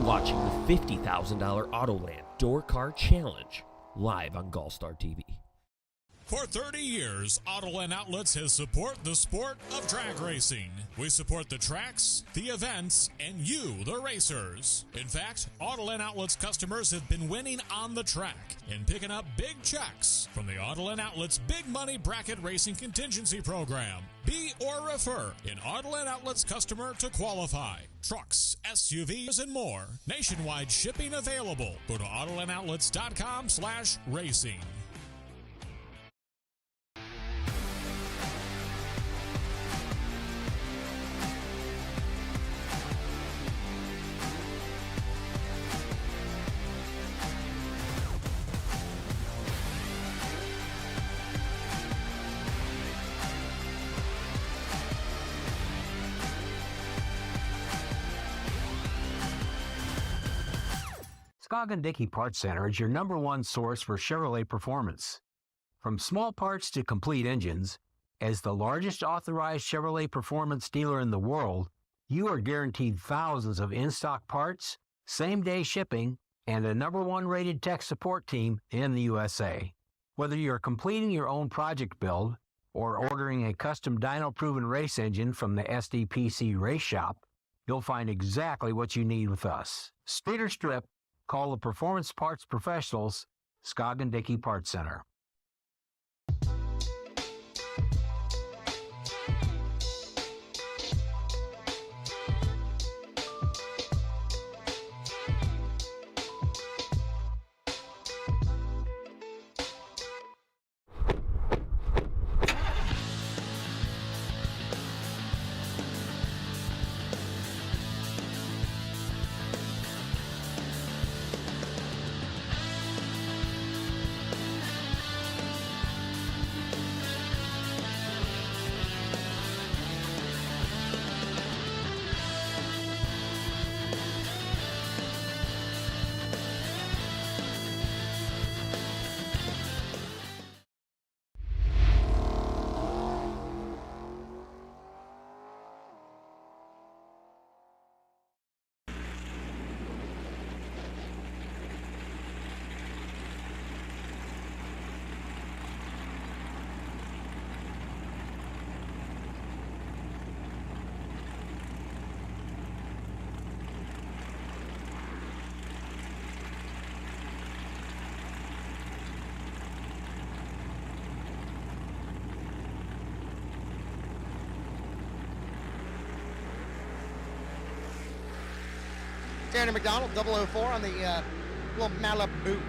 watching the $50,000 Autoland Door Car Challenge live on GallStar TV. For 30 years, Autoland Outlets has supported the sport of drag racing. We support the tracks, the events, and you, the racers. In fact, Autoland Outlets customers have been winning on the track and picking up big checks from the Autoland Outlets Big Money Bracket Racing Contingency Program. Be or refer an Autoland Outlets customer to qualify. Trucks, SUVs, and more. Nationwide shipping available. Go to AutolandOutlets.com/racing. Dickey Parts Center is your #1 source for Chevrolet performance. From small parts to complete engines, as the largest authorized Chevrolet performance dealer in the world, you are guaranteed thousands of in-stock parts, same-day shipping, and a #1 rated tech support team in the USA. Whether you're completing your own project build or ordering a custom dyno-proven race engine from the SDPC Race Shop, you'll find exactly what you need with us. Street or strip, call the Performance Parts Professionals, Dickey Parts Center. Tanner McDonald, 004 on the little Malibu.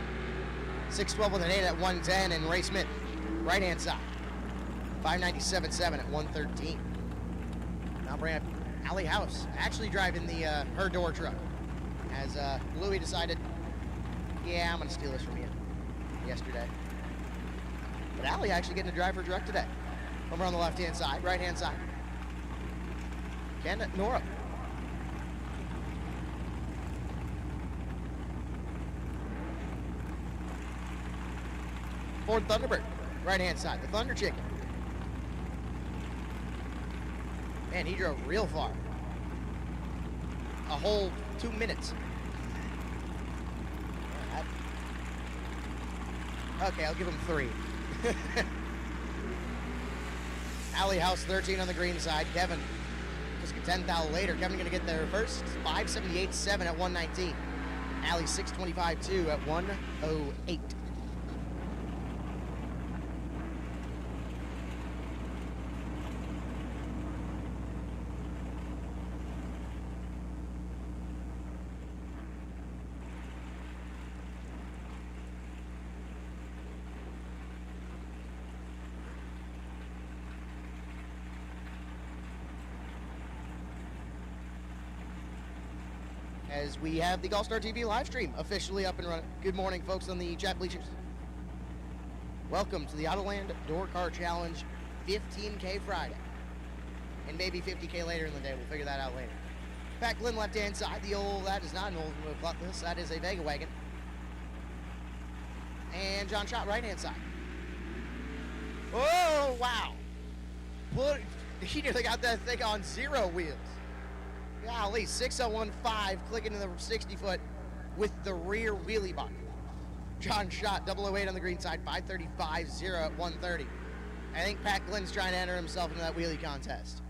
612 with an 8 at 110, and Ray Smith, right-hand side. 597.7 at 113. Now bring up Allie House, actually driving the her door truck. As Louie decided, yeah, I'm going to steal this from you yesterday. But Allie actually getting to drive her truck today. Over on the left-hand side, right-hand side. Ken Nora. Ford Thunderbird, right-hand side, the Thunder Chicken. Man, he drove real far. A whole 2 minutes. Okay, I'll give him 3. Alley House 13 on the green side. Kevin, just a 10th out later. Kevin gonna get there first. 578.7 at 119. Alley 625.2 at 108. As we have the GallStar TV live stream officially up and running. Good morning, folks on the chat bleachers. Welcome to the Autoland Door Car Challenge 15K Friday. And maybe 50K later in the day. We'll figure that out later. Pat Glenn left-hand side. That is not an old Cutlass. That is a Vega wagon. And John Schott right-hand side. Oh, wow. He nearly got that thing on 0 wheels. Golly, 6015 clicking to the 60-foot with the rear wheelie bar. John Schott, 008 on the green side, 5:35.0 at 1:30. I think Pat Glynn's trying to enter himself into that wheelie contest.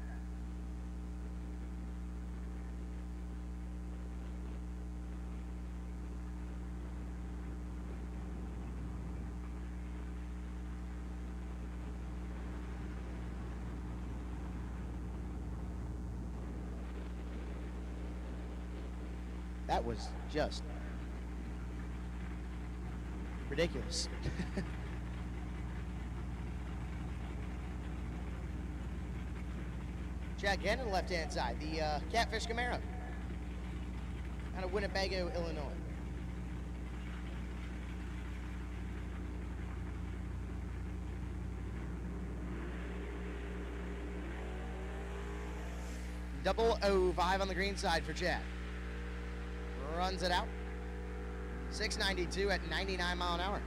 That was just ridiculous. Chad Gannon, left-hand side, the Catfish Camaro out of Winnebago, Illinois. .005 on the green side for Chad. Runs it out. 692 at 99 mile an hour.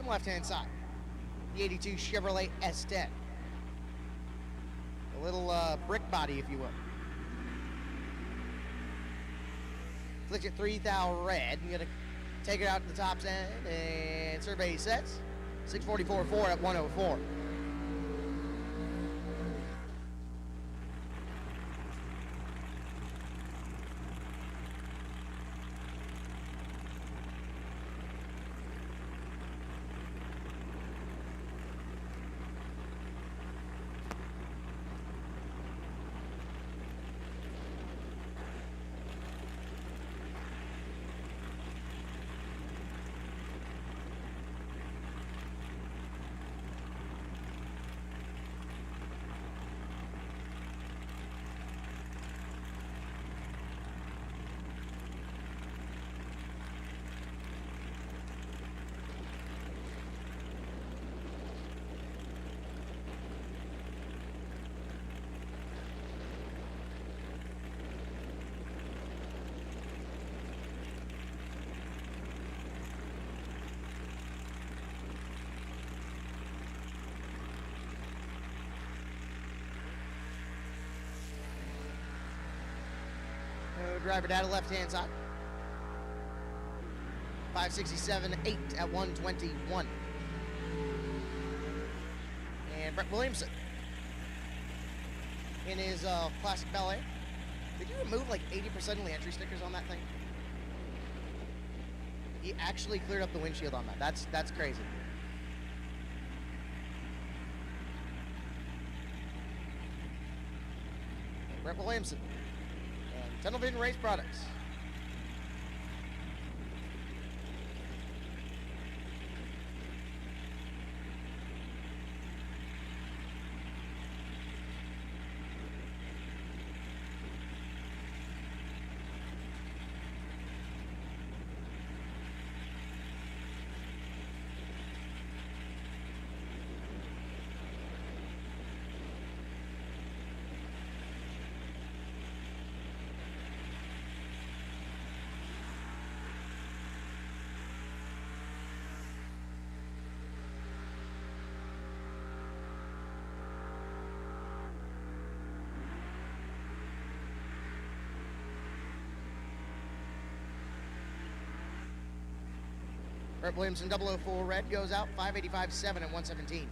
Left-hand side, the 82 Chevrolet S10. A little brick body, if you will. Flicked it 3000 red. You're gonna take it out to the top's end and survey sets. 644.4 at 104. Driver data left-hand side. 567.8 at 121. And Brett Williamson in his classic Bel Air. Did you remove like 80% of the entry stickers on that thing? He actually cleared up the windshield on that. That's crazy. And Brett Williamson. Tunnel Vision Race Products. Brett Williamson 004 red goes out 585.7 at 117.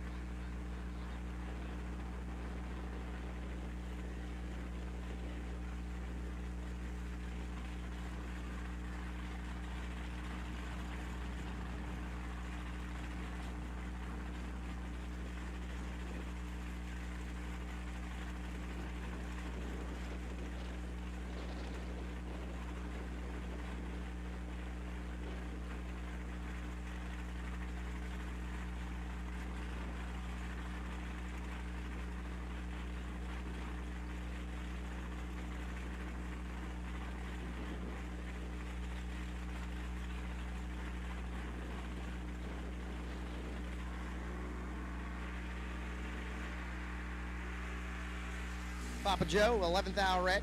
Papa Joe, 11th hour red.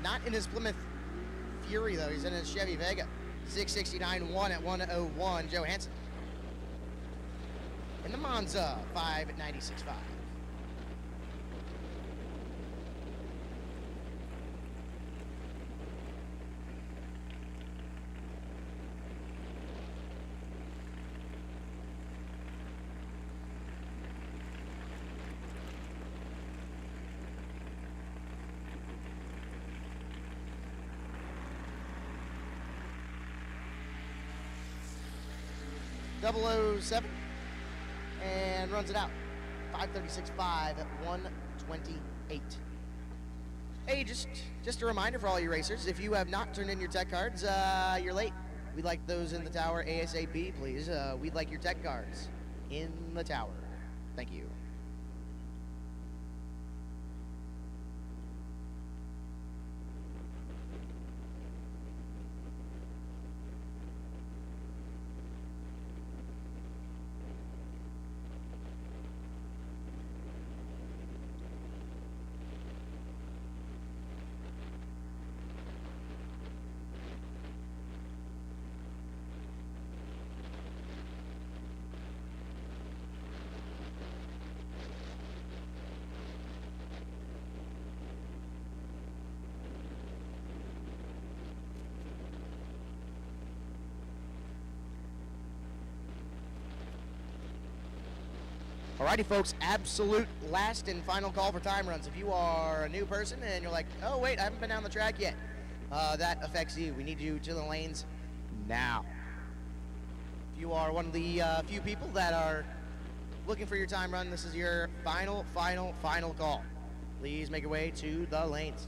Not in his Plymouth Fury, though. He's in his Chevy Vega. 669.1 at 101. Joe Hansen. In the Monza, 596.5. .007 and runs it out. 536.5 at 128. Hey, just a reminder for all you racers, if you have not turned in your tech cards, you're late. We'd like those in the tower ASAP, please. We'd like your tech cards in the tower. Thank you. Alrighty, folks, absolute last and final call for time runs. If you are a new person and you're like, oh, wait, I haven't been down the track yet, that affects you. We need you to the lanes now. If you are one of the few people that are looking for your time run, this is your final call. Please make your way to the lanes.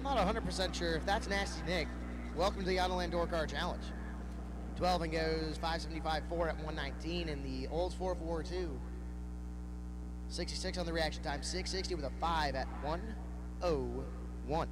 Not 100% sure if that's Nasty Nick. Welcome to the Autoland Door Car Challenge. 12 and goes 575.4 at 119 in the Olds 442. 66 on the reaction time, 660 with a 5 at 101.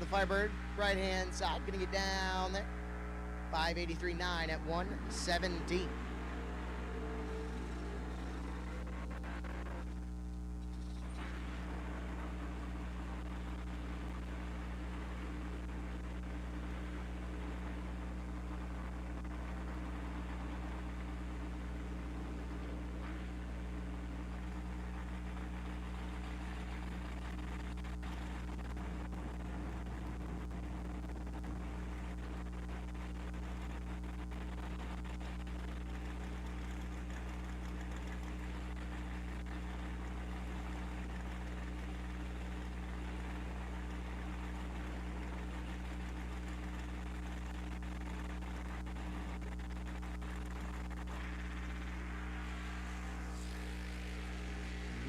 the Firebird, right-hand side, gonna get down there. 583.9 at 117.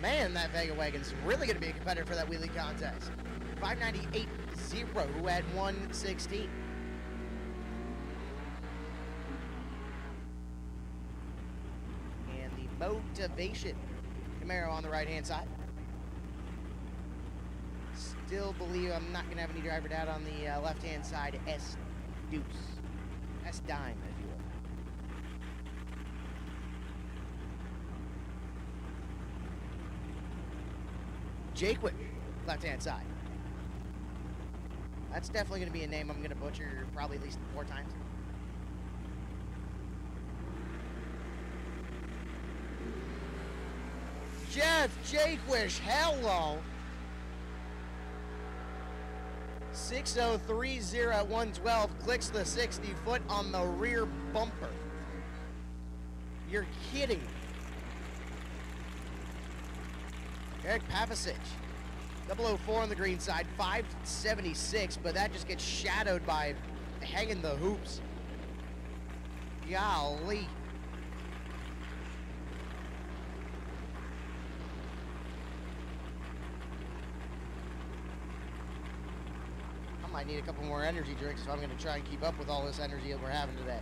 Man, that Vega Wagon's really going to be a competitor for that wheelie contest. 598.0 at 116. And the Motivation Camaro on the right-hand side. Still believe I'm not going to have any driver down on the left-hand side. S-Deuce. S-Dime, if you will. Jakewick, left-hand side. That's definitely going to be a name I'm going to butcher probably at least 4 times. Jeff Jakewish, hello. 6030 at 112, clicks the 60 foot on the rear bumper. You're kidding me. Eric Pavicic, 004 on the green side, 576, but that just gets shadowed by hanging the hoops. Golly. I might need a couple more energy drinks if I'm going to try and keep up with all this energy that we're having today.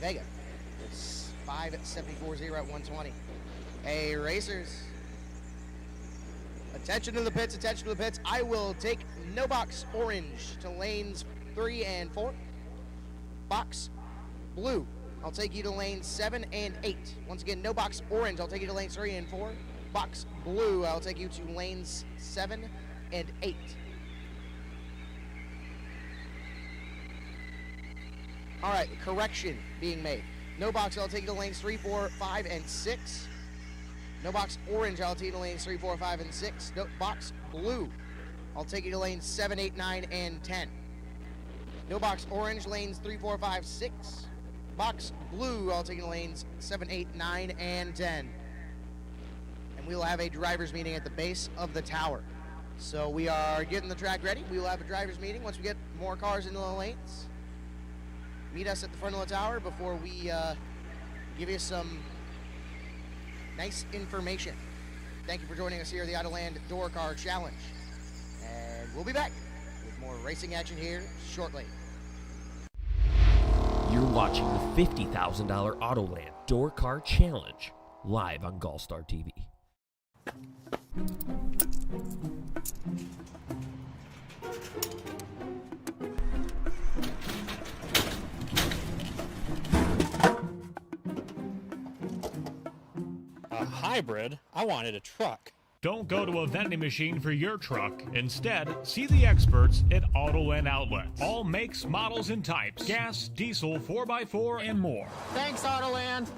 Vega. It's 574.0 at 120. Hey, racers. Attention to the pits, attention to the pits. I will take no box orange to lanes 3 and 4. Box blue, I'll take you to lanes 7 and 8. Once again, no box orange, I'll take you to lanes 3 and 4. Box blue, I'll take you to lanes 7 and 8. All right, correction being made. No box, I'll take you to lanes 3, 4, 5, and 6. No box orange, I'll take you to lanes 3, 4, 5, and 6. No box blue, I'll take you to lanes 7, 8, 9, and 10. No box orange, lanes 3, 4, 5, 6. Box blue, I'll take you to lanes 7, 8, 9, and 10. And we will have a driver's meeting at the base of the tower. So we are getting the track ready. We will have a driver's meeting once we get more cars into the lanes. Meet us at the front of the tower before we give you some nice information. Thank you for joining us here at the Autoland Door Car Challenge. And we'll be back with more racing action here shortly. You're watching the $50,000 Autoland Door Car Challenge live on GallStar TV. A hybrid? I wanted a truck. Don't go to a vending machine for your truck. Instead, see the experts at Autoland Outlets. All makes, models, and types. Gas, diesel, 4x4, and more. Thanks, Autoland.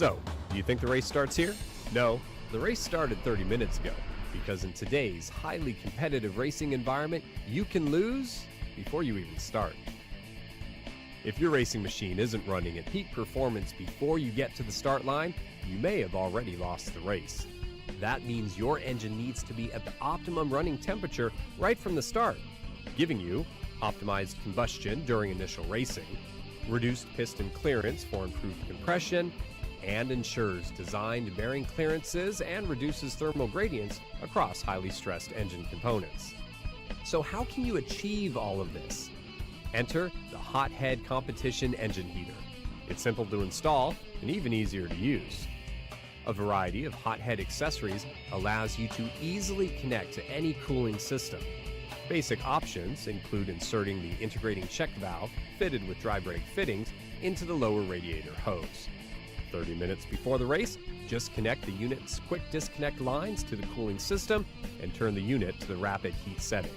So, do you think the race starts here? No, the race started 30 minutes ago, because in today's highly competitive racing environment, you can lose before you even start. If your racing machine isn't running at peak performance before you get to the start line, you may have already lost the race. That means your engine needs to be at the optimum running temperature right from the start, giving you optimized combustion during initial racing, reduced piston clearance for improved compression, and ensures designed bearing clearances and reduces thermal gradients across highly stressed engine components. So how can you achieve all of this? Enter the Hothead Competition Engine Heater. It's simple to install and even easier to use. A variety of Hothead accessories allows you to easily connect to any cooling system. Basic options include inserting the integrating check valve fitted with dry brake fittings into the lower radiator hose. 30 minutes before the race, just connect the unit's quick disconnect lines to the cooling system and turn the unit to the rapid heat setting.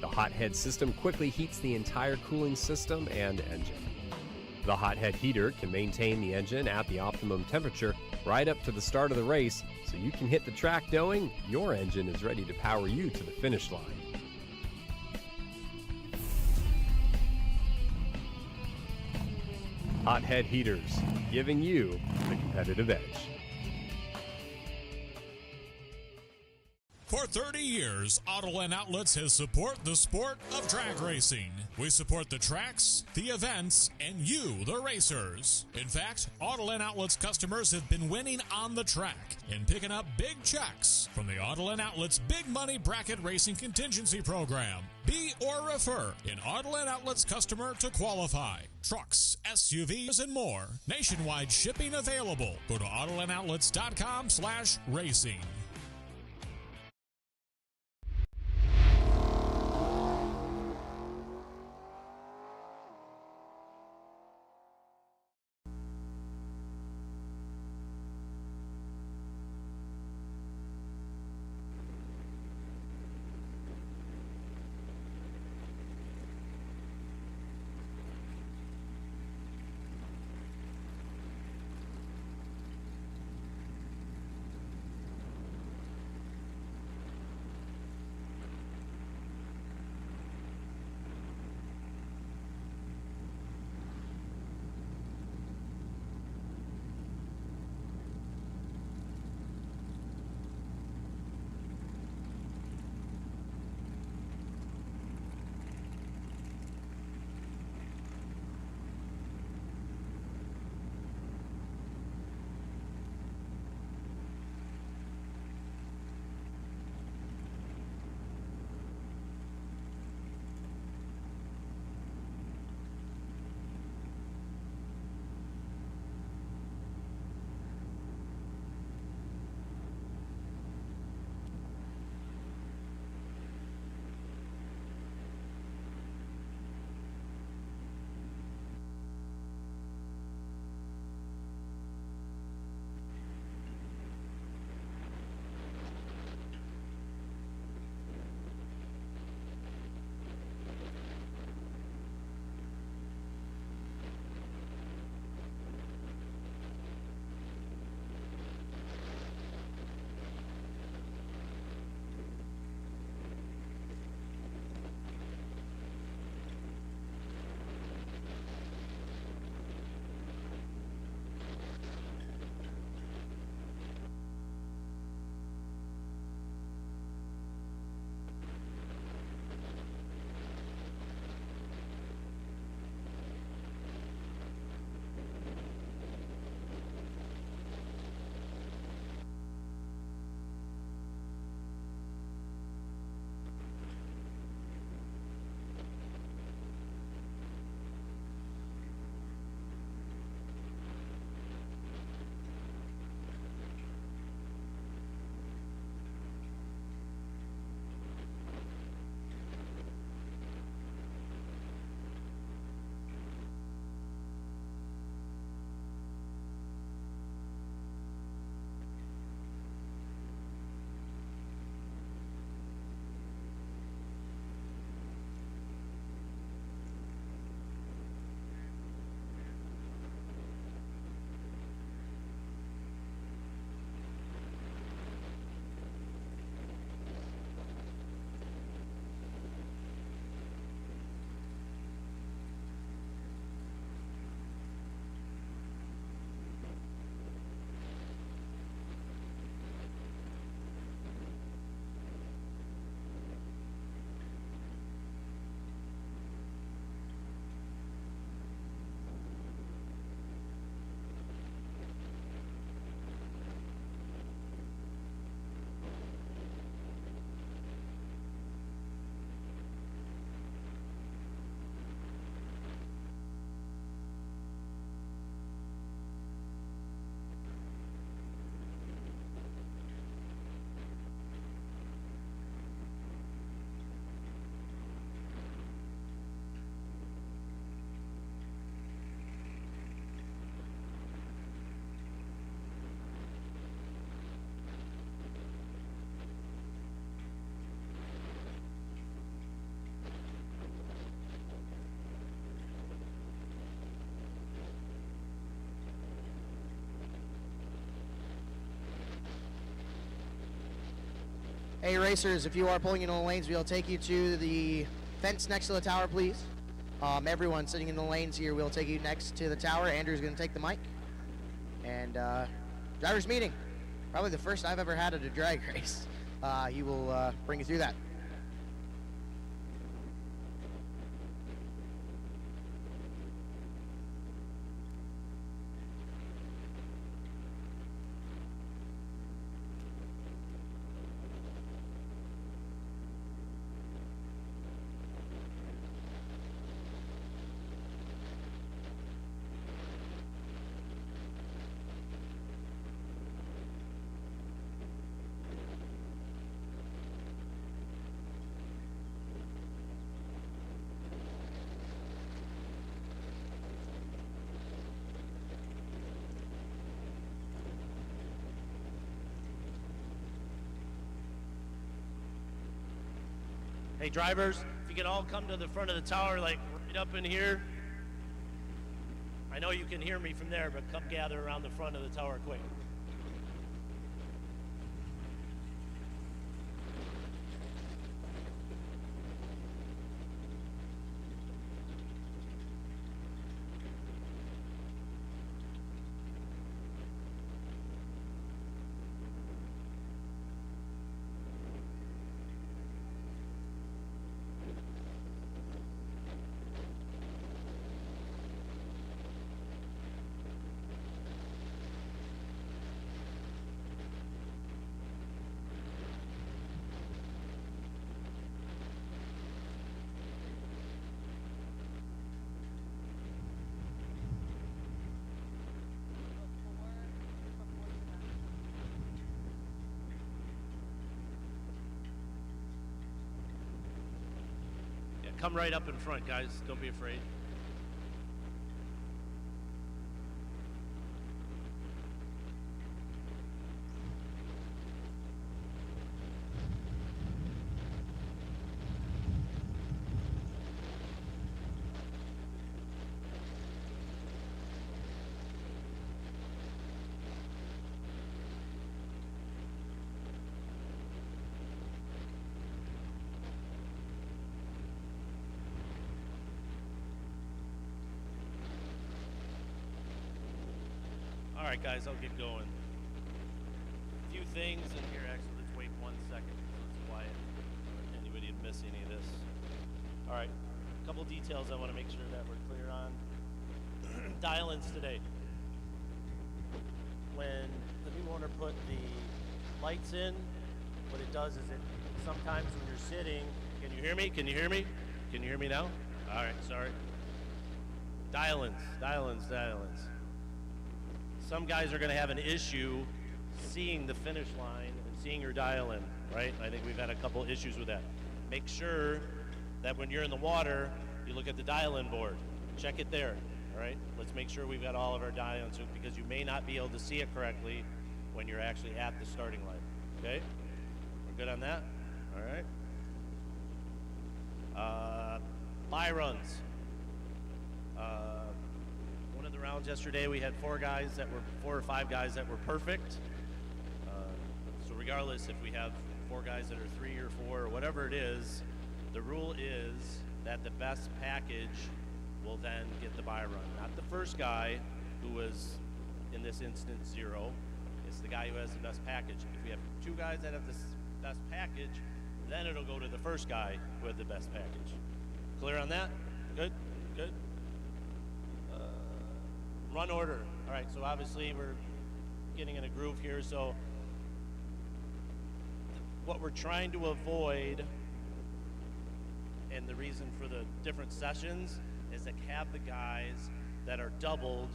The Hothead system quickly heats the entire cooling system and engine. The Hothead heater can maintain the engine at the optimum temperature right up to the start of the race, so you can hit the track knowing your engine is ready to power you to the finish line. Hothead heaters, giving you the competitive edge. For 30 years, Autoland Outlets has supported the sport of drag racing. We support the tracks, the events, and you, the racers. In fact, Autoland Outlets customers have been winning on the track and picking up big checks from the Autoland Outlets Big Money Bracket Racing Contingency Program. Be or refer an Autoland Outlets customer to qualify. Trucks, SUVs, and more. Nationwide shipping available. Go to AutolandOutlets.com/racing. Hey racers, if you are pulling into the lanes, we'll take you to the fence next to the tower, please. Everyone sitting in the lanes here, we'll take you next to the tower. Andrew's going to take the mic. And driver's meeting, probably the first I've ever had at a drag race. He will bring you through that. Hey drivers, if you can all come to the front of the tower, like right up in here. I know you can hear me from there, but come gather around the front of the tower quick. Come right up in front, guys. Don't be afraid. All right, guys, I'll get going. A few things in here. Actually, let's wait 1 second so it's quiet. I don't want anybody to miss any of this. All right, a couple details I want to make sure that we're clear on. Dial-ins today. When the new owner put the lights in, what it does is it sometimes when you're sitting, can you hear me? Can you hear me? Can you hear me now? All right, sorry. Dial-ins, dial-ins, dial-ins. Some guys are going to have an issue seeing the finish line and seeing your dial-in, right? I think we've had a couple issues with that. Make sure that when you're in the water, you look at the dial-in board. Check it there, all right? Let's make sure we've got all of our dial-ins because you may not be able to see it correctly when you're actually at the starting line, okay? We're good on that? All right. Buy runs. One of the rounds yesterday, we had 4 or 5 guys that were perfect. So regardless if we have 4 guys that are 3 or 4 or whatever it is, the rule is that the best package will then get the buy run. Not the first guy who was, in this instance, 0. It's the guy who has the best package. If we have 2 guys that have the best package, then it'll go to the first guy who had the best package. Clear on that? Good? Good? Run order. All right, so obviously we're getting in a groove here. So what we're trying to avoid, and the reason for the different sessions, is to have the guys that are doubled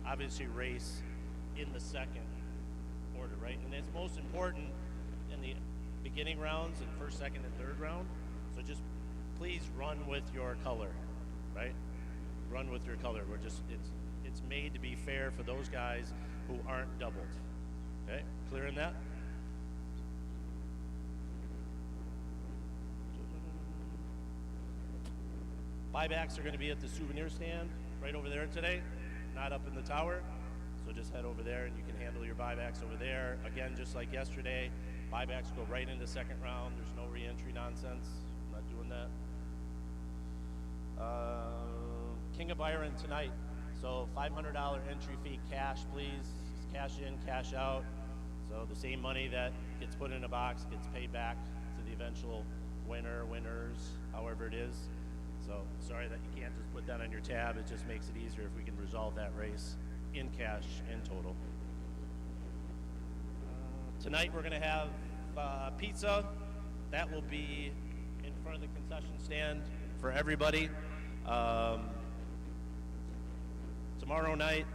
obviously race in the second order, right? And it's most important in the beginning rounds and first, second, and third round. So just please run with your color, right? Run with your color. It's made to be fair for those guys who aren't doubled. Okay, clear in that? Buybacks are going to be at the souvenir stand right over there today, not up in the tower. So just head over there and you can handle your buybacks over there. Again, just like yesterday, buybacks go right into second round. There's no re-entry nonsense. I'm not doing that. King of Byron tonight. So $500 entry fee cash, please. Just cash in, cash out. So the same money that gets put in a box gets paid back to the eventual winner, winners, however it is. So sorry that you can't just put that on your tab. It just makes it easier if we can resolve that race in cash in total. Tonight we're going to have pizza. That will be in front of the concession stand for everybody. Tomorrow night,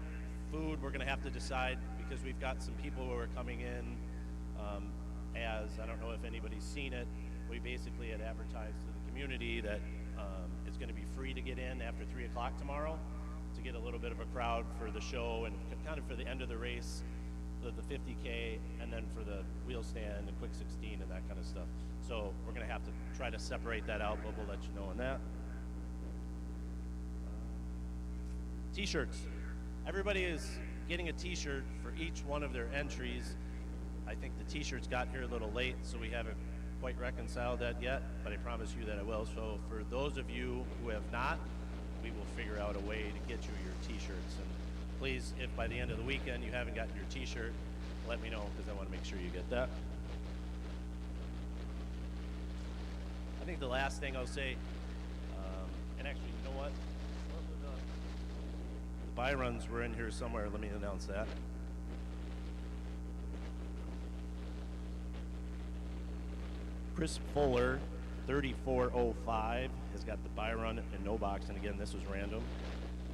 food, we're going to have to decide because we've got some people who are coming in as, I don't know if anybody's seen it, we basically had advertised to the community that it's going to be free to get in after 3 o'clock tomorrow to get a little bit of a crowd for the show and kind of for the end of the race, the 50K, and then for the wheel stand and quick 16 and that kind of stuff. So we're going to have to try to separate that out, but we'll let you know on that. T-shirts. Everybody is getting a t-shirt for each one of their entries. I think the t-shirts got here a little late, so we haven't quite reconciled that yet, but I promise you that I will. So for those of you who have not, we will figure out a way to get you your t-shirts. And please, if by the end of the weekend you haven't gotten your t-shirt, let me know because I want to make sure you get that. I think the last thing I'll say, and actually, you know what? The Byrons were in here somewhere. Let me announce that. Chris Fuller, 3405, has got the Byron in no box. And again, this was random.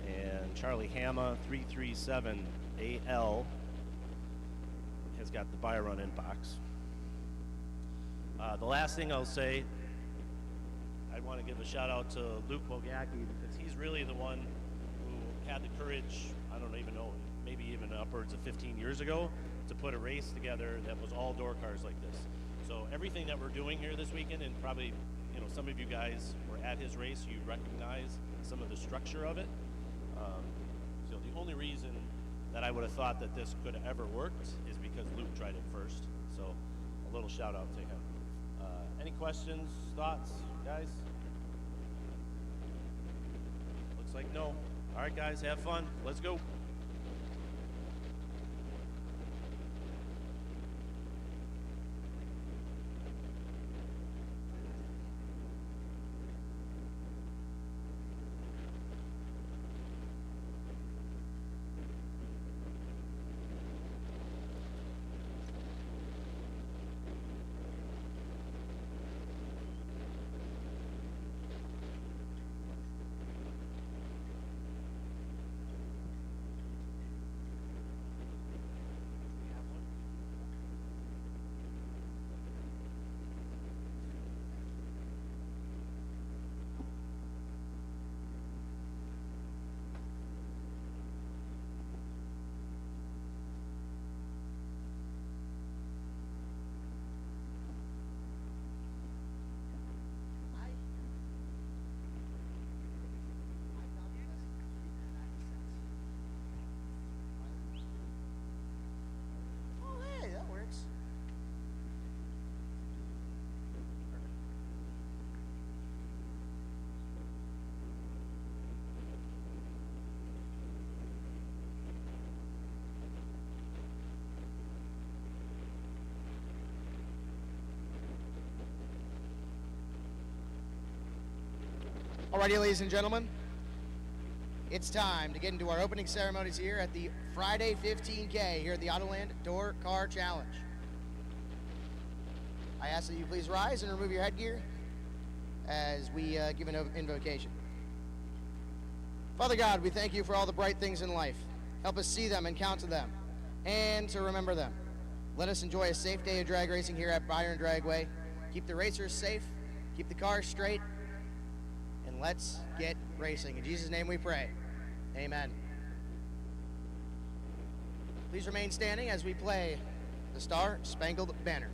And Charlie Hama, 337AL, has got the Byron in box. The last thing I'll say, I want to give a shout out to Luke Bogacki because he's really the one who had the courage, I don't even know, maybe even upwards of 15 years ago, to put a race together that was all door cars like this. So everything that we're doing here this weekend, and probably, you know, some of you guys were at his race, you recognize some of the structure of it. So the only reason that I would have thought that this could have ever worked is because Luke tried it first. So a little shout out to him. Any questions, thoughts, guys? Looks like no. All right, guys, have fun. Let's go. Alrighty, ladies and gentlemen, it's time to get into our opening ceremonies here at the Friday 15K here at the Autoland Door Car Challenge. I ask that you please rise and remove your headgear as we give an invocation. Father God, we thank you for all the bright things in life. Help us see them and count to them and to remember them. Let us enjoy a safe day of drag racing here at Byron Dragway. Keep the racers safe, keep the cars straight, and let's get racing. In Jesus' name we pray. Amen. Please remain standing as we play the Star Spangled Banner.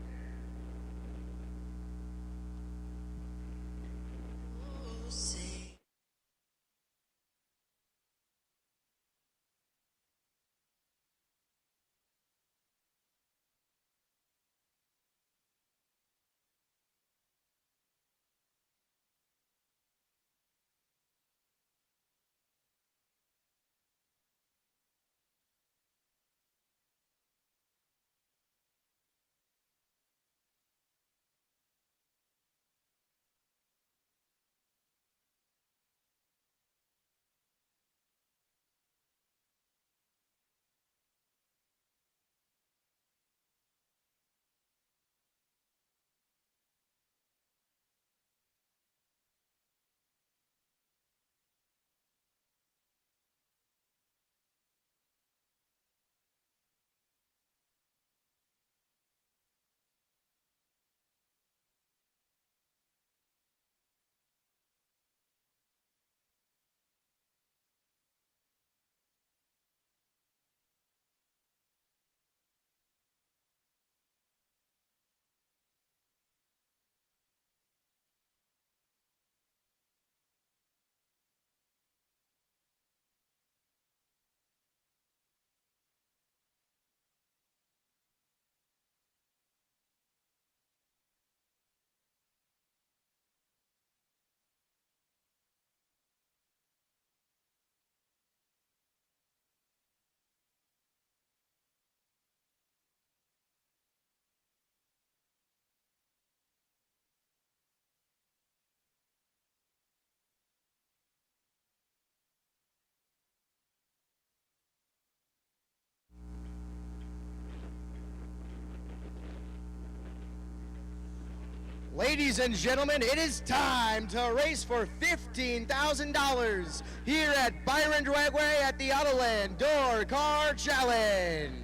Ladies and gentlemen, it is time to race for $15,000 here at Byron Dragway at the Autoland Door Car Challenge.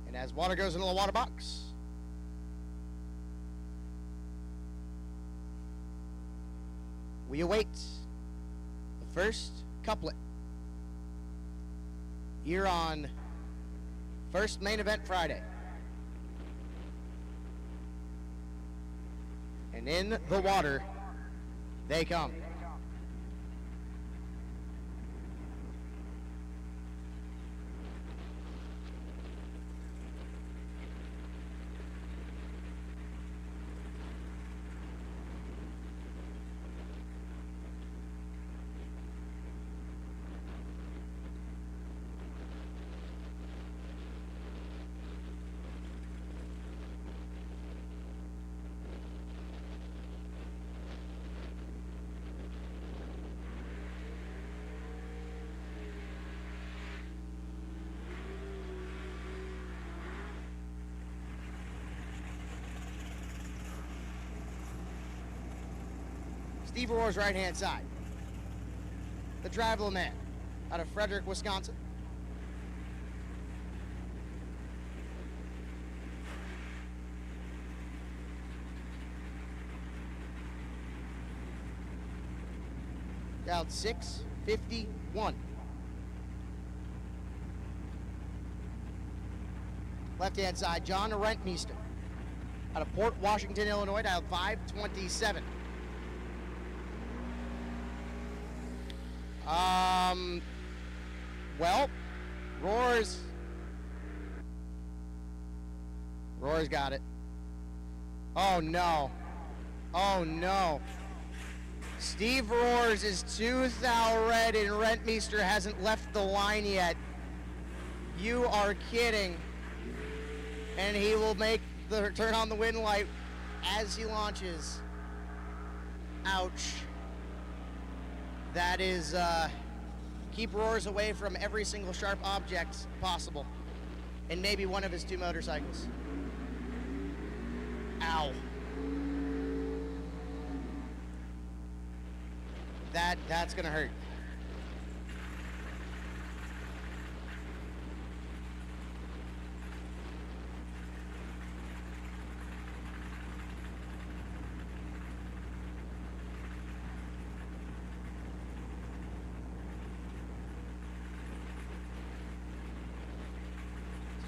And as water goes into the water box, we await the first couplet here on first main event Friday. And in the water, they come. Steve Rohr's right-hand side. The Drive-Little Man out of Frederick, Wisconsin. Dialed 651. Left-hand side, John Rentmeester out of Port Washington, Illinois, dialed 527. Well, Rohr's got it. Oh no. Oh no. Steve Rohr's is 2,000 red and Rentmeester hasn't left the line yet. You are kidding. And he will make the turn on the wind light as he launches. Ouch. That is, keep Rohr's away from every single sharp object possible. And maybe one of his two motorcycles. Ow. That's gonna hurt.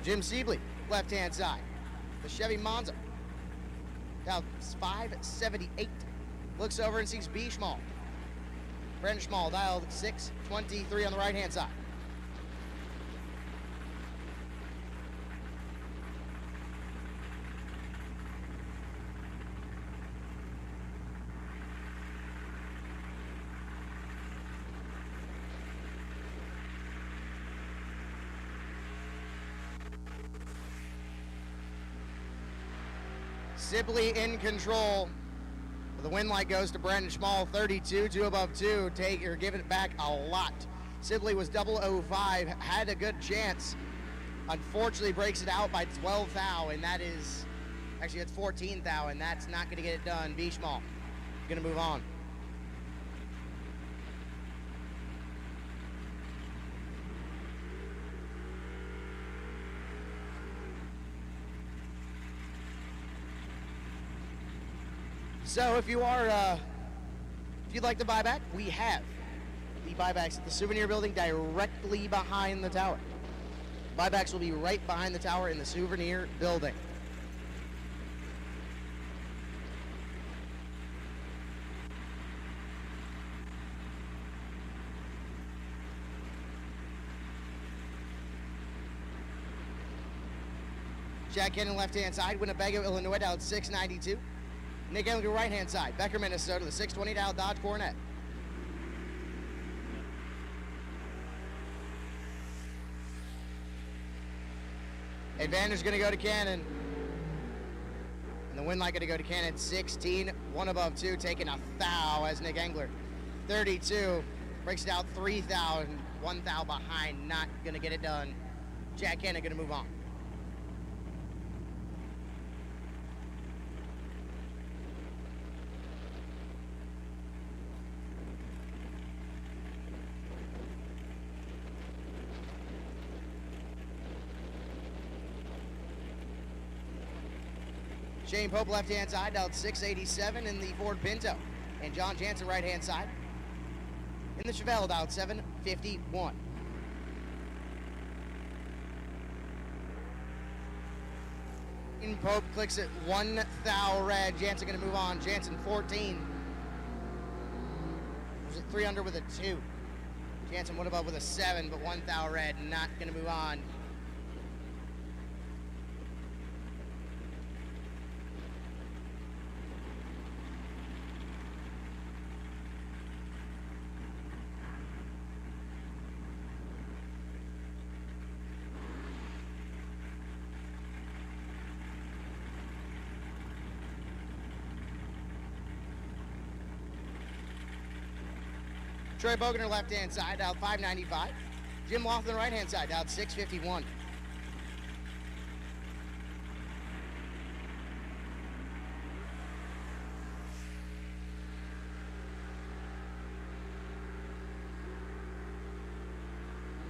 Jim Sibley, left-hand side. The Chevy Monza. Down 578. Looks over and sees B. Schmall. Brandon Schmall, dialed 623 on the right-hand side. Sibley in control. The win light goes to Brandon Schmall, 32, 2 above 2. Giving it back a lot. Sibley was 005, had a good chance. Unfortunately, breaks it out by 12 thou, and that is, actually it's 14 thou, and that's not going to get it done. B. Schmall going to move on. So if you'd like to buy back, we have the buybacks at the souvenir building directly behind the tower. Buybacks will be right behind the tower in the souvenir building. Jack Hennon left-hand side, Winnebago, Illinois, down 692. Nick Engler right-hand side, Becker, Minnesota, the 620 down Dodge Coronet. Advantage going to go to Cannon. And the win light going to go to Cannon, 16, one above two, taking a thou as Nick Engler. 32, breaks it out 3 thou, and 1 thou behind, not going to get it done. Jack Cannon going to move on. Shane Pope left-hand side, down 687 in the Ford Pinto. And John Jansen right-hand side in the Chevelle, down 751. Pope clicks it 1 thou red. Jansen going to move on. Jansen 14. Was it 3 under with a 2? Jansen 1 above with a 7, but 1 thou red. Not going to move on. Troy Bogener left-hand side, out 595. Jim Laughlin right-hand side, out 651.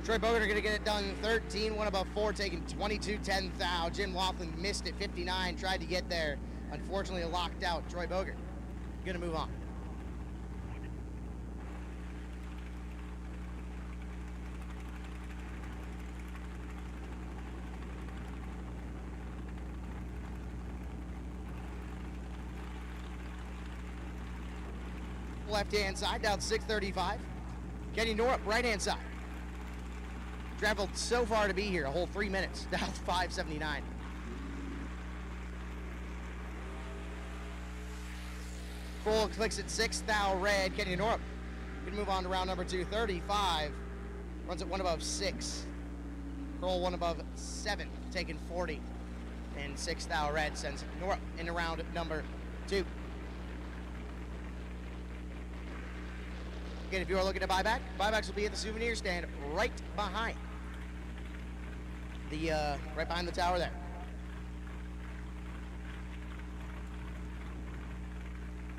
Troy Bogener going to get it done 13, 1 above 4, taking 22-10 thou. Jim Laughlin missed it, 59, tried to get there. Unfortunately, locked out. Troy Bogener going to move on. Left-hand side, down 635. Kenny Norup, right-hand side. Traveled so far to be here, a whole 3 minutes, down 579. Full clicks at 6 thou red. Kenny Norup can move on to round number 2, 35. Runs at 1 above 6. Kroll 1 above 7, taking 40. And 6 thou red sends Norup into round number 2. Again, if you are looking to buy back, buybacks will be at the souvenir stand right behind the tower there.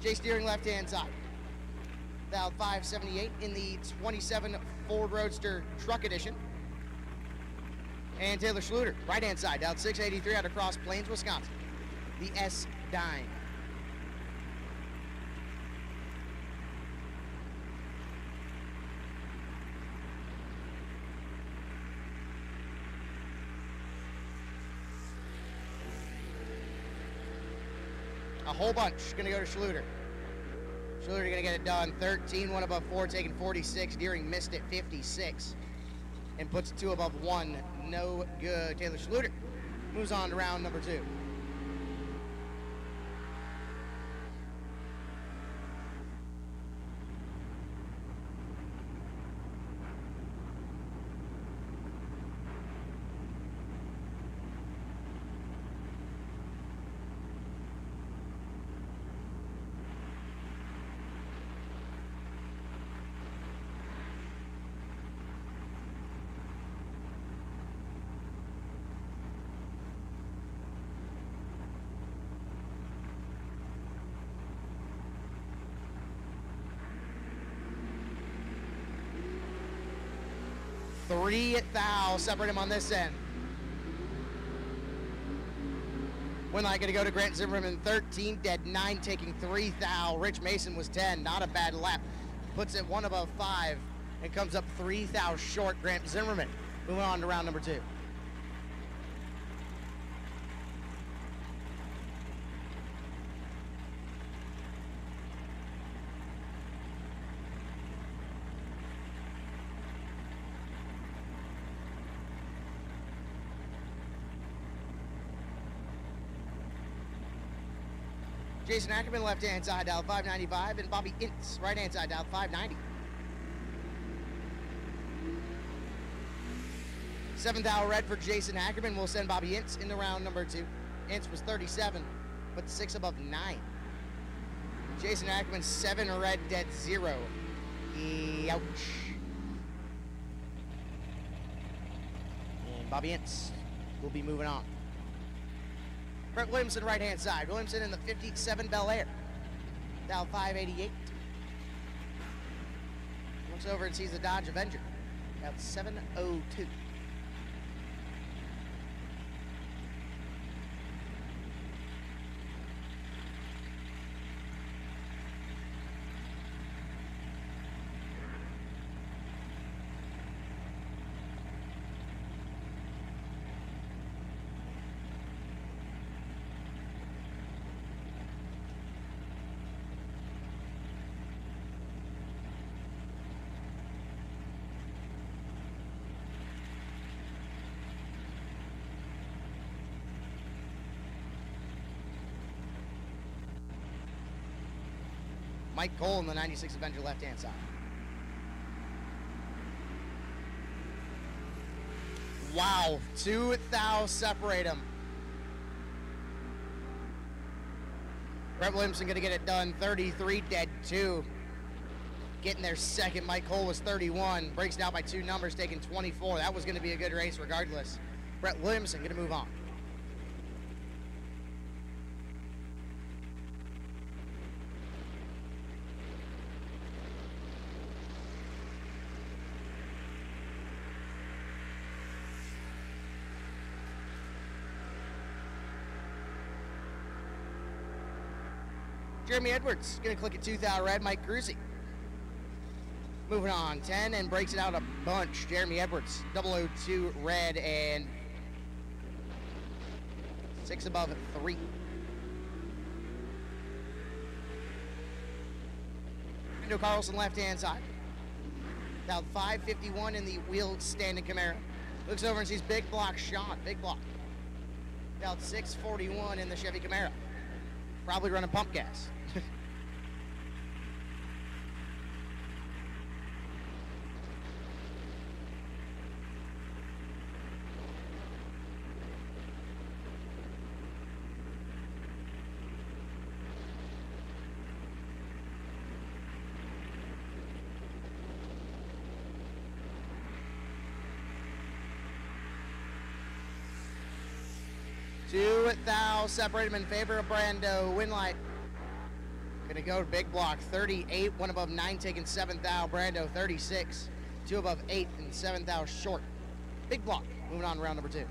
Jay Steering left-hand side. Valve 578 in the 27 Ford Roadster Truck Edition. And Taylor Schluter, right-hand side, down 683 out of Cross Plains, Wisconsin. The S-Dime. A whole bunch going to go to Schluter. Schluter going to get it done. 13, 1 above 4, taking 46. Deering missed it, 56. And puts 2 above 1. No good. Taylor Schluter moves on to round number 2. Three thou separate him on this end. Win light going to go to Grant Zimmerman, 13, dead 9, taking 3 thou. Rich Mason was 10, not a bad lap. Puts it 1 above 5 and comes up 3 thou short. Grant Zimmerman moving on to round number 2. Jason Ackerman, left-hand side, dial 595, and Bobby Ince, right-hand side, dial 590. 7th hour red for Jason Ackerman. We'll send Bobby Ince into round number 2. Ince was 37, but 6 above 9. Jason Ackerman, 7 red, dead 0. Ouch. And Bobby Ince will be moving on. Brett Williamson, right-hand side. Williamson in the 57 Bel Air. Dial 588. Looks over and sees the Dodge Avenger. Dial 702. Mike Cole in the 96 Avenger, left-hand side. Wow, 2 thou separate them. Brett Williamson gonna get it done, 33 dead 2. Getting their second. Mike Cole was 31, breaks it out by 2 numbers, taking 24. That was gonna be a good race regardless. Brett Williamson gonna move on. Jeremy Edwards gonna click at 2,000 red. Mike Cruzy moving on 10 and breaks it out a bunch. Jeremy Edwards 002 red and 6 above 3. Brando Carlson, left-hand side. Dialed 551 in the wheel standing Camaro. Looks over and sees Big Block Sean. Big Block. Dialed 641 in the Chevy Camaro. Probably running pump gas. Two thou separate him in favor of Brando. Winlight gonna go to Big Block 38, 1 above 9, taking 7 thou. Brando 36, 2 above 8 and 7 thou short. Big Block moving on to round number 2.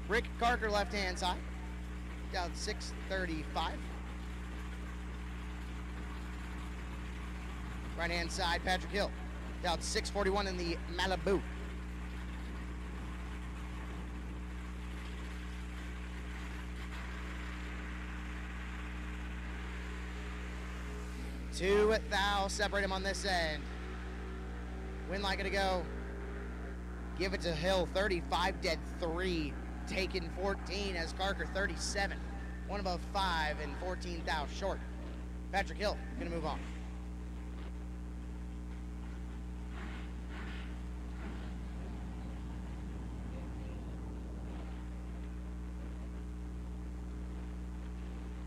Rick Carker, left-hand side, down 635. Right-hand side, Patrick Hill, down 641 in the Malibu. Two thou separate him on this end. Winlight gonna go. Give it to Hill, 35 dead 3. Taken 14 as Carker 37, 1 above 5 and 14 thou short. Patrick Hill gonna move on.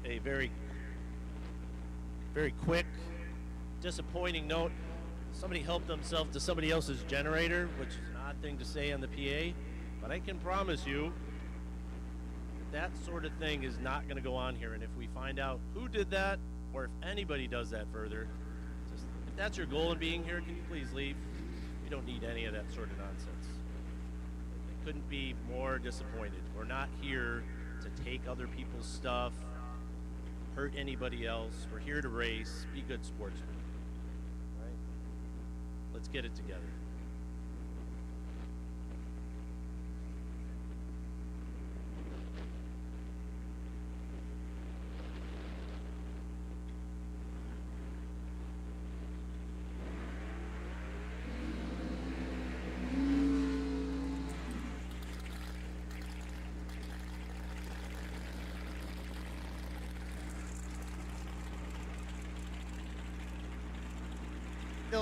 A very quick, disappointing note. Somebody helped themselves to somebody else's generator, which is an odd thing to say on the PA, but I can promise you that sort of thing is not going to go on here. And if we find out who did that, or if anybody does that further, if that's your goal in being here, can you please leave? We don't need any of that sort of nonsense. I couldn't be more disappointed. We're not here to take other people's stuff, hurt anybody else. We're here to race, be good sportsmen. Right? Let's get it together.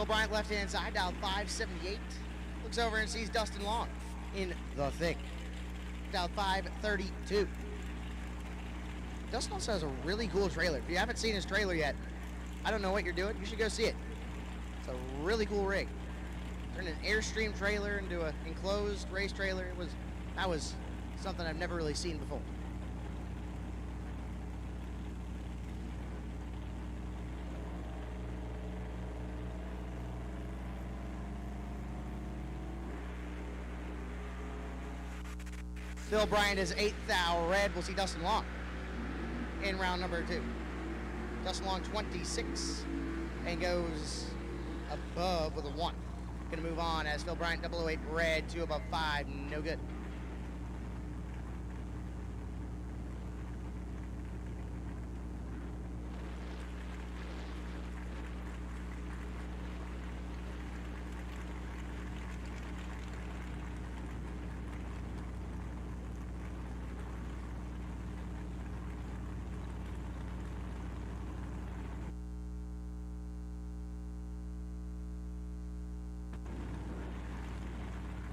Phil Bryant left-hand side, dial 578. Looks over and sees Dustin Long in the thick. Dial 532. Dustin also has a really cool trailer. If you haven't seen his trailer yet, I don't know what you're doing. You should go see it. It's a really cool rig. Turned an Airstream trailer into an enclosed race trailer. That was something I've never really seen before. Phil Bryant is 8th thou red. We'll see Dustin Long in round number 2. Dustin Long 26 and goes above with a 1. Gonna move on as Phil Bryant 008 red, 2 above 5, no good.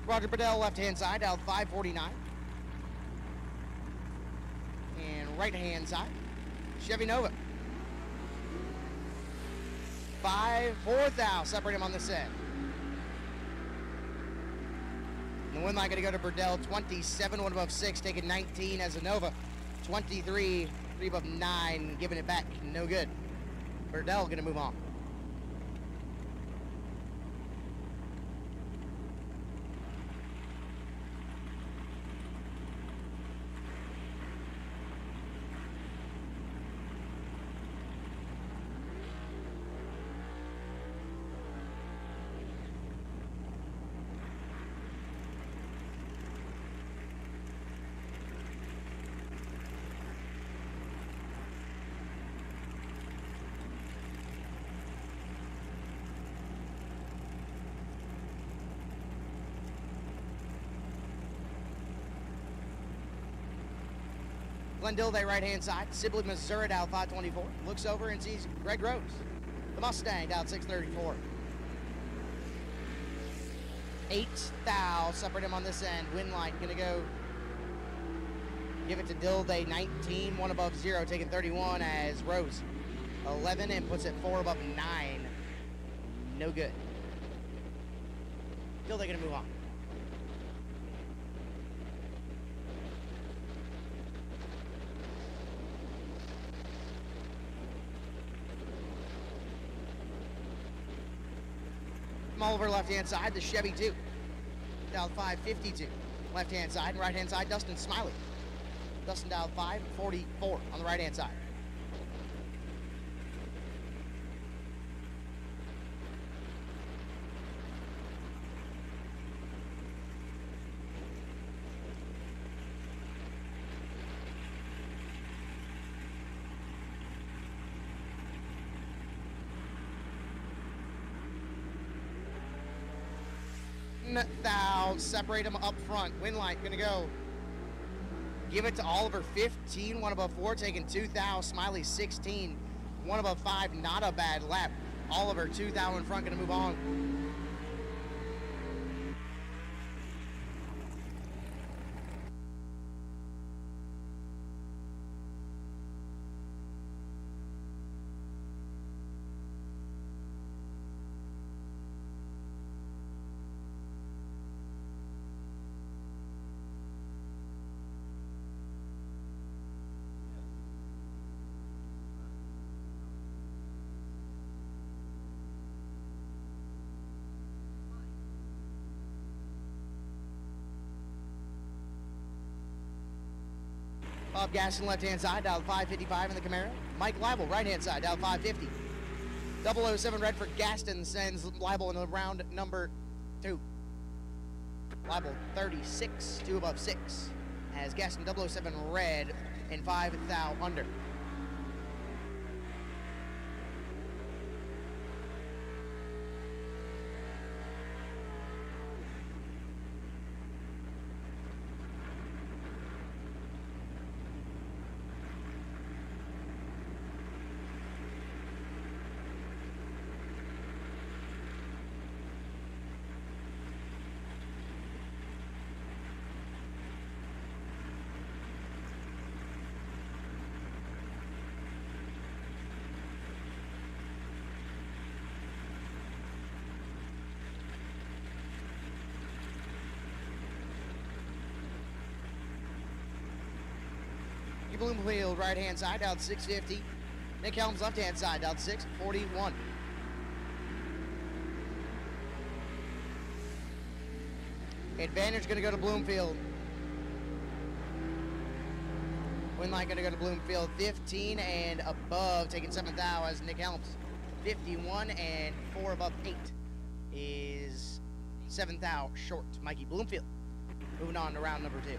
Roger Bedell, left-hand side, dialed 549. And right-hand side, Chevy Nova. 4th thou, separate him on this end. And the win line going to go to Burdell, 27, 1 above 6, taking 19 as a Nova. 23, 3 above 9, giving it back, no good. Burdell going to move on. Glendilde, right-hand side. Sibley, Missouri, dial 524. Looks over and sees Greg Rose. The Mustang, dial 634. 8th thou, separate him on this end. Win light, gonna go give it to Dilde, 19, 1 above 0, taking 31 as Rose. 11 and puts it 4 above 9. No good. Dilde gonna move on. Over left-hand side, the Chevy 2. Dialed 552. Left-hand side and right-hand side, Dustin Smiley. Dustin dialed 544 on the right-hand side. Thou, separate them up front. Win light, gonna go. Give it to Oliver, 15, 1 above 4, taking 2 thou. Smiley, 16, 1 above 5, not a bad lap. Oliver, 2 thou in front, gonna move on. Bob Gaston, left-hand side, dialed 555 in the Camaro. Mike Leibel, right-hand side, dialed 550. 007 red for Gaston sends Leibel in the round number 2. Leibel 36, 2 above 6. As Gaston 007 red and 5 thou under. Bloomfield, right-hand side, down 650. Nick Helms, left-hand side, down 641. Advantage going to go to Bloomfield. Win line going to go to Bloomfield. 15 and above, taking 7th thou as Nick Helms. 51 and 4 above 8 is 7th thou short. Mikey Bloomfield. Moving on to round number 2.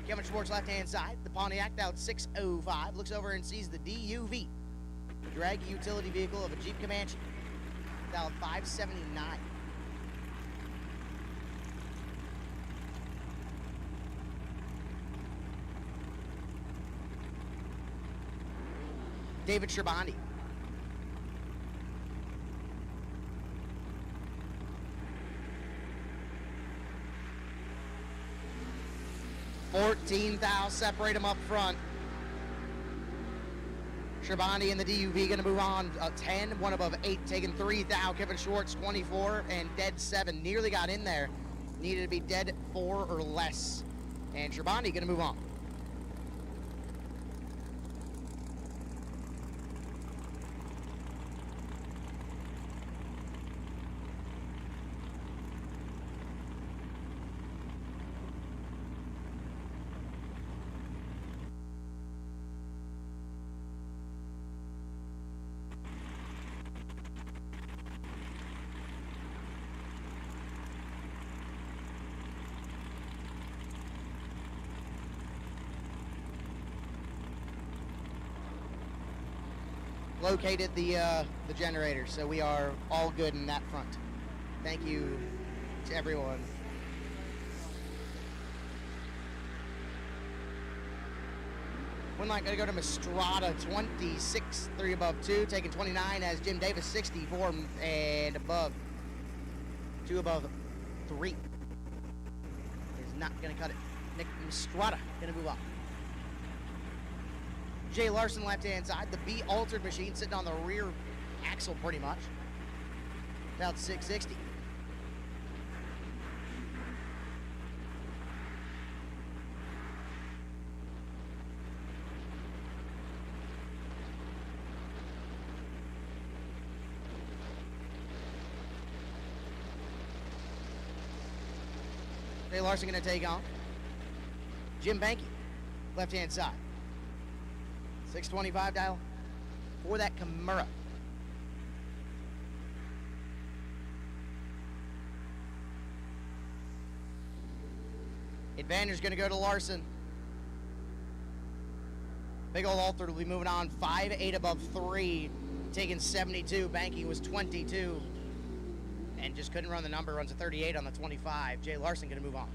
Kevin Schwartz, left-hand side. The Pontiac out 605. Looks over and sees the DUV. The drag utility vehicle of a Jeep Comanche. Out 579. David Scherbandi. $14,000 separate them up front. Scherbandi and the DUV going to move on. 10, one above 8, taking 3,000. Kevin Schwartz 24 and dead 7. Nearly got in there. Needed to be dead 4 or less. And Scherbandi going to move on. Located the generator, so we are all good in that front. Thank you to everyone. Win line going to go to Mistrada, 26, 3 above 2, taking 29 as Jim Davis, 64 and above, 2 above 3. Is not going to cut it. Nick Mistrada going to move up. Jay Larson, left-hand side. The B altered machine sitting on the rear axle pretty much. About 660. Jay Larson going to take on Jim Banky, left-hand side. 625 dial for that Camaro. Advantage going to go to Larson. Big old Alter will be moving on. 5'8" above 3, taking 72. Banking was 22 and just couldn't run the number. Runs a 38 on the 25. Jay Larson going to move on.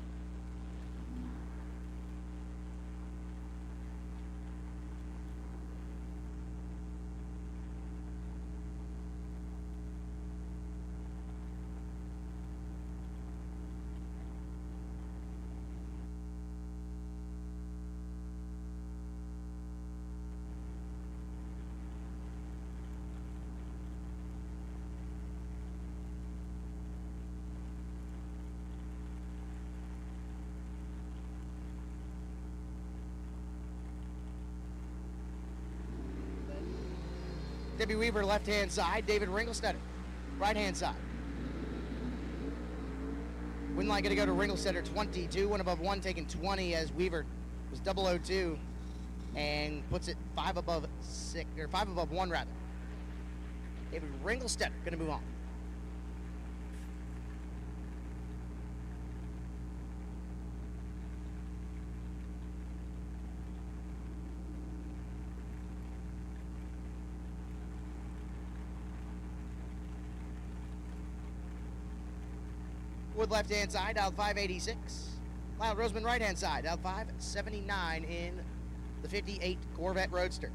Debbie Weaver, left-hand side. David Ringelstetter, right-hand side. Win line going to go to Ringelstetter, 22. 1 above 1, taking 20 as Weaver was 002 and puts it 5 above 6, or 5 above 1 rather. David Ringelstetter going to move on. Wood, left-hand side, dialed 586. Lyle Roseman, right-hand side, dialed 579 in the 58 Corvette Roadster.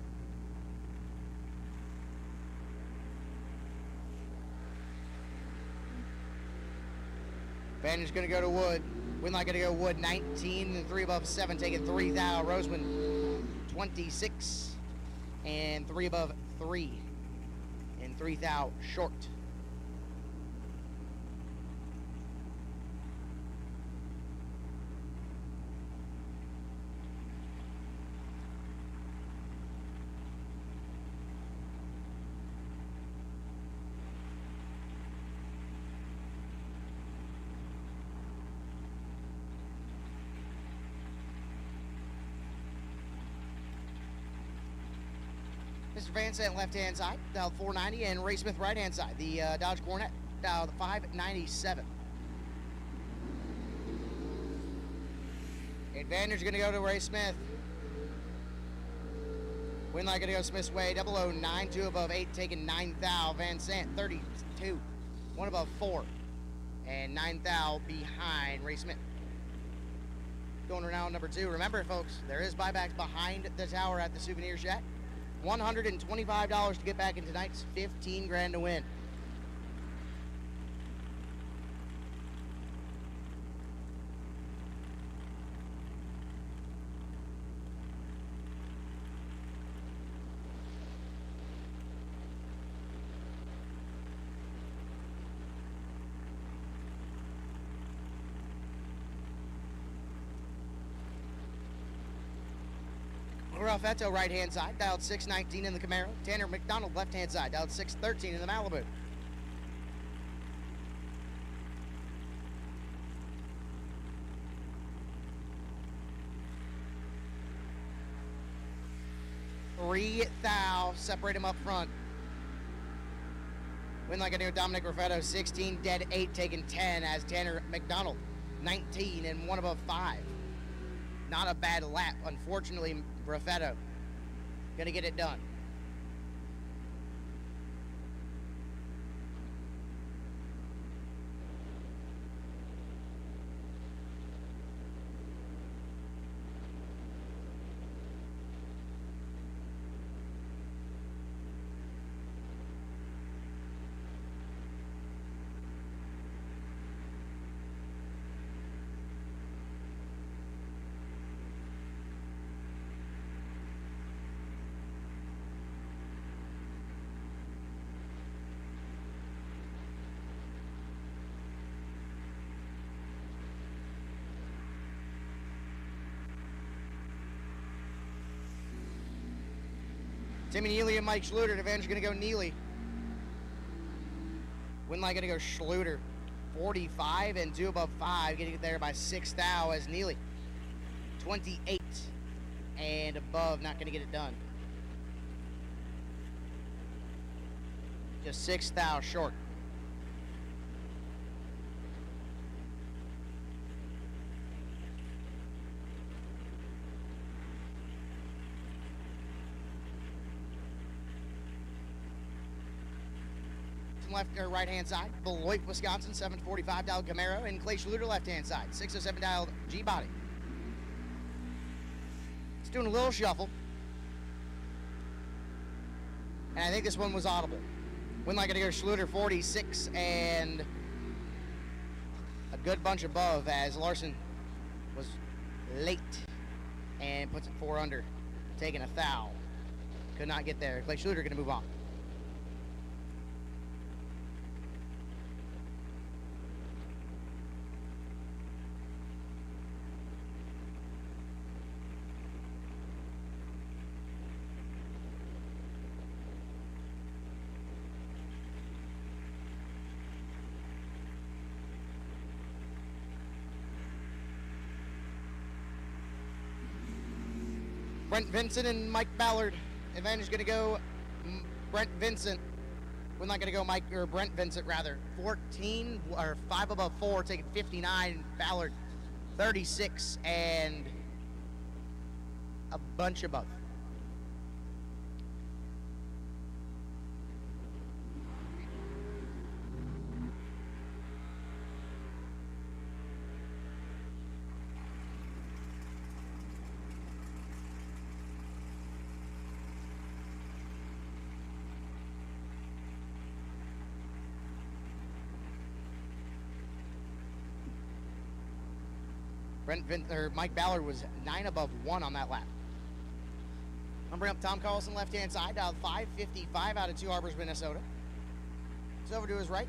Advantage going to go to Wood. Win line going to go Wood, 19 and 3 above 7, taking 3,000. Roseman, 26 and 3 above 3, and 3,000 short. Mr. Van Sant left-hand side, dialed 490, and Ray Smith right-hand side. The Dodge Coronet, dialed 597. Advantage going to go to Ray Smith. Win light going to go Smith's way. 009, 2 above 8, taking 9 thou. Van Sant 32, 1 above 4, and 9 thou behind Ray Smith. Going to round number 2. Remember, folks, there is buybacks behind the tower at the Souvenir Shack. $125 to get back in tonight's 15 grand to win. Raffetto right-hand side, dialed 619 in the Camaro. Tanner McDonald left-hand side, dialed 613 in the Malibu. Three thou, separate him up front. Win like I do, Dominic Raffetto, 16 dead 8, taking 10 as Tanner McDonald, 19 and 1 above 5. Not a bad lap. Unfortunately, Raffetto gonna get it done. Timmy Neely and Mike Schluter. Advantage going to go Neely. Win light going to go Schluter. 45 and 2 above 5. Getting it there by 6 thou as Neely. 28 and above. Not going to get it done. Just 6 thou short. Left or right hand side, Beloit, Wisconsin, 745 dialed Camaro, and Clay Schluter left hand side, 607 dialed G body. It's doing a little shuffle, and I think this one was audible. Win light gonna go Schluter 46 and a good bunch above as Larson was late and puts it 4 under, taking a thou. Could not get there. Clay Schluter gonna move on. Brent Vincent and Mike Ballard. Advantage going to go Brent Vincent. We're not going to go Mike or Brent Vincent rather. 14 or 5 above 4, taking 59. Ballard 36 and a bunch above. Mike Ballard was 9 above 1 on that lap. I'm bringing up Tom Carlson left-hand side, dialed 555 out of Two Harbors, Minnesota. He's over to his right.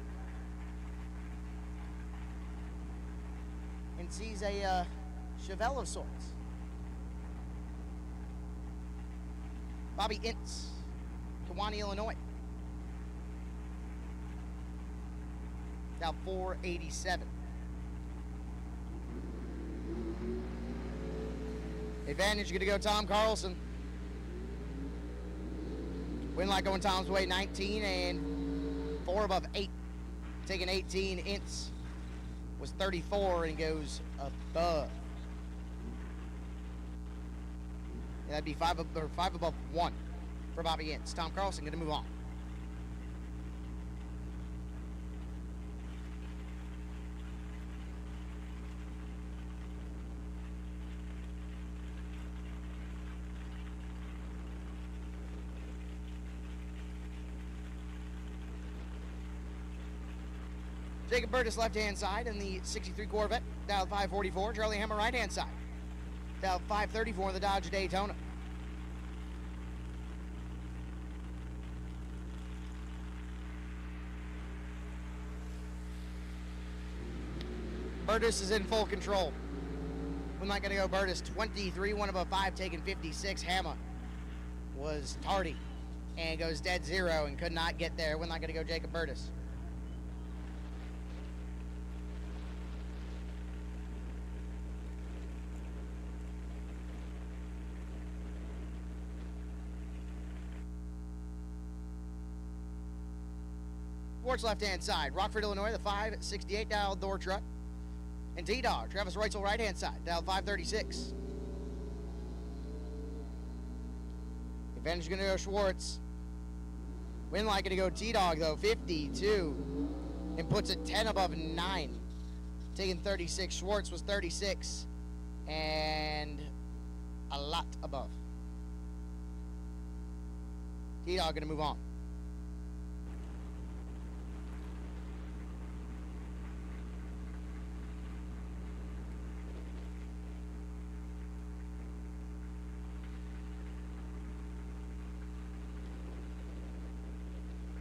And sees a Chevelle of sorts. Bobby Ince, Kewanee, Illinois. Dialed 487. Advantage going to go Tom Carlson. Win light going Tom's way, 19 and 4 above 8. Taking 18, Ince was 34 and goes above. Yeah, that'd be 5 above 1 for Bobby Ince. Tom Carlson going to move on. Jacob Burtis left-hand side in the 63 Corvette, dialed 544. Charlie Hammer right-hand side, dialed 534 in the Dodge Daytona. Burtis is in full control. We're not going to go Burtis. 23, 1 above 5, taking 56. Hammer was tardy and goes dead zero and could not get there. We're not going to go Jacob Burtis. Sports left-hand side, Rockford, Illinois, the 568 dialed door truck. And T-Dog, Travis Reutzel right-hand side, dialed 536. Advantage is going to go Schwartz. Win light going to go T-Dog, though, 52. And puts it 10 above 9. Taking 36. Schwartz was 36. And a lot above. T-Dog going to move on.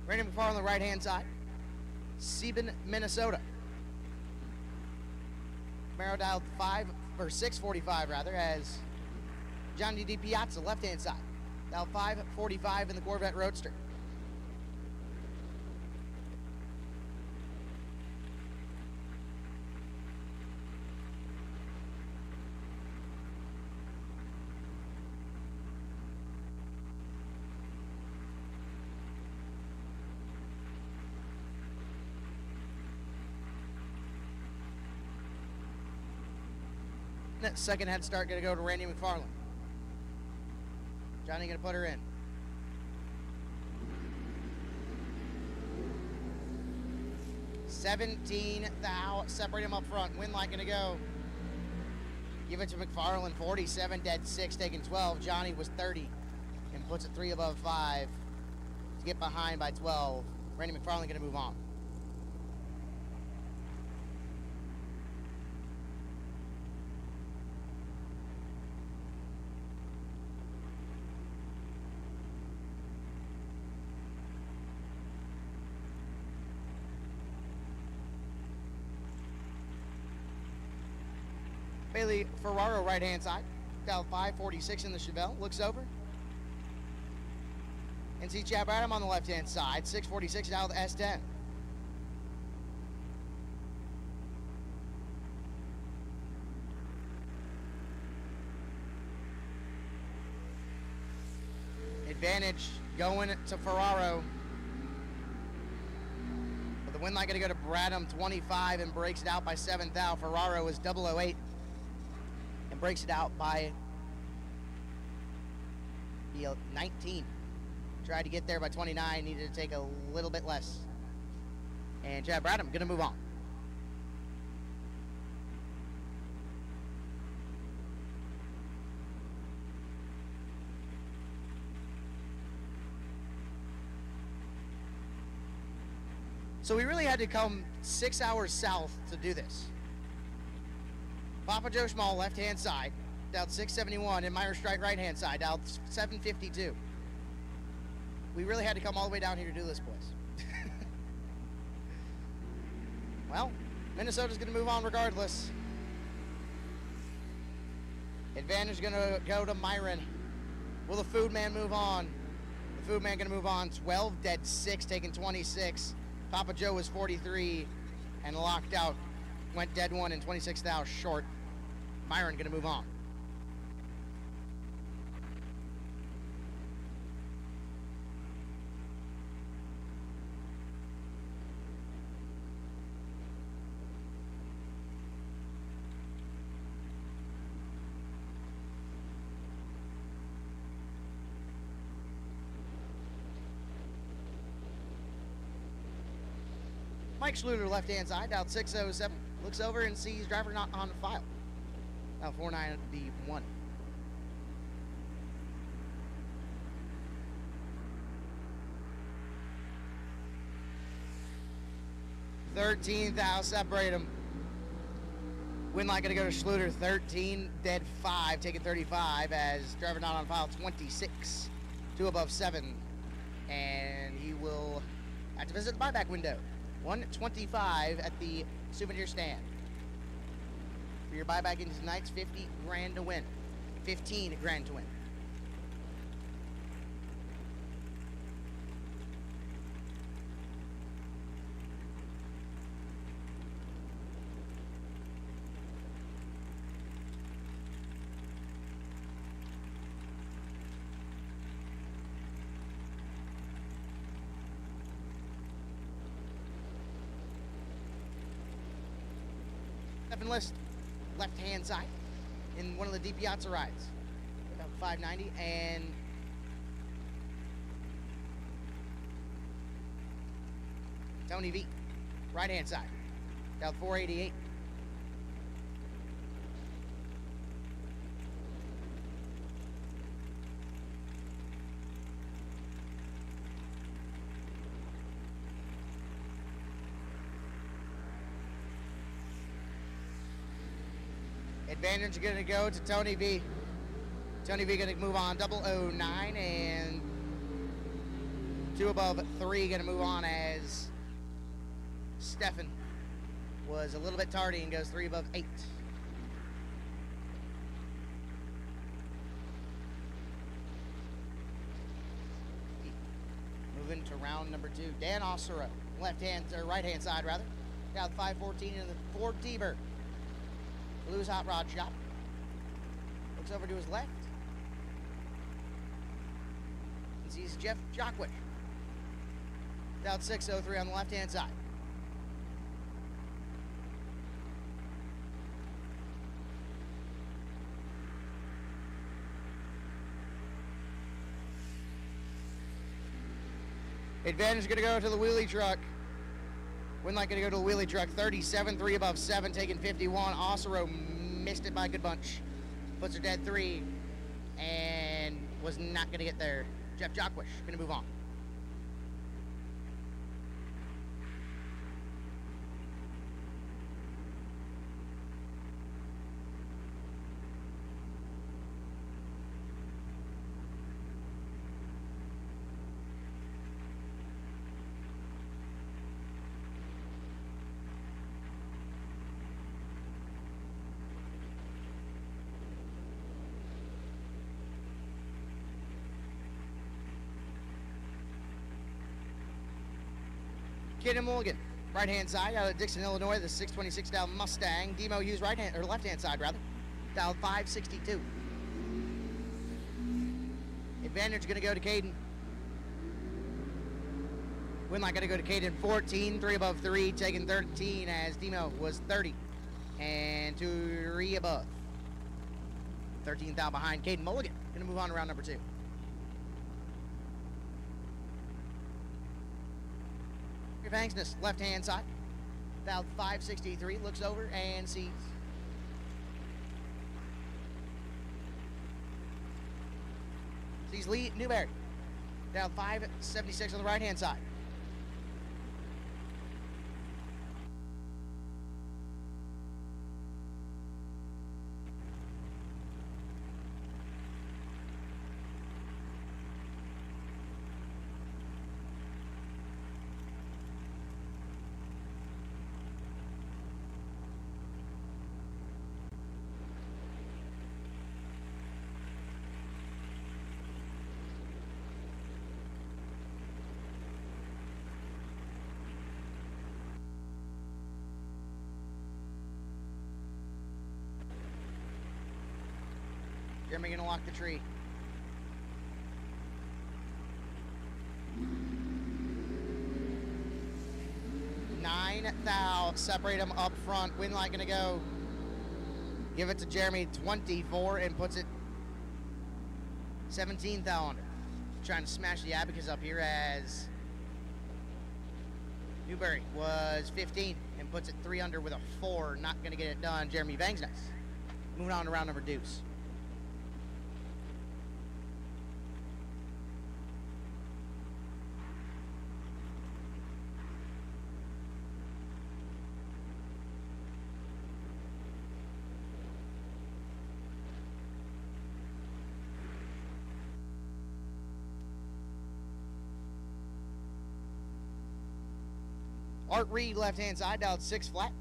Randy McFarland on the right-hand side. Sebin, Minnesota. Camaro dialed 645 rather, as Johnny D. Piazza, left-hand side. Dialed 545 in the Corvette Roadster. Second head start going to go to Randy McFarland. Johnny going to put her in. $17,000. Separate him up front. Win light going to go. Give it to McFarland. 47, dead 6, taking 12. Johnny was 30 and puts it 3 above 5 to get behind by 12. Randy McFarland going to move on. Bailey Ferraro right-hand side, dialed 546 in the Chevelle, looks over. And see Chad Adam on the left-hand side, 646 dialed S10. Advantage going to Ferraro. But the win light going to go to Bradham, 25, and breaks it out by 7 thou. Ferraro is 008. And breaks it out by 19. Tried to get there by 29, needed to take a little bit less. And Chad Bradham going to move on. So we really had to come 6 hours south to do this. Papa Joe Schmall, left-hand side, dialed 671, and Myers Strike, right-hand side, dialed 752. We really had to come all the way down here to do this, boys. Well, Minnesota's going to move on regardless. Advantage going to go to Myron. Will the Food Man move on? The Food Man going to move on. 12, dead 6, taking 26. Papa Joe was 43 and locked out. Went dead 1 and 26 thou short. Myron going to move on. Mike Schluter, left-hand side, dialed 607. Looks over and sees driver not on file. Dialed 491. $13,000 separate them. Win light going to go to Schluter, 13, dead 5, taking 35 as driver not on file, 26. 2 above 7. And he will have to visit the buyback window. 125 at the souvenir stand. For your buyback into tonight's 50 grand to win. 15 grand to win. List left-hand side in one of the Deep Piazza rides. About 590 and Tony V, right-hand side, down 488. Advantage going to go to Tony V. Tony V going to move on 009 and 2 above 3 going to move on as Stefan was a little bit tardy and goes 3 above 8. Moving to round number 2. Dan Osero, right-hand side rather. Down 514 in the Ford T-Bird. Blues Hot Rod Shop. Looks over to his left. And sees Jeff Jockwich. Down 603 on the left-hand side. Advantage is going to go to the wheelie truck. Win light going to go to the wheelie truck. 37, 3 above 7, taking 51. Osero missed it by a good bunch. Puts her dead 3 and was not going to get there. Jeff Jockwich going to move on. Kid Mulligan, right-hand side, out of Dixon, Illinois, the 626 down Mustang. Demo Hughes, left-hand side, rather. Dial 562. Advantage going to go to Caden. Win light going to go to Caden, 14, 3 above 3, taking 13 as Demo was 30. And 3 above. 13,000 behind Caden Mulligan. Going to move on to round number 2. Banksness, left-hand side, dialed 563, looks over and sees Lee Newberry, dialed 576 on the right-hand side. Jeremy gonna lock the tree. $9,000, separate them up front. Win light gonna go. Give it to Jeremy, 24, and puts it 17,000 under. Trying to smash the Abacus up here as Newberry was 15 and puts it 3 under with a 4. Not going to get it done. Jeremy Vangsness. Moving on to round number deuce. Art Reed, left-hand side, dialed 6 flat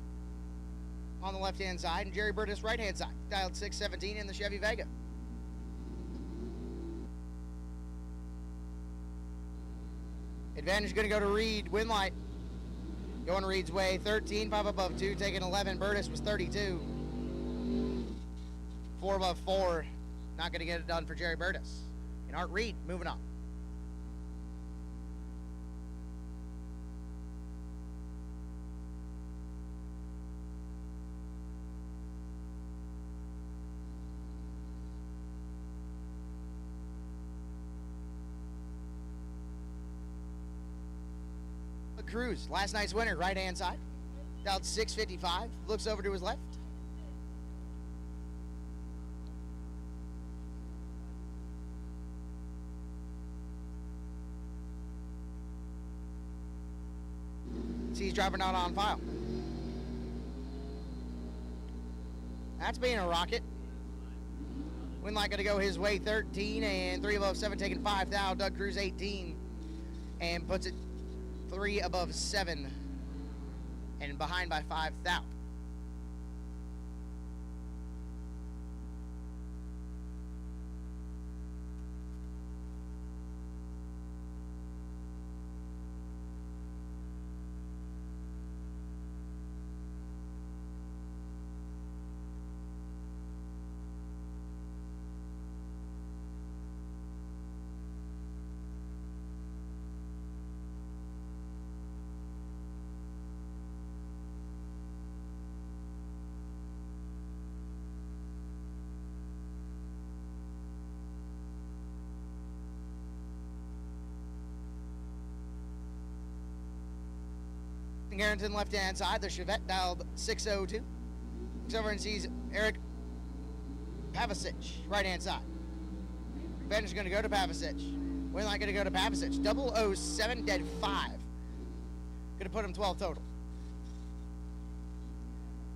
on the left-hand side, and Jerry Burtis, right-hand side, dialed 617 in the Chevy Vega. Advantage going to go to Reed. Win light going Reed's way. 13, 5 above 2, taking 11. Burtis was 32. 4 above 4. Not going to get it done for Jerry Burtis. And Art Reed moving on. Cruz, last night's winner, right-hand side. Dialed 655. Looks over to his left. See, he's driving out on file. That's being a rocket. Win light going to go his way, 13, and 3 above 7, taking 5 thou. Doug Cruz, 18, and puts it 3 above 7 and behind by 5 thou. Harrington, left-hand side. The Chevette dialed 602. Looks over and sees Eric Pavicic, right-hand side. Advantage going to go to Pavicic. Win light going to go to Pavicic. 007, dead 5. Going to put him 12 total.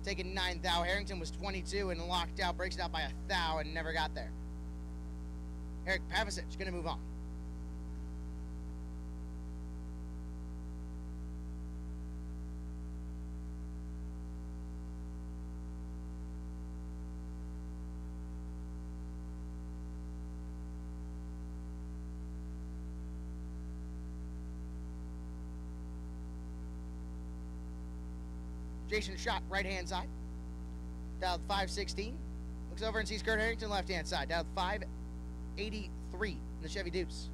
Taking 9 thou. Harrington was 22 and locked out. Breaks it out by a thou and never got there. Eric Pavicic going to move on. Jason Schott, right-hand side. Dialed 516. Looks over and sees Kurt Harrington, left-hand side. Dialed 583 in the Chevy Deuce.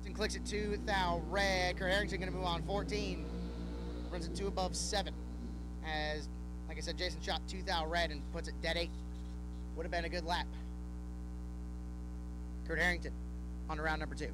And clicks it 2 thou red. Kurt Harrington going to move on 14. Runs it 2 above 7. As, like I said, Jason Schott 2 thou red and puts it dead 8. Would have been a good lap. Kurt Harrington on to round number 2.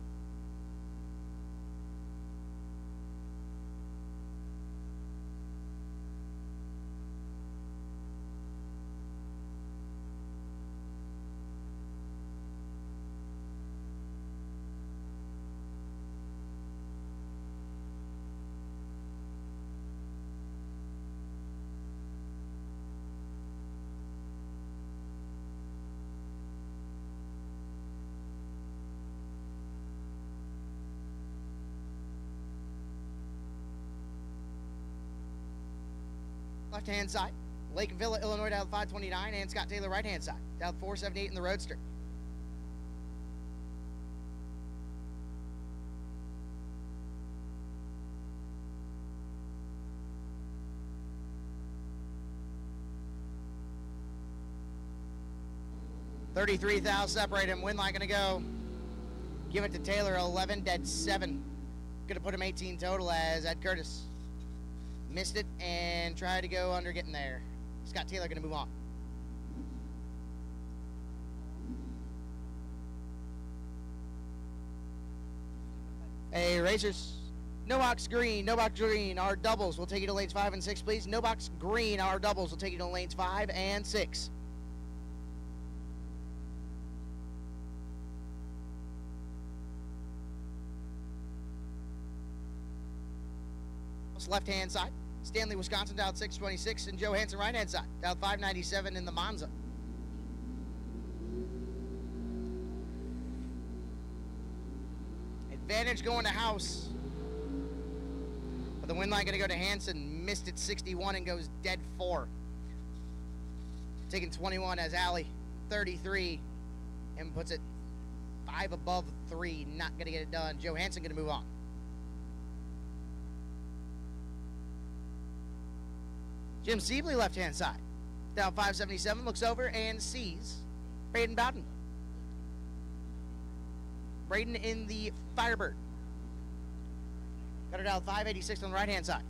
Left-hand side. Lake Villa, Illinois, dialed 529, and Scott Taylor, right-hand side, dialed 478 in the Roadster. $33,000 separate him. Win light gonna go. Give it to Taylor, 11, dead 7. Gonna put him 18 total as Ed Curtis missed it and tried to go under getting there. Scott Taylor going to move on. Hey, racers. No box green, no box green. Our doubles will take you to lanes 5 and 6, please. No box green. Our doubles will take you to lanes 5 and 6. Left-hand side. Stanley, Wisconsin, dialed 626, and Joe Hansen, right-hand side, dialed 597 in the Monza. Advantage going to House. But the win line going to go to Hansen. Missed at 61 and goes dead 4. Taking 21 as Alley, 33, and puts it 5 above 3. Not going to get it done. Joe Hansen going to move on. Jim Sibley, left-hand side. Down 577, looks over and sees Braden Bowden. Braden in the Firebird. Got her down 586 on the right-hand side.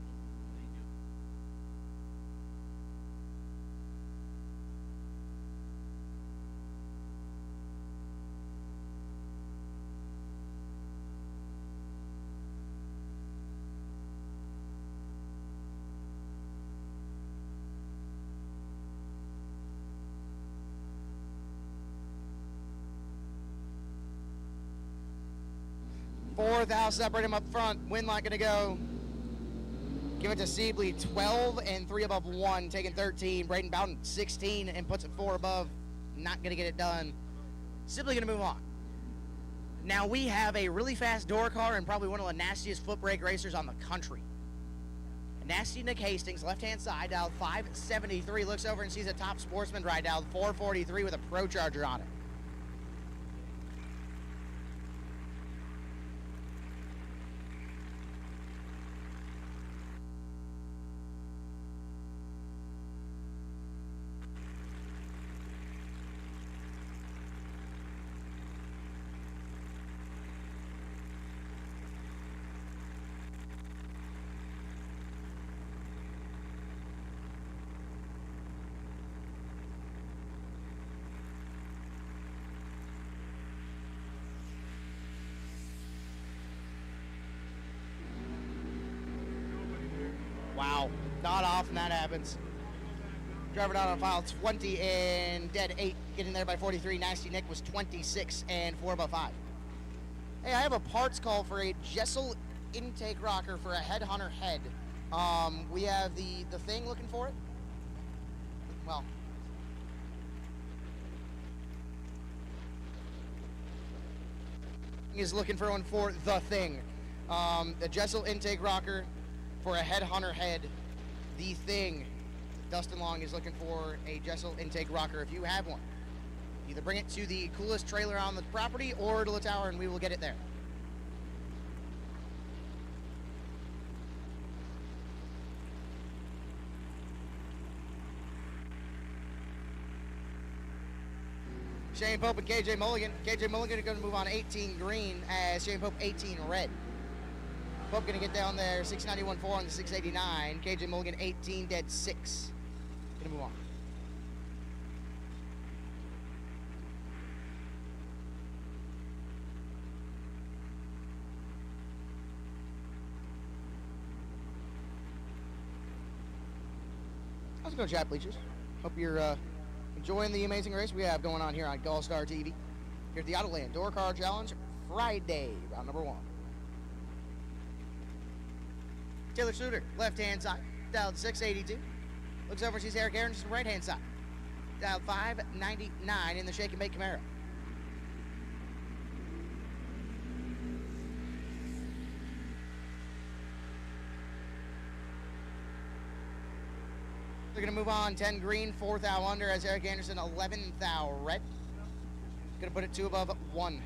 Fourth house, separate him up front. Win line gonna go. Give it to Sibley, 12 and 3 above 1, taking 13. Braden Bowden, 16 and puts it 4 above. Not gonna get it done. Sibley gonna move on. Now we have a really fast door car and probably one of the nastiest foot brake racers on the country. Nasty Nick Hastings, left-hand side, dialed 573, looks over and sees a top sportsman ride, dialed 443 with a Pro Charger on it. Wow, not often that happens. Driver down on file 20 and dead 8, getting there by 43. Nasty Nick was 26 and 4 above 5. Hey, I have a parts call for a Jessel intake rocker for a Headhunter head. We have the thing looking for it. Well, is looking for one for the thing. The Jessel intake rocker for a Headhunter head. The thing. Dustin Long is looking for a Jessel intake rocker. If you have one, either bring it to the coolest trailer on the property or to the tower and we will get it there. Shane Pope and KJ Mulligan. KJ Mulligan are going to move on 18 green as Shane Pope 18 red. Pope going to get down there 691.4 on the 689. KJ Mulligan 18 dead 6. Going to move on. How's it going, chat bleachers? Hope you're enjoying the amazing race we have going on here on GallStar TV. Here at the Autoland Door Car Challenge, Friday, round number 1. Taylor Schluter, left-hand side, dialed 682. Looks over and sees Eric Aronson, right-hand side. Dialed 599 in the Shake and Bake Camaro. They're going to move on 10 green, 4th thou under as Eric Anderson, 11th thou red. Going to put it 2 above 1.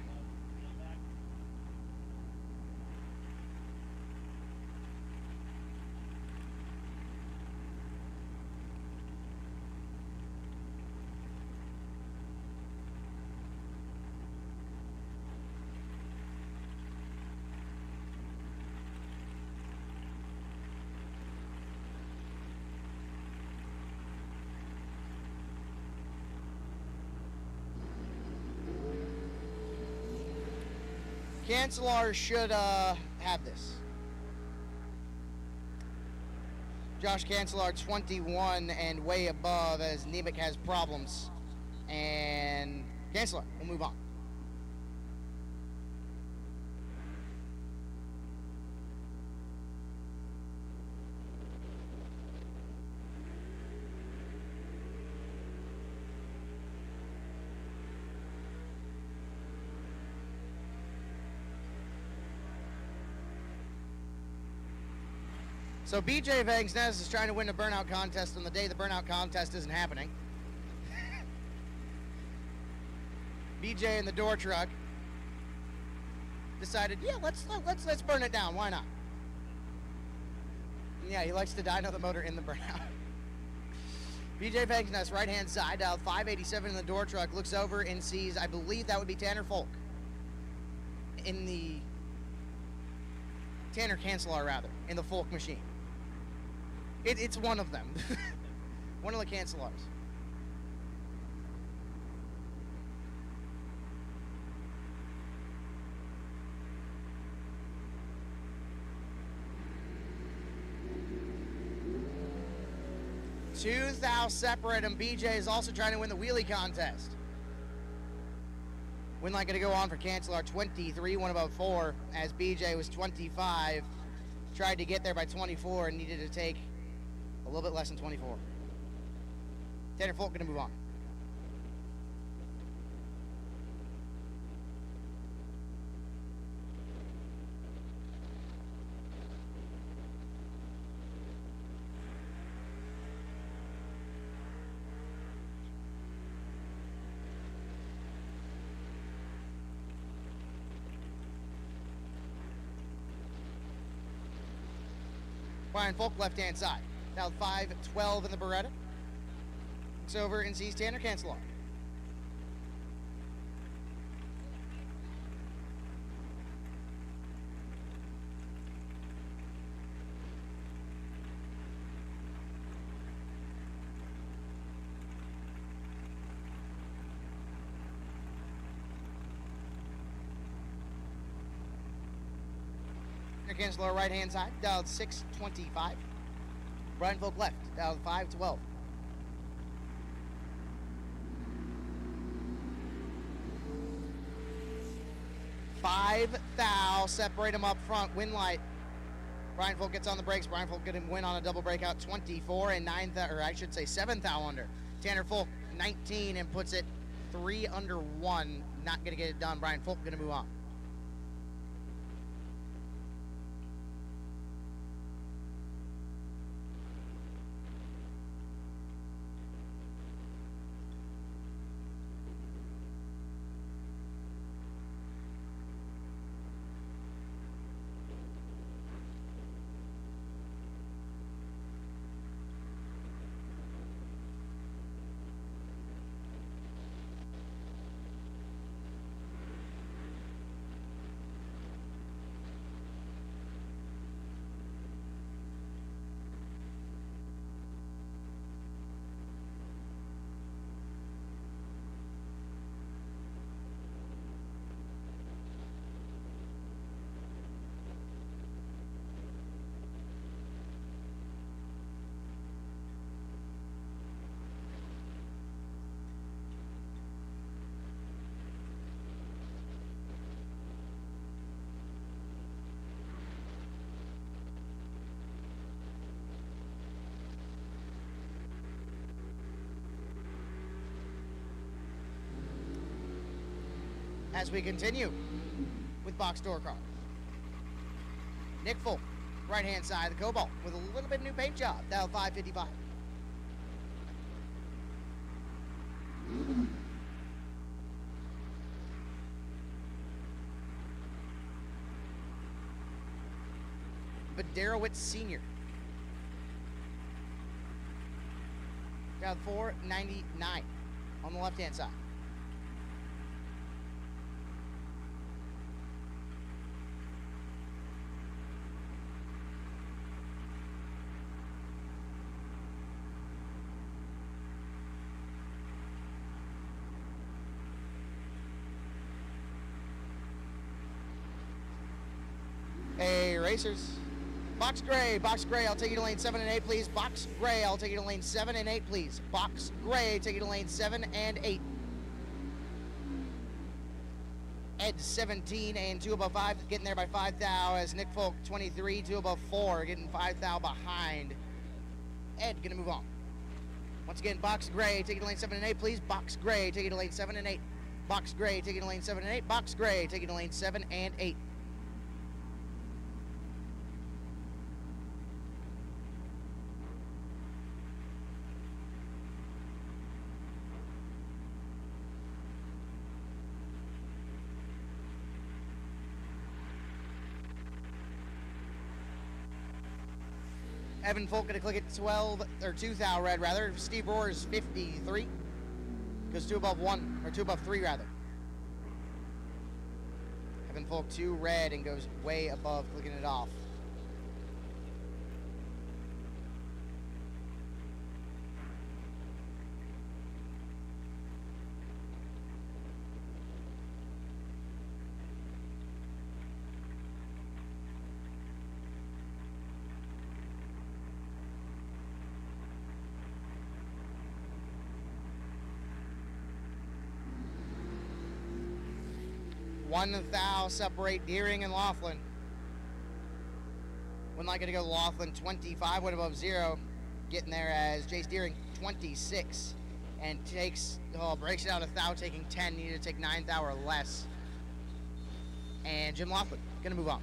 Cancelar should have this. Josh Cancelar 21 and way above as Nemec has problems. And Cancelar, we'll move on. So BJ Vangsness is trying to win the burnout contest on the day the burnout contest isn't happening. BJ in the door truck decided, yeah, let's burn it down. Why not? Yeah, he likes to dyno the motor in the burnout. BJ Vangsness, right hand side, dialed 587 in the door truck, looks over and sees, I believe that would be Tanner Folk in the Tanner Cancelar rather, in the Folk machine. It's one of them. One of the Cancelars. Two thou separate them. BJ is also trying to win the wheelie contest. Win light going to go on for Cancelar 23, one above 4, as BJ was 25. Tried to get there by 24 and needed to take a little bit less than 24. Tanner Folk going to move on. Brian Folk, left-hand side. Now 5-12 in the Beretta. Looks over and sees Tanner Cancelar. Cancelar right-hand side, dialed 625. Brian Folk left, dialed 512. Five thou, separate them up front, win light. Brian Folk gets on the brakes. Brian Folk going to win on a double breakout, 24 and 9 thou, or I should say 7 thou under. Tanner Folk 19 and puts it 3 under 1. Not going to get it done. Brian Folk going to move on. As we continue with box door car. Nick Folk, right-hand side of the Cobalt with a little bit of new paint job, dial 555. Baderowitz Sr. Dial 499 on the left-hand side. Hey, racers. Box gray, I'll take you to lane 7 and 8, please. Box gray, I'll take you to lane 7 and 8, please. Box gray, take you to lane 7 and 8. Ed 17 and 2 above 5, getting there by 5 thou as Nick Folk 23, 2 above 4, getting 5 thou behind. Ed gonna move on. Once again, box gray, take you to lane 7 and 8, please. Box gray, take you to lane 7 and 8. Box gray, take you to lane 7 and 8. Box gray, take you to lane 7 and 8. Evan Folk gonna click at 12 or 2 thou red rather. Steve Roars 53. Goes 2 above 1 or 2 above 3 rather. Evan Folk 2 red and goes way above, clicking it off. One thou separate Deering and Laughlin. Wouldn't like it to go Laughlin 25, went above 0. Getting there as Jace Deering 26. And breaks it out a thou, taking 10. Needed to take 9 thou or less. And Jim Laughlin gonna move on.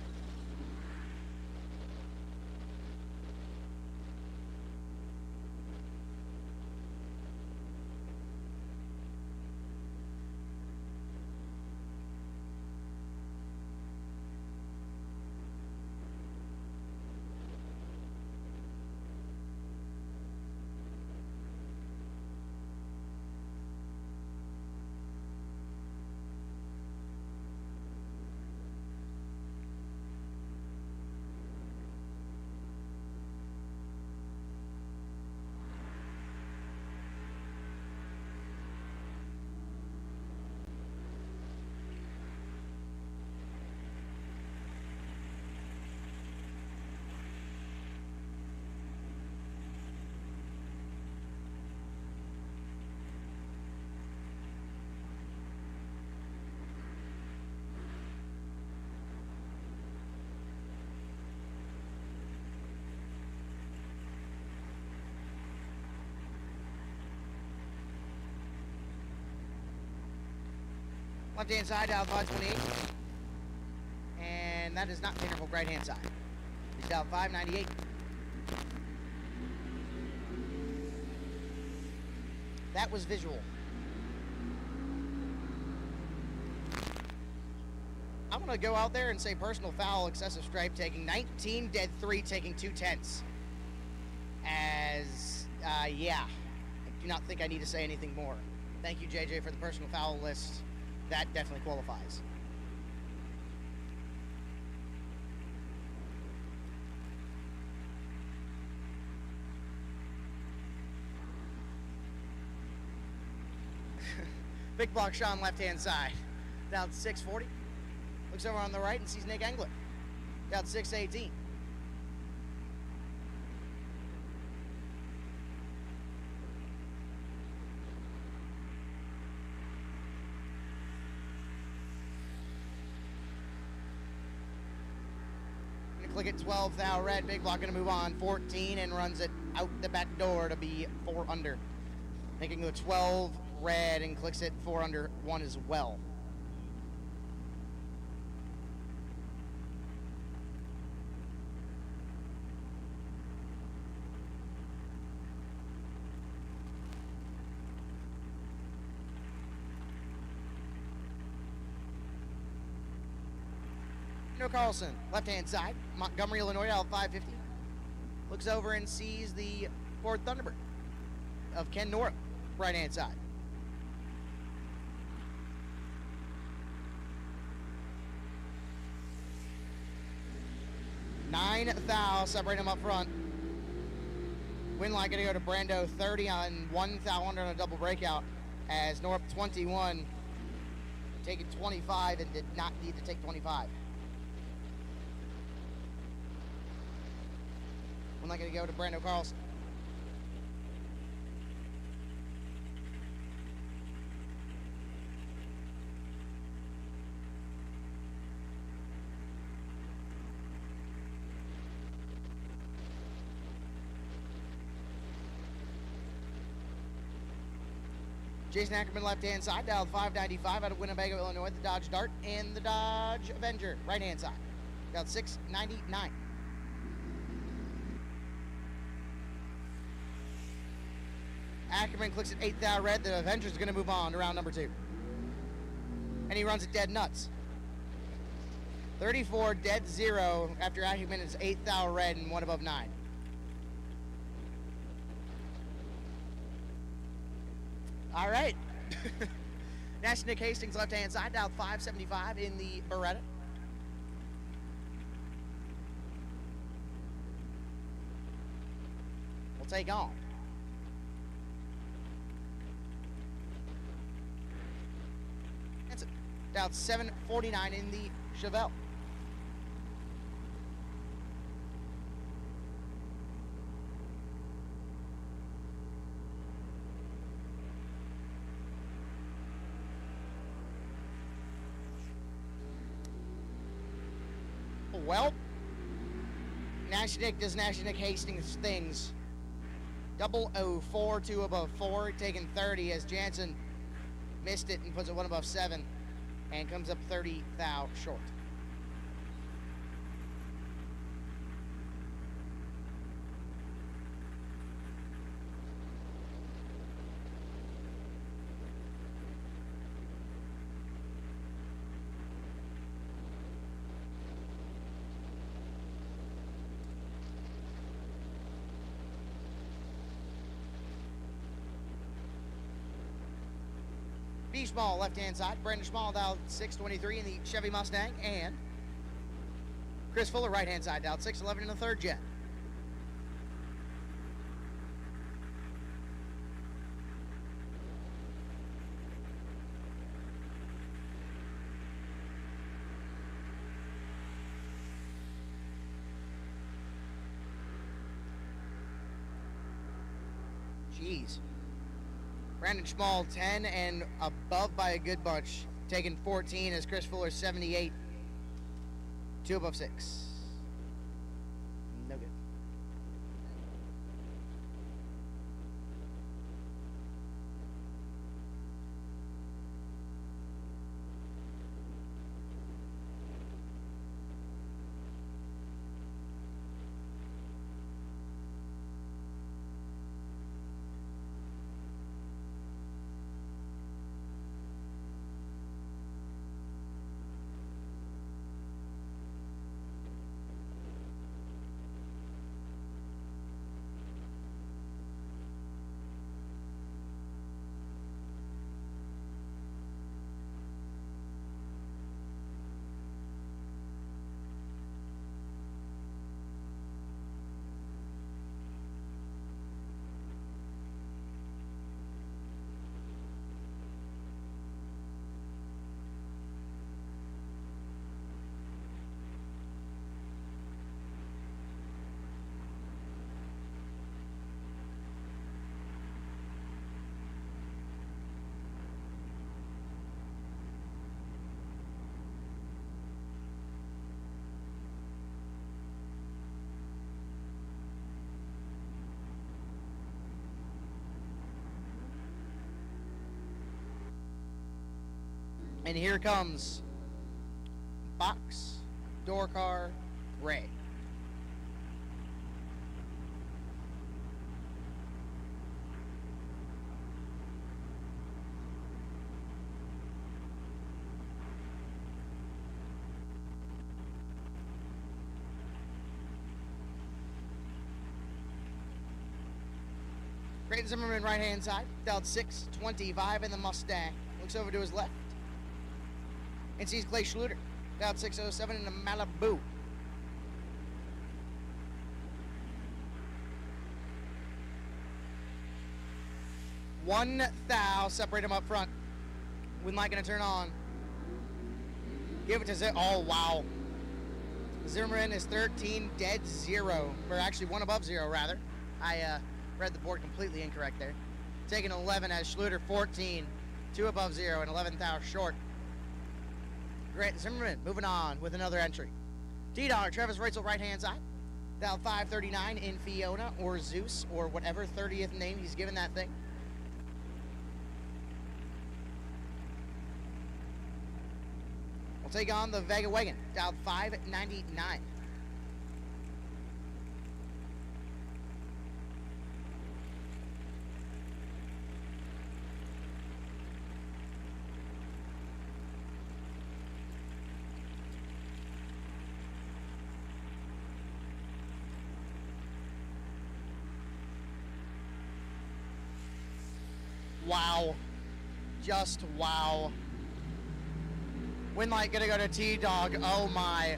Left-hand side, dial 528. And that is not the interval, right-hand side. He's dial 598. That was visual. I'm going to go out there and say personal foul, excessive stripe, taking 19, dead 3, taking 2 tenths. As, yeah, I do not think I need to say anything more. Thank you, JJ, for the personal foul list. That definitely qualifies. Big block Sean left-hand side. Down 640. Looks over on the right and sees Nick Engler. Down 618. Click at 12 thou red. Big block gonna move on 14 and runs it out the back door to be 4 under. Making go 12 red and clicks it 4 under 1 as well. Carlson, left-hand side, Montgomery, Illinois, out 550. Looks over and sees the Ford Thunderbird of Ken Nora, right-hand side. Nine thou, separate him up front. Win line gonna go to Brando 30 on 1 thou under on a double breakout as North 21 taking 25 and did not need to take 25. We're not going to go to Brando Carlson. Jason Ackerman, left-hand side, dialed 595 out of Winnebago, Illinois. The Dodge Dart and the Dodge Avenger, right-hand side, dialed 699. Ackerman clicks at 8th thou red. The Avenger's going to move on to round number 2. And he runs it dead nuts. 34 dead 0 after Ackerman is 8th thou red and 1 above 9. All right. Nash Nick Hastings, left-hand side, dialed 575 in the Beretta. We'll take on. That's it. Dialed 749 in the Chevelle. Well, Nash Nick does Nash Nick Hastings things. 004, 2 above 4, taking 30 as Jansen missed it and puts it 1 above 7 and comes up 30 thou short. B. Small, left-hand side. Brandon Small, dialed 623 in the Chevy Mustang. And Chris Fuller, right-hand side, dialed 611 in the third gen. Jeez. Brandon Small, 10 and above by a good bunch. Taking 14 as Chris Fuller, 78. 2 above 6. No good. And here comes box, door car, Ray. Creighton Zimmerman, right-hand side, dialed 625 in the Mustang. Looks over to his left and sees Clay Schluter, dialed 607 in the Malibu. One thou, separate him up front. With Mike gonna turn on. Give it to Zip. Oh, wow. Zimmerman is 13, dead 0, or actually 1 above 0 rather. I read the board completely incorrect there. Taking 11 as Schluter 14, 2 above 0, and 11th hour short. Grant Zimmerman moving on with another entry. T-Dog, Travis Reitzel, right-hand side. Dial 539 in Fiona or Zeus or whatever 30th name he's given that thing. We'll take on the Vega Wagon, dialed 599. Wow. Just wow. Wind light gonna go to T-Dog. Oh my.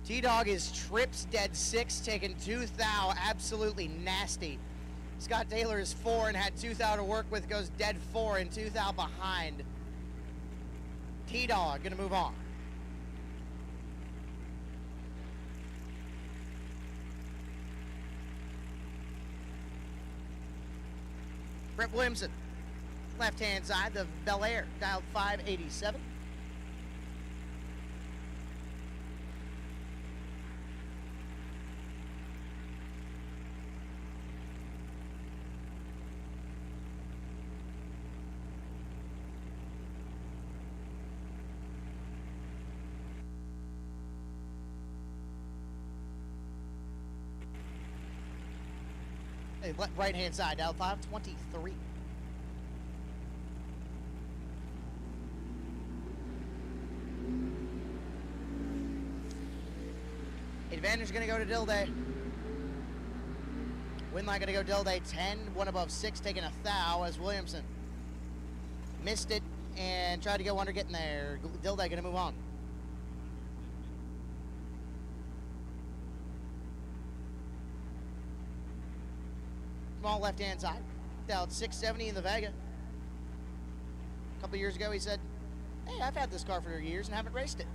T-Dog is trips dead 6, taking 2 thou. Absolutely nasty. Scott Taylor is 4 and had 2 thou to work with. Goes dead 4 and 2 thou behind. T-Dog gonna move on. Brett Williamson, left-hand side, the Bel Air, dialed 587. Right-hand side, dial 523. Advantage going to go to Dilday. Wind line going to go Dilday 10, 1 above 6, taking a thou as Williamson missed it and tried to go under getting there. Dilday going to move on. Small left-hand side, dialed 670 in the Vega. A couple years ago he said, hey, I've had this car for years and haven't raced it.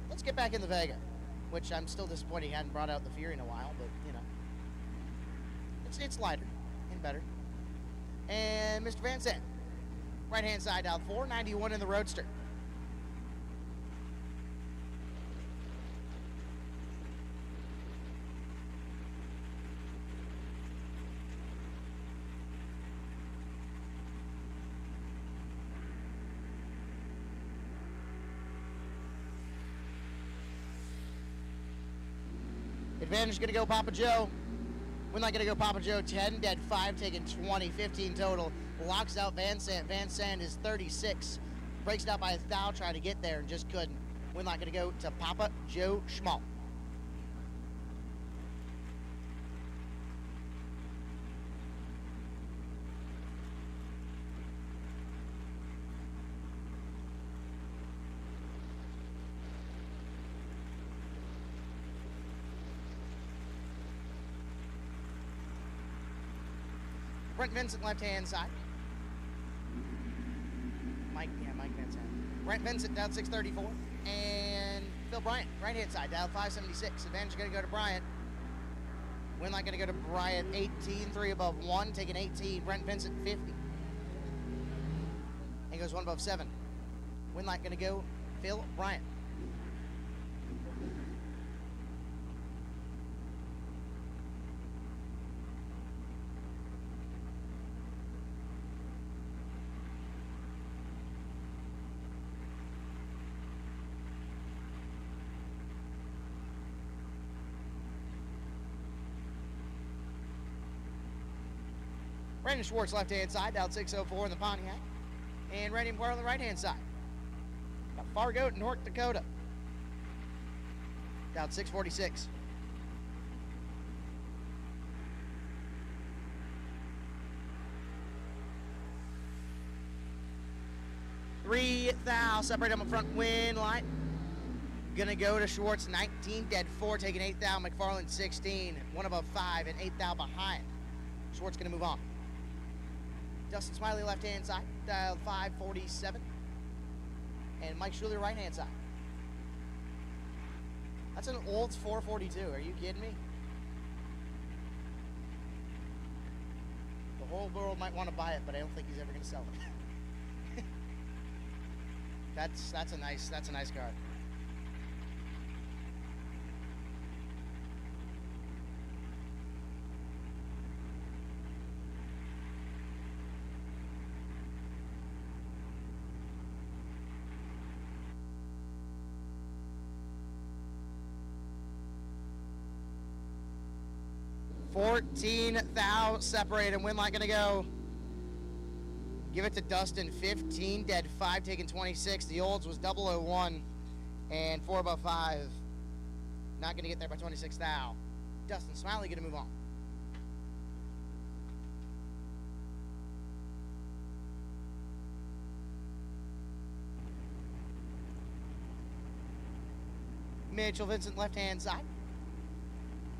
Let's get back in the Vega. Which I'm still disappointed he hadn't brought out the Fury in a while, but, you know. It's lighter and better. And Mr. Van Sant, right-hand side, dialed 491 in the Roadster. Advantage going to go Papa Joe. Wind light going to go Papa Joe. 10, dead 5, taking 20, 15 total. Locks out Van Sant. Van Sant is 36. Breaks it out by a thou, trying to get there and just couldn't. Wind light going to go to Papa Joe Schmal. Brent Vincent, left-hand side. Mike Vincent. Brent Vincent, down 634. And Phil Bryant, right-hand side, dialed 576. Advantage going to go to Bryant. Wind light going to go to Bryant, 18, 3 above 1, taking 18. Brent Vincent, 50. And goes 1 above 7. Wind light going to go Phil Bryant. Brandon Schwartz, left-hand side, dialed 604 in the Pontiac. And Randy McGuire on the right-hand side. Got Fargo, North Dakota. Dialed 646. Three thou, separate on the front wind light. Gonna go to Schwartz, 19, dead 4, taking 8 thou. McFarland, 16, 1 above 5, and 8 thou behind. Schwartz gonna move on. Dustin Smiley, left-hand side, dialed 547. And Mike Schuler, right-hand side. That's an Olds 442. Are you kidding me? The whole world might want to buy it, but I don't think he's ever going to sell it. That's a nice car. $14,000 separated. Win light gonna go. Give it to Dustin. 15 dead, 5 taking 26. The Olds was 001 and 4 above 5. Not gonna get there by 26 thou. Dustin Smiley gonna move on. Mitchell Vincent left hand side.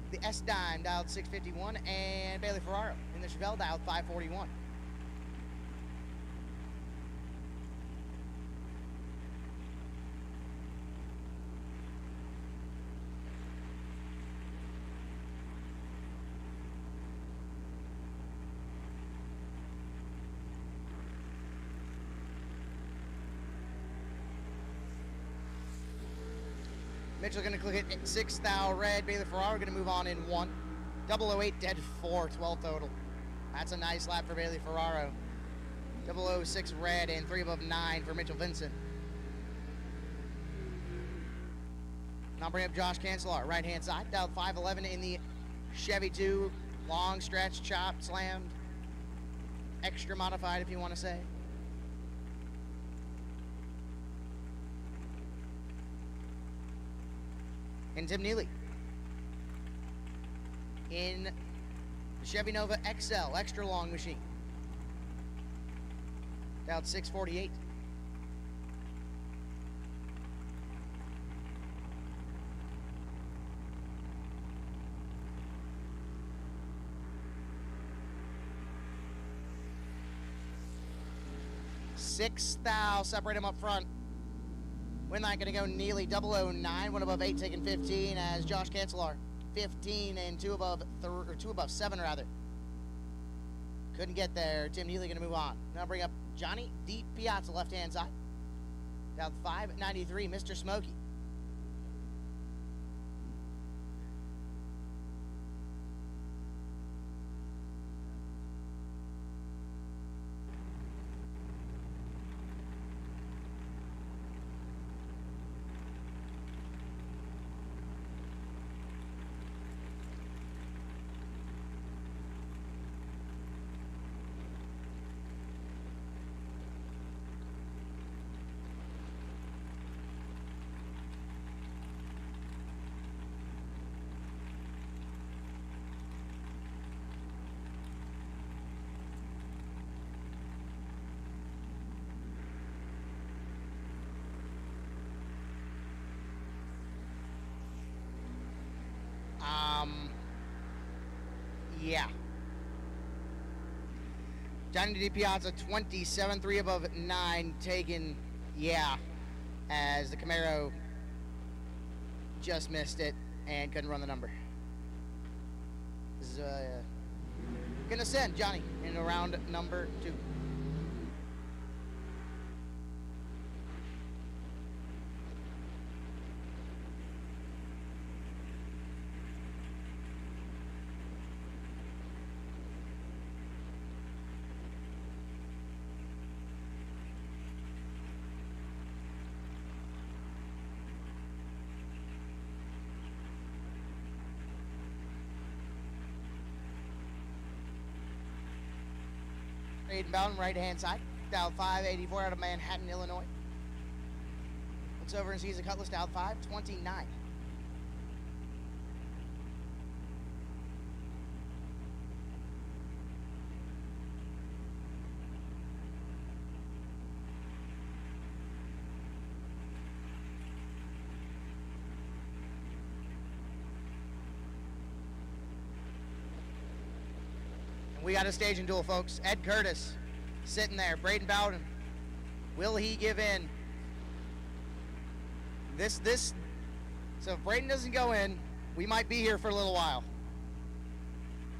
The S dime dialed 651, and Bailey Ferraro in the Chevelle dialed 541. Mitchell going to click it 6 thou red. Bailey Ferraro going to move on in 1. 008 dead 4, 12 total. That's a nice lap for Bailey Ferraro. 006 red and 3 above 9 for Mitchell Vincent. Now bring up Josh Cancelar, right hand side. Dialed 511 in the Chevy 2. Long stretch, chopped, slammed. Extra modified if you want to say. And Tim Neely in the Chevy Nova XL, extra long machine. Dialed 648. Six thou, separate him up front. We're not going to go Neely 009, 1 above 8 taking 15 as Josh Cancelar 15 and 2 above 7 rather. Couldn't get there. Tim Neely going to move on. Now bring up Johnny D Piazza left hand side. Down 593, Mr. Smokey. Yeah. Johnny D Piazza 27, 3 above 9 taken, yeah, as the Camaro just missed it and couldn't run the number. This is gonna send Johnny in round number 2. Aiden Bowden, right hand side. Dialed 584 out of Manhattan, Illinois. Looks over and sees the Cutlass dialed 529. We got a staging duel, folks. Ed Curtis sitting there. Braden Bowden. Will he give in? This is So if Braden doesn't go in, we might be here for a little while.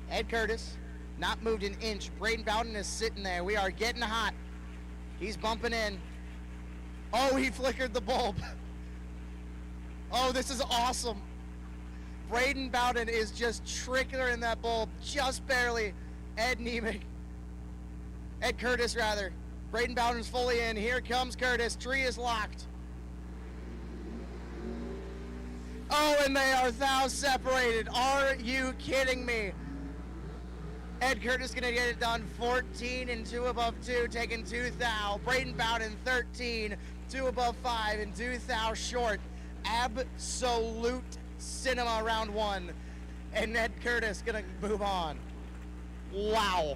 Ed Curtis, not moved an inch. Braden Bowden is sitting there. We are getting hot. He's bumping in. Oh, he flickered the bulb. Oh, this is awesome. Braden Bowden is just trickling that bulb just barely. Ed Curtis rather. Braden Bowden's fully in. Here comes Curtis. Tree is locked. Oh, and they are thou separated. Are you kidding me? Ed Curtis gonna get it done. 14 and 2 above 2, taking 2 thou. Braden Bowden 13, 2 above 5, and 2 thou short. Absolute cinema round 1. And Ed Curtis gonna move on. Wow.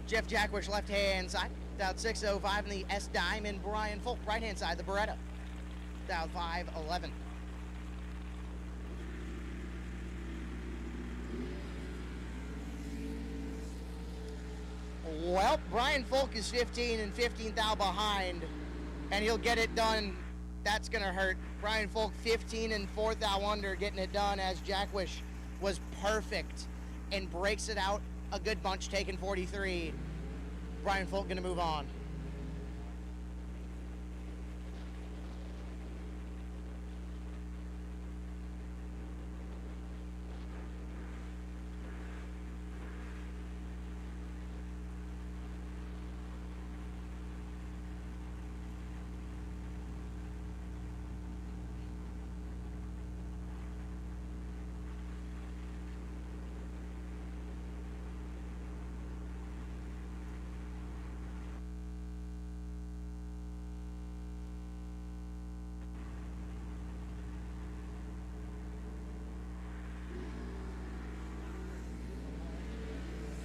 Jeff Jackwish, left-hand side, down 605 in the S-Dime, and Brian Folk, right-hand side, the Beretta, down 511. Well, Brian Folk is 15 and 15 thou behind, and he'll get it done. That's going to hurt. Brian Folk 15 and 4 thou under, getting it done as Jackwish was perfect and breaks it out a good bunch, taking 43. Brian Folk going to move on.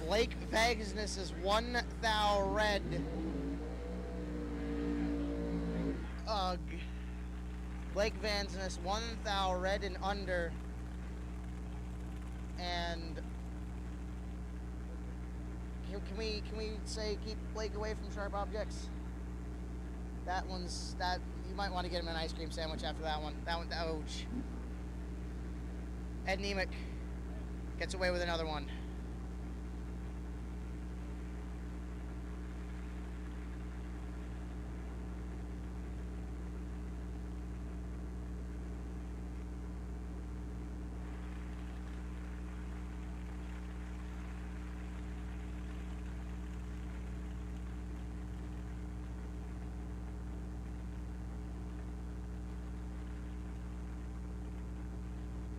Blake Vagsness is 1 thou red. Ugh. Blake Vagsness 1 thou red and under. And can we say keep Blake away from sharp objects? That you might want to get him an ice cream sandwich after that one. Ouch. Ed Nemec gets away with another one.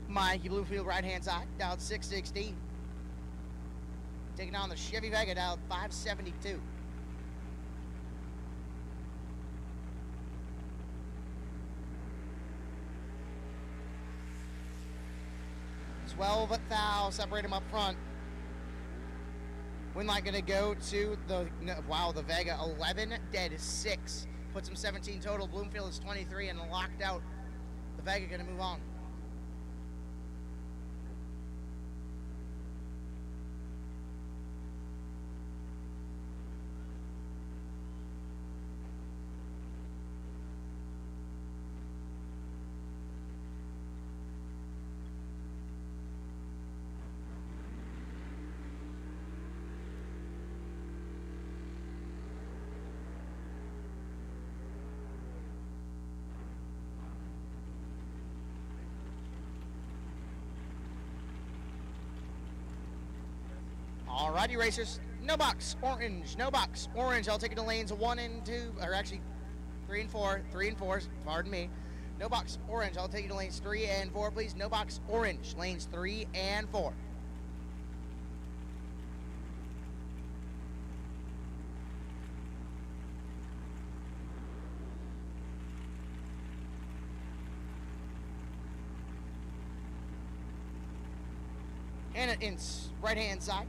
Mikey Bluefield, right-hand side, down 616. Taking on the Chevy Vega, down 572. Thou, separate him up front. Wind light gonna go to the Vega, 11, dead 6. Puts him 17 total. Bloomfield is 23 and locked out. The Vega gonna move on. Alrighty, racers. No box, orange. No box, orange. I'll take it to lanes 1 and 2, or actually 3 and 4. 3 and 4, pardon me. No box, orange. I'll take you to lanes 3 and 4, please. No box, orange. Lanes 3 and 4. And it's right-hand side.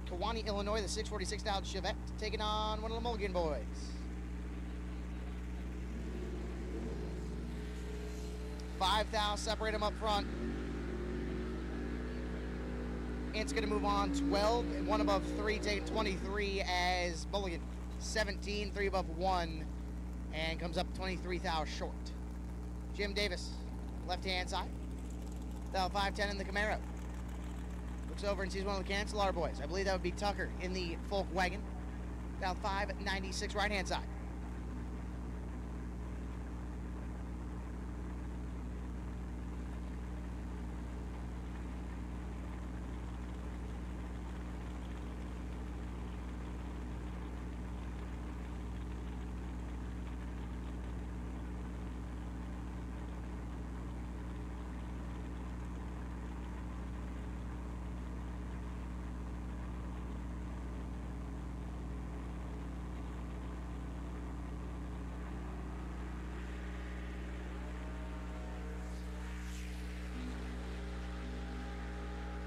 Kewanee, Illinois, the 646 Dodge Chevette, taking on one of the Mulligan boys. $5,000, separate them up front. It's going to move on 12, and 1 above 3, taking 23 as Mulligan. 17, 3 above 1, and comes up 23 thou short. Jim Davis, left-hand side. Thou 510 in the Camaro. Looks over and sees one of the Cancelar boys. I believe that would be Tucker in the Folk wagon. Thou 596 right-hand side.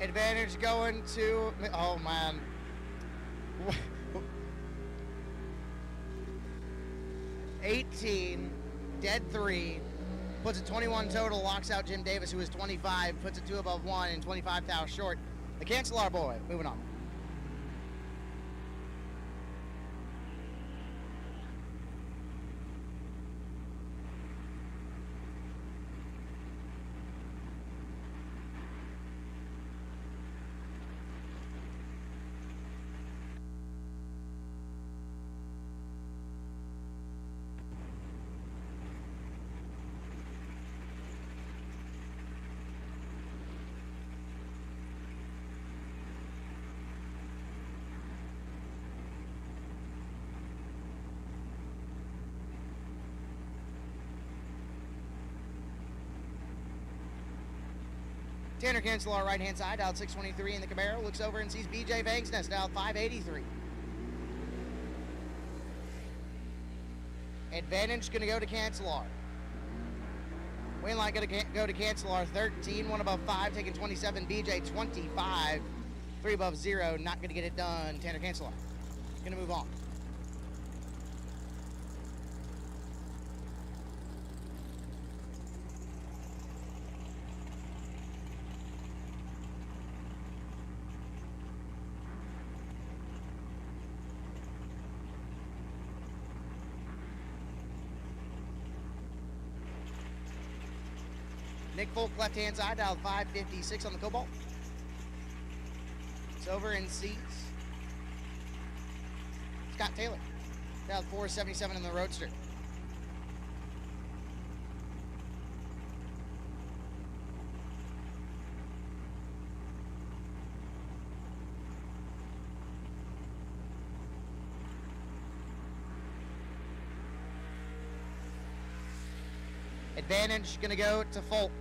Advantage going to, oh man. 18, dead 3, puts it 21 total, locks out Jim Davis, who is 25, puts it 2 above 1 and 25 thou short. The Cancelar boy, moving on. Tanner Cancelar, right-hand side, dialed 623 in the Camaro. Looks over and sees BJ Vangsness, dialed 583. Advantage going to go to Cancelar. Win line going to go to Cancelar, 13, 1 above 5, taking 27. BJ, 25, 3 above 0, not going to get it done. Tanner Cancelar going to move on. Nick Folk, left-hand side, dialed 556 on the Cobalt. It's over in seats. Scott Taylor, dialed 477 in the Roadster. Advantage gonna go to Folk.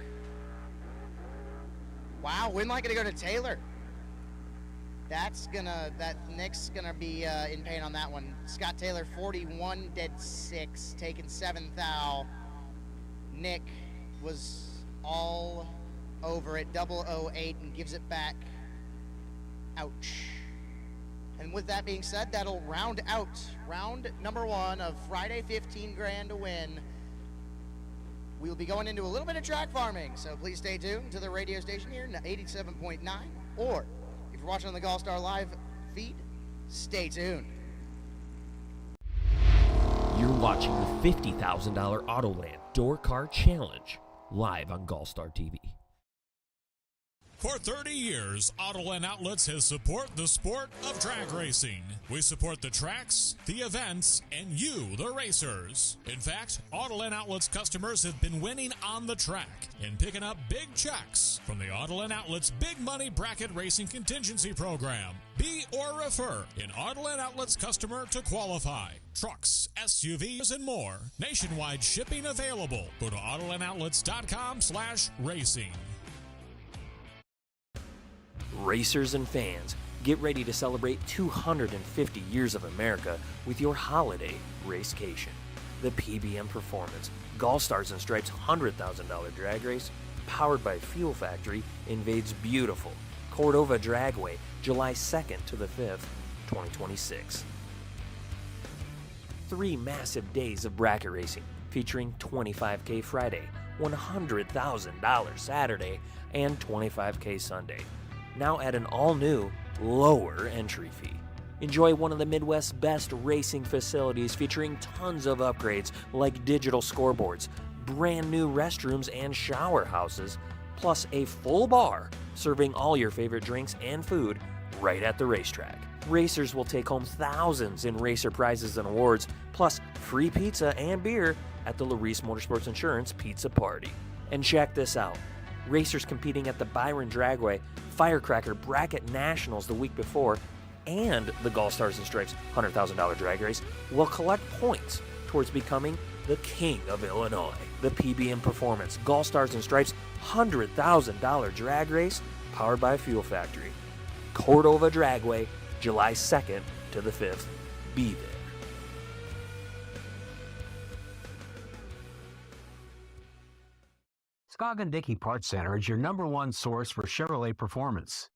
Wow, win light gonna go to Taylor. That Nick's gonna be in pain on that one. Scott Taylor, 41, dead 6, taking 7 thou. Nick was all over it, 008, and gives it back. Ouch. And with that being said, that'll round out round number 1 of Friday 15 grand to win. We'll be going into a little bit of track farming, so please stay tuned to the radio station here, 87.9, or if you're watching on the GallStar live feed, stay tuned. You're watching the $50,000 Autoland Door Car Challenge live on GallStar TV. For 30 years, Autoland Outlets has supported the sport of drag racing. We support the tracks, the events, and you, the racers. In fact, Autoland Outlets customers have been winning on the track and picking up big checks from the Autoland Outlets Big Money Bracket Racing Contingency Program. Be or refer an Autoland Outlets customer to qualify. Trucks, SUVs, and more. Nationwide shipping available. Go to AutolandOutlets.com/racing. Racers and fans, get ready to celebrate 250 years of America with your holiday racecation. The PBM Performance, GallStars and Stripes $100,000 drag race, powered by Fuel Factory, invades beautiful Cordova Dragway, July 2nd to the 5th, 2026. 3 massive days of bracket racing featuring $25K Friday, $100,000 Saturday, and $25K Sunday. now at an all-new, lower entry fee. Enjoy one of the Midwest's best racing facilities featuring tons of upgrades like digital scoreboards, brand new restrooms and shower houses, plus a full bar serving all your favorite drinks and food right at the racetrack. Racers will take home thousands in racer prizes and awards, plus free pizza and beer at the Larice Motorsports Insurance Pizza Party. And check this out. Racers competing at the Byron Dragway Firecracker Bracket Nationals the week before and the GallStars and Stripes $100,000 drag race will collect points towards becoming the King of Illinois. The PBM Performance GallStars and Stripes $100,000 drag race powered by Fuel Factory. Cordova Dragway, July 2nd to the 5th. Be there. Scoggin Dickey Parts Center is your #1 source for Chevrolet performance.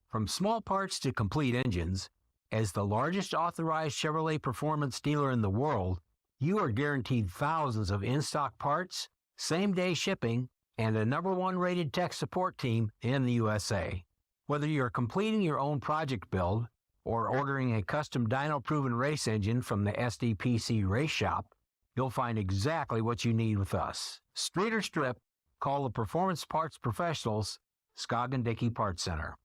From small parts to complete engines, as the largest authorized Chevrolet performance dealer in the world, you are guaranteed thousands of in-stock parts, same-day shipping, and a #1 rated tech support team in the USA. Whether you're completing your own project build or ordering a custom dyno-proven race engine from the SDPC Race Shop, you'll find exactly what you need with us. Street or strip, call the Performance Parts Professionals, Scoggin Dickey Parts Center.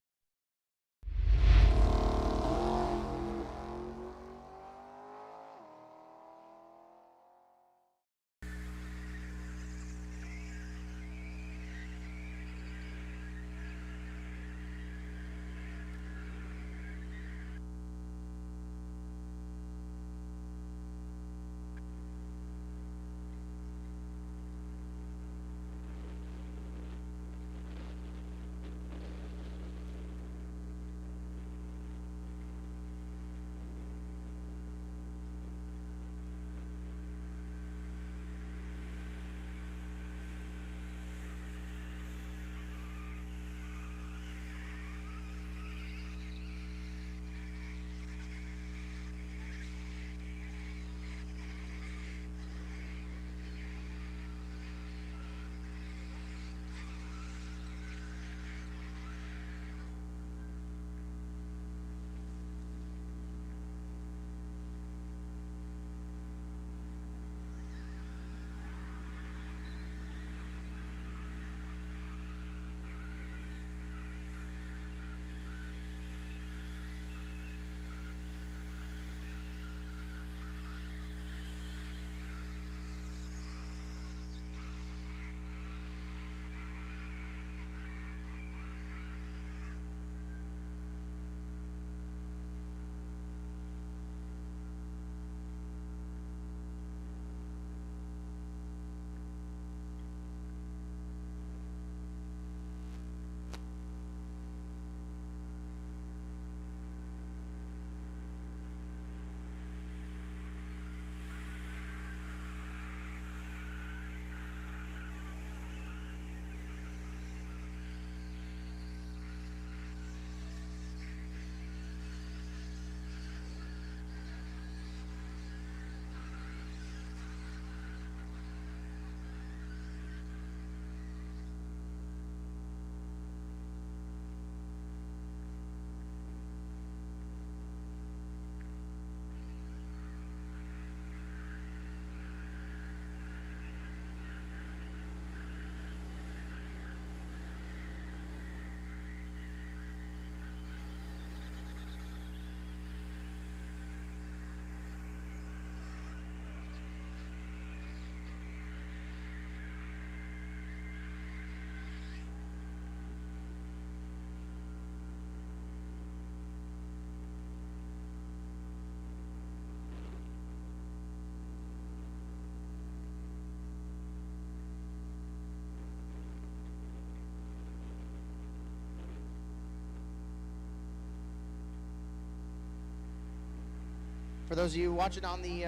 For those of you watching on the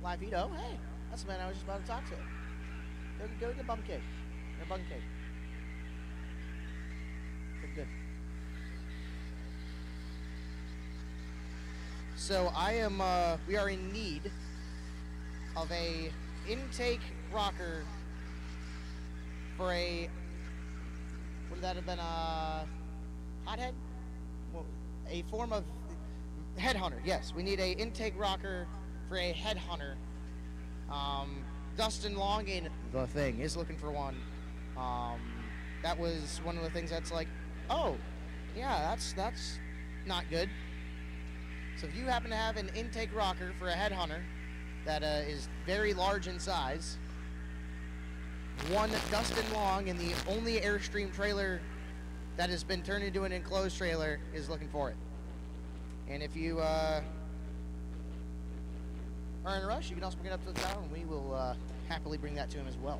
live feed, oh, hey, that's the man I was just about to talk to. Go get bum cake. Or bun cake. Good. So we are in need of a intake rocker for would that have been a hothead? Well, a form of headhunter, yes. We need a intake rocker for a headhunter. Dustin Long in The Thing is looking for one. That was one of the things that's like, oh, yeah, that's not good. So if you happen to have an intake rocker for a headhunter that is very large in size, one Dustin Long in the only Airstream trailer that has been turned into an enclosed trailer is looking for it. And if you are in a rush, you can also bring it up to the tower, and we will happily bring that to him as well.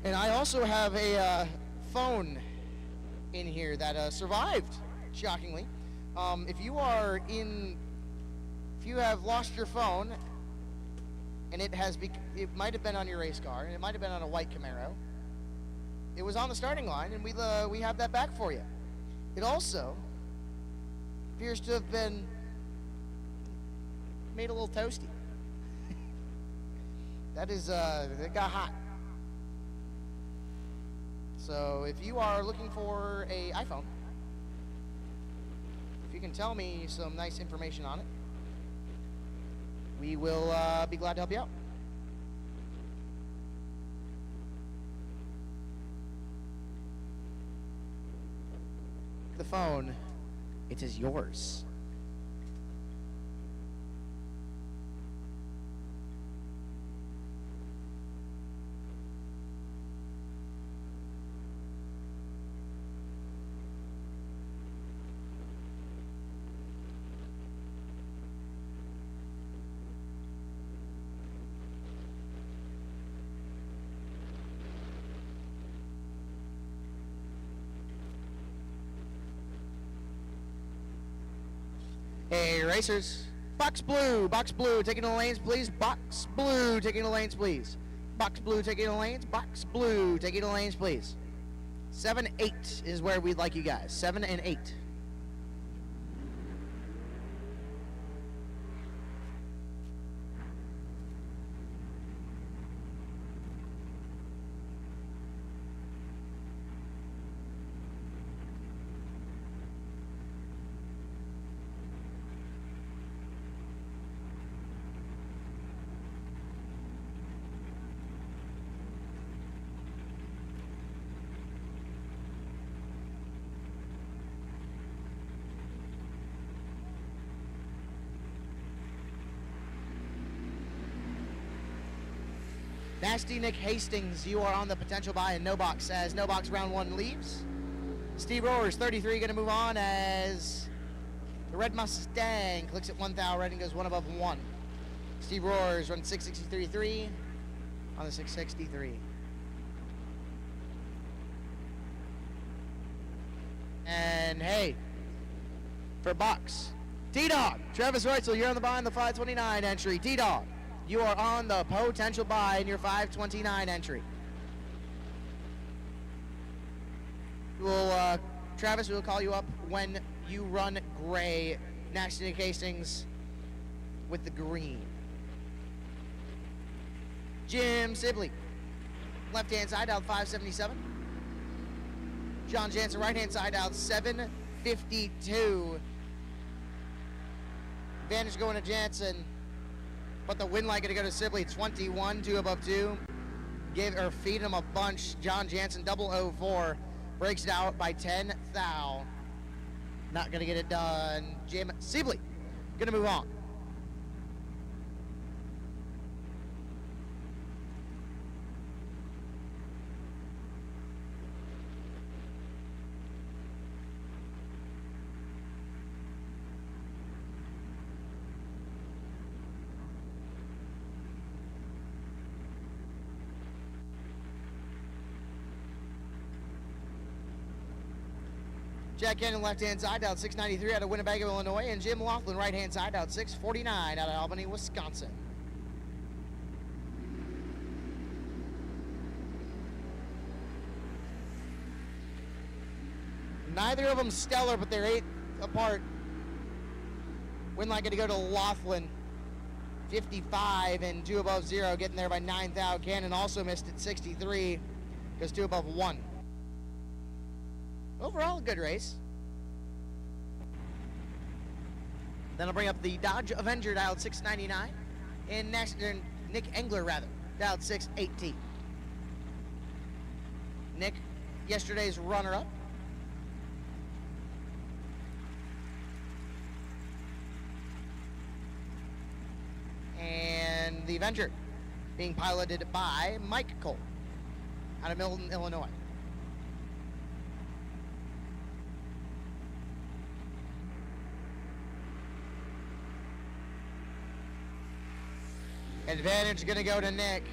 And I also have a phone in here that survived, shockingly. If you have lost your phone, and it might have been on your race car, and it might have been on a white Camaro. It was on the starting line, and we have that back for you. It also appears to have been made a little toasty. That is, it got hot. So if you are looking for a iPhone, if you can tell me some nice information on it, we will be glad to help you out. The phone, it is yours. Hey, racers. Box blue, taking the lanes, please. Box blue, taking the lanes, please. Box blue, taking the lanes. Box blue, taking the lanes, please. 7-8 is where we'd like you guys. 7 and 8. Nasty Nick Hastings, you are on the potential buy, and No Box as No Box round one leaves. Steve Roars, 33, going to move on as the Red Mustang clicks at 1,000, red and goes one above one. Steve Roars runs 663.3 on the 663. And hey, for Box, T-Dog, Travis Reitzel, you're on the buy in the 529 entry. T-Dog, you are on the potential buy in your 529 entry. Travis, we'll call you up when you run gray. Nasty Nick Hastings with the green. Jim Sibley, left-hand side out 577. John Jansen, right-hand side out 752. Advantage going to Jansen. But the win light going to go to Sibley, 21, 2 above 2. Feed him a bunch. John Jansen, 004, breaks it out by 10 thou. Not going to get it done. Jim Sibley, going to move on. Jack Cannon, left-hand side, out 693 out of Winnebago, Illinois. And Jim Laughlin, right-hand side, out 649 out of Albany, Wisconsin. Neither of them stellar, but they're 8 apart. Win light going to go to Laughlin, 55 and 2 above 0, getting there by 9 thou. Cannon also missed at 63, goes 2 above 1. Overall, a good race. Then I'll bring up the Dodge Avenger, dialed 699, and Nick Engler, dialed 618. Nick, yesterday's runner-up. And the Avenger being piloted by Mike Cole out of Milton, Illinois. Advantage going to go to Nick.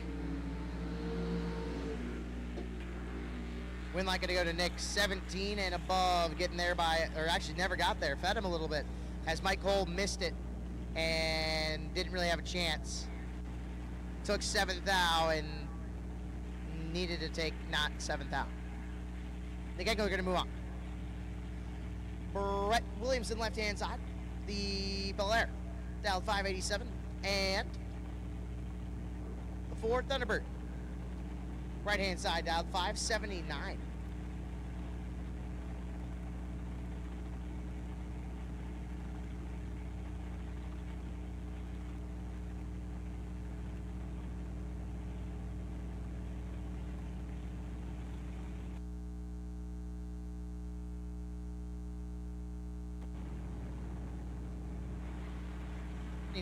Win light going to go to Nick, 17 and above, getting there by, or actually never got there, fed him a little bit, as Mike Cole missed it and didn't really have a chance. Took 7th thou and needed to take not 7th thou. Nick Engler going to move on. Brett Williamson, left-hand side. The Bel Air, dialed 587, and the Ford Thunderbird, right-hand side, dialed 579.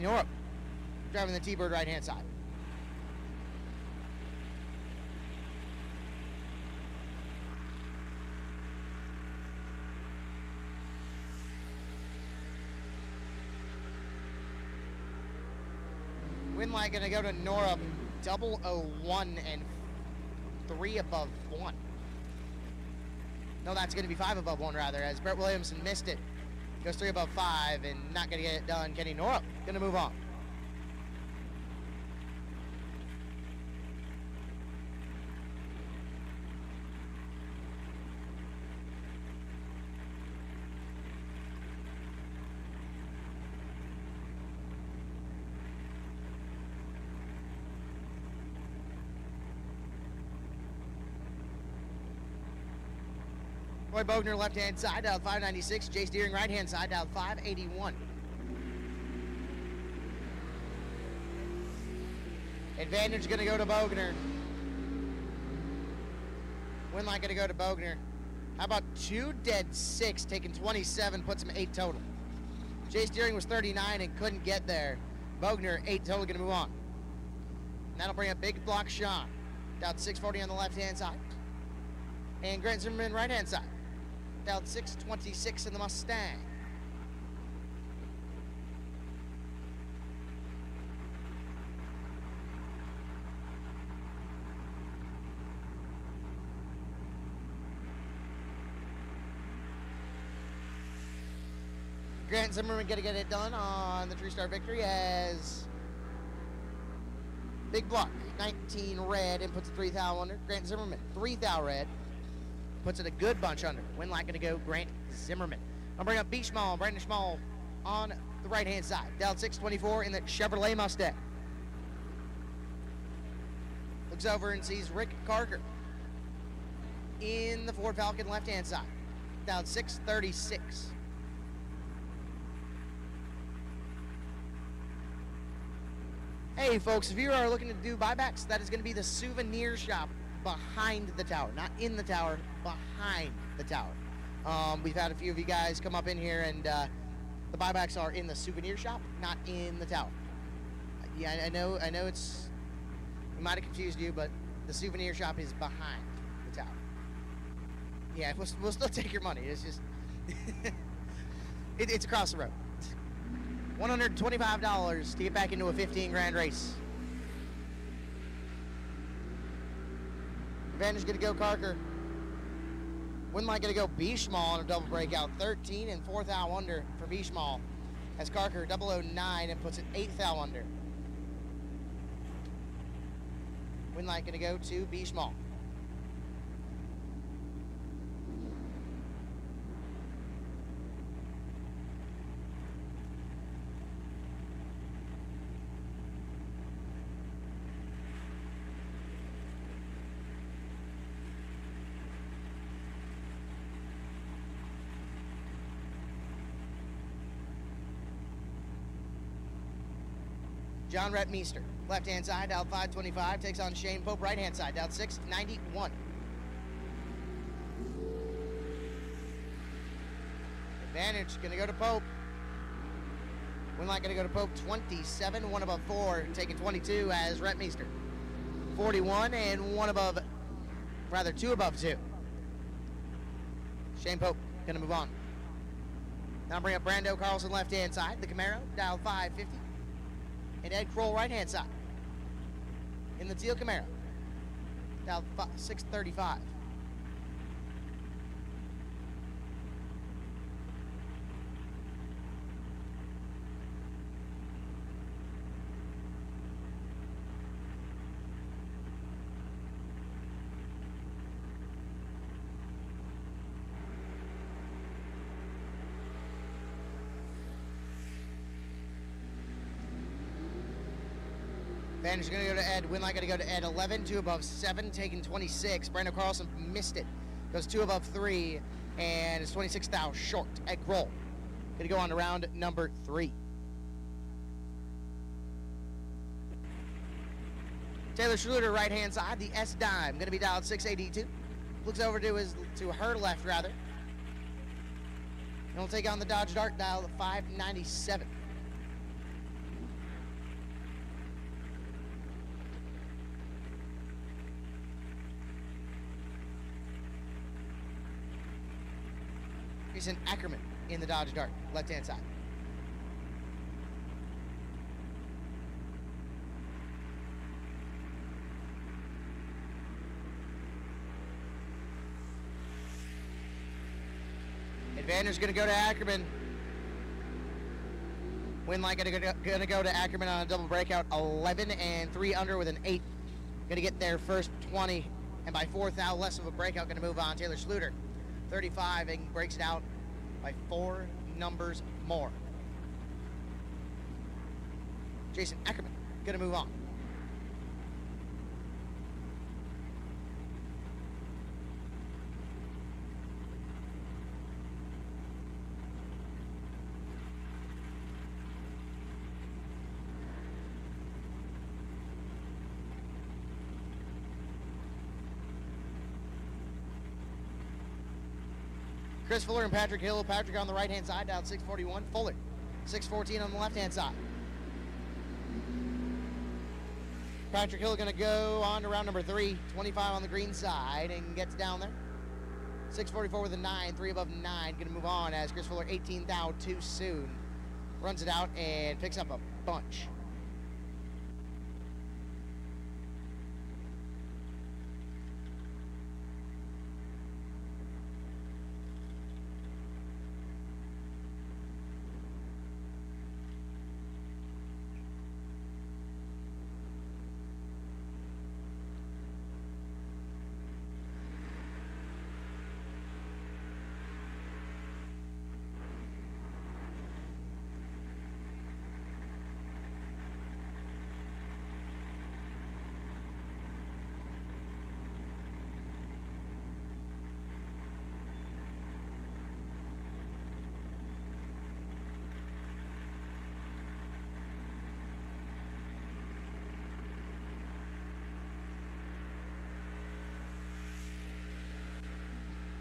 North, driving the T-Bird right-hand side. Win light going to go to Nora, 001 and 3 above 1. No, that's going to be 5 above 1 rather, as Brett Williamson missed it. Goes 3 above 5 and not going to get it done. Kenny Norup going to move on. Roy Bogner, left-hand side, dialed 596. Jace Deering, right-hand side, dialed 581. Advantage going to go to Bogner. Win light going to go to Bogner. How about 2 dead 6, taking 27, puts him 8 total. Jace Deering was 39 and couldn't get there. Bogner, 8 total, going to move on. And that'll bring up Big Block Sean, dialed 640 on the left-hand side. And Grant Zimmerman, right-hand side, dialed 626 in the Mustang. Grant Zimmerman going to get it done on the TrueStar Victory as Big Block, 19 red, and puts a 3 thou under. Grant Zimmerman, 3 thou red, puts it a good bunch under. Win light going to go Grant Zimmerman. I'll bring up B. Schmall, Brandon Schmall on the right-hand side. Dialed 624 in the Chevrolet Mustang. Looks over and sees Rick Carker in the Ford Falcon left-hand side. Dialed 636. Hey folks, if you are looking to do buybacks, that is going to be the souvenir shop behind the tower, not in the tower, behind the tower. We've had a few of you guys come up in here, and the buybacks are in the souvenir shop, not in the tower. Yeah, I know it's, it might have confused you, but the souvenir shop is behind the tower. Yeah, we'll still take your money. It's just, it's across the road. $125 to get back into a 15 grand race. Advantage going to go Carker. Win light going to go B. Schmall on a double breakout. 13 and 4 thou under for B. Schmall. As Carker 009 and puts it 8 thou under. Win light going to go to B. Schmall. John Rhett Meester, left-hand side, dialed 525, takes on Shane Pope, right-hand side, dialed 691. Advantage, gonna go to Pope. Winlight gonna go to Pope, 27, one above 4, taking 22 as Rhett Meester. 41 and two above 2. Shane Pope gonna move on. Now bring up Brando Carlson, left-hand side, the Camaro, dialed 550. And Ed Kroll, right-hand side, in the teal Camaro, dialed 635. Advantage is going to go to Ed. Winlight going to go to Ed. 11, 2 above 7, taking 26. Brando Carlson missed it. Goes 2 above 3, and it's 26 thou short. Ed Kroll going to go on to round number 3. Taylor Schluter, right-hand side. The S-Dime going to be dialed 682. Looks over to her left, rather. And we'll take on the Dodge Dart, dialed 597. Jason Ackerman in the Dodge Dart, left-hand side. Advantage going to go to Ackerman. Winlight going to go to Ackerman on a double breakout, 11 and 3 under with an 8. Going to get their first 20, and by 4 thou less of a breakout, going to move on. Taylor Schluter, 35, and breaks it out by 4 numbers more. Jason Ackerman going to move on. Chris Fuller and Patrick Hill. Patrick on the right-hand side, dialed 641. Fuller, 614 on the left-hand side. Patrick Hill going to go on to round number 3. 25 on the green side and gets down there. 644 with a 9, 3 above 9. Going to move on as Chris Fuller, 18 thou too soon. Runs it out and picks up a bunch.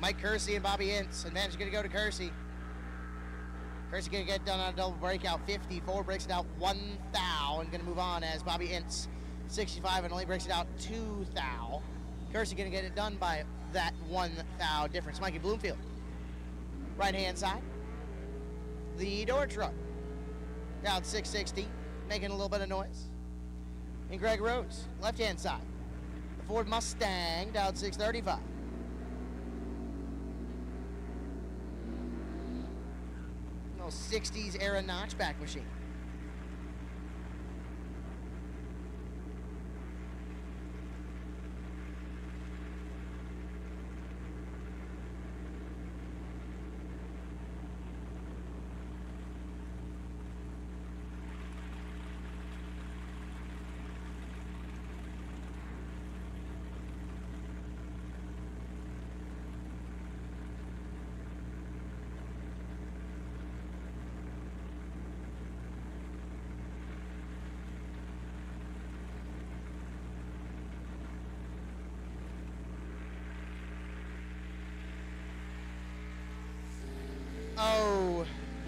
Mike Kersey and Bobby Ince. Advantage going to go to Kersey. Kersey going to get done on a double breakout. 54 breaks it out 1 thou and going to move on as Bobby Ince, 65, and only breaks it out 2 thou. Kersey going to get it done by that 1 thou difference. Mikey Bloomfield, right-hand side. The door truck, down 660, making a little bit of noise. And Greg Rose, left-hand side. The Ford Mustang, down 635. No 60s era notchback machine.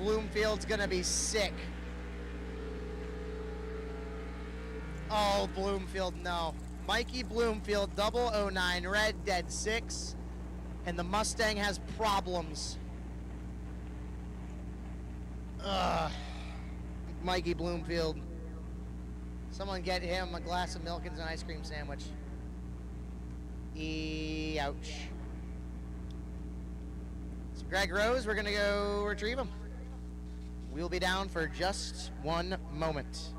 Bloomfield's gonna be sick. Oh, Bloomfield, no. Mikey Bloomfield, 009 red, dead 6. And the Mustang has problems. Ugh. Mikey Bloomfield. Someone get him a glass of milk and an ice cream sandwich. Ouch. So Greg Rose, we're gonna go retrieve him. We'll be down for just one moment.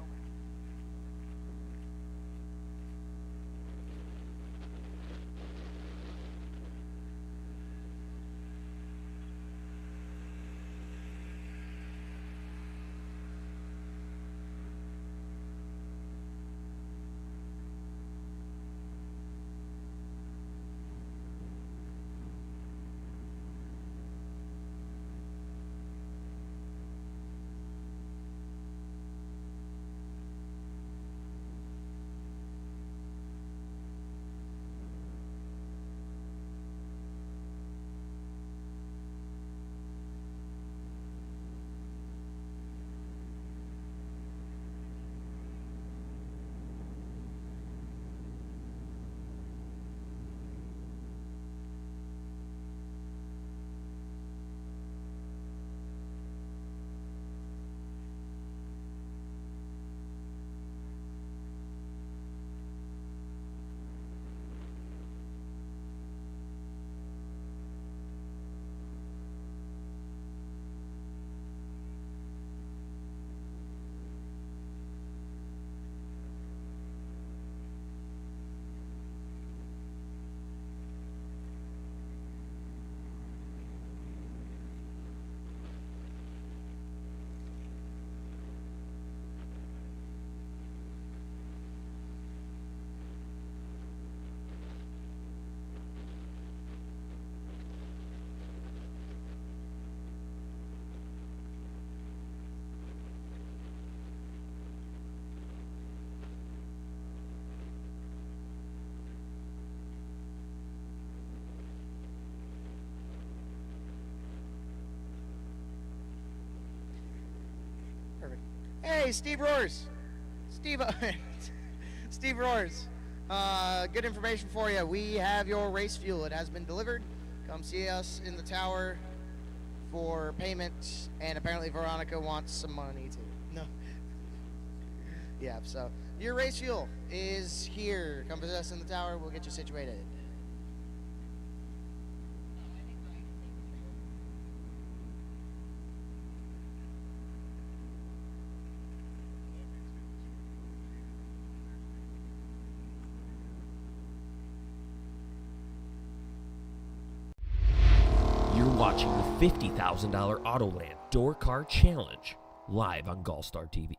Perfect. Hey, Steve Roars. Steve Roars. Good information for you. We have your race fuel. It has been delivered. Come see us in the tower for payment. And apparently Veronica wants some money too. No. Yeah, so your race fuel is here. Come visit us in the tower. We'll get you situated. You're watching the $50,000 Autoland Door Car Challenge live on GallStar TV.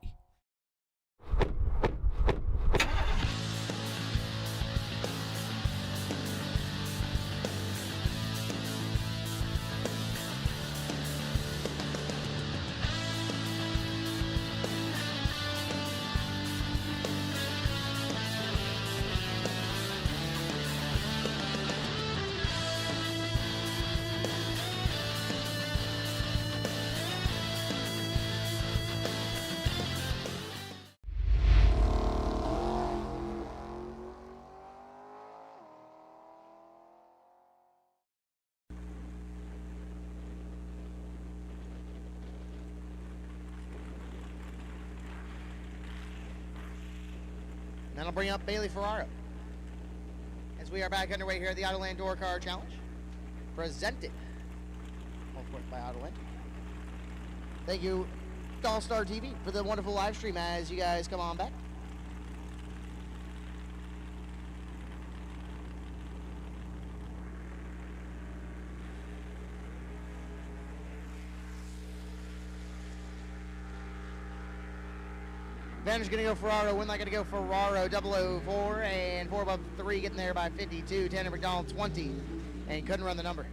And that'll bring up Bailey Ferraro. As we are back underway here at the Autoland Door Car Challenge. Presented, of course, by Autoland. Thank you, GallStar TV, for the wonderful live stream as you guys come on back. Advantage going to go Ferraro, win light going to go Ferraro, 004, and 4 above 3 getting there by 52, Tanner McDonald 20, and couldn't run the number.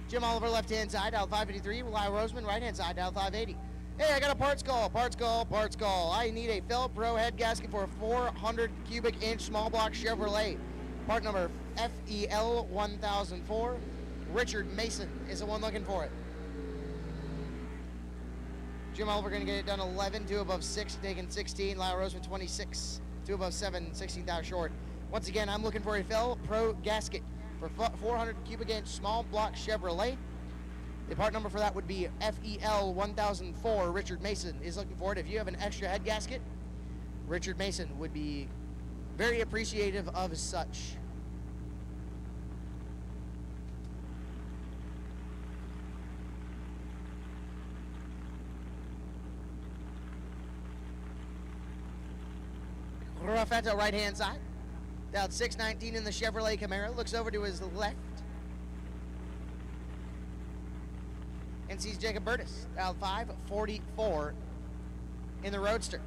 Jim Oliver, left-hand side, dial 553. Lyle Roseman, right-hand side, dial 580. Hey, I got a parts call. I need a Philip Pro head gasket for a 400 cubic inch small block Chevrolet. Part number FEL 1004. Richard Mason is the one looking for it. Jim Oliver going to get it done 11, 2 above 6, taking 16. Lyle Roseman 26, 2 above 7, 16,000 short. Once again, I'm looking for a Phil Pro gasket for 400 cubic inch small block Chevrolet. The part number for that would be FEL 1004. Richard Mason is looking for it. If you have an extra head gasket, Richard Mason would be very appreciative of such. Raffetto, right-hand side. Dialed 619 in the Chevrolet Camaro. Looks over to his left and sees Jacob Burtis. Dialed 544 in the Roadster.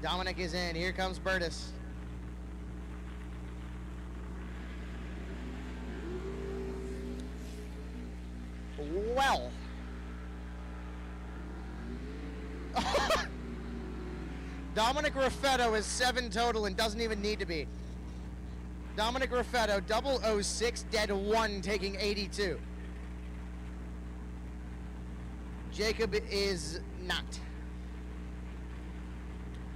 Dominic is in. Here comes Burtis. Well. Dominic Raffetto is 7 total and doesn't even need to be. Dominic Raffetto, 006, dead 1, taking 82. Jacob is not.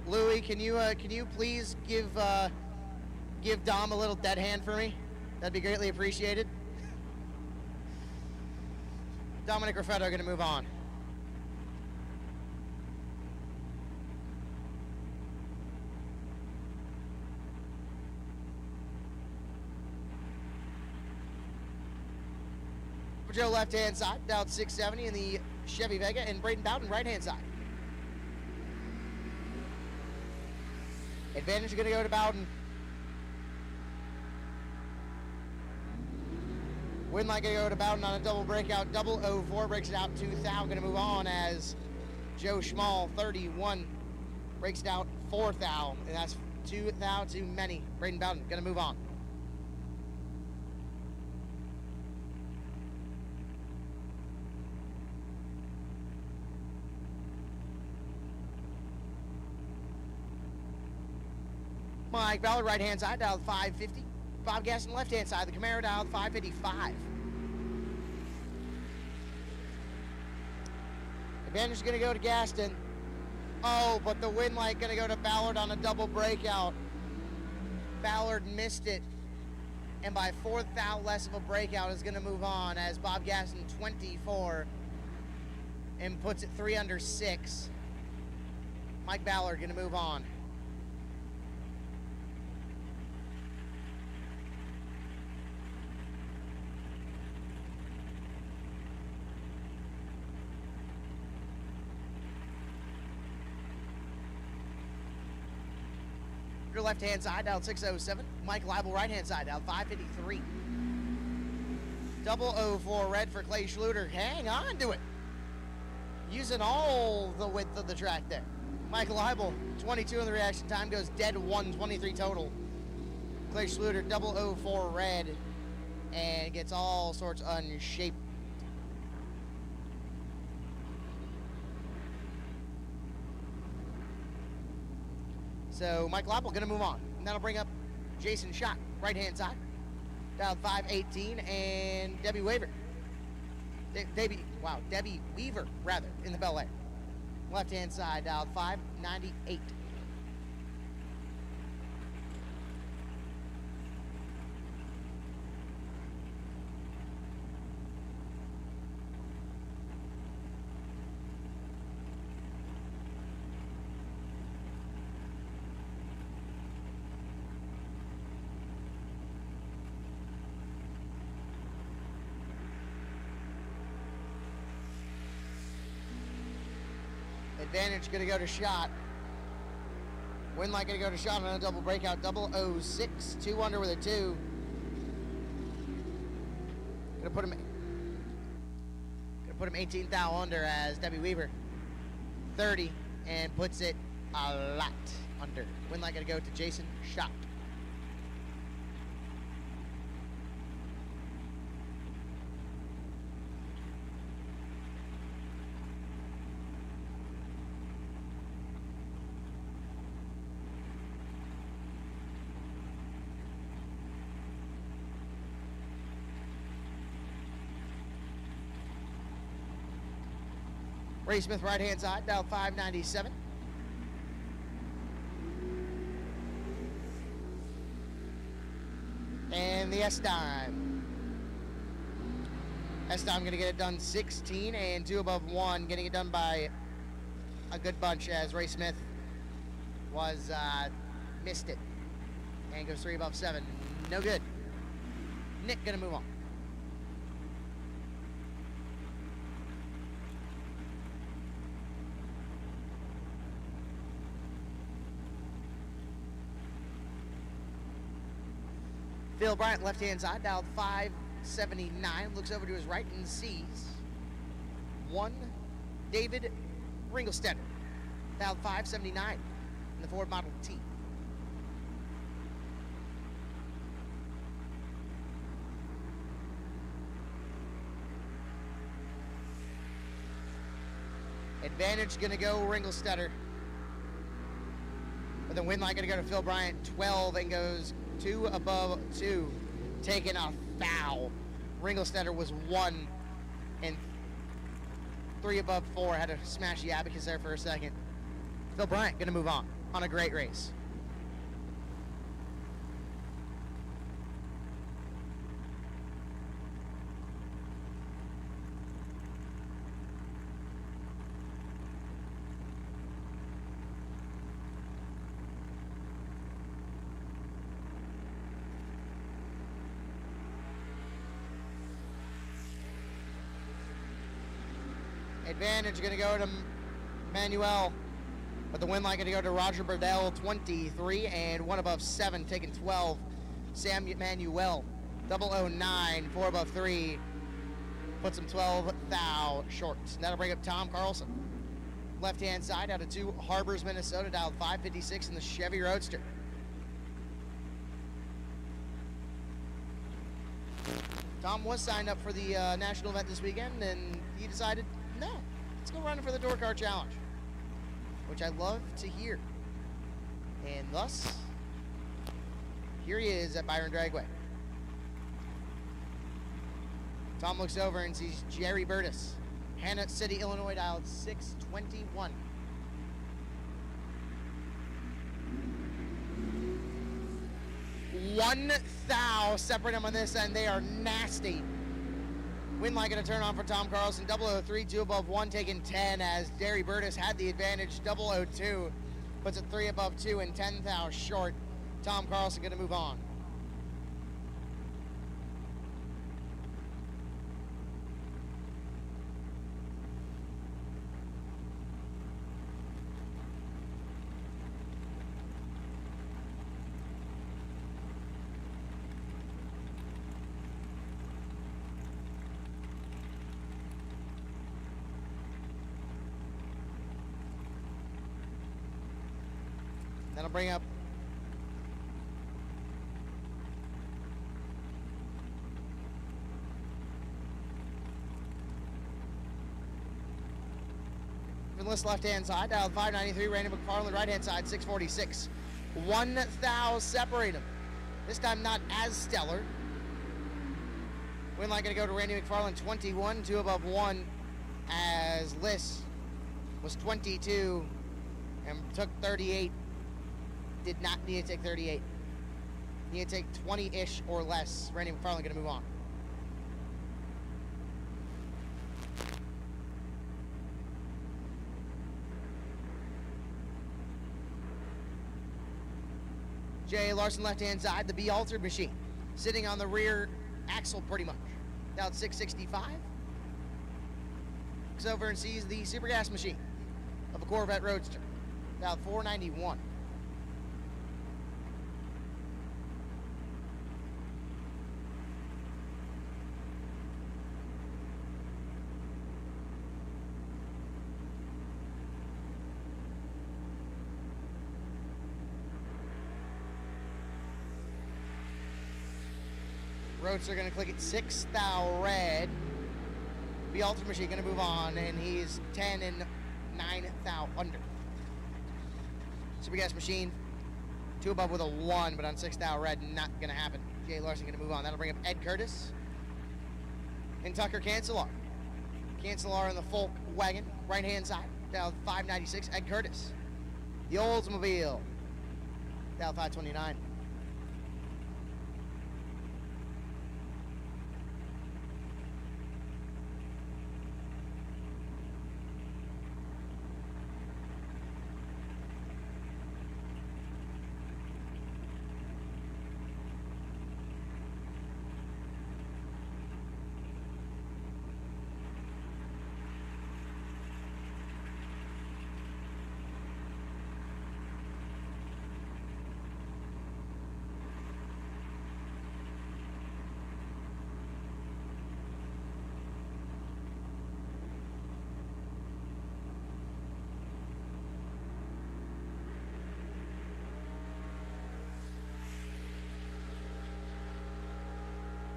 Louis, can you please give Dom a little dead hand for me? That'd be greatly appreciated. Dominic Raffetto going to move on. Joe, left-hand side, dialed 670 in the Chevy Vega, and Braden Bowden, right-hand side. Advantage is going to go to Bowden. Win light going to go to Bowden on a double breakout. 004 breaks it out to Thou. Going to move on as Joe Schmall, 31, breaks it out for Thou. And that's 2 Thou too many. Braden Bowden going to move on. Mike Ballard, right-hand side, dialed 550. Bob Gaston, left-hand side. The Camaro dialed 555. Advantage is going to go to Gaston. Oh, but the win light going to go to Ballard on a double breakout. Ballard missed it. And by 4 thou less of a breakout is going to move on as Bob Gaston 24 and puts it 3 under 6. Mike Ballard going to move on. Your left-hand side, dialed 607. Mike Leibel, right-hand side, dialed 553. 004 red for Clay Schluter. Hang on to it. Using all the width of the track there. Mike Leibel, 22 in the reaction time, goes dead 1, 23 total. Clay Schluter, 004 red, and gets all sorts unshaped. So Mike Leibel going to move on. And that'll bring up Jason Schott, right-hand side. Dialed 518, and Debbie Weaver. Debbie Weaver, rather, in the Bel Air. Left-hand side, dialed 598. Advantage going to go to Schott. Win light going to go to Schott on a double breakout. 006, 2 under with a 2. Going to put him 18 thou under as Debbie Weaver 30 and puts it a lot under. Win light going to go to Jason Schott. Ray Smith, right-hand side, dial 597. And the S-Dime. S-Dime going to get it done 16 and 2 above 1. Getting it done by a good bunch as Ray Smith was missed it. And goes 3 above 7. No good. Nick going to move on. Phil Bryant, left-hand side, dialed 579, looks over to his right and sees one David Ringelstetter, dialed 579 in the Ford Model T. Advantage going to go Ringelstetter. But the win light going to go to Phil Bryant, 12, and goes 2 above 2, taking a foul. Ringelstetter was 1 and 3 above 4. Had to smash the abacus there for a second. Phil Bryant going to move on a great race. Advantage going to go to Manuel, but the win line going to go to Roger Burdell, 23 and 1 above 7, taking 12. Sam Manuel, 009, 4 above 3, puts him 12 thou short. That'll bring up Tom Carlson. Left-hand side out of 2 Harbors, Minnesota, dialed 556 in the Chevy Roadster. Tom was signed up for the national event this weekend, and he decided, no, let's go running for the Door Car Challenge, which I love to hear. And thus, here he is at Byron Dragway. Tom looks over and sees Jerry Burtis, Hannah City, Illinois, dialed 621. One thou separate them on this end. They are nasty. Win light going to turn on for Tom Carlson. 003, 2 above 1, taking 10 as Jerry Burtis had the advantage. 002 puts it 3 above 2 and 10 thou short. Tom Carlson going to move on. That'll bring up list left-hand side, dialed 593, Randy McFarland, right-hand side, 646. 1 thou separate them. This time not as stellar. Win light going to go to Randy McFarland, 21, 2 above 1, as Liss was 22 and took 38. Did not need to take 38. Need to take 20-ish or less. Randy McFarland going to move on. Jay Larson, left-hand side, the B-altered machine. Sitting on the rear axle pretty much. Down 665. Looks over and sees the super gas machine of a Corvette Roadster. Down 491. Roadster going to click it 6 thou red. The Ultra Machine going to move on, and he's 10 and 9 thou under. Super Gas Machine, 2 above with a 1, but on 6 thou red, not going to happen. Jay Larson going to move on. That'll bring up Ed Curtis and Tucker Cancelar. Cancelar in the Folk wagon, right-hand side, dial 596, Ed Curtis. The Oldsmobile, dial 529.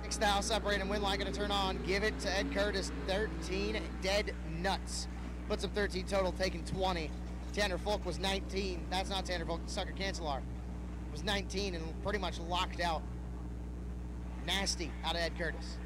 Style separate and win line going to turn on. Give it to Ed Curtis. 13 dead nuts. Puts him 13 total, taking 20. Tanner Folk was 19. That's not Tanner Folk. Tucker Cancelar was 19 and pretty much locked out. Nasty out of Ed Curtis.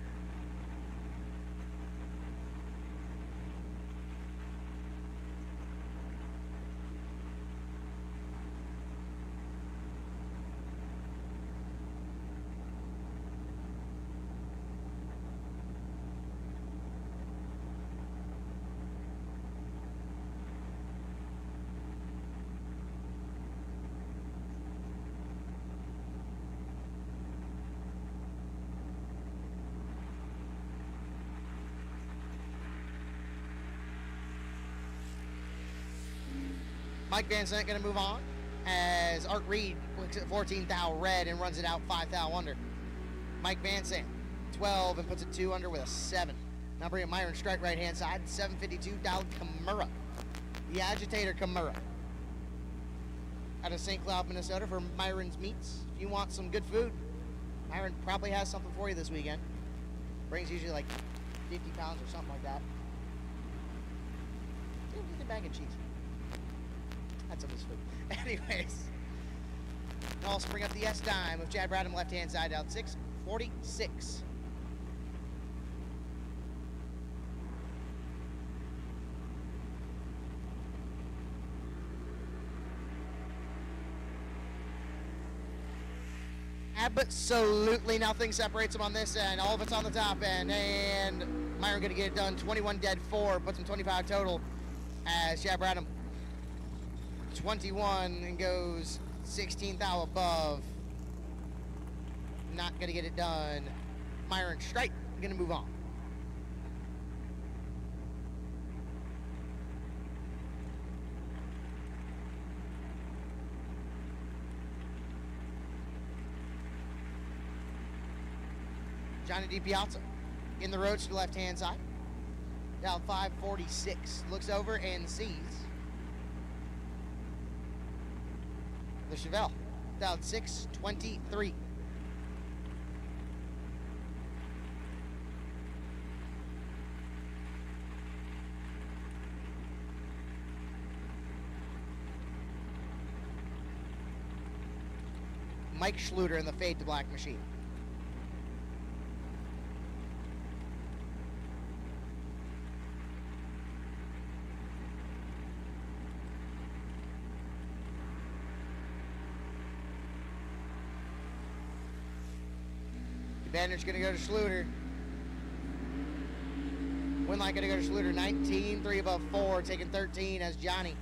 Mike Van Sant going to move on as Art Reed looks at 14 thou red and runs it out 5 thou under. Mike Van Sant, 12 and puts it 2 under with a 7. Now bring in Myron Strike right hand side, 752 Dal Kimura. The Agitator Kimura. Out of St. Cloud, Minnesota for Myron's Meats. If you want some good food, Myron probably has something for you this weekend. Brings usually like 50 pounds or something like that. Get a bag of cheese. That's some of his food. Anyways, I'll also bring up the S-Dime of Chad Bradham left-hand side out 646. Absolutely nothing separates them on this end. All of it's on the top end, and Myron going to get it done. 21 dead 4, puts him 25 total as Chad Bradham 21 and goes 16 thou above. Not going to get it done. Myron Strike going to move on. Johnny D. Piazza in the roads to the left-hand side. Down 546. Looks over and sees the Chevelle. Down 623. Mike Schluter in the Fade to Black machine. Advantage going to go to Schluter. Winlight going to go to Schluter. 19, 3 above 4, taking 13 as Johnny.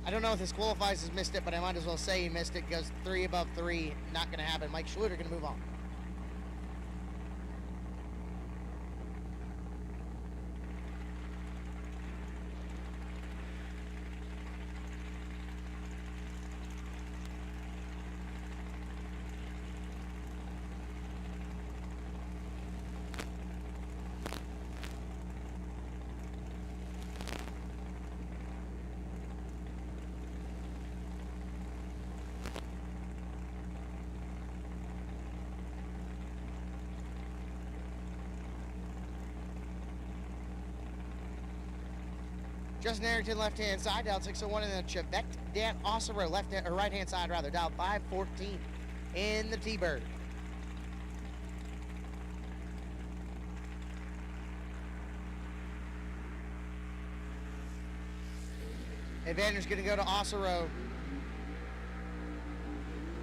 I don't know if this qualifies as missed it, but I might as well say he missed it. Goes 3 above 3. Not going to happen. Mike Schluter going to move on. Justin Harrington, left-hand side, dialed 601 in the Chevette. Dan Ossero, right-hand side, rather, dialed 514 in the T-Bird. Advantage going to go to Ossero.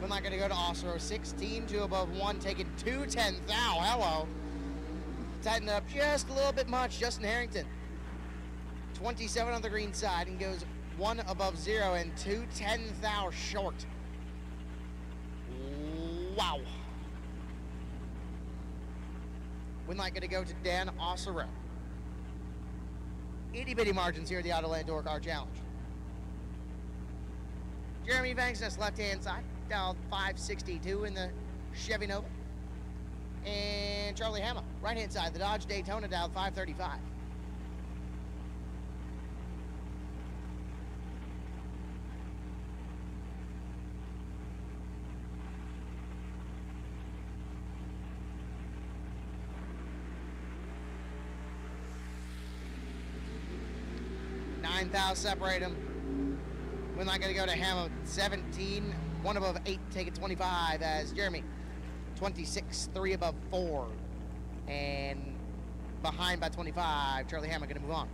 We're not going to go to Ossero. 16, 2 above 1, taking 210 thou. Hello. Tighten up just a little bit much. Justin Harrington. 27 on the green side and goes 1 above 0 and 210 thou short. Wow. Win light going to go to Dan Ossero. Itty bitty margins here at the Autoland Door Car Challenge. Jeremy Vangsness, left-hand side, dialed 562 in the Chevy Nova. And Charlie Hama, right-hand side, the Dodge Daytona, dialed 535. $9,000 separate them. We're not going to go to Hama. 17, 1 above 8, taking 25 as Jeremy. 26, 3 above 4. And behind by 25, Charlie Hama going to move on.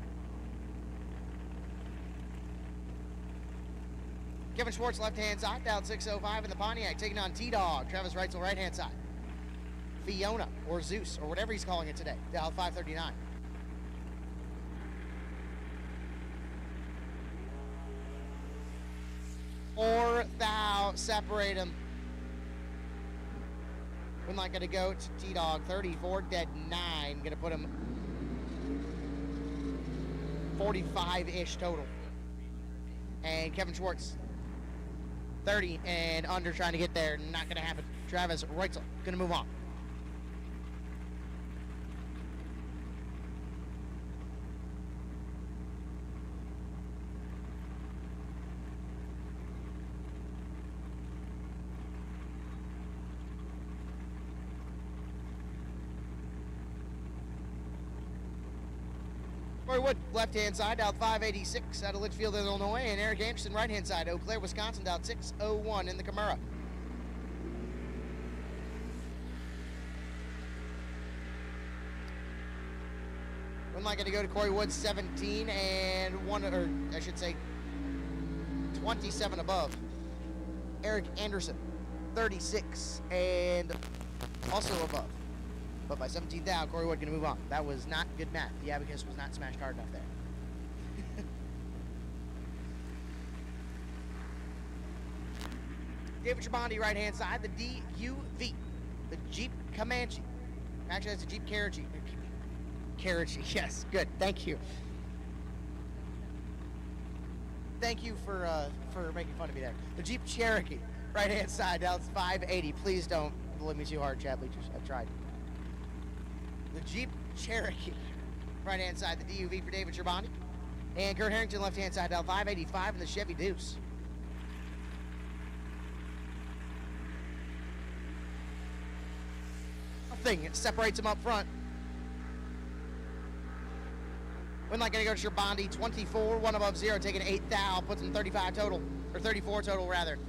Kevin Schwartz, left-hand side, dialed 605 in the Pontiac, taking on T-Dog. Travis Reitzel, right-hand side. Fiona, or Zeus, or whatever he's calling it today, dialed 539. Or thou separate them. We're not going to go to T-Dog. 34, dead 9. Going to put him 45-ish total. And Kevin Schwartz, 30 and under, trying to get there. Not going to happen. Travis Reitzel, going to move on. Corey Wood, left-hand side, dialed 586 out of Litchfield, Illinois. And Eric Anderson, right-hand side, Eau Claire, Wisconsin, dialed 601 in the Camaro. I'm not going to go to Corey Wood, 17 and 1, or I should say 27 above. Eric Anderson, 36 and also above. But by 17 down, Corey Wood going to move on. That was not good math. The abacus was not smashed hard enough there. David Trabandi, right-hand side, the DUV, the Jeep Comanche. Actually, that's a Jeep Cherokee. Cherokee, yes, good, thank you. Thank you for making fun of me there. The Jeep Cherokee, right-hand side, down 580. Please don't bully me too hard, Chad Bleachers. I've tried. The Jeep Cherokee, right-hand side, the DUV for David Trabandi. And Kurt Harrington, left-hand side, down 585 in the Chevy Deuce. Nothing separates them up front. We're not going to go to Trabandi, 24, 1 above 0, taking 8 thou, puts him 35 total, or 34 total rather.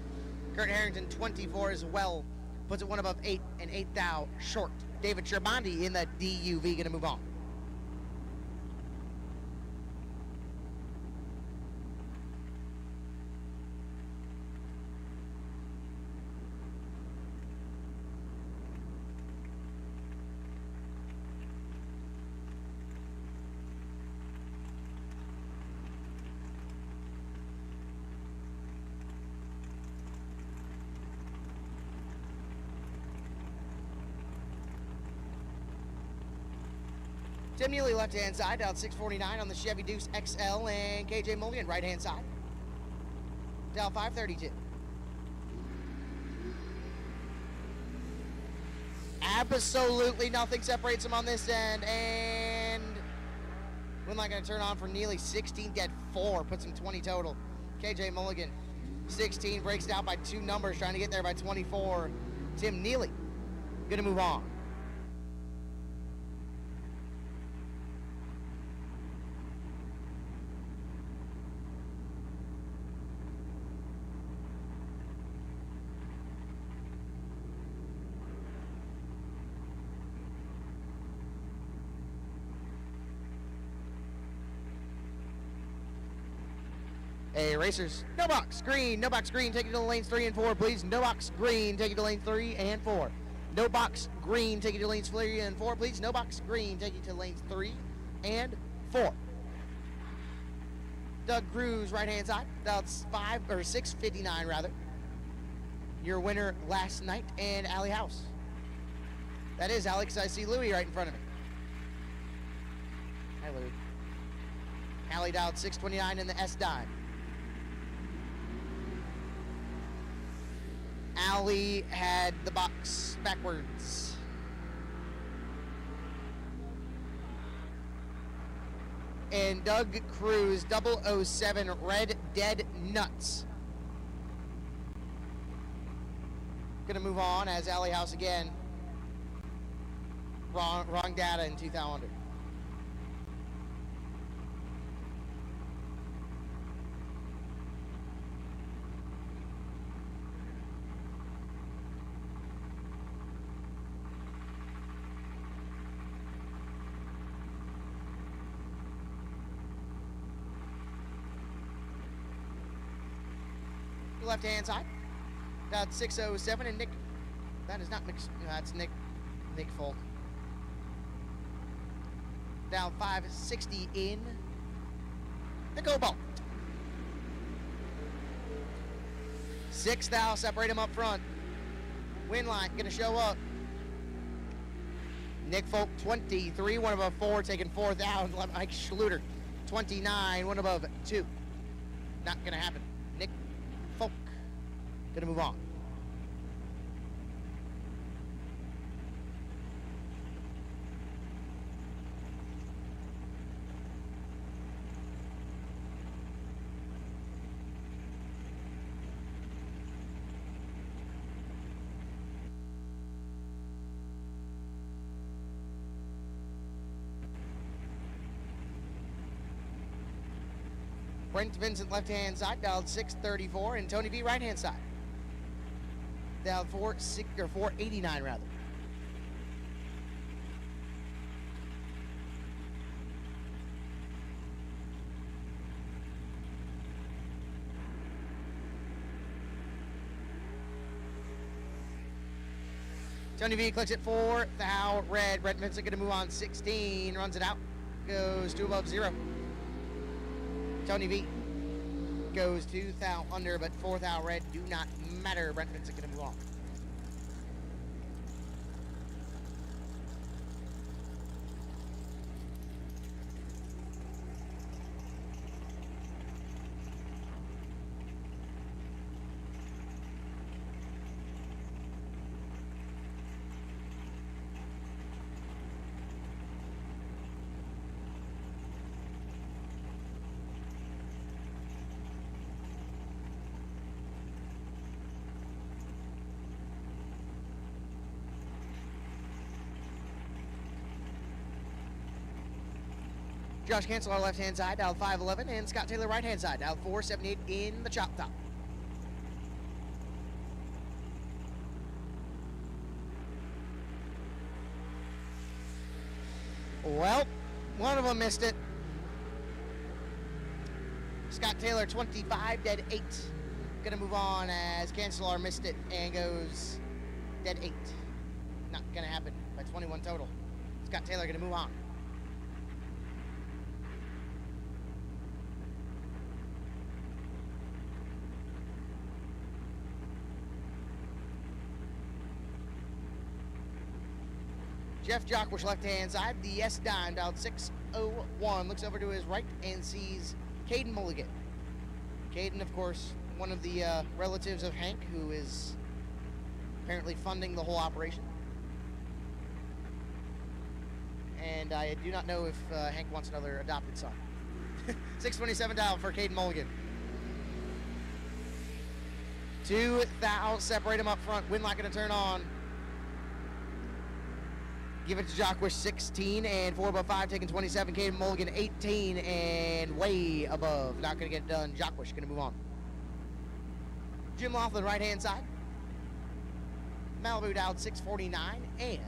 Kurt Harrington, 24 as well, puts it 1 above 8 and 8 thou short. David Trabandi in the DUV going to move on. Tim Neely, left-hand side, dialed 649 on the Chevy Deuce XL, and KJ Mulligan, right-hand side, dialed 532. Absolutely nothing separates them on this end, and we're not going to turn on for Neely. 16, get 4, puts him 20 total. KJ Mulligan, 16, breaks down by 2 numbers, trying to get there by 24. Tim Neely, going to move on. Hey, racers, no box green, take you to the lanes 3 and 4, please. No box green, take you to lanes 3 and 4. No box green, take you to lanes 3 and 4, please. No box green, take you to lanes 3 and 4. Doug Cruz, right-hand side. That's 6:59 rather. Your winner last night, and Allie House. That is Alex. I see Louie right in front of me. Hi, Louie. Allie dialed 6:29 in the S dime. Allie had the box backwards. And Doug Cruz, 007, Red Dead Nuts. Gonna move on as Allie House again. Wrong data in 2000. Left-hand side. That's 607 and Nick. That is not Nick. That's Nick Folk. Down 560 in the go ball. 6th thou, separate him up front. Win line gonna show up. Nick Folk 23, one above 4, taking 4th out. Mike Schluter 29, one above 2. Not gonna happen. Nick Folk gonna move on. Brent Vincent left-hand side, dialed 634, and Tony V right-hand side. Dialed 489 rather. Tony V clicks it 4 thou red. Brent Vincent gonna move on 16, runs it out, goes 2 above 0. Tony V goes 2 thou under, but 4 thou red do not matter. Brent Vincent gonna move on. Josh Cancel, our left-hand side, dialed 511, and Scott Taylor, right-hand side, dialed 478 in the chop top. Well, one of them missed it. Scott Taylor, 25, dead 8. Gonna move on as Cancelar missed it and goes dead 8. Not gonna happen by 21 total. Scott Taylor gonna move on. Jeff Jockwish, left-hand side, the S dime, dialed 601, looks over to his right and sees Caden Mulligan. Caden, of course, one of the relatives of Hank, who is apparently funding the whole operation. And I do not know if Hank wants another adopted son. 627 dial for Caden Mulligan. 2 thou, separate him up front, wind light gonna turn on. Give it to Jockwish, 16, and 4 above 5, taking 27. Caden Mulligan, 18, and way above. Not going to get it done. Jockwish going to move on. Jim Laughlin, right-hand side. Malibu dialed 649, and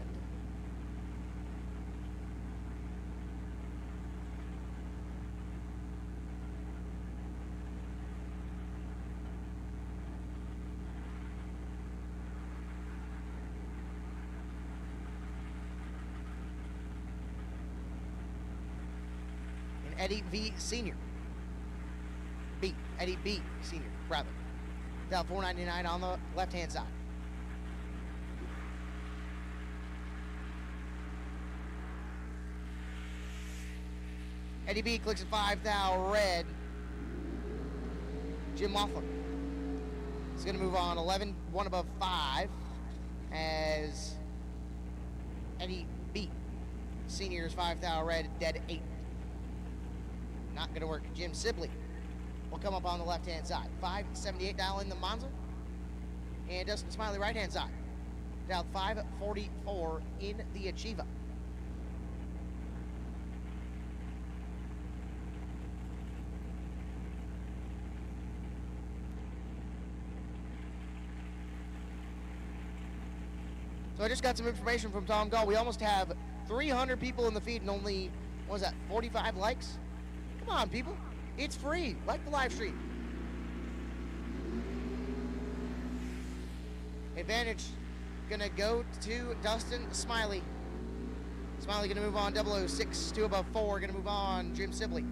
Eddie V. Senior. Eddie B. Senior, rather. Dial 499 on the left-hand side. Eddie B clicks at 5 thou red. Jim Laughlin is going to move on 11, 1 above 5, as Eddie B. Senior's 5 thou red, dead 8. Not going to work. Jim Sibley will come up on the left-hand side. 578 dial in the Monza. And Dustin Smiley right-hand side. Dial 544 in the Achieva. So I just got some information from Tom Gall. We almost have 300 people in the feed and only, what was that, 45 likes? Come on, people. It's free. Like the live stream. Advantage going to go to Dustin Smiley. Smiley going to move on 006, 2 above 4. Going to move on Jim Sibley.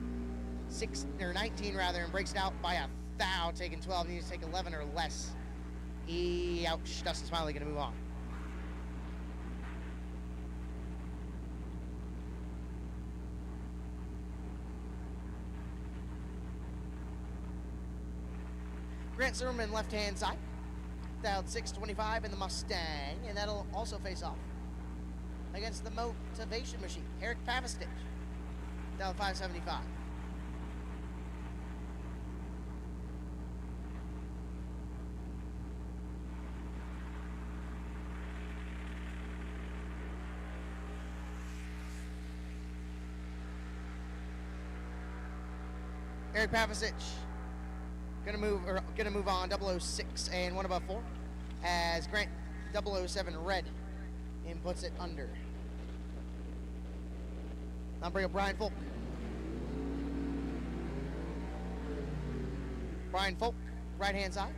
19 rather, and breaks it out by a thou, taking 12. Needs to take 11 or less. Ouch. Dustin Smiley going to move on. Grant Zimmerman left-hand side. Dialed 625 in the Mustang, and that'll also face off against the Motivation Machine. Eric Pavistich. Dialed 575. Eric Pavistich. Gonna move on 006 and 1 above 4 as Grant 007 red inputs it under. Now bring up Brian Folk. Brian Folk, right hand side.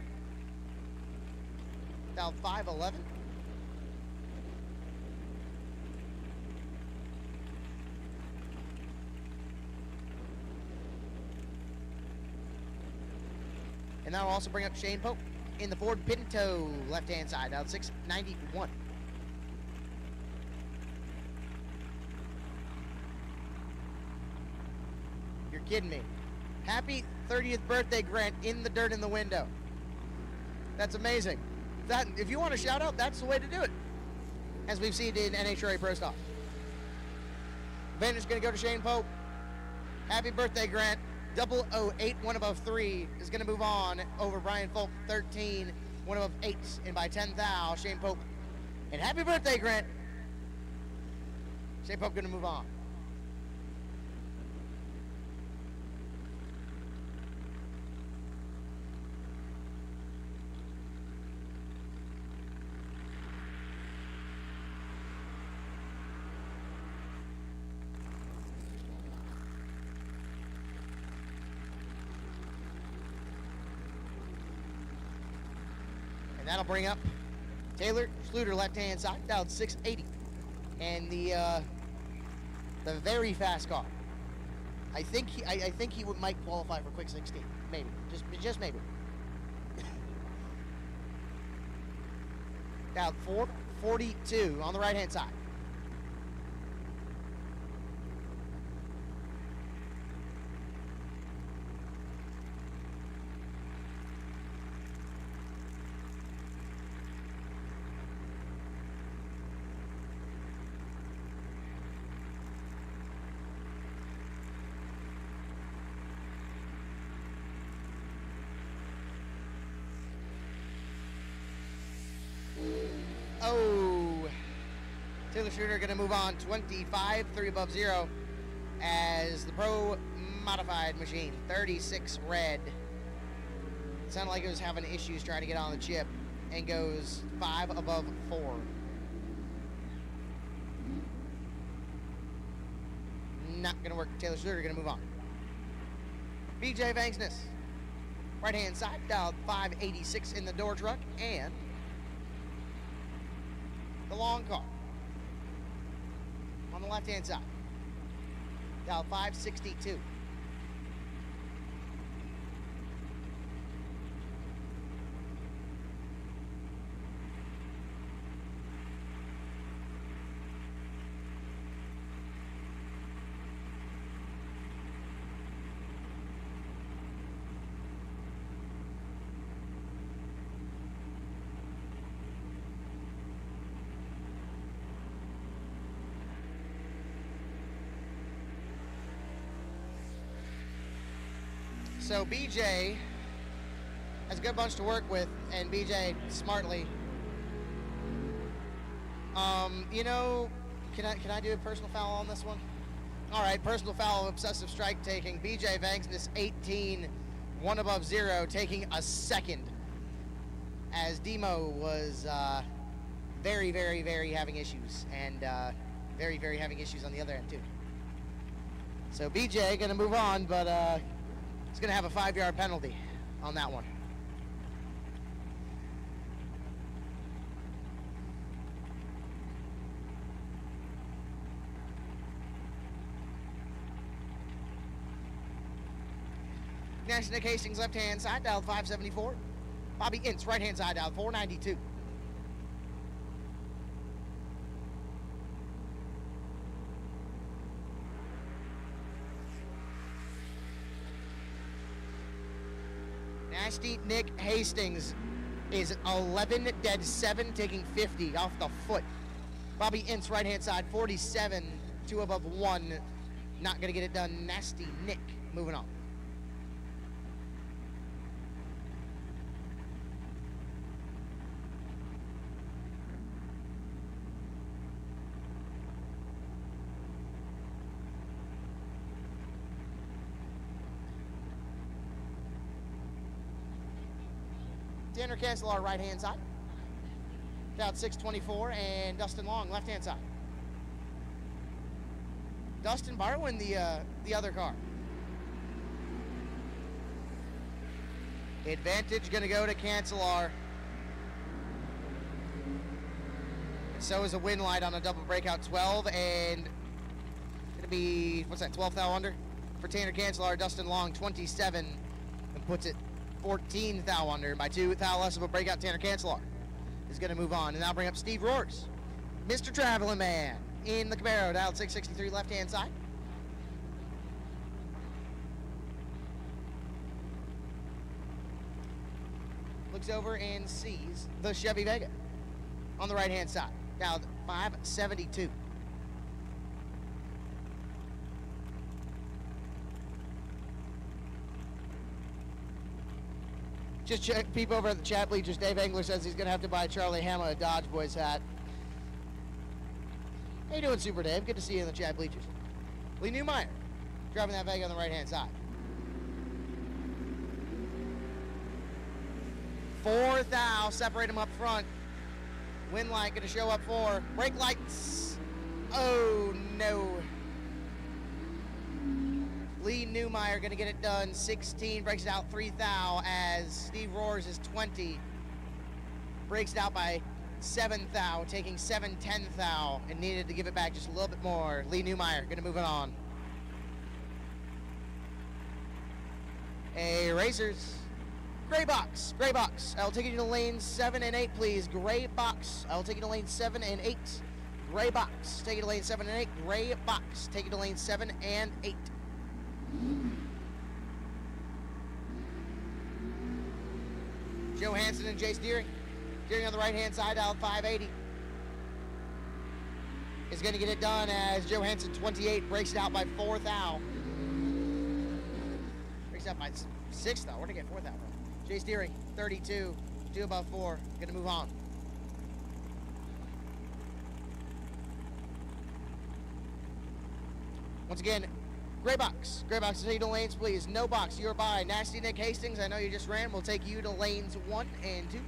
Dial 511. And that'll also bring up Shane Pope in the Ford Pinto, left-hand side, out 691. You're kidding me. Happy 30th birthday, Grant, in the dirt in the window. That's amazing. If you want a shout out, that's the way to do it. As we've seen in NHRA Pro Stock. Advantage is going to go to Shane Pope. Happy birthday, Grant. 008, 1 above 3 is going to move on over Brian Folk, 13, 1 above 8, and by 10 thou, Shane Pope. And happy birthday, Grant. Shane Pope going to move on. That'll bring up Taylor Schluter, left-hand side, dialed 680. And the very fast car. I think he might qualify for quick 16. Maybe. Just maybe. Dialed 442 on the right-hand side. Oh, Taylor Shooter going to move on 25, 3 above 0 as the Pro Modified Machine, 36 red. It sounded like it was having issues trying to get on the chip and goes 5 above 4. Not going to work. Taylor Shooter going to move on. BJ Vangsness, right-hand side, dialed 586 in the door truck, and the long car on the left-hand side, dial 562. So BJ has a good bunch to work with, and BJ smartly. You know, can I do a personal foul on this one? All right, personal foul of obsessive strike taking. BJ Vangsness 18, 1 above 0, taking a second. As Demo was very, very, very having issues, and very, very having issues on the other end too. So BJ gonna move on, but he's gonna have a 5-yard penalty on that one. Next, Nick Hastings, left-hand side, dialed 574. Bobby Ince, right-hand side, dialed 492. Nasty Nick Hastings is 11 dead 7, taking 50 off the foot. Bobby Ince, right-hand side, 47, 2 above 1. Not going to get it done. Nasty Nick, moving on. Tanner Cancelar, right-hand side. Down 624, and Dustin Long, left-hand side. Dustin borrowing the other car. Advantage going to go to Cancelar. And so is a win light on a double breakout 12, and going to be, what's that, 12th thou under? For Tanner Cancelar, Dustin Long, 27, and puts it 14th thou under by 2 thou less of a breakout. Tanner Cancelar is going to move on, and now bring up Steve Roars, Mr. Traveling Man, in the Camaro, dialed 663, left-hand side. Looks over and sees the Chevy Vega on the right-hand side, dialed 572. Just check, peep over at the chat bleachers. Dave Engler says he's going to have to buy Charlie Hama a Dodge Boys hat. How you doing, Super Dave? Good to see you in the chat bleachers. Lee Newmeyer driving that Vega on the right-hand side. 4 thou, separate him up front. Wind light going to show up 4. Brake lights. Oh, no. Lee Newmeyer going to get it done. 16, breaks it out 3 thou as Steve Roars is 20. Breaks it out by 7 thou, taking 7/10 thou, and needed to give it back just a little bit more. Lee Newmeyer going to move it on. Hey, racers. Gray box, gray box. I'll take you to lanes 7 and 8, please. Gray box. I'll take you to lanes 7 and 8. Gray box. Take you to lane 7 and 8. Gray box. Take you to lane 7 and 8. Joe Hansen and Jace Deering. Deering on the right-hand side, out 580. Is going to get it done as Joe Hansen, 28, breaks it out by 4 thou. Breaks it out by 6 thou. Where'd I get 4 thou from? Jace Deering, 32, 2 above 4. Going to move on. Once again, gray box. Gray box, take you to lanes, please. No box, you're by. Nasty Nick Hastings, I know you just ran. We'll take you to lanes 1 and 2.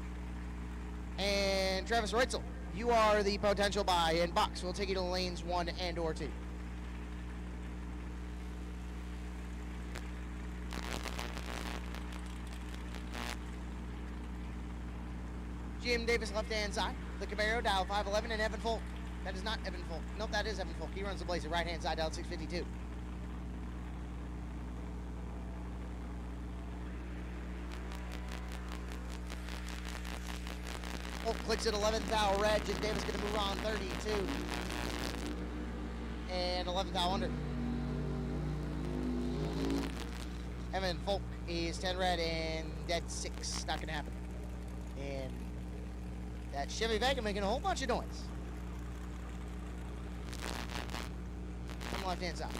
And Travis Reitzel, you are the potential buy. And box, we'll take you to lanes 1 and or 2. Jim Davis, left-hand side. The Camaro, dial 511, and Evan Folk. That is not Evan Folk. Nope, that is Evan Folk. He runs the Blazer, right-hand side, dial 652. Oh, clicks at 11th thou red. Jim Davis going to move on 32. And 11th thou under. Evan Folk is 10 red and dead 6. Not going to happen. And that Chevy Vega making a whole bunch of noise. On the left-hand side.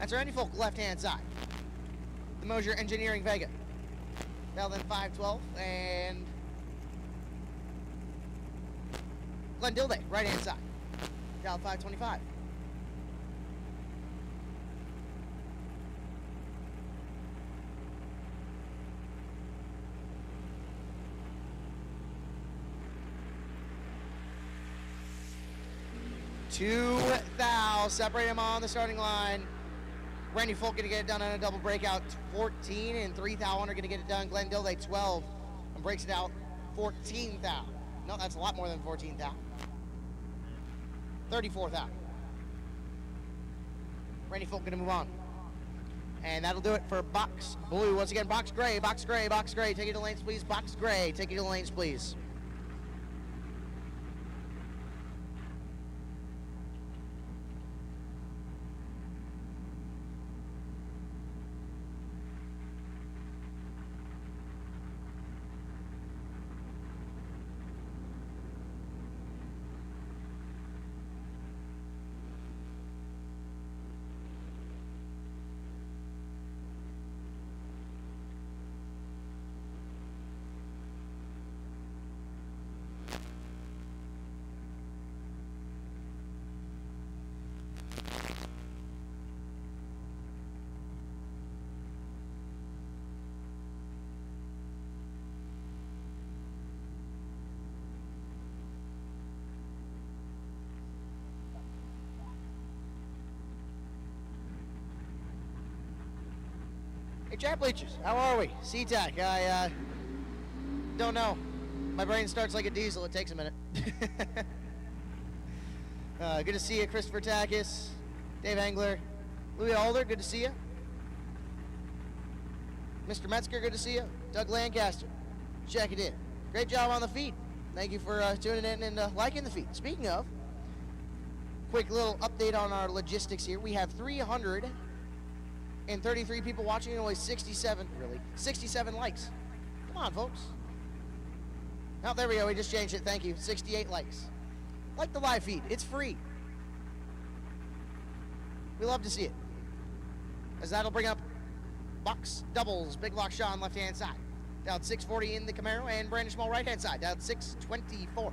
That's Randy Folk, left-hand side. The Mosier Engineering Vega. Dial then 512, and Glenn Dilday, right-hand side. Dial 525. Two thou, separate him on the starting line. Randy Folk gonna get it done on a double breakout, 14, and 3 thou under gonna get it done. Glenn Dilday, 12, and breaks it out, 14 thou. No, that's a lot more than 14 thou. 34 thou. Randy Folk gonna move on. And that'll do it for box blue. Once again, box gray, box gray, box gray. Take it to lanes, please. Box gray, take it to lanes, please. Hey, Chat Bleachers, how are we? SeaTac, I don't know. My brain starts like a diesel, it takes a minute. Good to see you, Christopher Takis, Dave Engler, Louis Alder, good to see you. Mr. Metzger, good to see you. Doug Lancaster, check it in. Great job on the feed. Thank you for tuning in and liking the feed. Speaking of, quick little update on our logistics here. We have 333 people watching and only 67 likes. Come on, folks. Oh, there we go. We just changed it. Thank you. 68 likes. Like the live feed. It's free. We love to see it. As that'll bring up box doubles. Big Block Sean, left-hand side. Down 640 in the Camaro, and Brandon Schmall, right-hand side. Down 624.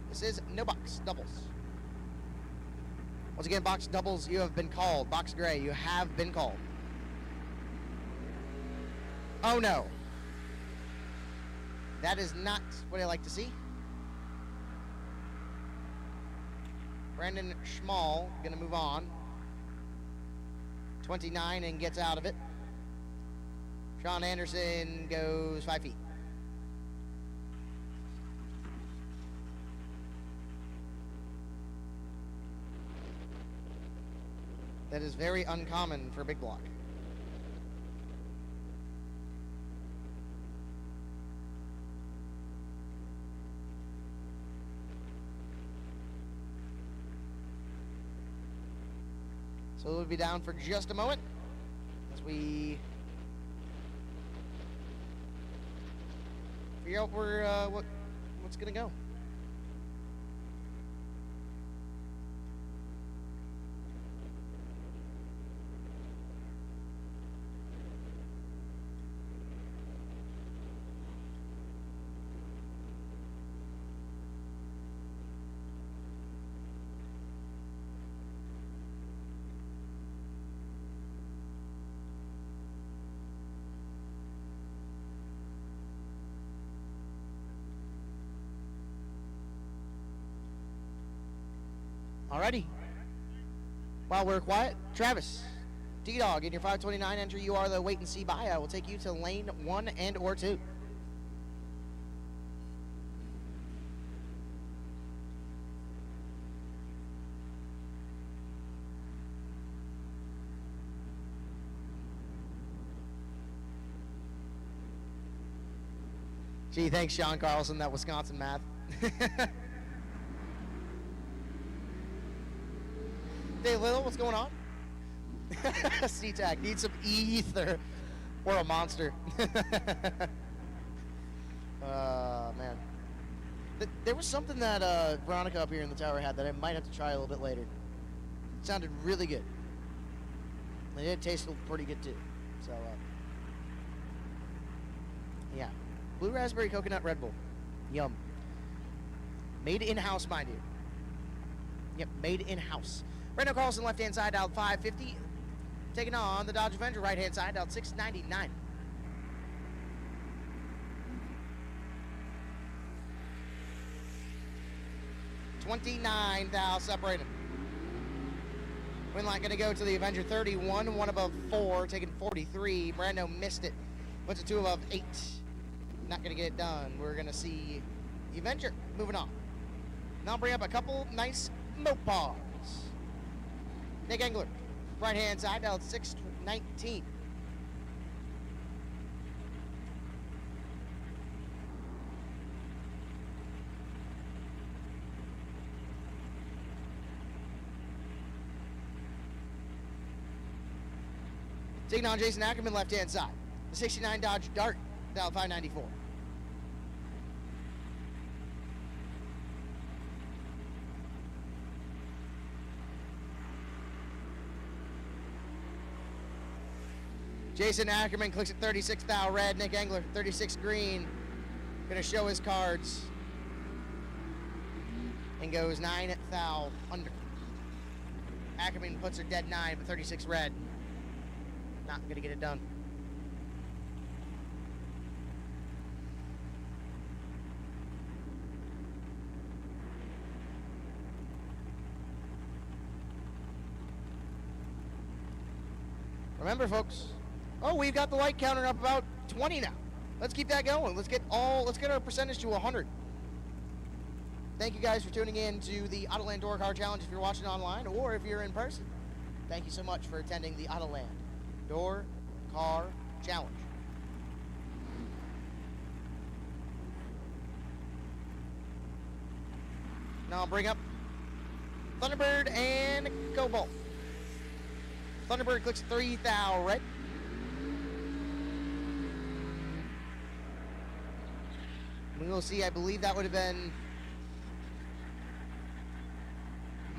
This is no box doubles. Once again, box doubles, you have been called. Box gray, you have been called. Oh no. That is not what I like to see. Brandon Schmall gonna move on. 29 and gets out of it. Sean Anderson goes 5 feet. That is very uncommon for Big Block. So we'll be down for just a moment as we figure out where what's gonna go. Alrighty. While we're quiet, Travis, D-Dog, in your 529 entry, you are the wait and see by. I will take you to lane 1 and or 2. Gee, thanks, Sean Carlson, that Wisconsin math. Dave Little, what's going on? SeaTac, need some ether or a monster. Man. There was something that Veronica up here in the tower had that I might have to try a little bit later. It sounded really good. They did taste pretty good too. So, yeah. Blue Raspberry Coconut Red Bull. Yum. Made in-house, mind you. Yep, made in-house. Brandon Carlson, left-hand side, dialed 550. Taking on the Dodge Avenger, right-hand side, dialed 699. $29,000 separated. Win line going to go to the Avenger 31, one above 4, taking 43. Brando missed it. Puts it 2 above 8. Not going to get it done. We're going to see the Avenger moving on. Now I'll bring up a couple nice Mopars. Nick Engler, right-hand side, dialed 619. Taking on Jason Ackerman, left-hand side. The 69 Dodge Dart, dialed 594. Jason Ackerman clicks at 36 thou red. Nick Engler, 36 green. Gonna show his cards. And goes 9 thou under. Ackerman puts her dead 9, but 36 red. Not gonna get it done. Remember, folks. Oh, we've got the light counter up about 20 now. Let's keep that going. Let's get our percentage to 100. Thank you guys for tuning in to the Autoland Door Car Challenge if you're watching online or if you're in person. Thank you so much for attending the Autoland Door Car Challenge. Now I'll bring up Thunderbird and Cobalt. Thunderbird clicks 3 thou red. We will see, I believe that would have been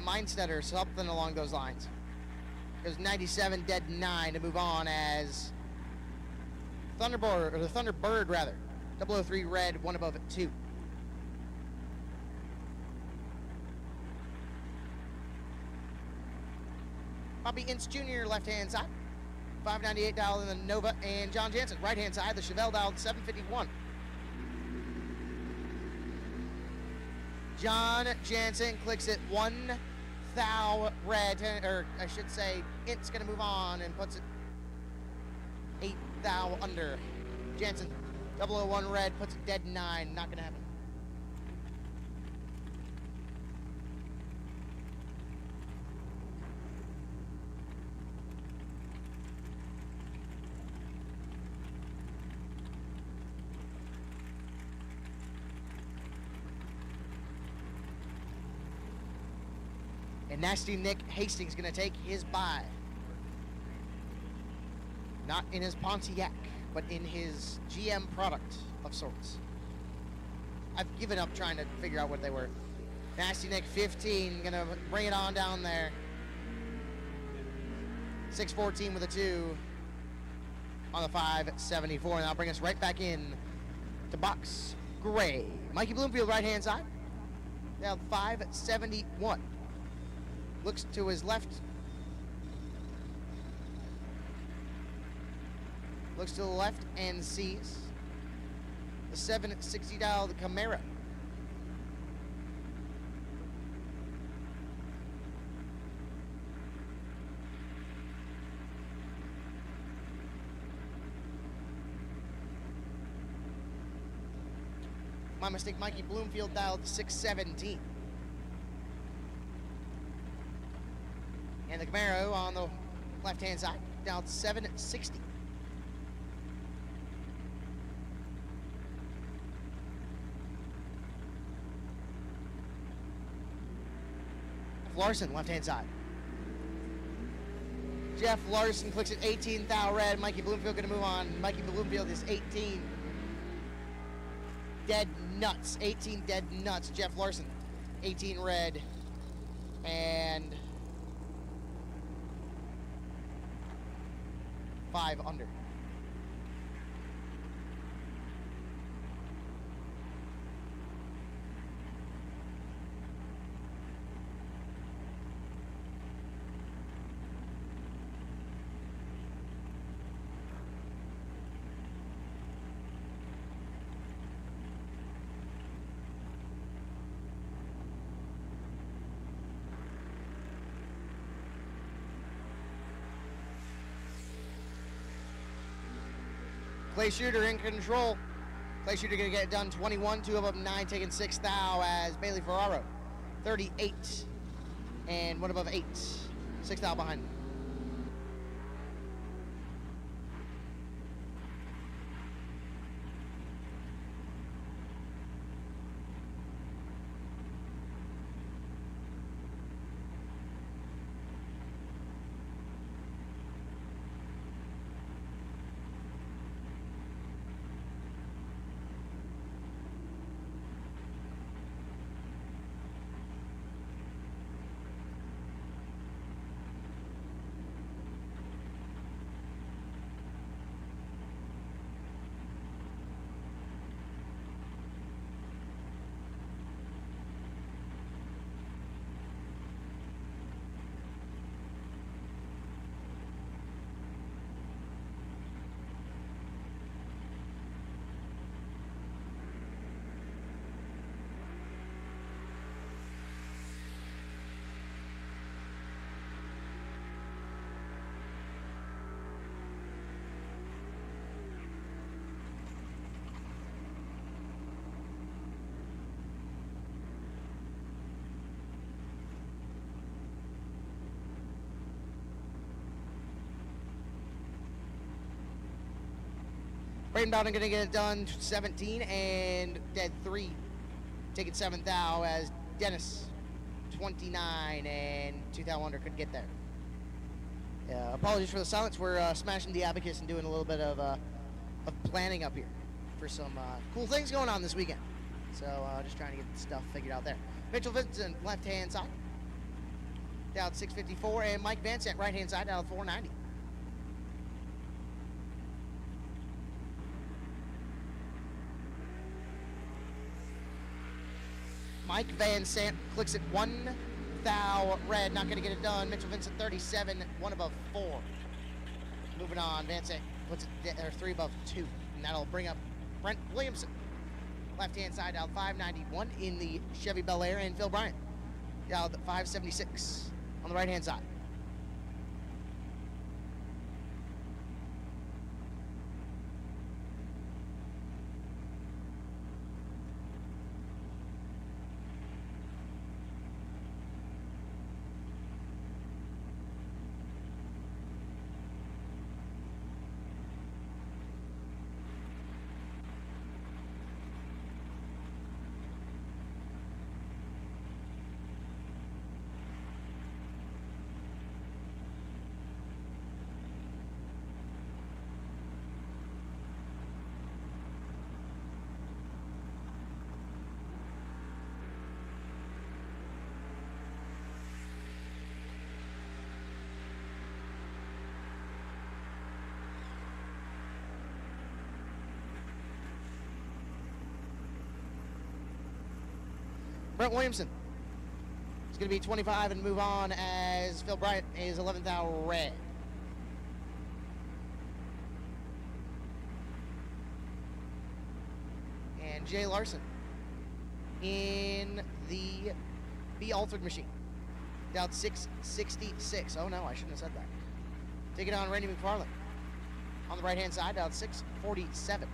Mindstead or something along those lines. It was 97 dead 9 to move on as Thunderbird, or the Thunderbird rather. 003 red, 1 above 2. Bobby Ince Jr. left-hand side. 598 dialed in the Nova, and John Jansen right-hand side. The Chevelle dialed 751. John Jansen clicks it 1 thou red, or I should say, Ince gonna move on and puts it 8 thou under. Jansen 001 red puts it dead 9. Not gonna happen. And Nasty Nick Hastings going to take his buy. Not in his Pontiac, but in his GM product of sorts. I've given up trying to figure out what they were. Nasty Nick 15, going to bring it on down there. 614 with a 2 on the 574. And that'll bring us right back in to box gray. Mikey Bloomfield, right-hand side. Down 571. Looks to his left. Looks to the left and sees the 760 dial, the Camaro. My mistake, Mikey Bloomfield dialed 617. And the Camaro on the left-hand side, down 760. Larson, left-hand side. Jeff Larson clicks at 18 thou red. Mikey Bloomfield going to move on. Mikey Bloomfield is 18 dead nuts. 18 dead nuts. Jeff Larson, 18 red. And 5 under. Clay Shooter in control. Clay Shooter gonna get it done 21, 2 above 9, taking 6th thou as Bailey Ferraro 38 and 1 above 8. 6th thou behind him. Braden Bowden gonna get it done 17 and dead 3. Taking 7th thou as Dennis 29 and 2 thou under could get there. Apologies for the silence. We're smashing the abacus and doing a little bit of planning up here for some cool things going on this weekend. So just trying to get the stuff figured out there. Mitchell Vincent left hand side down 654 and Mike Vancent right hand side down 490. Mike Van Sant clicks it 1 thou red, not going to get it done. Mitchell Vincent 37, 1 above 4. Moving on, Van Sant puts it 3 above 2, and that'll bring up Brent Williamson. Left hand side out 591 in the Chevy Bel Air, and Phil Bryant out 576 on the right hand side. Brent Williamson is going to be 25 and move on as Phil Bryant is 11th thou red. And Jay Larson in the B altered machine. Down 666. Oh no, I shouldn't have said that. Taking on Randy McFarland. On the right hand side, down 647.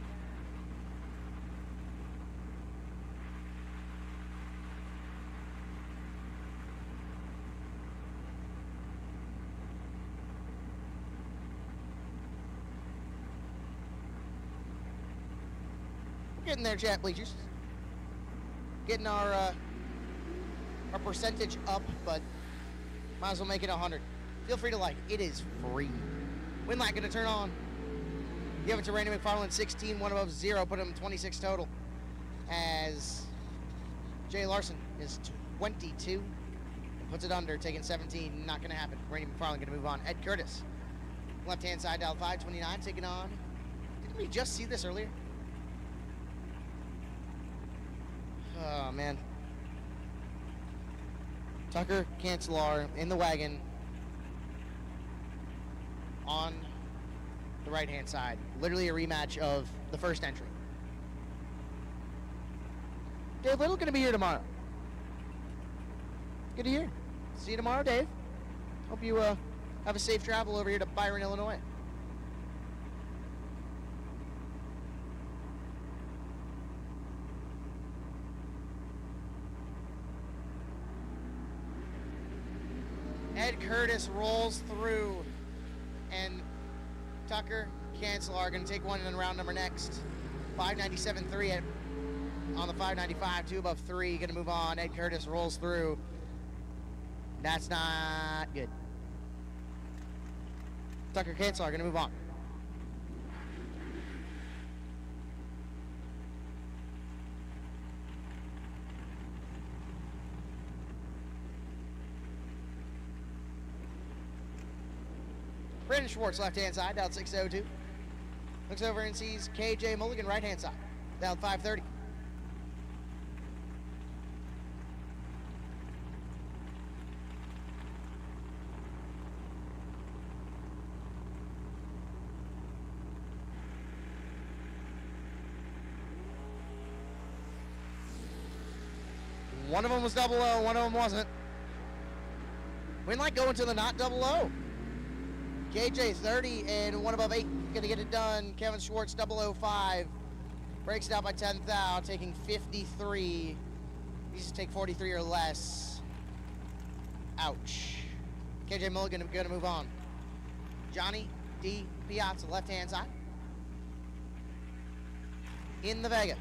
Getting there, chat bleachers. Getting our percentage up, but might as well make it 100. Feel free to like. It is free. Win light going to turn on. Give it to Randy McFarland, 16, 1 above 0. Put him 26 total. As Jay Larson is 22 and puts it under, taking 17. Not going to happen. Randy McFarland going to move on. Ed Curtis Left-hand side, dialed 529, taking on. Didn't we just see this earlier? Oh, man. Tucker Cancelar in the wagon on the right-hand side. Literally a rematch of the first entry. Dave Little going to be here tomorrow. Good to hear. See you tomorrow, Dave. Hope you have a safe travel over here to Byron, Illinois. Ed Curtis rolls through, and Tucker Cancelar going to take one in round number next. 597.3 on the 595, 2 above 3, going to move on. Ed Curtis rolls through. That's not good. Tucker Cancelar going to move on. Brandon Schwartz, left-hand side, dialed 602. Looks over and sees KJ Mulligan, right-hand side, dialed 530. One of them was double O, one of them wasn't. We might go into the not double O. KJ 30 and 1 above 8, gonna get it done. Kevin Schwartz 005, breaks it out by 10th thou, taking 53. Needs to take 43 or less. Ouch. KJ Mulligan gonna move on. Johnny D. Piazza, left-hand side. In the Vega.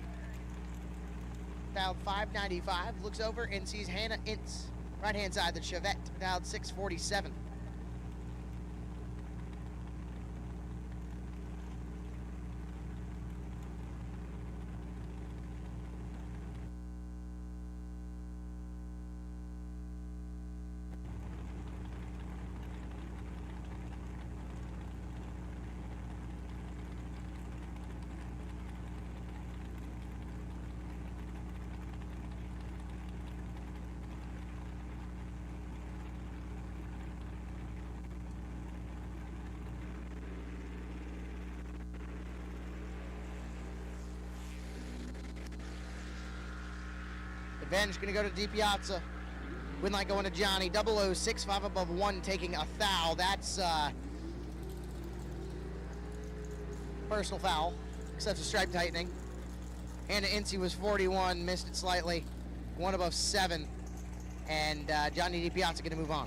Dialed 595, looks over and sees Hannah Ince, right-hand side, the Chevette, dialed 647. Advantage going to go to D. Piazza. Win light going to Johnny. 006, 5 above 1, taking a foul. That's personal foul, except for stripe tightening. Hannah Ince was 41, missed it slightly. 1 above 7, and Johnny D. Piazza going to move on.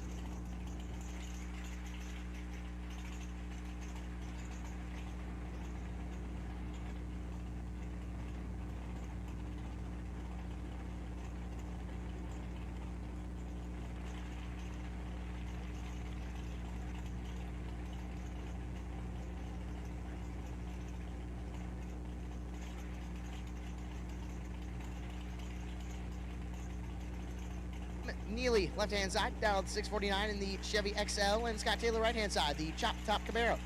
Neely, left-hand side, dialed 649 in the Chevy XL, and Scott Taylor, right-hand side, the Chop Top Camaro,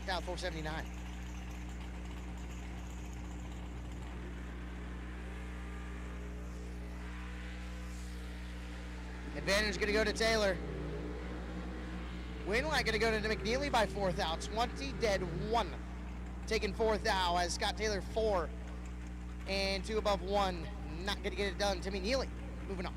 dialed 479. Advantage going to go to Taylor. Win light going to go to McNeely by 4th thou. 20 dead 1. Taking 4th thou as Scott Taylor 4 and 2 above 1. Not going to get it done. Timmy Neely moving on.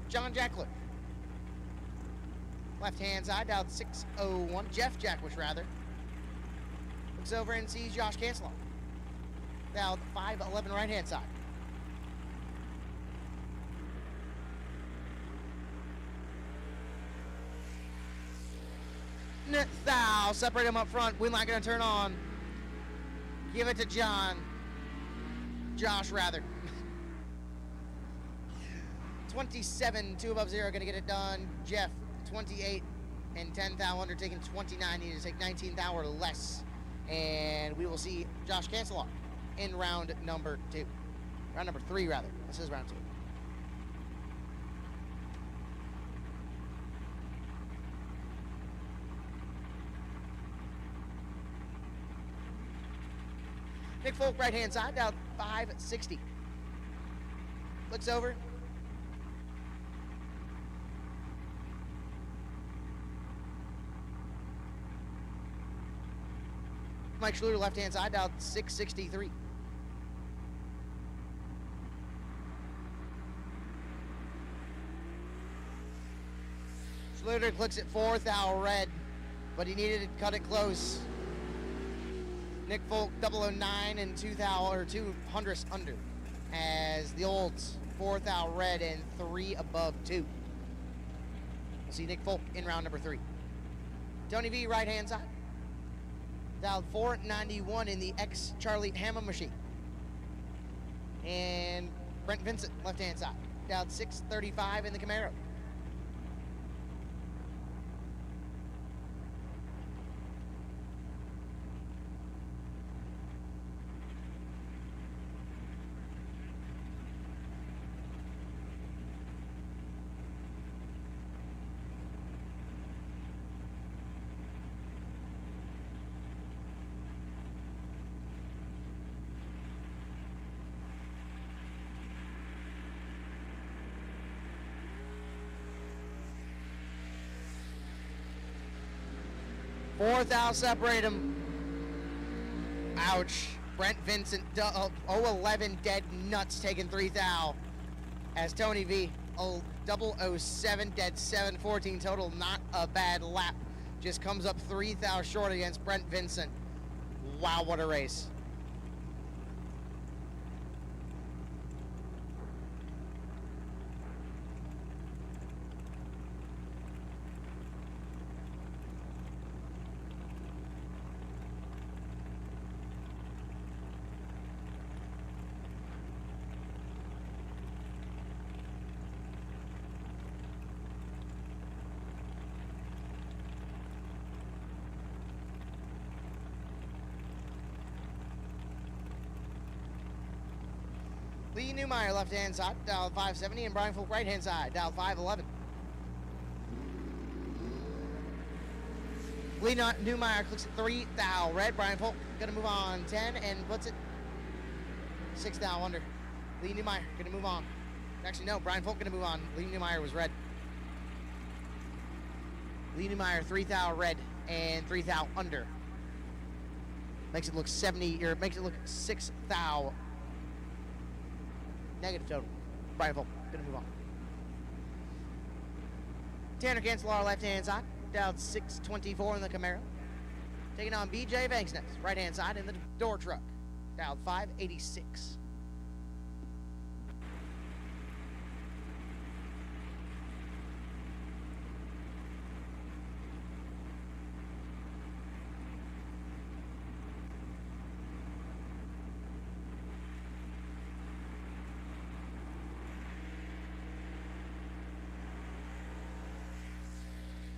John Jackler. Left-hand side, dialed 601. Jeff Jackwish, rather. Looks over and sees Josh Cancelar. Dialed 511, right-hand side. Thou, separate him up front. Win light going to turn on. Give it to John. Josh, rather. 27, 2 above 0, going to get it done. Jeff, 28, and 10 thou under, taking 29. Need to take 19 thou or less. And we will see Josh Cancelar in round number 2. Round number 3, rather. This is round 2. Nick Folk, right-hand side, down 560. Looks over. Mike Schluter, left-hand side, down 663. Schluter clicks at 4th, thou red, but he needed to cut it close. Nick Folk 009 and 2 thou or 2 hundredths under, as the olds 4 thou red and 3 above 2. We'll see Nick Folk in round number 3. Tony V, right hand side, dialed 491 in the X Charlie Hammer machine, and Brent Vincent, left hand side, dialed 635 in the Camaro. Fourth out, separate him. Ouch. Brent Vincent, 011 dead nuts, taking 3 thou. As Tony V, 007 dead 714 total. Not a bad lap. Just comes up 3 thou short against Brent Vincent. Wow, what a race. Lee Newmeyer, left-hand side, dial 570, and Brian Folk, right-hand side, dial 511. Lee Newmeyer clicks at 3 thou red. Brian Folk gonna move on 10 and puts it 6 thou under. Lee Newmeyer gonna move on. Actually, no, Brian Folk gonna move on. Lee Newmeyer was red. Lee Newmeyer 3 thou red and 3 thou under. Makes it look 70, or makes it look 6 thou. Negative total. Brian Folk, gonna move on. Tanner Cancelar, left-hand side, dialed 624 in the Camaro. Taking on BJ Banksness, right-hand side in the door truck, dialed 586.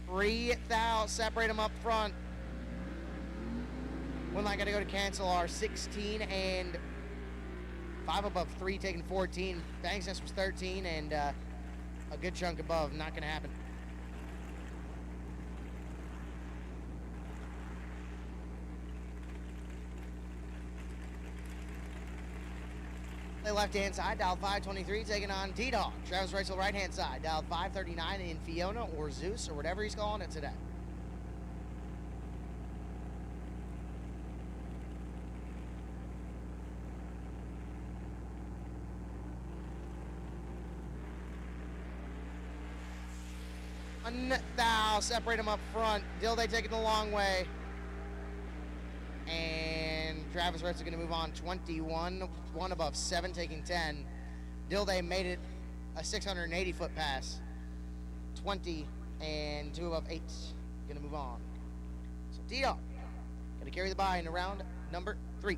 Three thou, separate them up front. One line got to go to Cancelar, 16 and 5 above 3, taking 14. Banksness was 13 and a good chunk above, not going to happen. The left-hand side, dial 523, taking on T-Dog. Travis Rachel, right-hand side, dial 539 in Fiona or Zeus or whatever he's calling it today. Thou, separate them up front. Dilday taking the long way. And Travis Ritz is going to move on 21, 1 above 7, taking 10. Dilday made it a 680-foot pass. 20 and 2 above 8. Going to move on. So T-Dog going to carry the bye in round number 3.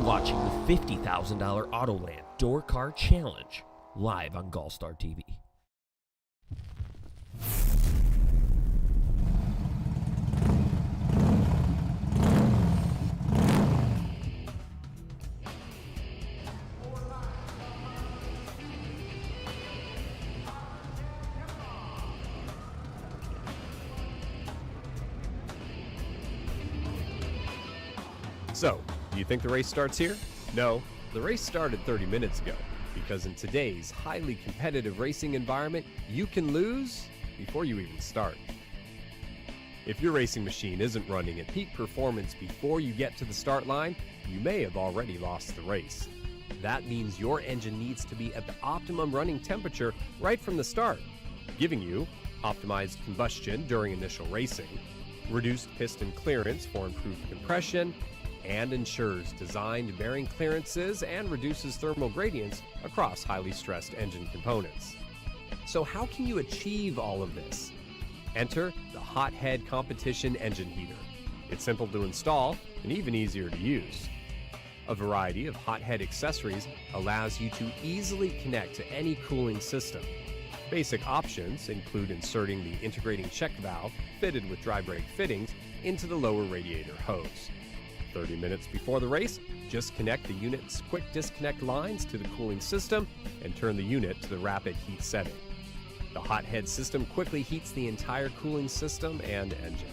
watching the $50,000 Autoland Door Car Challenge live on GallStar TV. So, do you think the race starts here? No, the race started 30 minutes ago, because in today's highly competitive racing environment, you can lose before you even start. If your racing machine isn't running at peak performance before you get to the start line, you may have already lost the race. That means your engine needs to be at the optimum running temperature right from the start, giving you optimized combustion during initial racing, reduced piston clearance for improved compression, and ensures designed bearing clearances and reduces thermal gradients across highly stressed engine components. So how can you achieve all of this? Enter the Hothead Competition Engine Heater. It's simple to install and even easier to use. A variety of Hothead accessories allows you to easily connect to any cooling system. Basic options include inserting the integrating check valve fitted with dry brake fittings into the lower radiator hose. 30 minutes before the race, just connect the unit's quick disconnect lines to the cooling system and turn the unit to the rapid heat setting. The Hothead system quickly heats the entire cooling system and engine.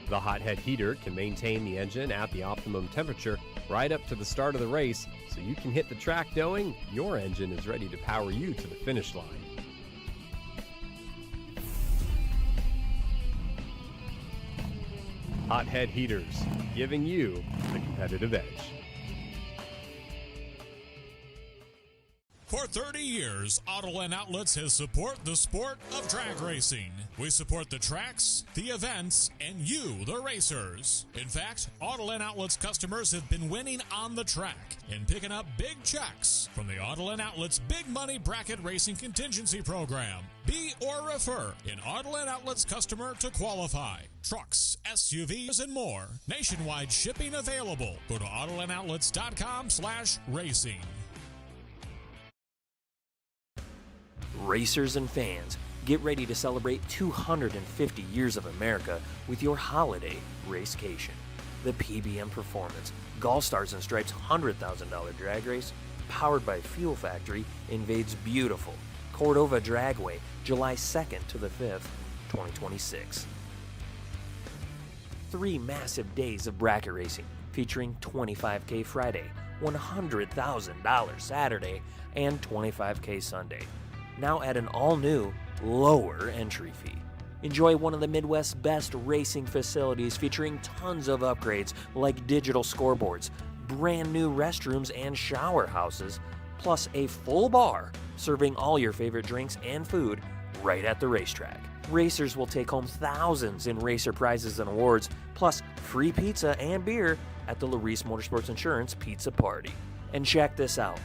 The Hothead heater can maintain the engine at the optimum temperature right up to the start of the race, so you can hit the track knowing your engine is ready to power you to the finish line. Hothead heaters, giving you the competitive edge. For 30 years, Autoland Outlets has supported the sport of drag racing. We support the tracks, the events, and you, the racers. In fact, Autoland Outlets customers have been winning on the track and picking up big checks from the Autoland Outlets Big Money Bracket Racing Contingency Program. Be or refer an Autoland Outlets customer to qualify. Trucks, SUVs, and more. Nationwide shipping available. Go to AutolandOutlets.com/racing. Racers and fans, get ready to celebrate 250 years of America with your holiday racecation. The PBM Performance, GallStars and Stripes $100,000 drag race, powered by Fuel Factory, invades beautiful Cordova Dragway, July 2nd to the 5th, 2026. 3 massive days of bracket racing featuring $25K Friday, $100,000 Saturday, and $25K Sunday. Now at an all-new, lower entry fee. Enjoy one of the Midwest's best racing facilities featuring tons of upgrades like digital scoreboards, brand new restrooms and shower houses, plus a full bar serving all your favorite drinks and food right at the racetrack. Racers will take home thousands in racer prizes and awards, plus free pizza and beer at the Larice Motorsports Insurance Pizza Party. And check this out.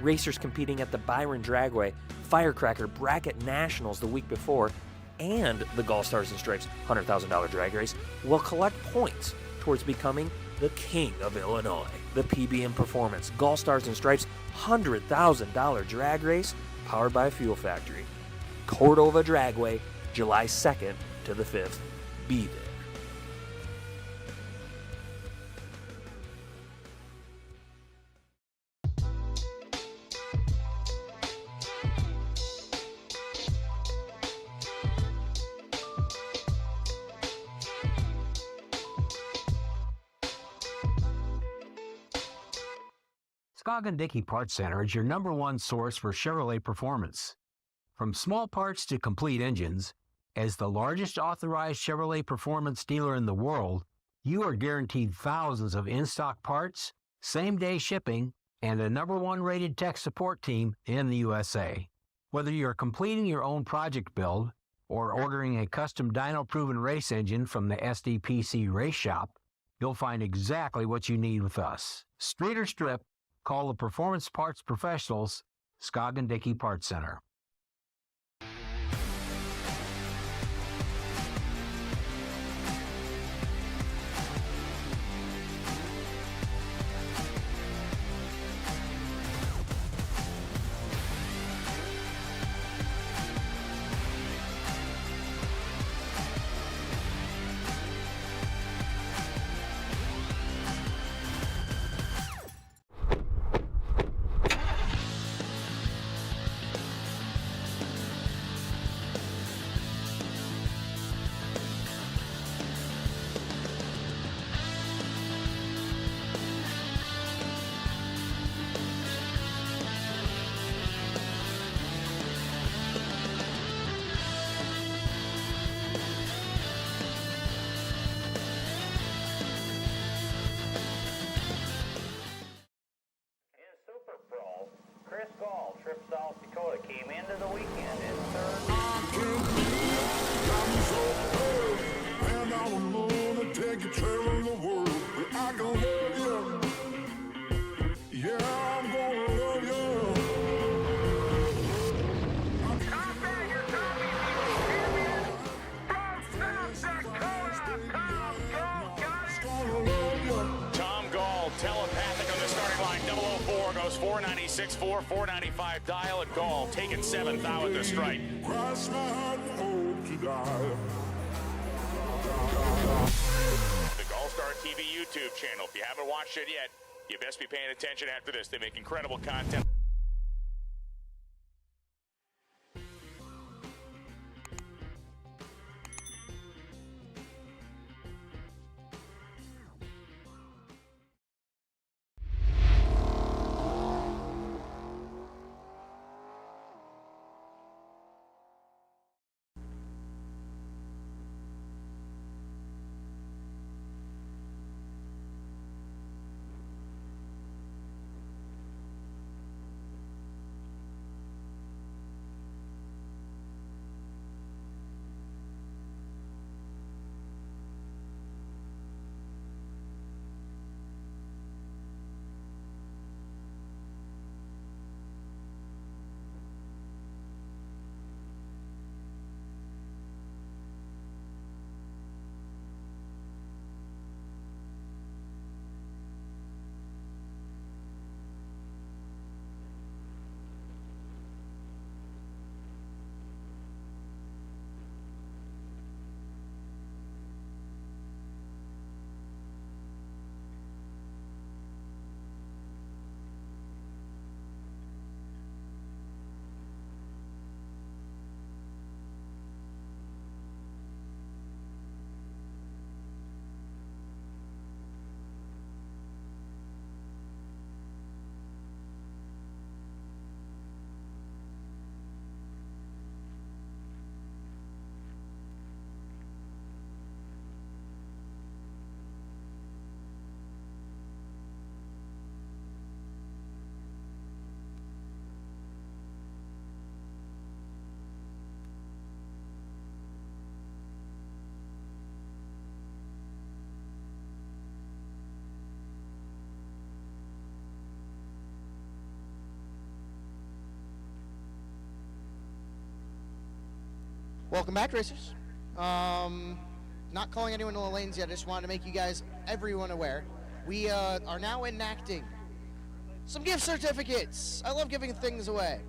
Racers competing at the Byron Dragway Firecracker Bracket Nationals the week before and the GallStars and Stripes $100,000 drag race will collect points towards becoming the King of Illinois. The PBM Performance GallStars and Stripes $100,000 drag race powered by Fuel Factory. Cordova Dragway, July 2nd to the 5th. Be there. Scoggin Dickey Parts Center is your #1 source for Chevrolet performance. From small parts to complete engines, as the largest authorized Chevrolet performance dealer in the world, you are guaranteed thousands of in-stock parts, same-day shipping, and a #1 rated tech support team in the USA. Whether you're completing your own project build or ordering a custom dyno-proven race engine from the SDPC Race Shop, you'll find exactly what you need with us. Street or strip, call the Performance Parts Professionals, Scoggin Dickey Parts Center. North Dakota came into the weekend in third. And I'm gonna take you traveling the world. I can love you. Yeah, I'm gonna love you. Tom Gall, telepathic on the starting line. 004 goes 496-4, 495 dial at Gall, taking 7th out at the strike. Cross my heart and hope to die. The GallStar TV YouTube channel. If you haven't watched it yet, you best be paying attention after this. They make incredible content. Welcome back, racers. Not calling anyone to the lanes yet. I just wanted to make you guys, everyone aware. We are now enacting some gift certificates. I love giving things away.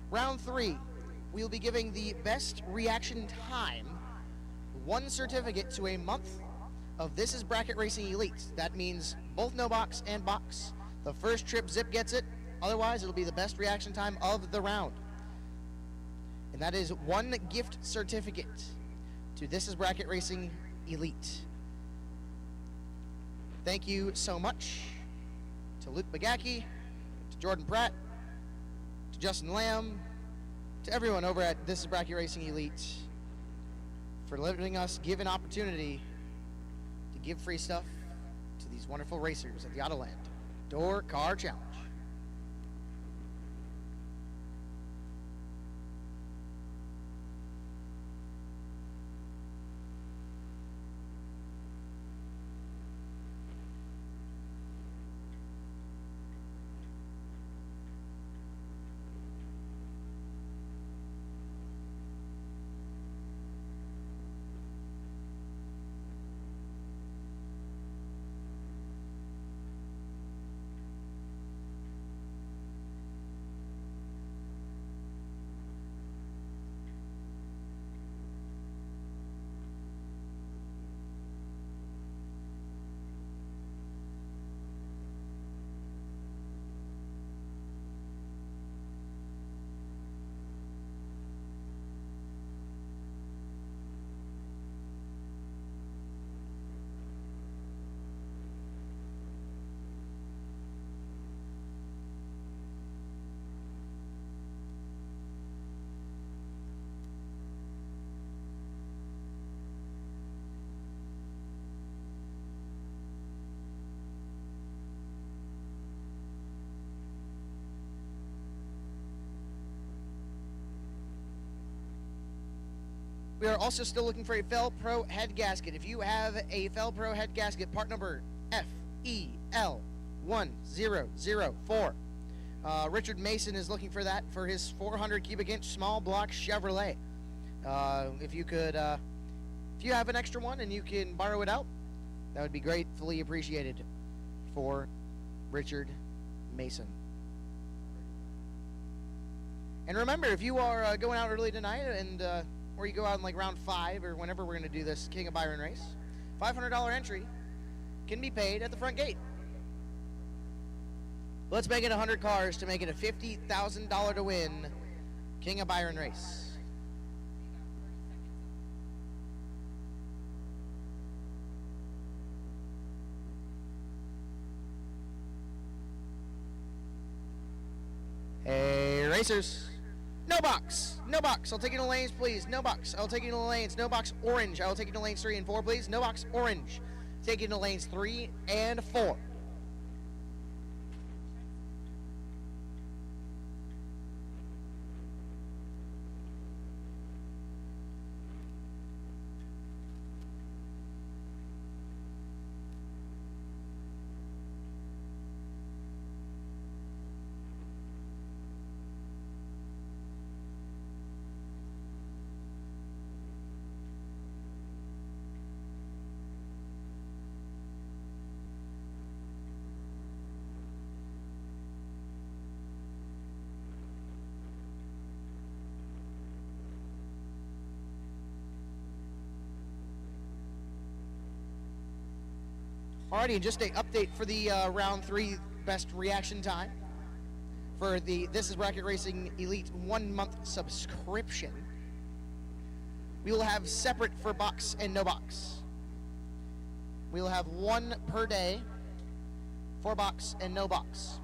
Round 3, we will be giving the best reaction time 1 certificate to a month of This Is Bracket Racing Elite. That means both no box and box. The first trip Zip gets it. Otherwise, it'll be the best reaction time of the round. And that is 1 gift certificate to This Is Bracket Racing Elite. Thank you so much to Luke Bagacki, to Jordan Pratt, to Justin Lamb, to everyone over at This Is Bracket Racing Elite for letting us give an opportunity to give free stuff to these wonderful racers at the Autoland Door Car Challenge. We are also still looking for a Fel Pro head gasket. If you have a Fel Pro head gasket, part number FEL1004. Richard Mason is looking for that for his 400 cubic inch small block Chevrolet. If you have an extra one and you can borrow it out, that would be gratefully appreciated for Richard Mason. And remember, if you are going out early tonight and or you go out in like round 5 or whenever we're going to do this King of Byron race, $500 entry can be paid at the front gate. Let's make it 100 cars to make it a $50,000 to win King of Byron race. Hey, racers. No box. No box. I'll take you to lanes, please. No box. I'll take you to lanes. No box orange. I'll take you to lanes 3 and 4, please. No box orange. Take you to lanes 3 and 4. Alrighty, and just an update for the round 3 best reaction time for the This is Bracket Racing Elite 1 month subscription. We will have separate for box and no box. We will have one per day for box and no box.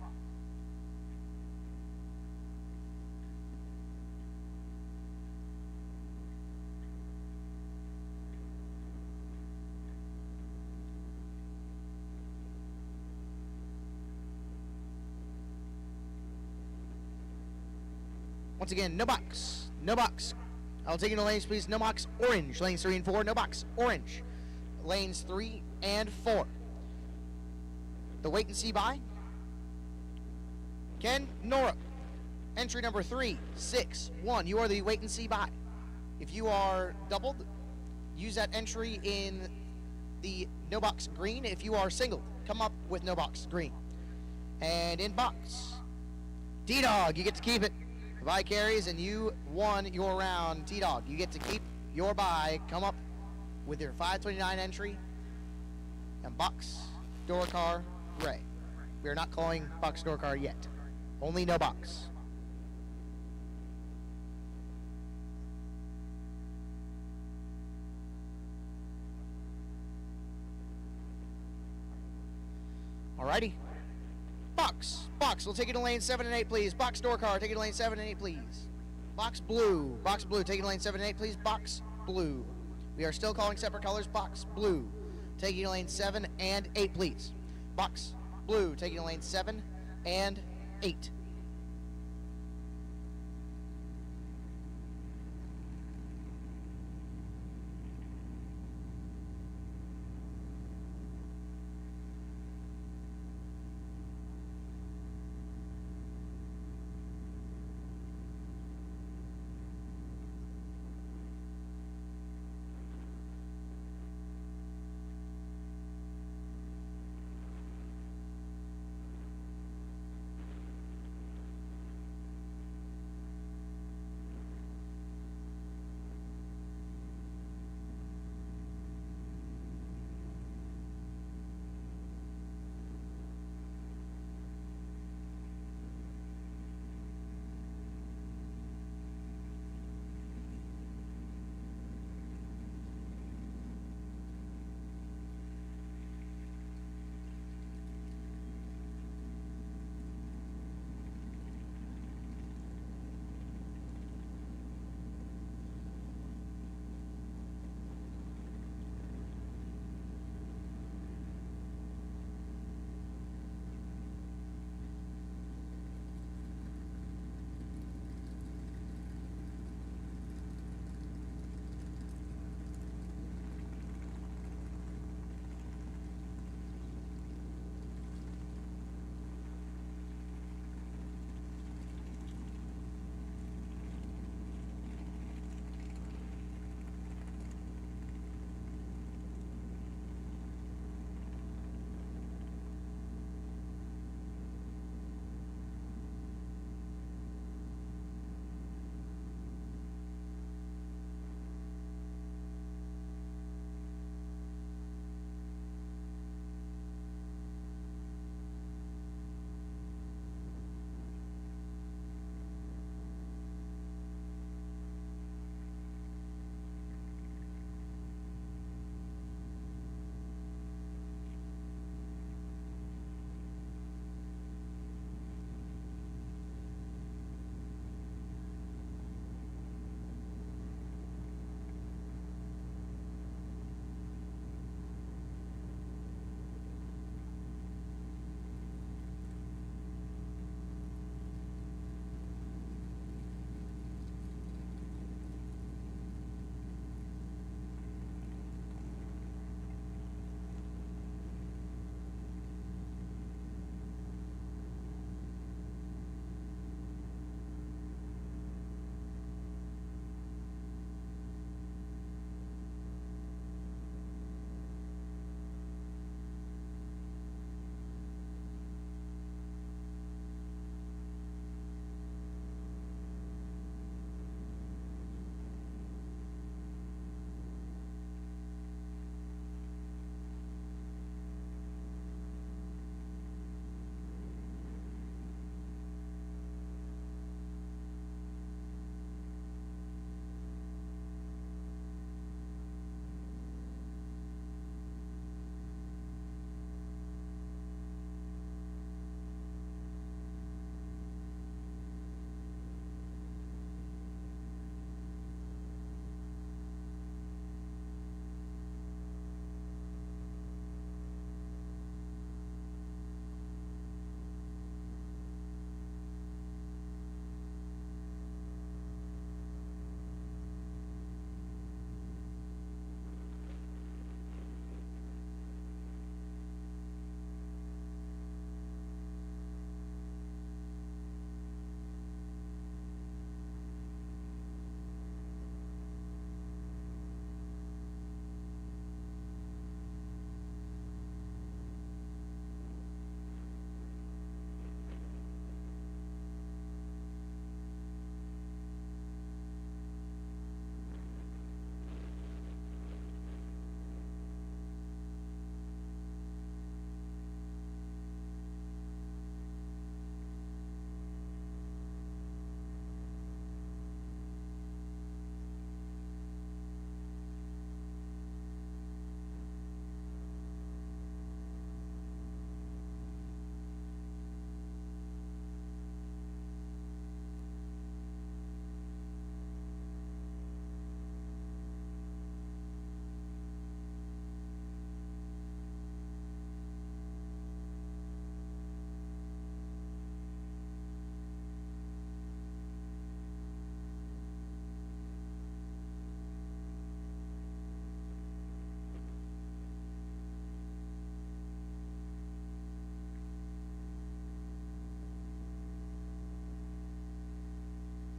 Once again, no box. No box. I'll take you to lanes, please. No box orange. Lanes 3 and 4. No box orange. Lanes 3 and 4. The wait and see buy. Ken Nora. Entry number 361. You are the wait and see buy. If you are doubled, use that entry in the no box green. If you are singled, come up with no box green. And in box, D-Dog, you get to keep it. Buy carries, and you won your round. T-Dog, you get to keep your buy. Come up with your 529 entry. And box, door car, Ray. We are not calling box, door car yet. Only no box. Alrighty. Box. Box. We'll take you to lane 7 and 8, please. Box door car. Take you to lane 7 and 8, please. Box blue. Box blue. Take you to lane 7 and 8, please. Box blue. We are still calling separate colors. Box blue. Take you to lane 7 and 8, please. Box blue. Take you to lane 7 and 8.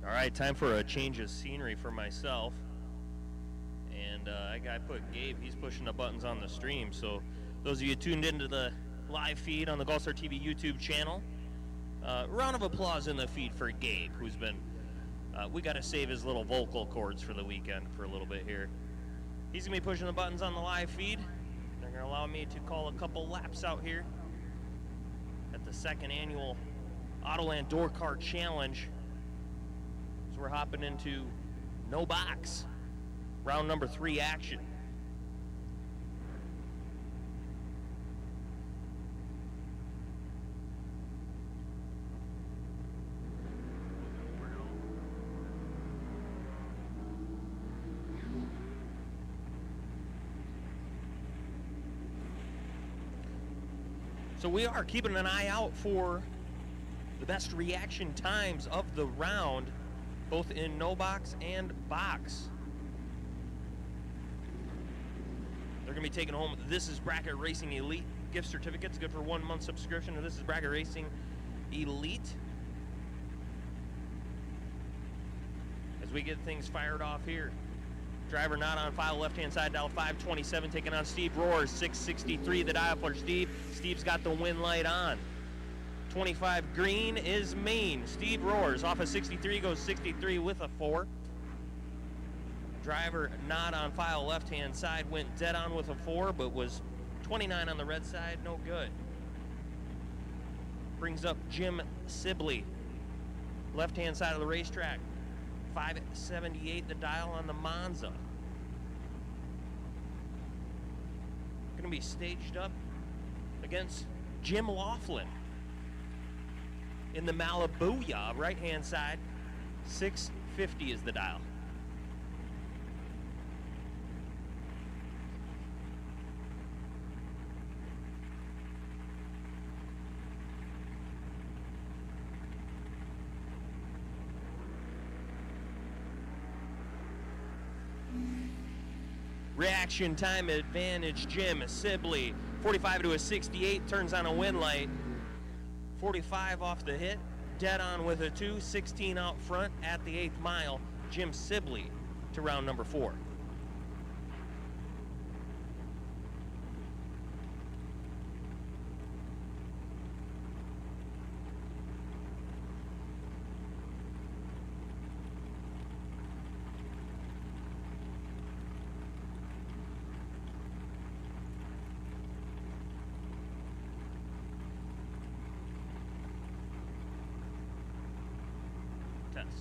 All right, time for a change of scenery for myself. And I put Gabe, he's pushing the buttons on the stream. So those of you tuned into the live feed on the GallStar TV YouTube channel, round of applause in the feed for Gabe, who's been, we got to save his little vocal cords for the weekend for a little bit here. He's going to be pushing the buttons on the live feed. They're going to allow me to call a couple laps out here at the second annual Autoland Door Car Challenge. So we're hopping into no box, round number 3 action. So we are keeping an eye out for the best reaction times of the round, both in no box and box. They're going to be taking home This Is Bracket Racing Elite gift certificates, good for 1 month subscription to This Is Bracket Racing Elite. As we get things fired off here, driver not on file, left-hand side, dial 527, taking on Steve Roars, 663, the dial for Steve. Steve's got the win light on. 25 green is main. Steve Roars off of 63, goes 63 with a 4. Driver not on file, left-hand side, went dead on with a 4, but was 29 on the red side, no good. Brings up Jim Sibley, left-hand side of the racetrack. 578, the dial on the Monza. Going to be staged up against Jim Laughlin in the Malibuya, right-hand side. 650 is the dial. Reaction time advantage, Jim Sibley. 45 to a 68, turns on a win light. 45 off the hit, dead on with a 2, 16 out front at the 8th mile. Jim Sibley to round number 4. Test.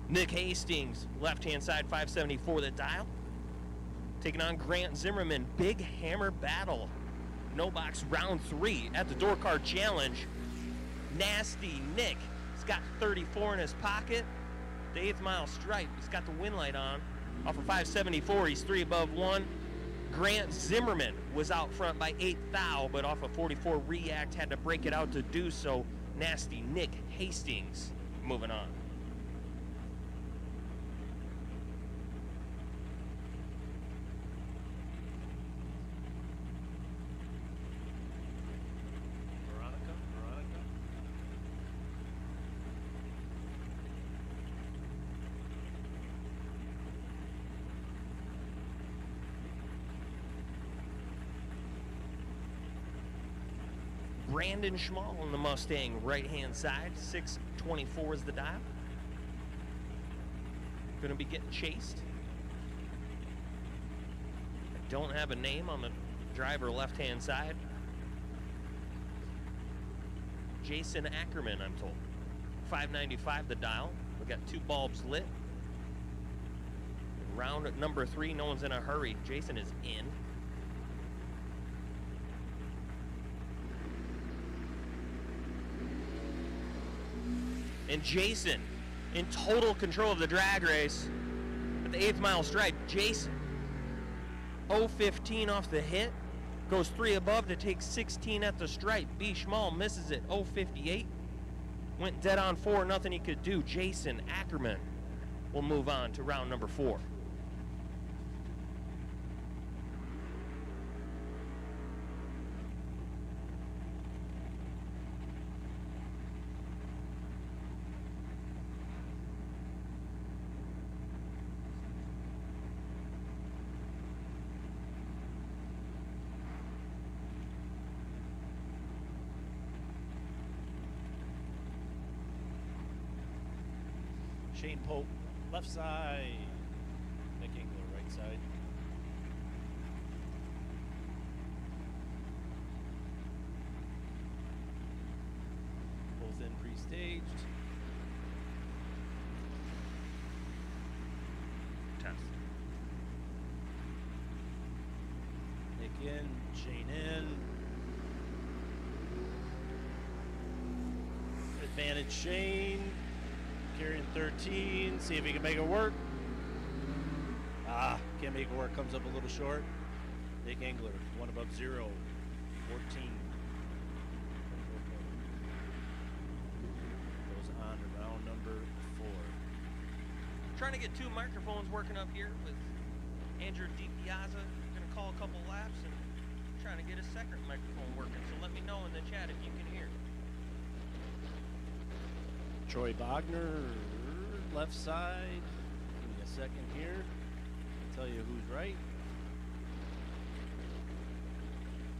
Nick Hastings, left-hand side, 574 the dial. Taking on Grant Zimmerman, big hammer battle. No box round 3 at the Door Car Challenge. Nasty Nick, he's got 34 in his pocket. The 8th mile stripe, he's got the win light on. Off of 574, he's 3 above 1. Grant Zimmerman was out front by 8 thou, but off of 44 react, had to break it out to do so. Nasty Nick Hastings moving on. Brandon Schmall on the Mustang, right-hand side, 624 is the dial. Gonna be getting chased. I don't have a name on the driver left-hand side. Jason Ackerman, I'm told. 595 the dial. We got 2 bulbs lit. Round at number 3, no one's in a hurry. Jason is in. And Jason in total control of the drag race at the 8th mile stripe. Jason, 015 off the hit, goes 3 above to take 16 at the stripe. B. Schmall misses it, 058. Went dead on 4, nothing he could do. Jason Ackerman will move on to round number 4. Chain Pope, left side. Nick Engler, right side. Both in pre-staged. Test. Nick in, chain in. Advantage chain. Carrying 13. See if he can make it work. Can't make it work. Comes up a little short. Nick Engler, one above 0. 14. Goes on to round number 4. Trying to get 2 microphones working up here with Andrew DiPiazza. Gonna call a couple laps and trying to get a second microphone working. So let me know in the chat if you can hear. Troy Bogner, left side. Give me a second here. I'll tell you who's right.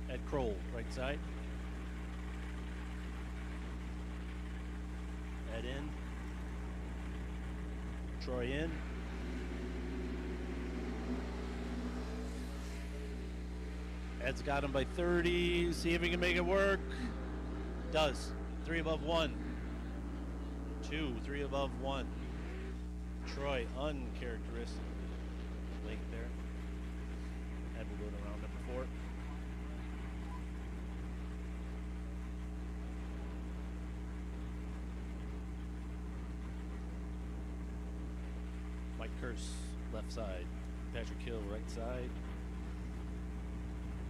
Ed Kroll, right side. Ed in. Troy in. Ed's got him by 30. See if he can make it work. Does. 3 above 1. 2, 3 above 1. Troy, uncharacteristically late there. Ed will go to round number 4. Mike Curse, left side. Patrick Hill, right side.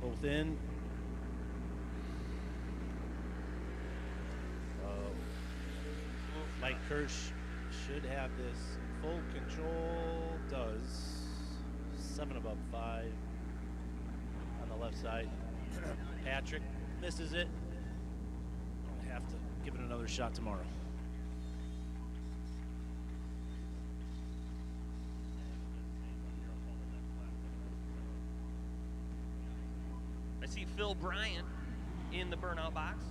Both in. Mike Kirsch should have this full control. Does. 7 above 5 on the left side. Patrick misses it. I'll have to give it another shot tomorrow. I see Phil Bryant in the burnout box.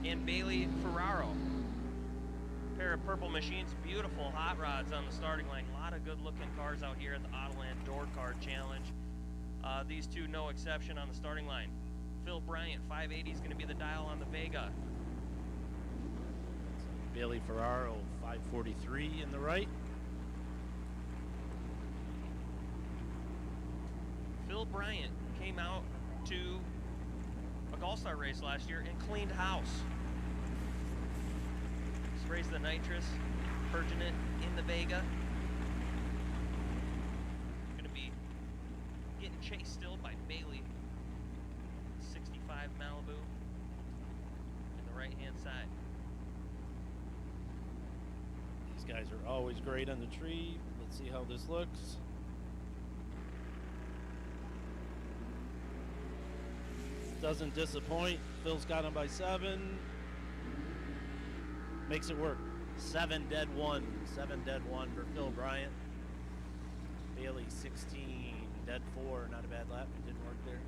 And Bailey Ferraro. Pair of purple machines, beautiful hot rods on the starting line. A lot of good looking cars out here at the Autoland Door Car Challenge. These two, no exception on the starting line. Phil Bryant, 580 is going to be the dial on the Vega. Bailey Ferraro, 543 in the right. Phil Bryant came out to a GallStar race last year and cleaned house. Sprays the nitrous, purging it in the Vega. Gonna be getting chased still by Bailey. 65 Malibu in the right-hand side. These guys are always great on the tree. Let's see how this looks. Doesn't disappoint. Phil's got him by 7. Makes it work. 7 dead 1. 7 dead 1 for Phil Bryant. Bailey 16 dead 4. Not a bad lap. It didn't work there.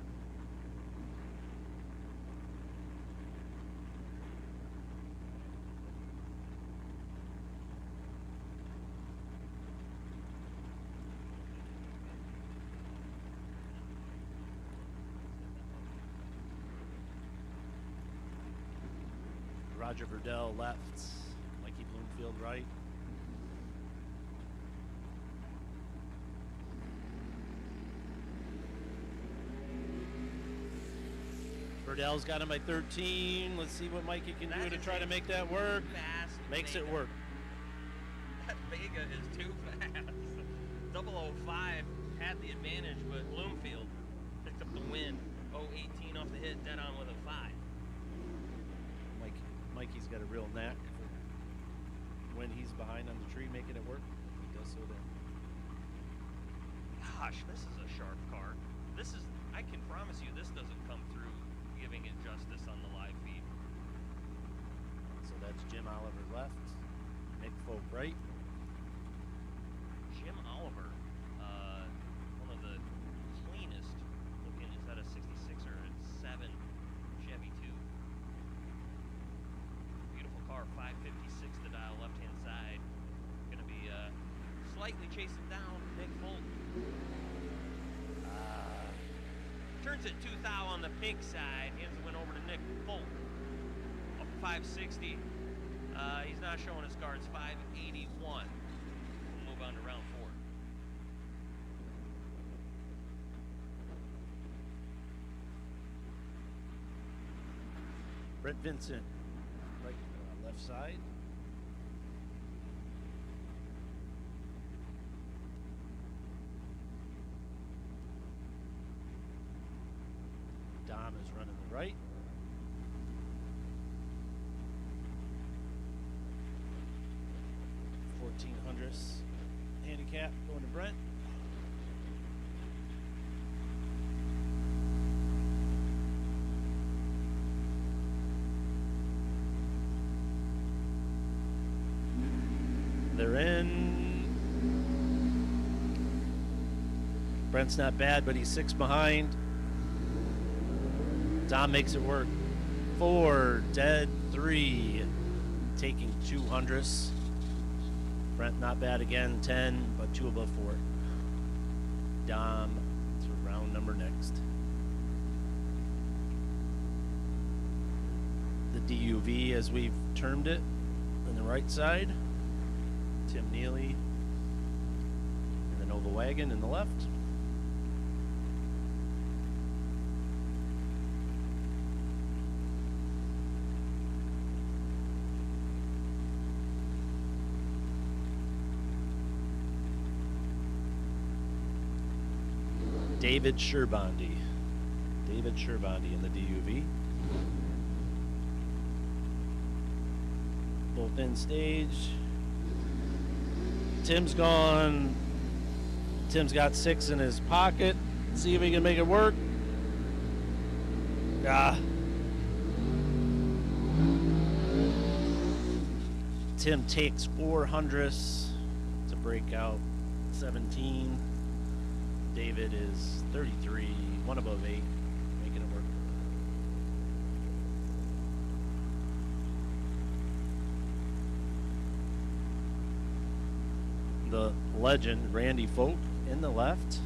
Roger Verdell left, Mikey Bloomfield right. Verdell's got him by 13. Let's see what Mikey can do to try to make that work. Makes it work. That Vega is too fast. 005 had the advantage, but Bloomfield picked up the win. 018 off the hit, dead on with a 5. Mikey's got a real knack for when he's behind on the tree making it work. He does so there. Gosh, this is a sharp car. This is, I can promise you, this doesn't come through giving it justice on the live feed. So that's Jim Oliver left, Nick Folk right. Jim Oliver, one of the cleanest looking, is that a 66 or a 7 Chevy 2? Beautiful car, 556 to dial, left slightly chases down Nick Fulton. Turns it 2 thou on the pink side. Hands went over to Nick Fulton. Up 560. He's not showing his cards. 581. We'll move on to round 4. Brett Vincent, right, left side. Dom is running the right. $1,400 handicap going to Brent. They're in. Brent's not bad, but he's 6 behind. Dom makes it work. 4, dead, 3, taking 200s. Brent not bad again, 10, but 2 above 4. Dom to round number next. The DUV, as we've termed it, on the right side. Tim Neely, and the Nova Wagon in the left. David Sherbondi. David Sherbondi in the DUV. Both in stage. Tim's gone. Tim's got 6 in his pocket. See if he can make it work. Tim takes 400s to break out 17. David is 33, 1 above 8, making it work. The legend, Randy Folk, in the left.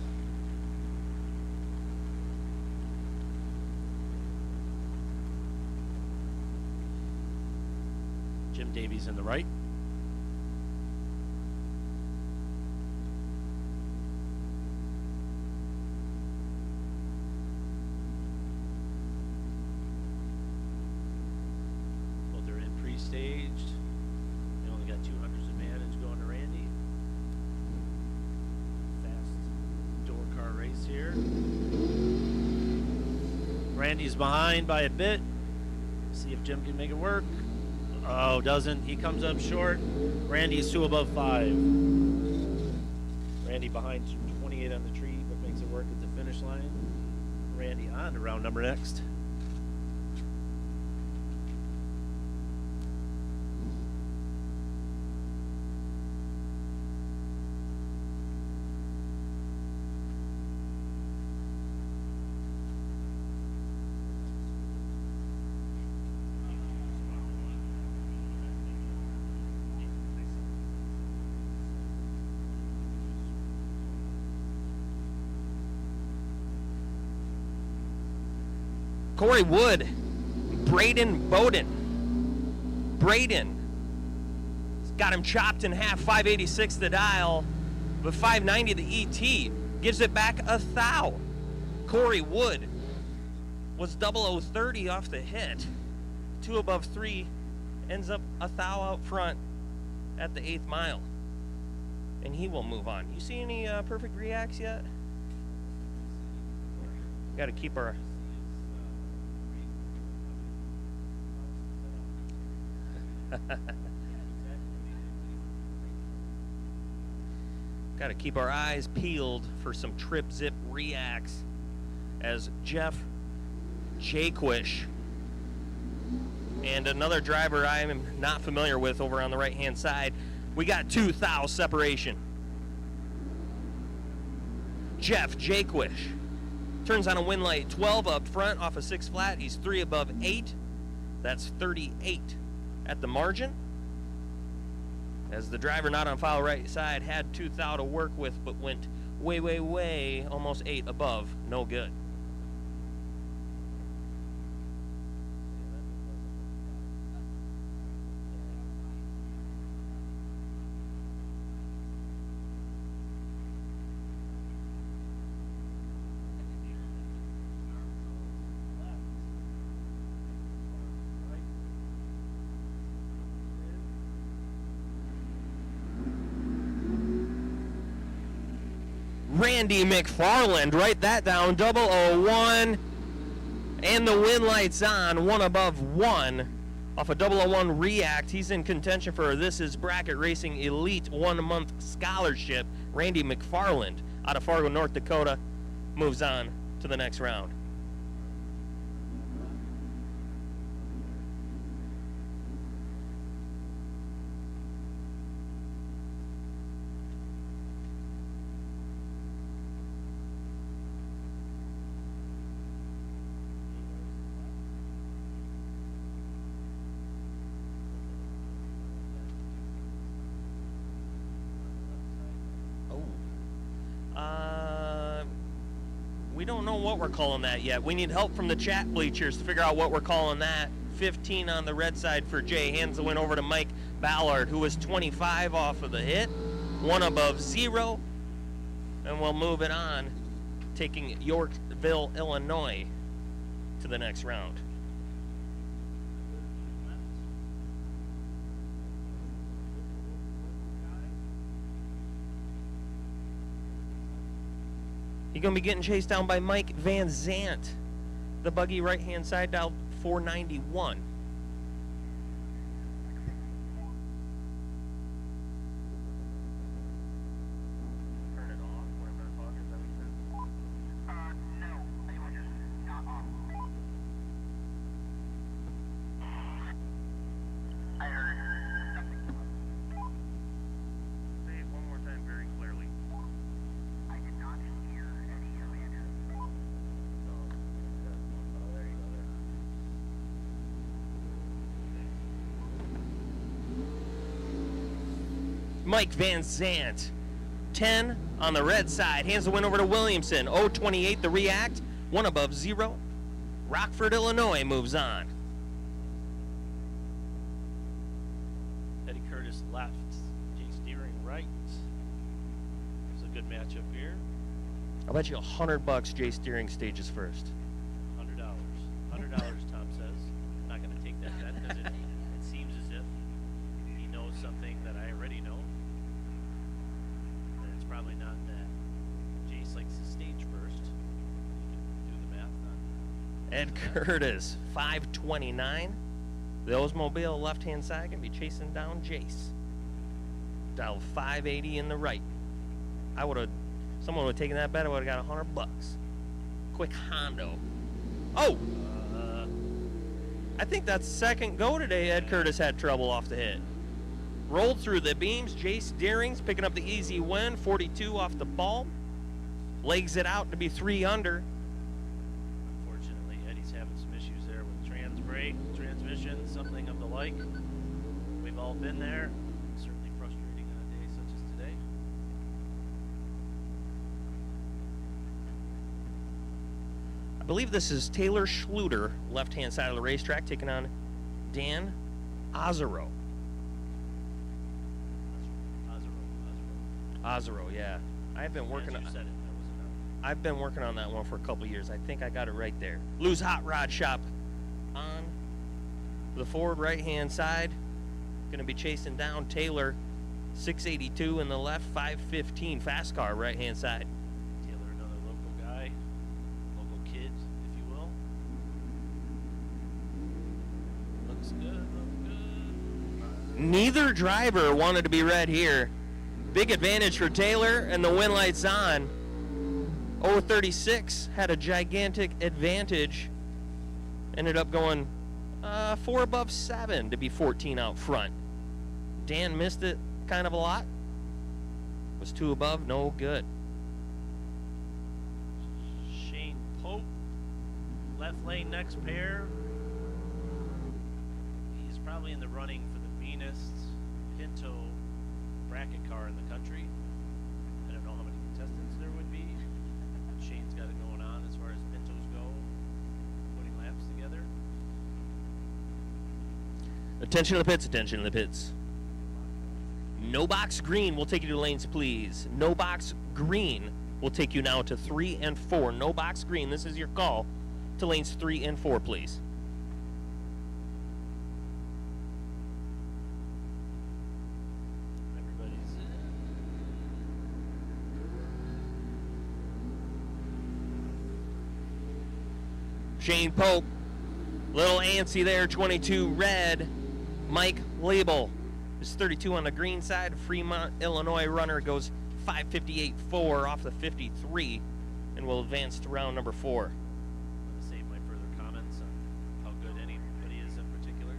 Jim Davies in the right. Well, they're in pre-staged. They only got 200s advantage going to Randy. Fast door car race here. Randy's behind by a bit. See if Jim can make it work. Oh, doesn't. He comes up short. Randy's 2 above 5. Randy behind 28 on the tree, but makes it work at the finish line. Randy on to round number next. Corey Wood, Braden Bowden. Braden got him chopped in half, 586 the dial, but 590 the ET. Gives it back a thou. Corey Wood was 0030 off the hit. 2 above 3, ends up a thou out front at the 8th mile. And he will move on. You see any perfect reacts yet? Got to keep our... Got to keep our eyes peeled for some trip zip reacts as Jeff Jaquish and another driver I am not familiar with over on the right hand side. We got 2 thou separation. Jeff Jaquish turns on a win light, 12 up front off a 6 flat. He's 3 above 8. That's 38 at the margin. as the driver not on foul right side had 2 thou to work with, but went way, way, way, almost 8 above. No good. Randy McFarland, write that down, 001, and the win light's on, 1 above 1, off a 001 React. He's in contention for This Is Bracket Racing Elite 1-month scholarship. Randy McFarland out of Fargo, North Dakota, moves on to the next round. We don't know what we're calling that yet. We need help from the chat bleachers to figure out what we're calling that. 15 on the red side for Jay. Hands the win over to Mike Ballard, who was 25 off of the hit. 1 above 0. And we'll move it on, taking Yorkville, Illinois to the next round. You're going to be getting chased down by Mike Van Zant. The buggy right-hand side, dial 491. Turn it off. What am I talking? Is that what you said? No. They were just not off. I heard something come up. Say it one more time very clearly. I did not hear any of Andrew. Oh, there you go there. Mike Van Zant, 10 on the red side. Hands the win over to Williamson. 028 the React, 1 above 0. Rockford, Illinois moves on. Eddie Curtis left. Jay Steering right. It's a good matchup here. I'll bet you $100 Jay Steering stages first. $100. $100, Tom says. I'm not going to take that bet because it seems as if he knows something that I already know. And it's probably not that Jace likes his stage first. You can do the math on Ed Curtis, 529. The Oldsmobile left-hand side can be chasing down Jace. Dial 580 in the right. Someone would have taken that bet, I would have got $100. Quick Hondo. Oh! I think that's second go today. Ed Curtis had trouble off the hit. Rolled through the beams. Jace Deering's picking up the easy win. 42 off the ball. Legs it out to be 3 under. Unfortunately, Eddie's having some issues there with transmission, something of the like. We've all been there. Certainly frustrating on a day such as today. I believe this is Taylor Schluter, left-hand side of the racetrack, taking on Dan Ozero. Ozero, yeah. I've been working on that one for a couple years. I think I got it right there. Lou's Hot Rod Shop on the forward right-hand side. Going to be chasing down Taylor. 682 in the left, 515 fast car right-hand side. Taylor, another local guy, local kid, if you will. Looks good, looks good. Neither driver wanted to be red here. Big advantage for Taylor, and the win light's on. 036 had a gigantic advantage. Ended up going 4 above 7 to be 14 out front. Dan missed it kind of a lot. Was 2 above, no good. Shane Pope, left lane next pair. He's probably in the running for the Venus Pinto bracket car in the country. I don't know how many contestants there would be. Shane's got it going on as far as Pintos go, putting laps together. Attention to the pits, attention to the pits. No box green will take you to lanes, please. No box green will take you now to 3 and 4. No box green, this is your call to lanes 3 and 4, please. Everybody's Shane Pope, little antsy there, 22 red. Mike Label is 32 on the green side. Fremont, Illinois runner goes 5:58.4 off the 53 and will advance to round number 4. I'm going to save my further comments on how good anybody is in particular.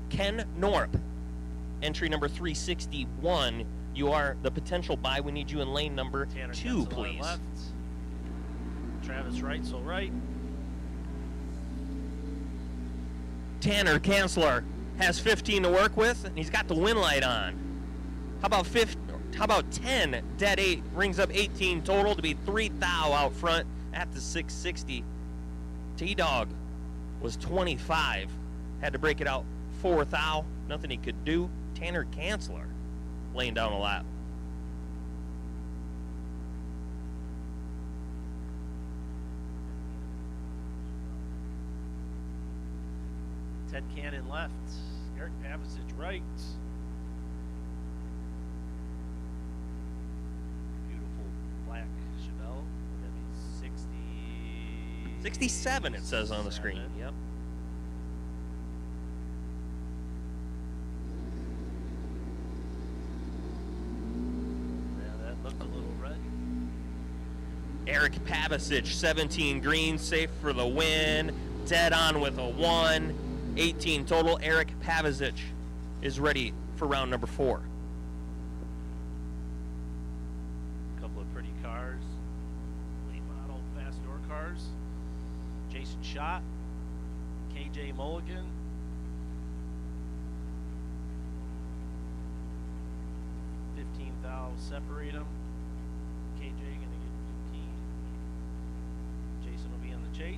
Ken Norp, entry number 361. You are the potential buy. We need you in lane number Tanner 2, Kensel on please. left. Travis Reitzel right. Tanner Kanzler has 15 to work with, and he's got the win light on. How about 10? Dead 8 brings up 18 total to be 3 thou out front at the 660. T-Dog was 25. Had to break it out 4 thou. Nothing he could do. Tanner Kanzler laying down a lap. Ted Cannon left. Eric Pavicic right. Beautiful black Chevelle. That'd be 60. 67 it says on the screen. Yep. Yeah, that looked a little red. Eric Pavicic, 17 green, safe for the win. Dead on with a 1. 18 total. Eric Pavicic is ready for round number 4. A couple of pretty cars. Late model fast door cars. Jason Schott. KJ Mulligan. $15,000 separate them. KJ gonna get 15. Jason will be on the chase.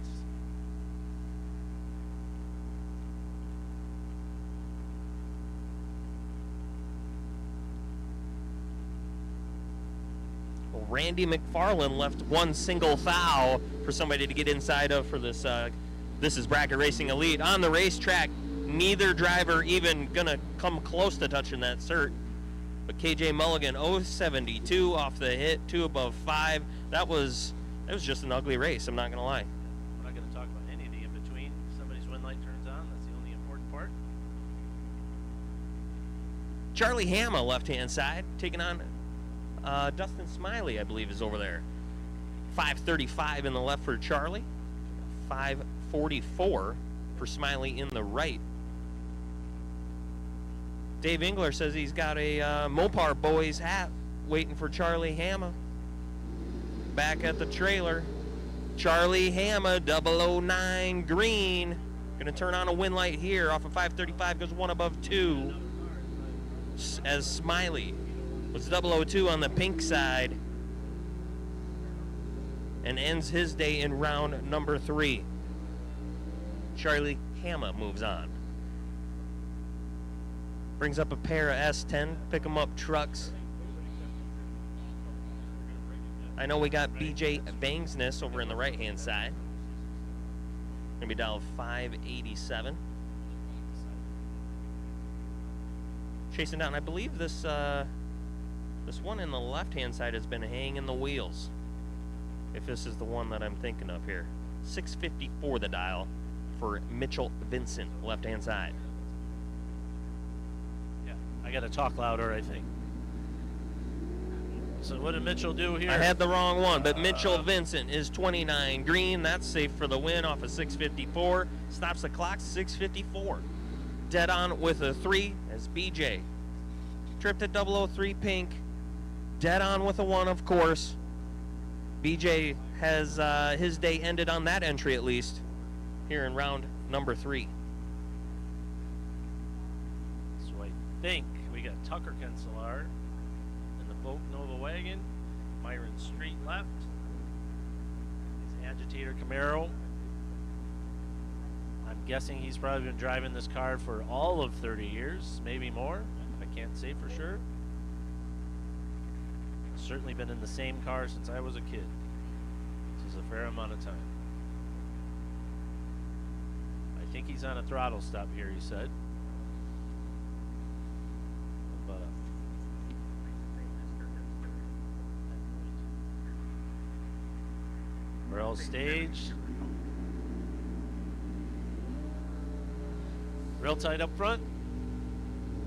Randy McFarland left 1 single thou for somebody to get inside of for this. This is Bracket Racing Elite on the racetrack. Neither driver even gonna come close to touching that cert. But KJ Mulligan 0.72 off the hit, 2 above 5. That was just an ugly race. I'm not gonna lie. We're not gonna talk about any of the in between. Somebody's win light turns on. That's the only important part. Charlie Hama left hand side taking on Dustin Smiley, I believe, is over there. 5:35 in the left for Charlie. 5:44 for Smiley in the right. Dave Engler says he's got a Mopar Boys hat waiting for Charlie Hama. Back at the trailer. Charlie Hama, 009 green. Gonna turn on a win light here off of 5:35, goes 1 above 2. As Smiley was 002 on the pink side and ends his day in round number 3. Charlie Hama moves on. Brings up a pair of S10 pick 'em up trucks. I know we got BJ Bangsness over in the right hand side. Gonna be dialed 587. Chasing down, I believe this one in the left-hand side has been hanging the wheels. If this is the one that I'm thinking of here. 654 the dial for Mitchell Vincent, left-hand side. Yeah, I gotta talk louder, I think. So what did Mitchell do here? I had the wrong one, but Mitchell Vincent is 29 green. That's safe for the win off of 654. Stops the clock, 654. dead on with a 3 as BJ. Tripped at 003 pink, dead on with a 1, of course. BJ has his day ended on that entry at least here in round number 3. So I think we got Tucker Kenselar in the Vogue Nova wagon, Byron Street left, his Agitator Camaro. I'm guessing he's probably been driving this car for all of 30 years, maybe more. I can't say for sure. Certainly been in the same car since I was a kid. This is a fair amount of time. I think he's on a throttle stop here, he said. But, we're all staged. Real tight up front.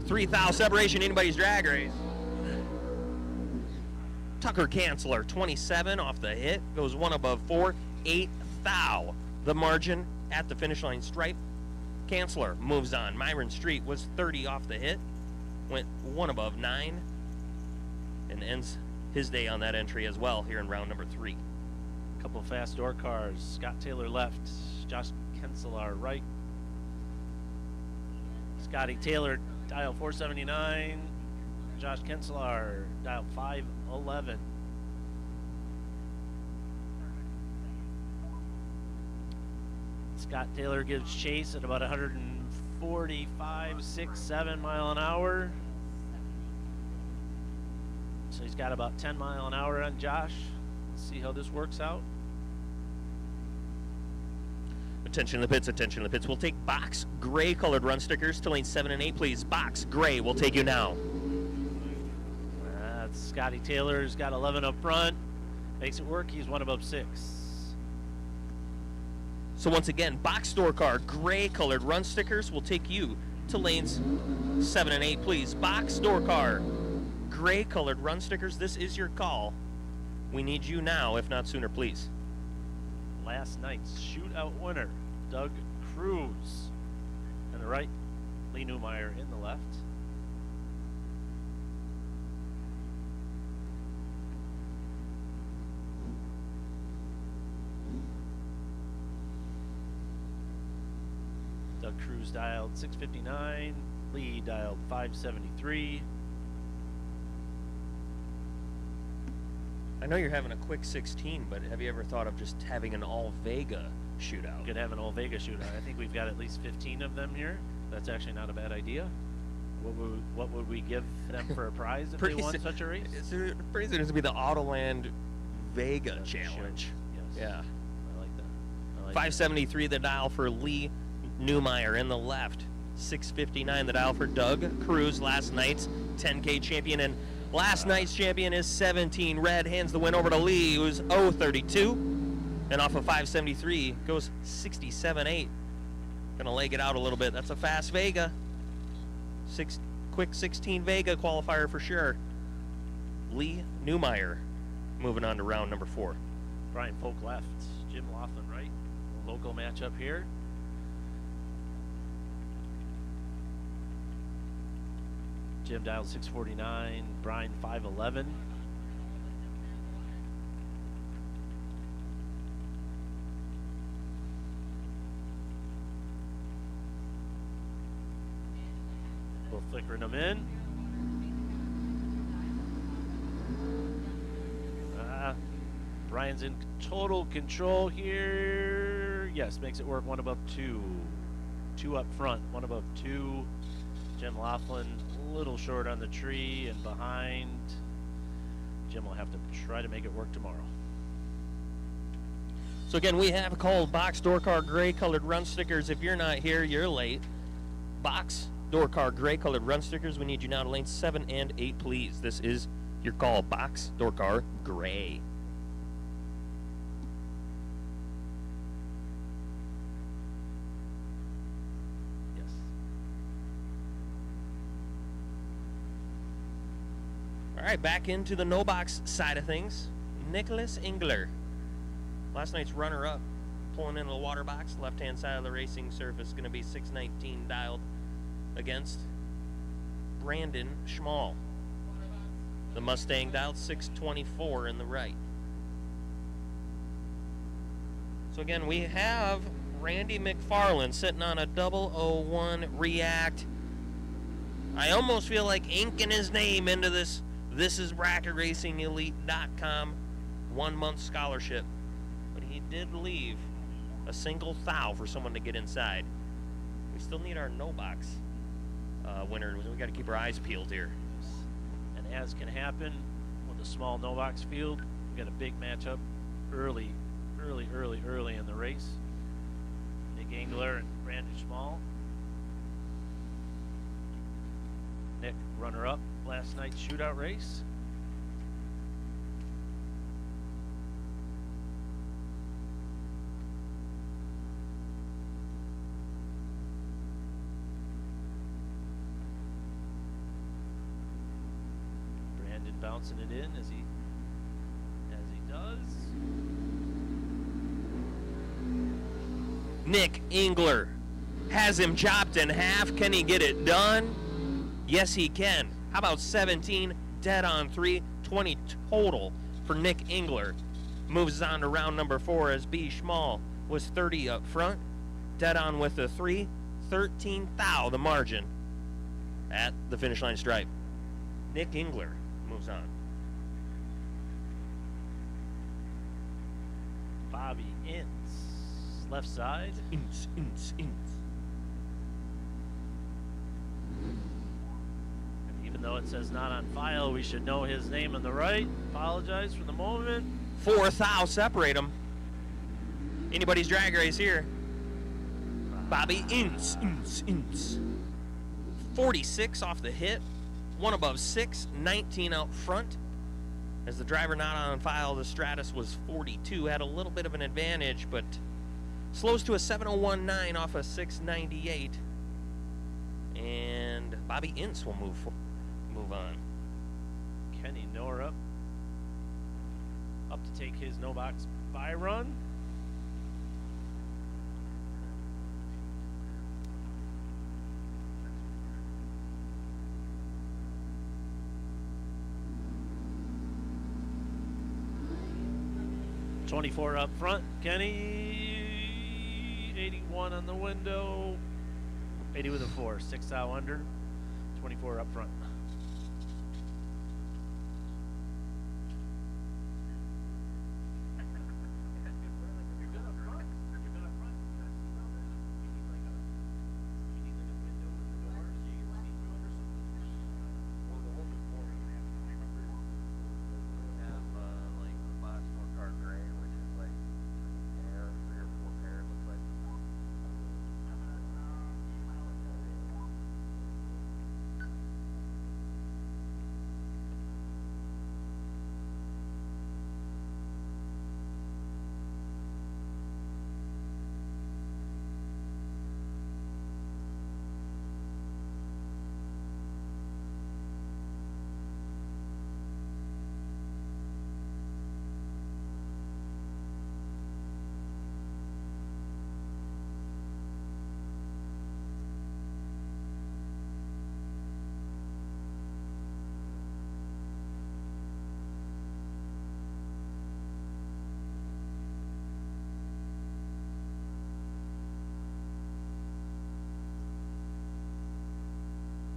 3,000 separation, anybody's drag race. Tucker Canceller, 27 off the hit, goes 1 above 4, 8 thou. The margin at the finish line stripe. Canceller moves on. Myron Street was 30 off the hit, went 1 above 9, and ends his day on that entry as well here in round number 3. A couple of fast door cars. Scott Taylor left, Josh Kenselar right. Scotty Taylor, dial 479. Josh Kenselar, dial 511. Scott Taylor gives chase at about 145, 6, 7 mile an hour. So he's got about 10 mile an hour on Josh. Let's see how this works out. Attention in the pits, attention in the pits. We'll take box gray colored run stickers to lanes 7 and 8, please. Box gray will take you now. That's Scotty Taylor's got 11 up front. Makes it work. He's 1 above 6. So once again, box door car gray colored run stickers will take you to lanes 7 and 8, please. Box door car gray colored run stickers. This is your call. We need you now, if not sooner, please. Last night's shootout winner, Doug Cruz. On the right, Lee Newmeyer in the left. Doug Cruz dialed 659, Lee dialed 573. I know you're having a quick 16, but have you ever thought of just having an all-Vega shootout? We could have an all-Vega shootout. I think we've got at least 15 of them here. That's actually not a bad idea. What would we give them for a prize if they won such a race? It's pretty soon it's going to be the Autoland Vega Challenge. Yes. Yeah. I like that. I like 573 the dial for Lee Newmeyer in the left. 659 the dial for Doug Cruz, last night's 10K champion. And last night's champion is 17 red. Hands the win over to Lee, who's 032. And off of 573 goes 67.8. Gonna leg it out a little bit. That's a fast Vega. Quick 16 Vega qualifier for sure. Lee Newmeyer moving on to round number 4. Brian Polk left, Jim Laughlin right. Local matchup here. Jim dialed 649, Brian 511. Both flickering them in. Brian's in total control here. Yes, makes it work. 1 above 2. 2 up front, 1 above 2. Jim Laughlin a little short on the tree and behind. Jim will have to try to make it work tomorrow. So again, we have called box door car gray colored run stickers. If you're not here, you're late. Box door car gray colored run stickers. We need you now to lanes 7 and 8, please. This is your call. Box door car gray. All right, back into the no-box side of things. Nicholas Engler, last night's runner-up, pulling into the water box. Left-hand side of the racing surface, going to be 619 dialed. against Brandon Schmall. The Mustang dialed 624 in the right. So again, we have Randy McFarland sitting on a 001 React. I almost feel like inking his name into this is BracketRacingElite.com 1-month scholarship. But he did leave a single thou for someone to get inside. We still need our no box winner. We got to keep our eyes peeled here. And as can happen with a small no box field, we got a big matchup early in the race. Nick Engler and Brandon Schmall. Nick, runner-up last night's shootout race. Brandon bouncing it in as he does. Nick Engler has him chopped in half. Can he get it done? Yes, he can. How about 17 dead on 3, 20 total for Nick Engler. Moves on to round number 4 as B. Schmall was 30 up front. Dead on with a 3, 13 thou the margin at the finish line stripe. Nick Engler moves on. Bobby Ince, left side. Ince. Even though it says not on file, we should know his name on the right. Apologize for the moment. 4 thou separate them. Anybody's drag race here. Bobby Ince. 46 off the hit. 1 above 6, 19 out front. As the driver not on file, the Stratus was 42. Had a little bit of an advantage, but slows to a 7:01.9 off a 6:98. And Bobby Ince will move on. Kenny Norup up to take his no box by run. $24 up front. Kenny, 81 on the window. 80 with a 4, 6 thou under. 24 up front.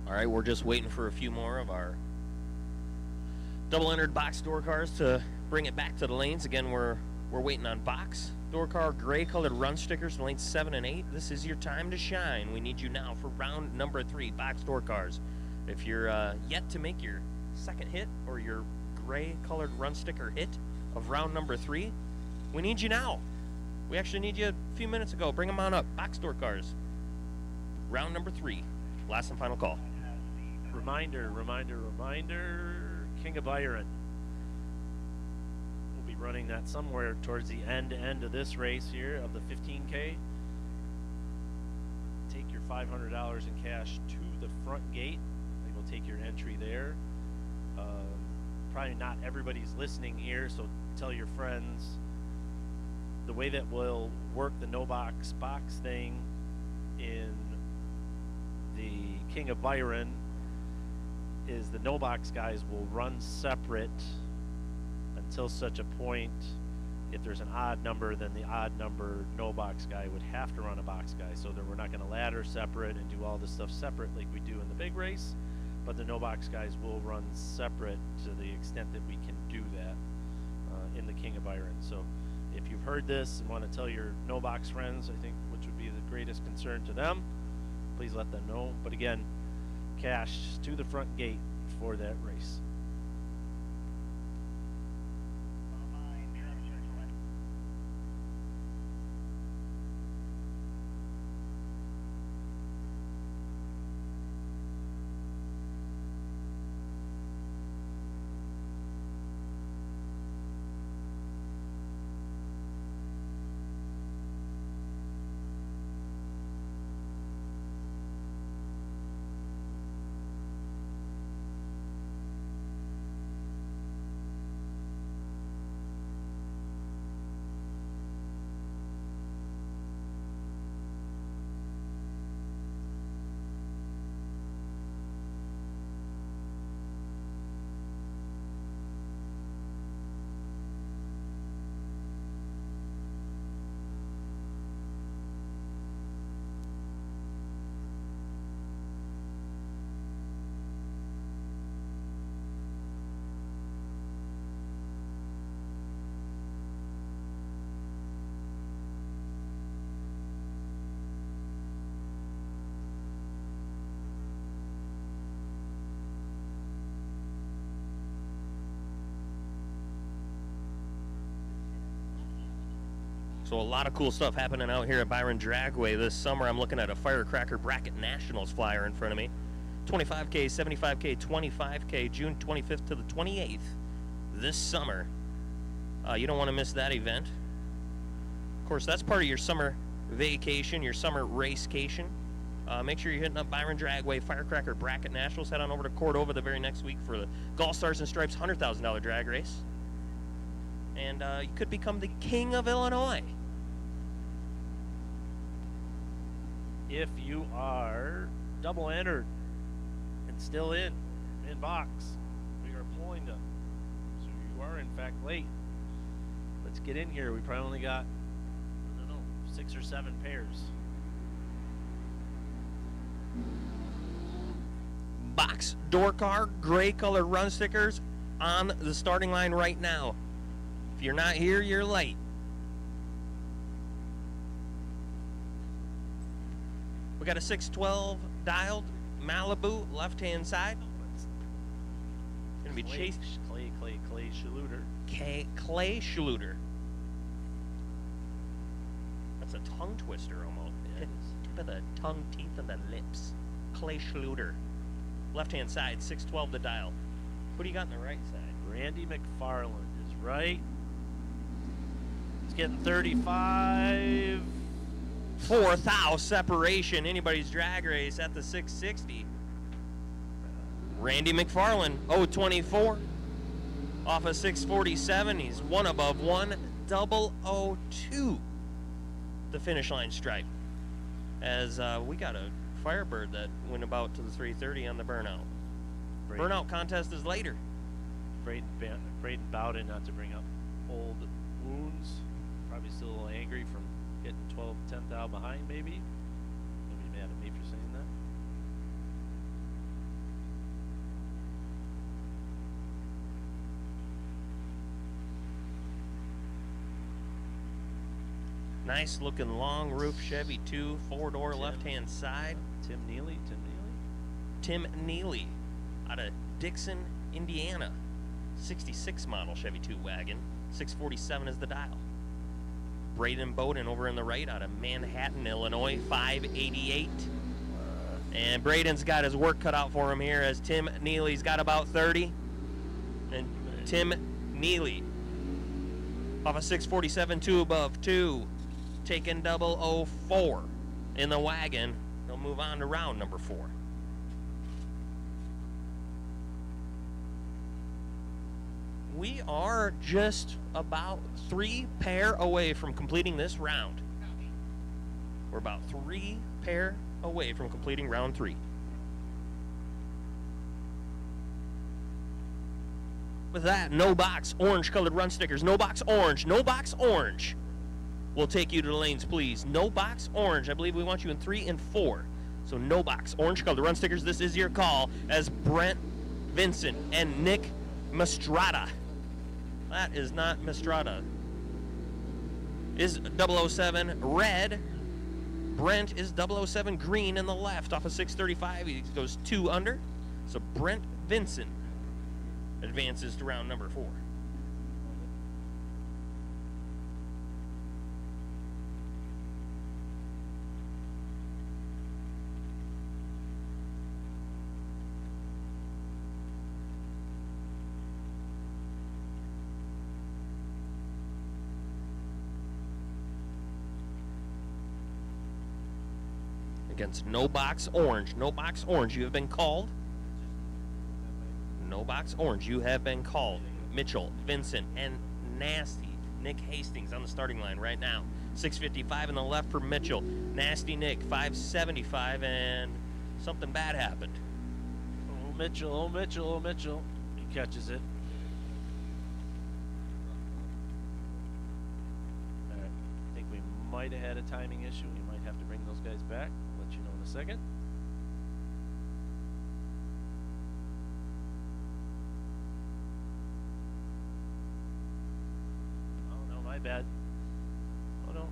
All right, we're just waiting for a few more of our double-entered box door cars to bring it back to the lanes. Again, we're waiting on box door car gray-colored run stickers in lanes 7 and 8. This is your time to shine. We need you now for round number 3, box door cars. If you're yet to make your second hit or your gray-colored run sticker hit of round number 3, we need you now. We actually need you a few minutes ago. Bring them on up. Box door cars. Round number 3. Last and final call. Reminder. King of Byron. We'll be running that somewhere towards the end of this race here of the 15K. Take your $500 in cash to the front gate. They will take your entry there. Probably not everybody's listening here, so tell your friends. The way that we'll work the no box thing in the King of Byron is the no box guys will run separate until such a point. If there's an odd number, then the odd number no box guy would have to run a box guy. So that we're not going to ladder separate and do all this stuff separate like we do in the big race. But the no box guys will run separate to the extent that we can do that in the King of Byron. So if you've heard this and want to tell your no box friends, I think which would be the greatest concern to them, please let them know. But again, cash to the front gate for that race. So a lot of cool stuff happening out here at Byron Dragway this summer. I'm looking at a Firecracker Bracket Nationals flyer in front of me. 25K, 75K, 25K, June 25th to the 28th this summer. You don't want to miss that event. Of course, that's part of your summer vacation, your summer racecation. Make sure you're hitting up Byron Dragway Firecracker Bracket Nationals. Head on over to Cordova the very next week for the GallStars and Stripes $100,000 drag race. And you could become the King of Illinois. If you are double entered and still in box, we are pulling them. So you are in fact late. Let's get in here. We probably only got, I don't know, 6 or 7 pairs. Box door car, gray color run stickers on the starting line right now. If you're not here, you're late. We got a 612 dialed Malibu left-hand side. Gonna be chased. Clay Schluter. Clay Schluter. That's a tongue twister almost. Yeah, it is. Tip of the tongue, teeth, and the lips. Clay Schluter. Left-hand side, 612 to dial. What do you got on the right side? Randy McFarland is right. He's getting 35. 4,000 separation. Anybody's drag race at the 660. Randy McFarland, 024. Off of 647. He's one above 1,002. The finish line stripe. As we got a Firebird that went about to the 330 on the burnout. Burnout contest is later. Braden Bowden, not to bring up old wounds. Probably still a little angry from getting 12, 10 thou behind, maybe. He'll be mad at me for saying that. Nice looking long roof Chevy 2, 4-door left-hand side. Tim Neely. Tim Neely out of Dixon, Indiana. 66 model Chevy 2 wagon. 647 is the dial. Braden Bowden over in the right out of Manhattan, Illinois, 588. And Braden's got his work cut out for him here as Tim Neely's got about 30. And Tim Neely off a 647, 2 above 2, taking 004 in the wagon. They'll move on to round number 4. We are just about 3 pair away from completing this round. We're about 3 pair away from completing round 3. with that. No box, orange colored run stickers. No box, orange. No box, orange. We'll take you to the lanes, please. No box, orange. I believe we want you in 3 and 4. So no box, orange colored run stickers. This is your call as Brent Vincent and Nick Mastrada. That is not Mastrada. Is 007 red. Brent is 007 green in the left off of 635. He goes 2 under. So Brent Vincent advances to round number 4. Against No Box Orange. No Box Orange, you have been called. No Box Orange, you have been called. Mitchell, Vincent, and Nasty Nick Hastings on the starting line right now. 655 in the left for Mitchell. Nasty Nick, 575, and something bad happened. Oh, Mitchell, oh, Mitchell, oh, Mitchell. He catches it. All right. I think we might have had a timing issue. We might have to bring those guys back. Let you know in a second. Oh, no, my bad. Oh, no.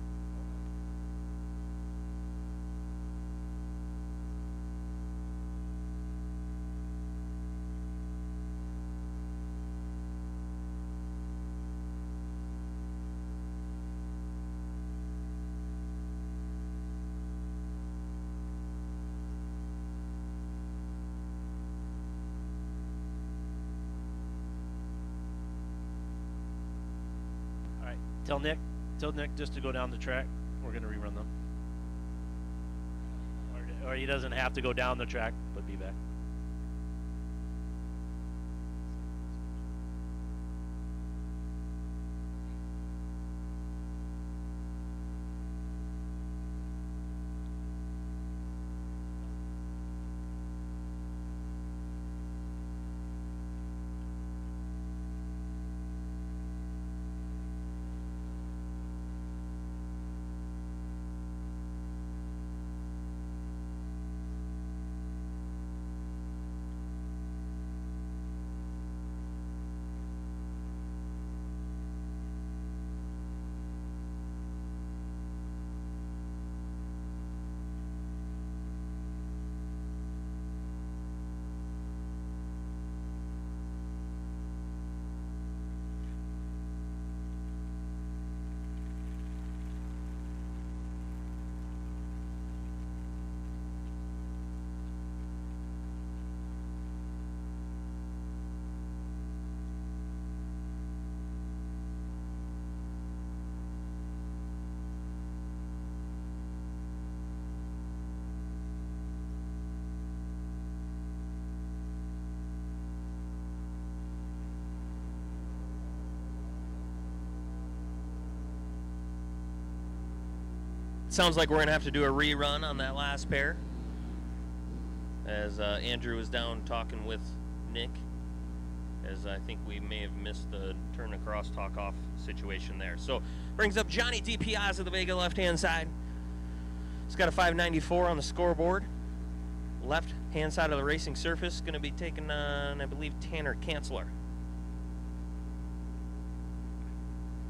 Tell Nick just to go down the track. We're going to rerun them. Or he doesn't have to go down the track, but be back. Sounds like we're going to have to do a rerun on that last pair, as Andrew is down talking with Nick, as I think we may have missed the turn across talk off situation there. So brings up Johnny DiPiazza, the Vega left-hand side. He's got a 594 on the scoreboard. Left-hand side of the racing surface, going to be taking on, I believe, Tanner Kanzler.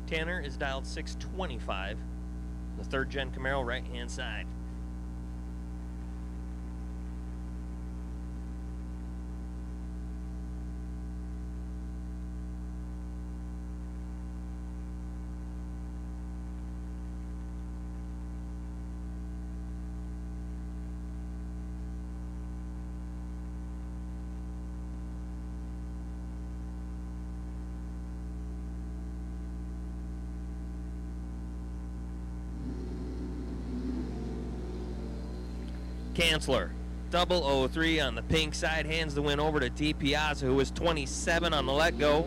Tanner is dialed 625. The third-gen Camaro, right-hand side. Kanzler, 003 on the pink side, hands the win over to DiPiazza, who was 27 on the let-go,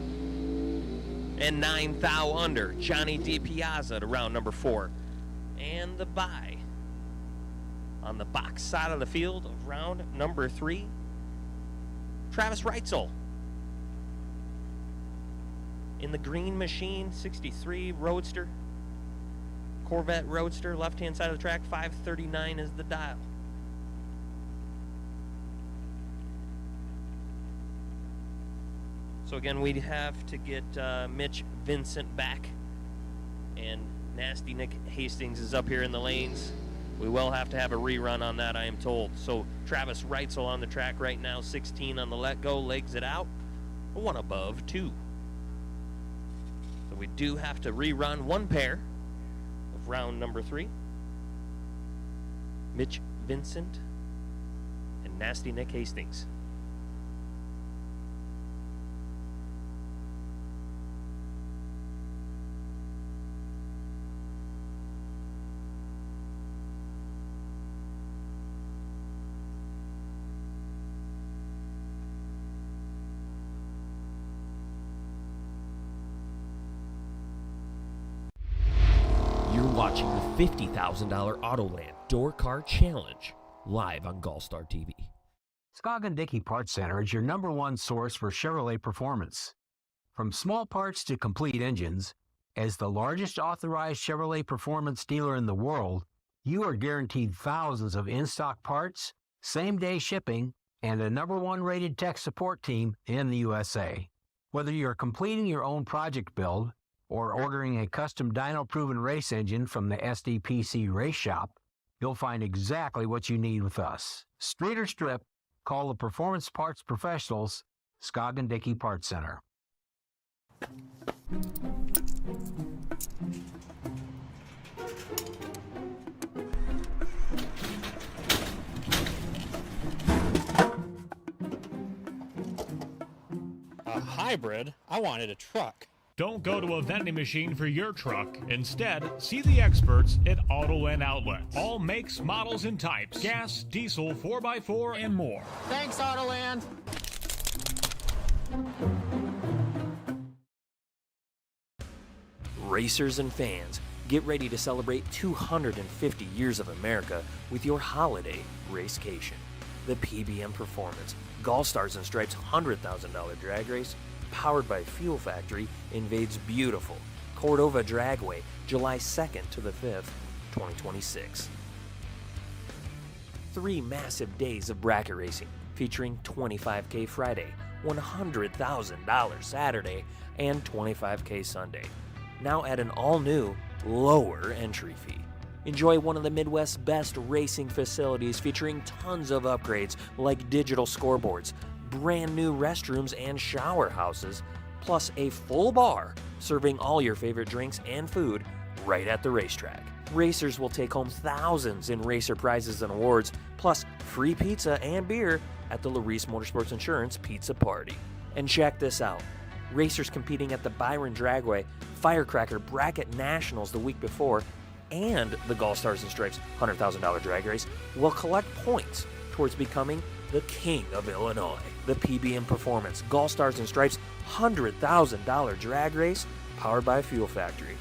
and 9 thou under. Johnny DiPiazza to round number 4. And the bye on the box side of the field of round number 3, Travis Reitzel. in the Green Machine 63 Roadster, Corvette Roadster, left-hand side of the track, 539 is the dial. So again, we'd have to get Mitch Vincent back, and Nasty Nick Hastings is up here in the lanes. We will have to have a rerun on that, I am told. So Travis Reitzel on the track right now, 16 on the let go, legs it out, one above, 2. So we do have to rerun one pair of round number 3. Mitch Vincent and Nasty Nick Hastings. Watching the $50,000 Autoland Door Car Challenge live on GallStar TV. Scoggin Dickey Parts Center is your #1 source for Chevrolet performance. From small parts to complete engines, as the largest authorized Chevrolet performance dealer in the world, you are guaranteed thousands of in-stock parts, same-day shipping, and a #1 rated tech support team in the USA. Whether you're completing your own project build or ordering a custom dyno-proven race engine from the SDPC Race Shop, you'll find exactly what you need with us. Street or strip, call the Performance Parts Professionals, Scoggin Dickey Parts Center. A hybrid? I wanted a truck. Don't go to a vending machine for your truck. Instead, see the experts at Autoland Outlets. All makes, models, and types. Gas, diesel, 4x4, and more. Thanks, Autoland. Racers and fans, get ready to celebrate 250 years of America with your holiday racecation. The PBM Performance, GallStars and Stripes $100,000 drag race, powered by Fuel Factory, invades beautiful Cordova Dragway, July 2nd to the 5th, 2026. 3 massive days of bracket racing featuring $25K Friday, $100,000 Saturday, and $25K Sunday. Now at an all-new, lower entry fee. Enjoy one of the Midwest's best racing facilities featuring tons of upgrades like digital scoreboards, brand new restrooms and shower houses, plus a full bar serving all your favorite drinks and food right at the racetrack. Racers will take home thousands in racer prizes and awards, plus free pizza and beer at the Larice Motorsports Insurance Pizza Party. And check this out. Racers competing at the Byron Dragway Firecracker Bracket Nationals the week before and the GallStars and Stripes $100,000 drag race will collect points towards becoming the King of Illinois. The PBM Performance GallStars and Stripes $100,000 drag race powered by Fuel Factory.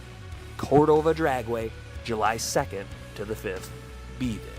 Cordova Dragway, July 2nd to the 5th. Be there.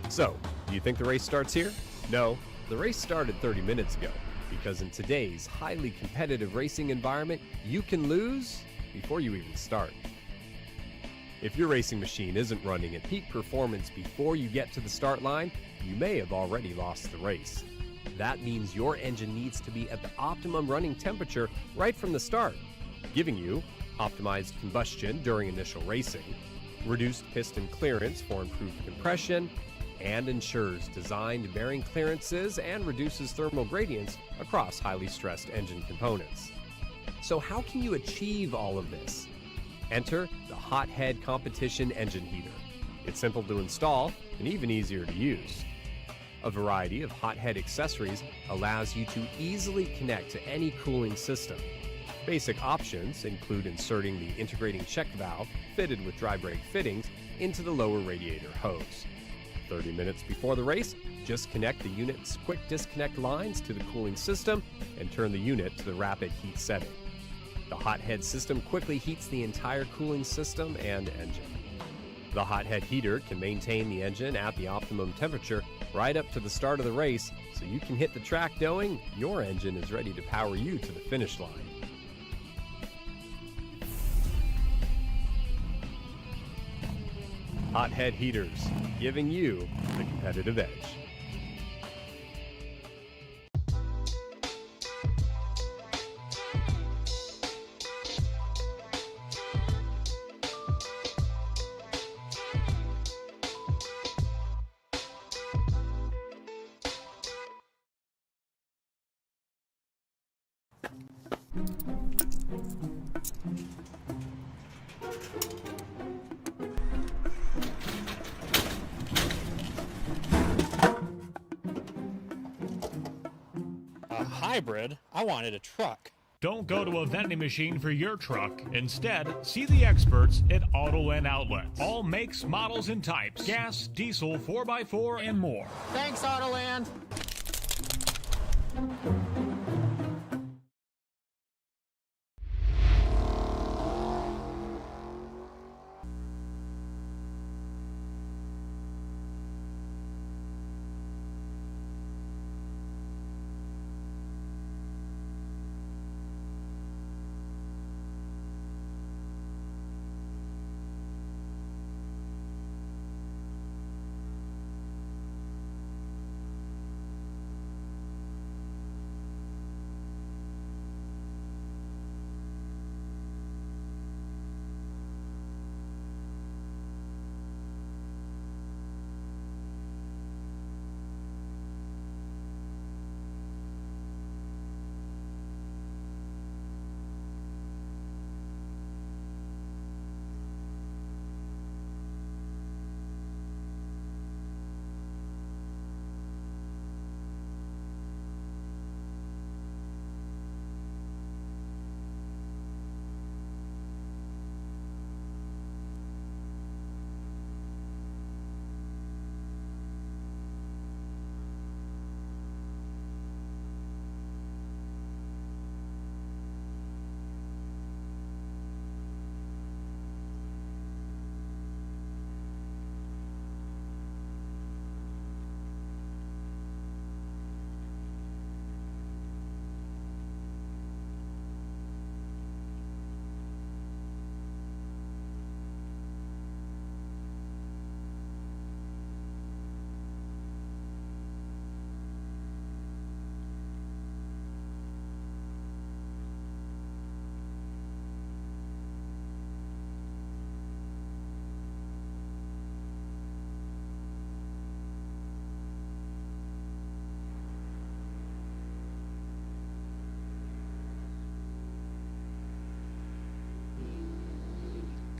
So, do you think the race starts here? No, the race started 30 minutes ago, because in today's highly competitive racing environment, you can lose before you even start. If your racing machine isn't running at peak performance before you get to the start line, you may have already lost the race. That means your engine needs to be at the optimum running temperature right from the start, giving you optimized combustion during initial racing, reduced piston clearance for improved compression, and ensures designed bearing clearances and reduces thermal gradients across highly stressed engine components. So how can you achieve all of this? Enter the Hothead Competition Engine Heater. It's simple to install and even easier to use. A variety of Hothead accessories allows you to easily connect to any cooling system. Basic options include inserting the integrating check valve fitted with dry brake fittings into the lower radiator hose. 30 minutes before the race, just connect the unit's quick disconnect lines to the cooling system and turn the unit to the rapid heat setting. The Hothead system quickly heats the entire cooling system and engine. The Hothead heater can maintain the engine at the optimum temperature right up to the start of the race, so you can hit the track knowing your engine is ready to power you to the finish line. Hothead heaters, giving you the competitive edge. A hybrid? I wanted a truck. Don't go to a vending machine for your truck. Instead, see the experts at Autoland Outlets. All makes, models, and types. Gas, diesel, 4x4, and more. Thanks, Autoland.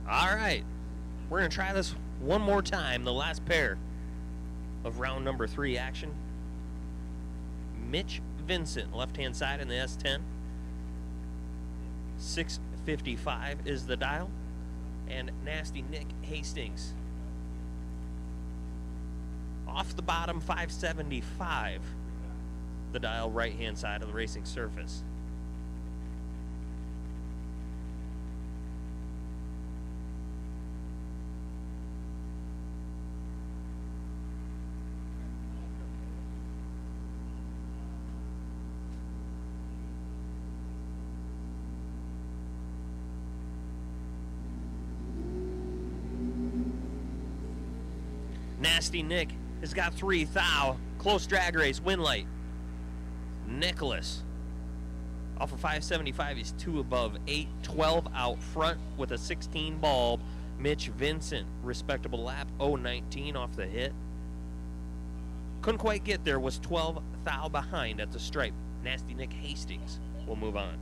All right, we're going to try this one more time, the last pair of round number 3 action. Mitch Vincent, left-hand side in the S10. 655 is the dial. And Nasty Nick Hastings. Off the bottom, 575, the dial right-hand side of the racing surface. Nasty Nick has got 3 thou. Close drag race, win light. Nicholas. Off of 575, he's 2 above. 812 out front with a 16 bulb. Mitch Vincent, respectable lap. 019 off the hit. Couldn't quite get there, was 12 thou behind at the stripe. Nasty Nick Hastings will move on.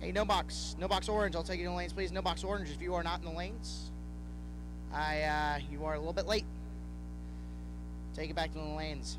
Hey, no box orange. I'll take you to the lanes, please. No box orange if you are not in the lanes. You are a little bit late. Take it back to the lanes.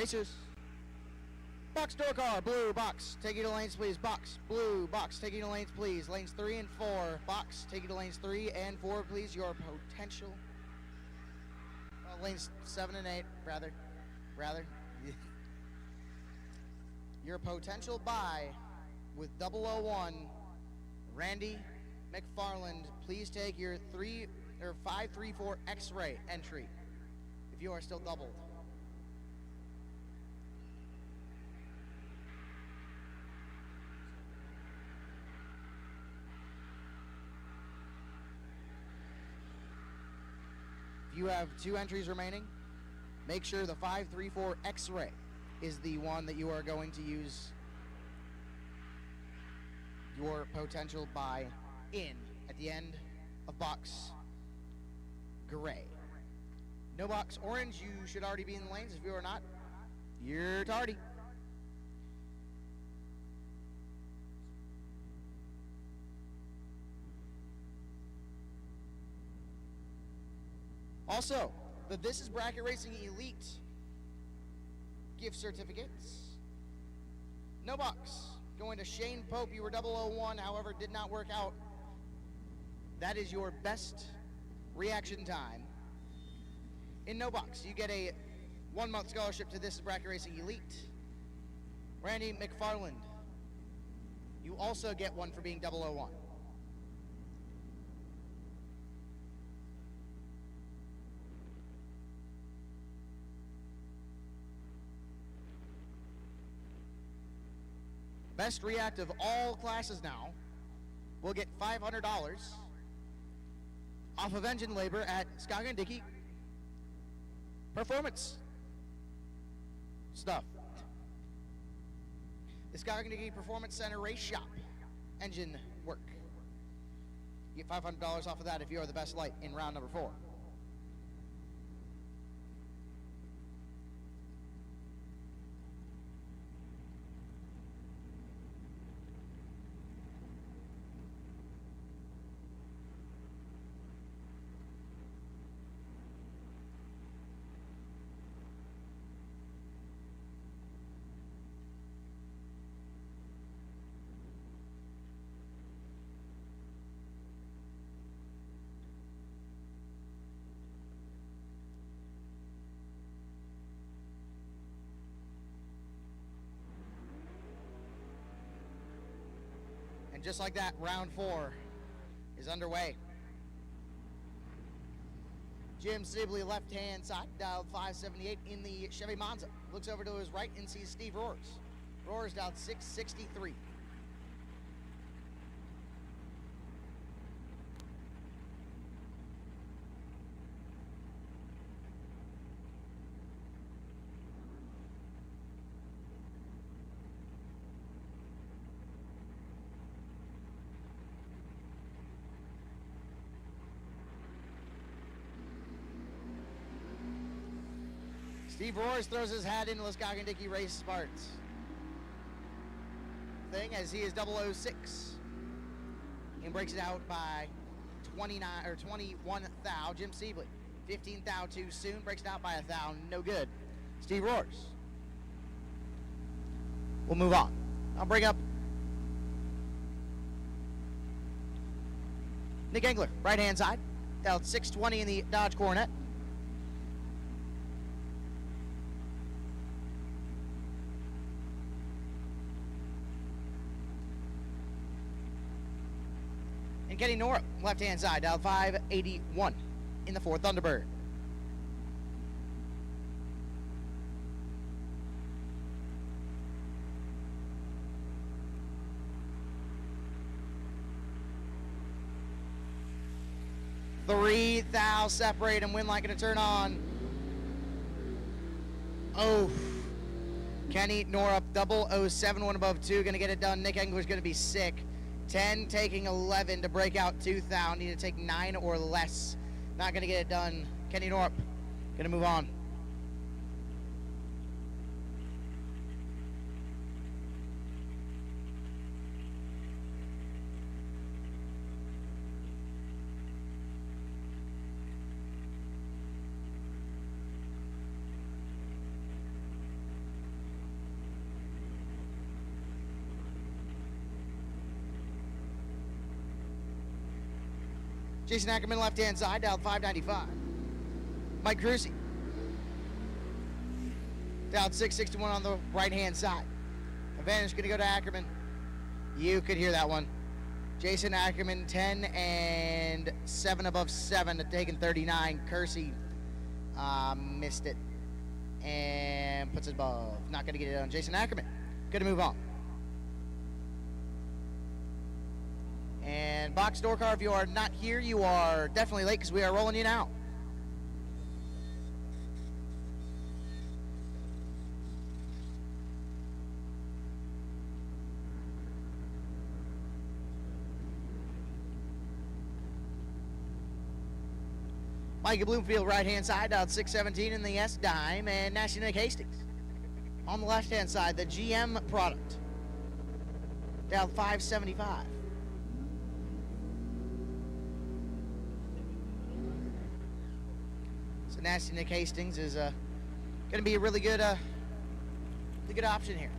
Racers. Box door car, blue box, take you to lanes please, box, blue box, take you to lanes please, lanes 3 and 4, box, take you to lanes 3 and 4 please, your potential, lanes 7 and 8, rather, your potential buy with 001, Randy McFarland, please take your 534 X-ray entry, if you are still doubled. You have 2 entries remaining. Make sure the 534 X-ray is the one that you are going to use your potential buy in at the end of box gray. No box orange, you should already be in the lanes. If you are not, you're tardy. Also, the This is Bracket Racing Elite gift certificates. No box. Going to Shane Pope. You were 001, however, did not work out. That is your best reaction time. In no box, you get a 1-month scholarship to This is Bracket Racing Elite. Randy McFarland. You also get one for being 001. Best react of all classes now will get $500 off of engine labor at Skog & Dickey Performance stuff. The Skog & Dickey Performance Center Race Shop engine work. You get $500 off of that if you are the best light in round number 4. And just like that, round 4 is underway. Jim Sibley, left-hand side, dialed 578 in the Chevy Monza. Looks over to his right and sees Steve Roars. Roars dialed 663. Steve Roars throws his hat into the Skog & Dickey Race Sparks thing as he is 006 and breaks it out by 21 thou. Jim Sibley, 15 thou too soon, breaks it out by 1 thou, no good. Steve Roars. We'll move on. I'll bring up Nick Engler, right-hand side, dialed 620 in the Dodge Coronet. And Kenny Nora, left-hand side, dialed 581 in the Ford Thunderbird. Three thou separate and Winlight gonna turn on. Oh, Kenny Norup, 007, 1 above 2, gonna get it done. Nick Engler's gonna be sick. 10 taking 11 to break out 2 thou. Need to take 9 or less. Not gonna get it done. Kenny Norup gonna move on. Jason Ackerman, left-hand side, dialed 595. Mike Crucy, dialed 661 on the right-hand side. Advantage going to go to Ackerman. You could hear that one. Jason Ackerman, 10 and 7 above 7, taking 39. Kersey missed it and puts it above. Not going to get it on Jason Ackerman. Going to move on. And box door car, if you are not here, you are definitely late because we are rolling you now. Mikey Bloomfield, right-hand side, dialed 617 in the S-Dime, and Nasty Nick Hastings. On the left-hand side, the GM product, dialed 575. So Nasty Nick Hastings is going to be a really good option here.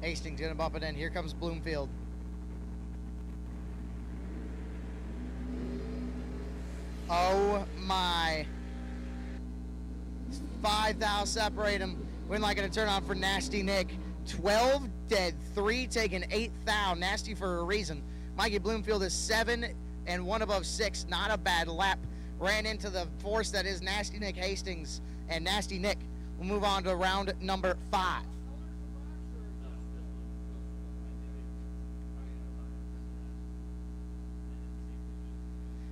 Hastings gonna bump it in. Here comes Bloomfield. Oh my. 5 thou separate them. We're not gonna turn on for Nasty Nick. 12 dead, 3 taken, 8 thou. Nasty for a reason. Mikey Bloomfield is 7 and 1 above 6. Not a bad lap. Ran into the force that is Nasty Nick Hastings and Nasty Nick. We'll move on to round number 5.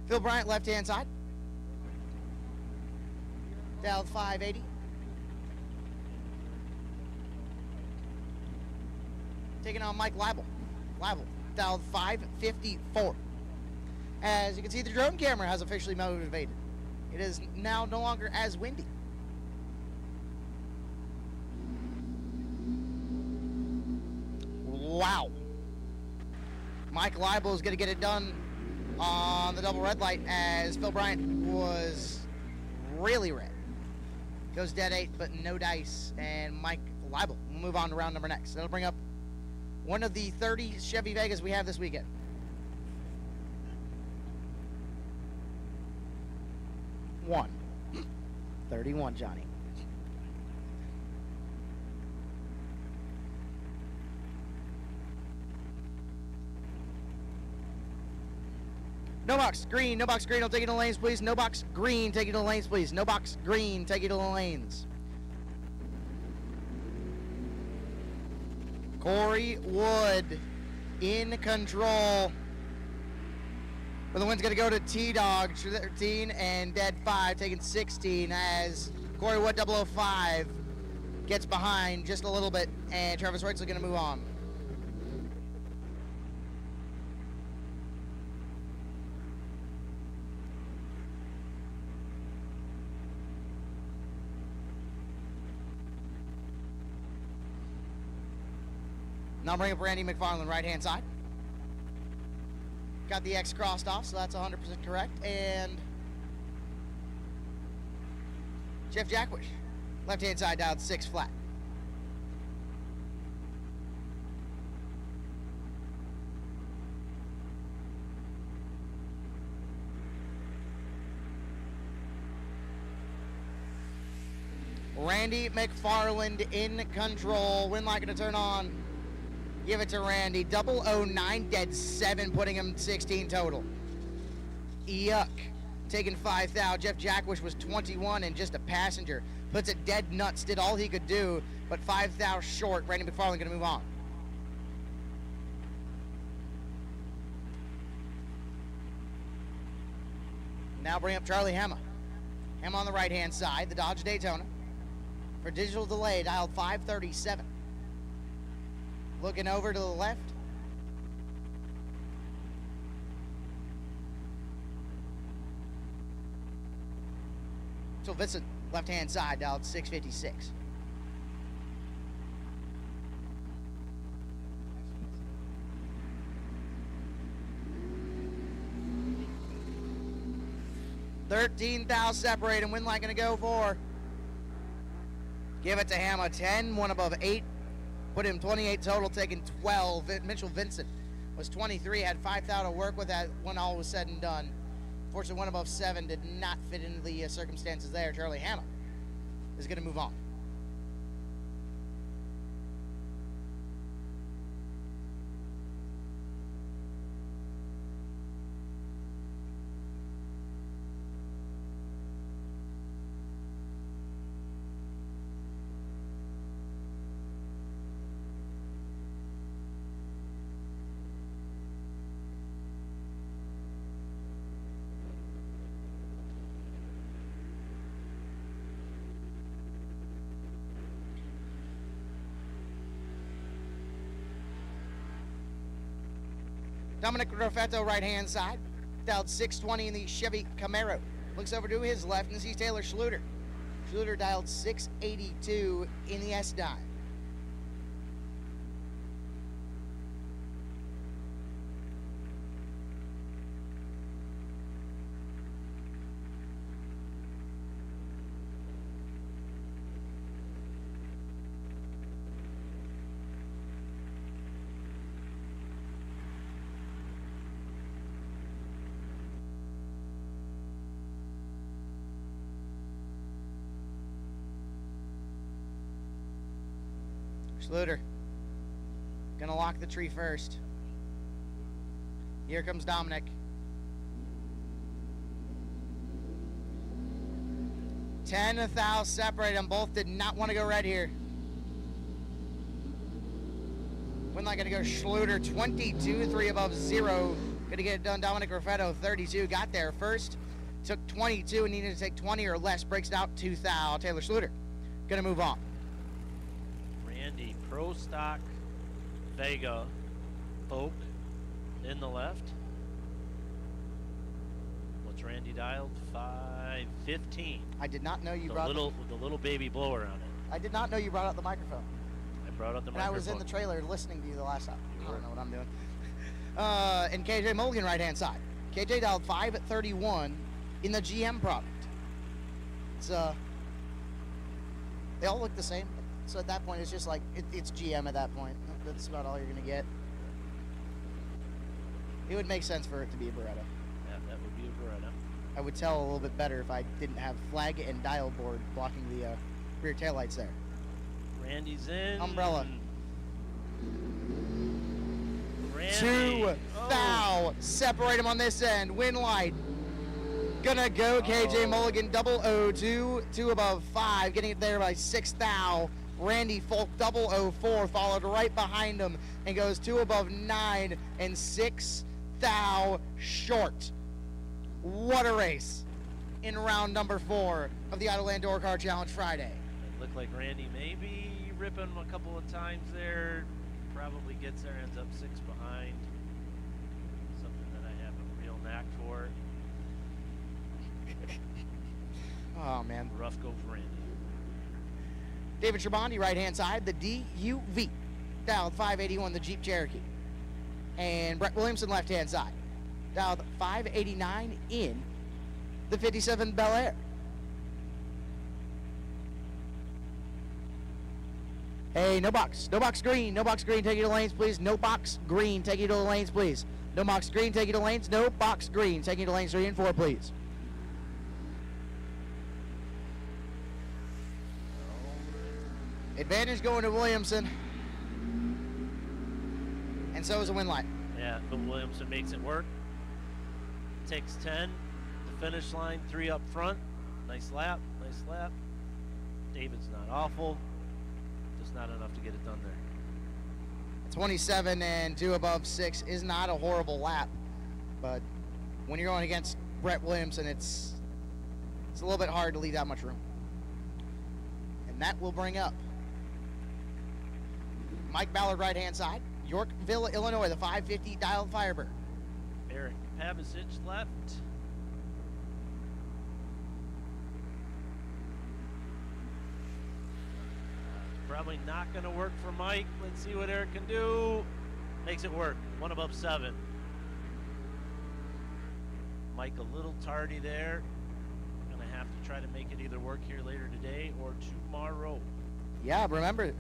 Phil Bryant, left-hand side. Dialed 580. Taking on Mike Leibel. Leibel, dialed 554. As you can see, the drone camera has officially motivated. It is now no longer as windy. Wow. Mike Leibel is going to get it done on the double red light as Phil Bryant was really red. Goes dead 8, but no dice. And Mike Leibel will move on to round number next. That'll bring up one of the 30 Chevy Vegas we have this weekend. One. 31, Johnny. No box green, no box green, I'll take you to the lanes, please. No box green, take you to the lanes, please. No box green, take you to the lanes. Corey Wood in control. But the win's going to go to T-Dog, 13, and Dead 5, taking 16, as Corey Wood, 005, gets behind just a little bit, and Travis Wright's going to move on. Now bring up Randy McFarland, right-hand side. Got the X crossed off, so that's 100% correct. And Jeff Jackwish, left-hand side, dialed 6 flat. Randy McFarland in control. Wind light going to turn on. Give it to Randy. 009, dead 7, putting him 16 total. Yuck. Taking 5 thou. Jeff Jackwish was 21 and just a passenger. Puts it dead nuts. Did all he could do, but 5 thou short. Randy McFarland going to move on. Now bring up Charlie Hema. Hema on the right-hand side. The Dodge Daytona. For digital delay, dialed 537. Looking over to the left. Mitchell Vincent, left-hand side, dialed 656. $13,000 separating. Winlight going to go for. Give it to Hammer. 10, one above 8. Put him 28 total, taking 12. Mitchell Vincent was 23, had 5,000 to work with that when all was said and done. Fortunately, one above 7 did not fit into the circumstances there. Charlie Hammer is going to move on. Dominic Raffetto, right-hand side. Dialed 620 in the Chevy Camaro. Looks over to his left and sees Taylor Schluter. Schluter dialed 682 in the S-Dime. Schluter gonna lock the tree first. Here comes Dominic. 10,000 separate them. Both did not want to go red here. Winlight gonna go Schluter 22, 3 above 0. Gonna get it done. Dominic Raffetto 32 got there first. Took 22 and needed to take 20 or less. Breaks it out 2,000. Taylor Schluter gonna move on. Randy, Pro Stock, Vega, Oak, in the left. What's Randy dialed? 515. I did not know you brought the little baby blower on it. I did not know you brought out the microphone. I brought out the and microphone. I was in the trailer listening to you the last time. I don't know what I'm doing. And KJ Mulligan, right-hand side. KJ dialed 531 in the GM product. It's they all look the same. So at that point, it's just like, it's GM at that point. That's about all you're going to get. It would make sense for it to be a Beretta. Yeah, that would be a Beretta. I would tell a little bit better if I didn't have flag and dial board blocking the rear taillights there. Randy's in. Umbrella. Randy. 2,000. Separate him on this end. Winlight. Gonna go KJ Mulligan 002. 2 above 5. Getting it there by 6,000. Randy Folk 004 followed right behind him and goes 2 above 9 and 6,000 short. What a race in round number 4 of the Autoland Door Car Challenge Friday. It looked like Randy maybe ripping a couple of times there. Probably gets there, ends up 6 behind. Something that I have a real knack for. Oh, man. Rough go for Randy. David Trabandi, right-hand side, the DUV. Dialed 581, the Jeep Cherokee. And Brett Williamson, left-hand side. Dialed 589 in the 57 Bel Air. Hey, no box green, take you to lanes, please. No box green, take you to the lanes, please. No box green, take you to lanes. No box green, take you to lanes 3 and 4, please. Advantage going to Williamson. And so is a Winlight. Yeah, but Williamson makes it work. Takes 10. The finish line, 3 up front. Nice lap, nice lap. David's not awful. Just not enough to get it done there. 27 and 2 above 6 is not a horrible lap. But when you're going against Brett Williamson, it's a little bit hard to leave that much room. And that will bring up Mike Ballard, right-hand side. Yorkville, Illinois, the 550 dialed Firebird. Eric Pavicic left. Probably not going to work for Mike. Let's see what Eric can do. Makes it work. 1 above 7. Mike a little tardy there. Going to have to try to make it either work here later today or tomorrow. Yeah, remember,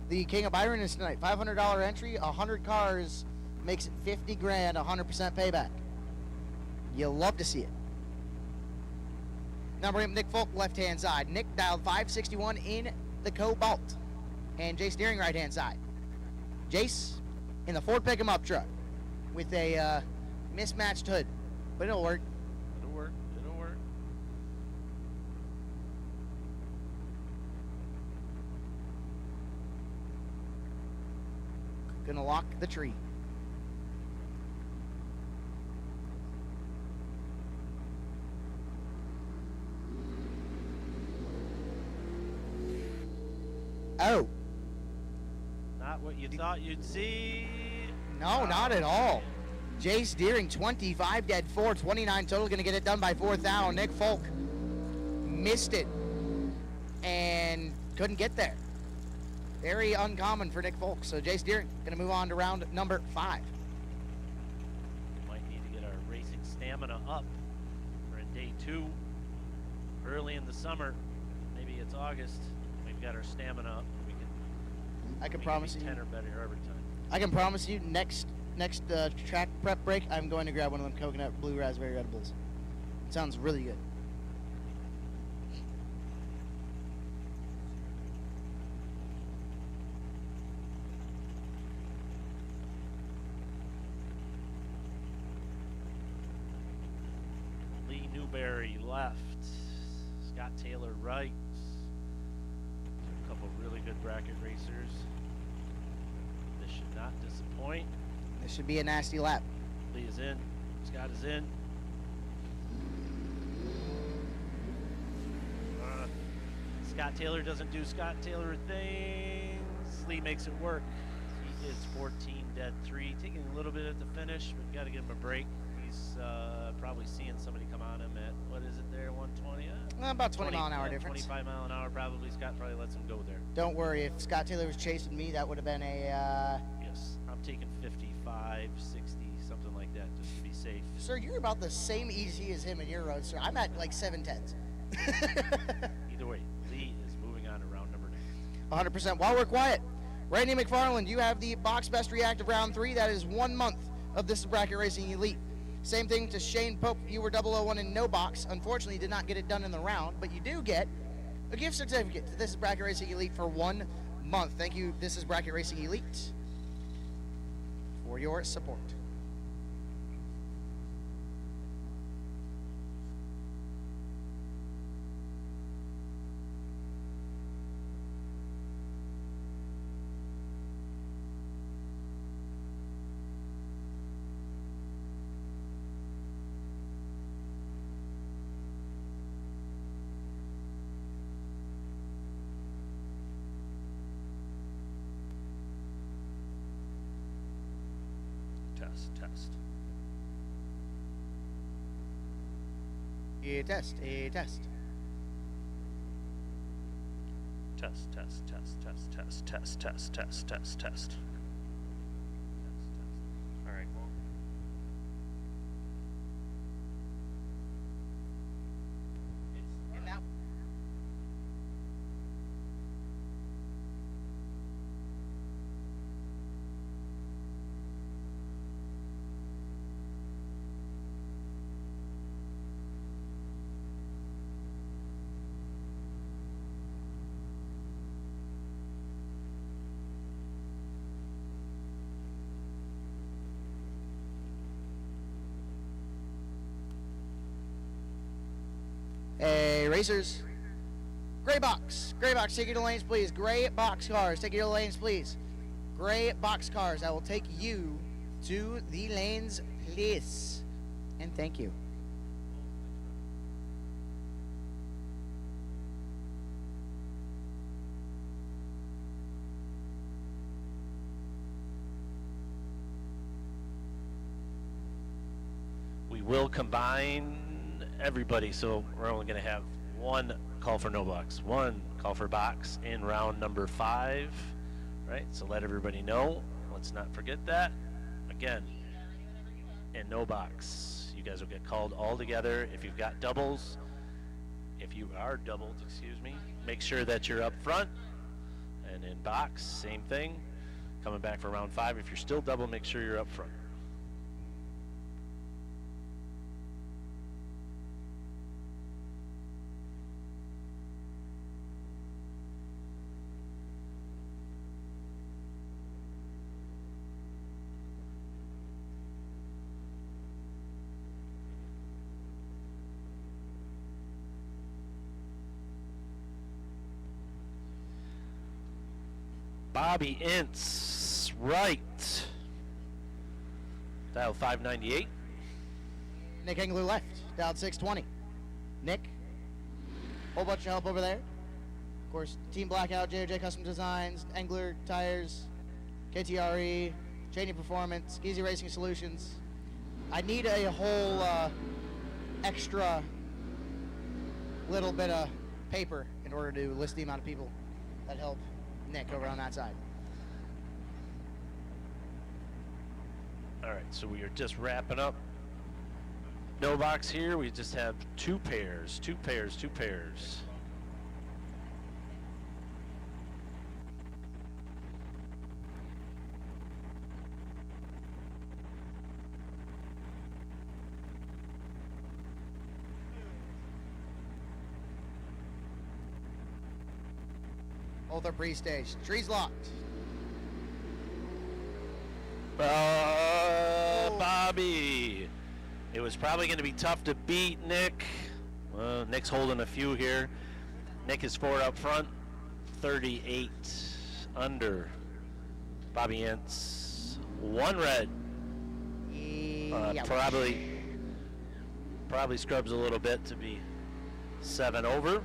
the King of Byron is tonight. $500 entry, 100 cars, makes it 50 grand, 100% payback. You'll love to see it. Now bring up Nick Folk, left-hand side. Nick dialed 561 in the Cobalt. And Jace Deering, right-hand side. Jace in the Ford pick-em-up truck with a mismatched hood. But it'll work. It'll work. It'll work. Gonna lock the tree. Oh. Not what you thought you'd see. No, not at all. Jace Deering, 25 dead, 4, 29 total. Going to get it done by 4th down. Nick Folk missed it and couldn't get there. Very uncommon for Nick Folk. So Jace Deering going to move on to round number 5. Might need to get our racing stamina up. We're in day 2. Early in the summer. Maybe it's August. We've got our stamina up. I can promise you 10 or better every time. I can promise you next track prep break, I'm going to grab one of them coconut blue raspberry Red Bulls. It sounds really good. Lee Newberry left. Scott Taylor right. A couple really good bracket racers. This should not disappoint. This should be a nasty lap. Lee is in. Scott is in. Scott Taylor doesn't do Scott Taylor things. Lee makes it work. He is 14 dead 3. Taking a little bit at the finish, but got to give him a break. He's probably seeing somebody come on him at, what is it there, 120? About 20 mile an hour difference. 25 mile an hour probably. Scott probably lets him go there. Don't worry, if Scott Taylor was chasing me, that would have been a... Yes, I'm taking 55, 60, something like that, just to be safe. Sir, you're about the same EC as him in your roadster. I'm at like 7/10s. Either way, Lee is moving on to round number 9. 100%. While we're quiet, Randy McFarland, you have the box best reactive round 3. That is 1 month of This is Bracket Racing Elite. Same thing to Shane Pope. You were 001 in no box. Unfortunately, did not get it done in the round, but you do get a gift certificate to This is Bracket Racing Elite for 1 month. Thank you, This is Bracket Racing Elite, for your support. Test. A test. Test. All right, well. And that. Hey, racers. Gray box, take you to lanes, please. Gray box cars, take you to lanes, please. Gray box cars, I will take you to the lanes, please. And thank you. We will combine everybody, so we're only going to have 1 call for no box, 1 call for box in round number 5. Right, so let everybody know. Let's not forget that. Again, and no box. You guys will get called all together. If you've got doubles, if you are doubled, excuse me, make sure that you're up front. And in box, same thing. Coming back for round 5. If you're still double, make sure you're up front. Bobby Ince, right. Dial 598. Nick Engler left, dialed 620. Nick, whole bunch of help over there. Of course, Team Blackout, JOJ Custom Designs, Engler Tires, KTRE, Cheney Performance, Easy Racing Solutions. I need a whole extra little bit of paper in order to list the amount of people that help Nick over on that side. All right, so we are just wrapping up. No box here. We just have 2 pairs, 2 pairs, 2 pairs. Both are pre-staged. Trees locked. Bobby. It was probably going to be tough to beat Nick. Well, Nick's holding a few here. Nick is 4 up front, 38 under. Bobby Ince, 1 red. Yeah. Probably scrubs a little bit to be 7 over.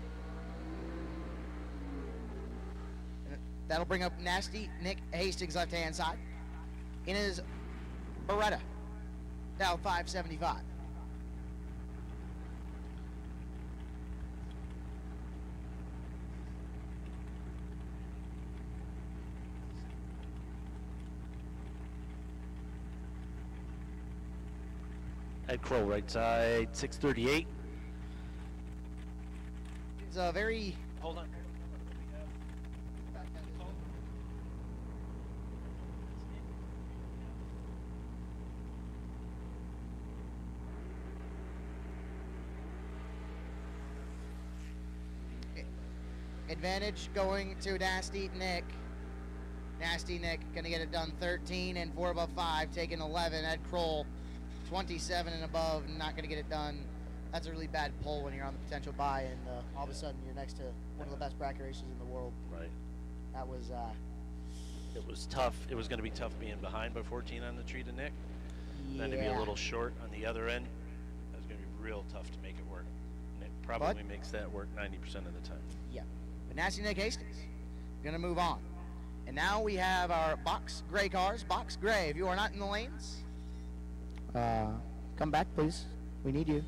That'll bring up Nasty Nick Hastings left-hand side in his Beretta, dial 575. Ed Crow, right side, 638. It's a very... Hold on. Advantage going to Nasty Nick. Nasty Nick gonna get it done 13 and 4 above 5, taking 11. Ed Kroll, 27 and above, not gonna get it done. That's a really bad pull when you're on the potential buy and all of a sudden you're next to one of the best bracket races in the world. Right. That was It was tough. It was going to be tough being behind by 14 on the tree to Nick. Yeah. Then to be a little short on the other end, that's going to be real tough to make it work. Nick probably makes that work 90% of the time. Yeah. But Nasty Nick Hastings gonna move on. And now we have our box gray cars. Box gray, if you are not in the lanes, come back please. We need you.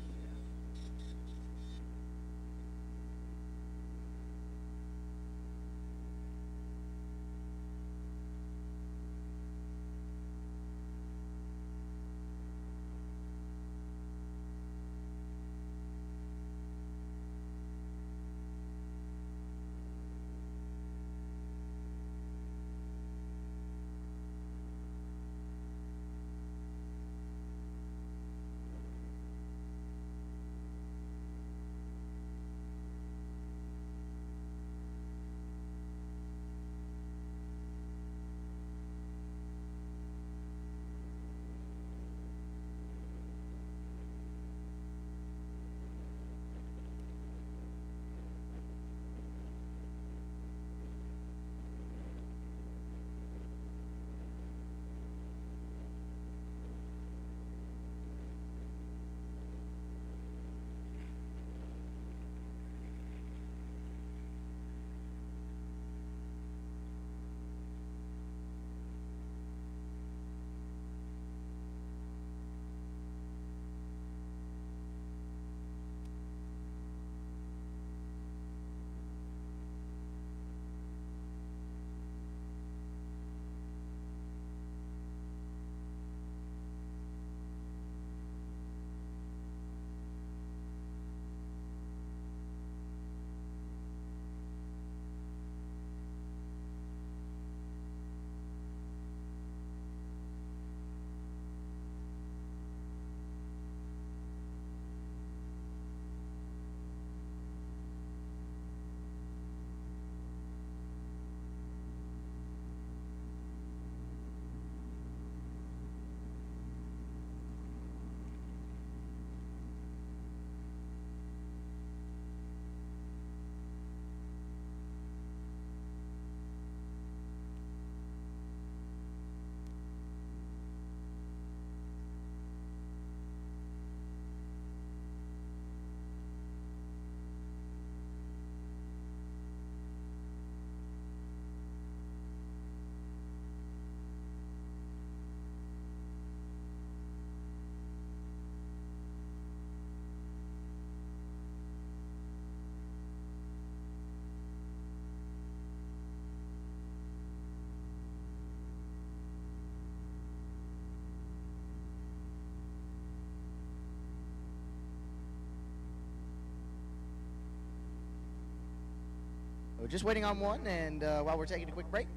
just waiting on one, and while we're taking a quick break,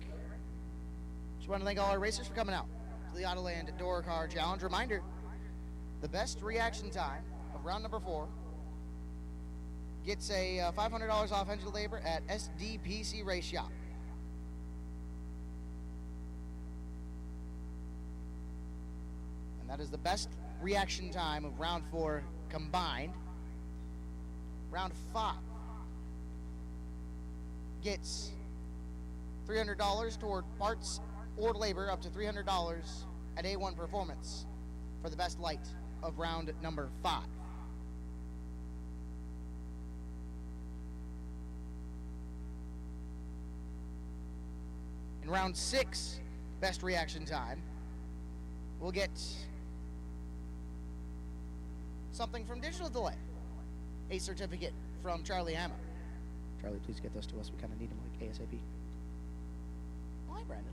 just want to thank all our racers for coming out to the Autoland Door Car Challenge. Reminder, the best reaction time of round number 4 gets a $500 off engine labor at SDPC Race Shop. And that is the best reaction time of round 4 combined. Round 5 gets $300 toward parts or labor, up to $300 at A1 Performance for the best light of round number 5. In round 6, best reaction time, we'll get something from Digital Delay, a certificate from Charlie Hammer. Charlie, please get those to us. We kind of need them like ASAP. Oh, hi, Brandon.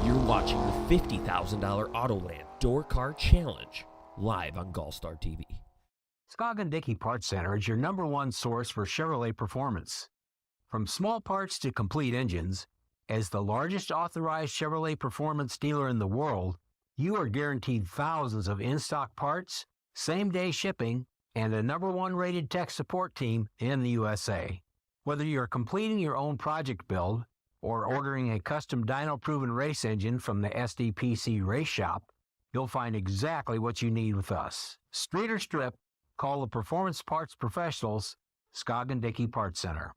You're watching the $50,000 Autoland Door Car Challenge live on GallStar TV. Scoggin Dickey Parts Center is your #1 source for Chevrolet performance. From small parts to complete engines, as the largest authorized Chevrolet performance dealer in the world, you are guaranteed thousands of in-stock parts, same-day shipping, and a #1 rated tech support team in the USA. Whether you're completing your own project build or ordering a custom dyno-proven race engine from the SDPC Race Shop, you'll find exactly what you need with us. Street or strip, call the Performance Parts Professionals, Scoggin Dickey Parts Center.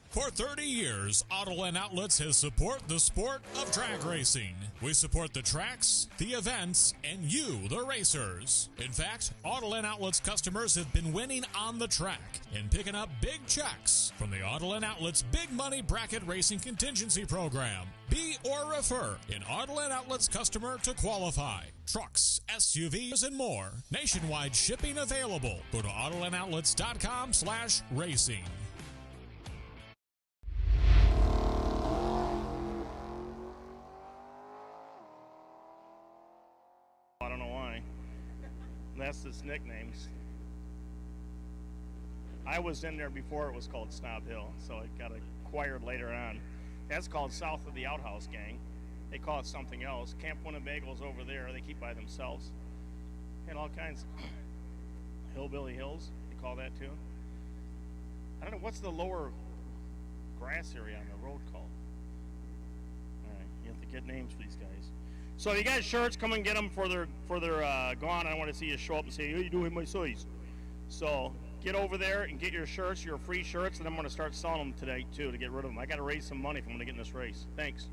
For 30 years, Autoland Outlets has supported the sport of drag racing. We support the tracks, the events, and you, the racers. In fact, Autoland Outlets customers have been winning on the track and picking up big checks from the Autoland Outlets Big Money Bracket Racing Contingency Program. Be or refer an Autoland Outlets customer to qualify. Trucks, SUVs, and more. Nationwide shipping available. Go to AutolandOutlets.com/racing. I don't know why. That's his nicknames. I was in there before it was called Snob Hill, so it got acquired later on. That's called South of the Outhouse Gang. They call it something else. Camp Winnebago's over there. They keep by themselves. And all kinds. Hillbilly Hills, they call that too. I don't know, what's the lower grass area on the road called? All right, you have to get names for these guys. So you got shirts, come and get them for their gone. I want to see you show up and say, "Hey, you doing my size?" So get over there and get your shirts, your free shirts, and I'm going to start selling them today too to get rid of them. I got to raise some money if I'm going to get in this race. Thanks.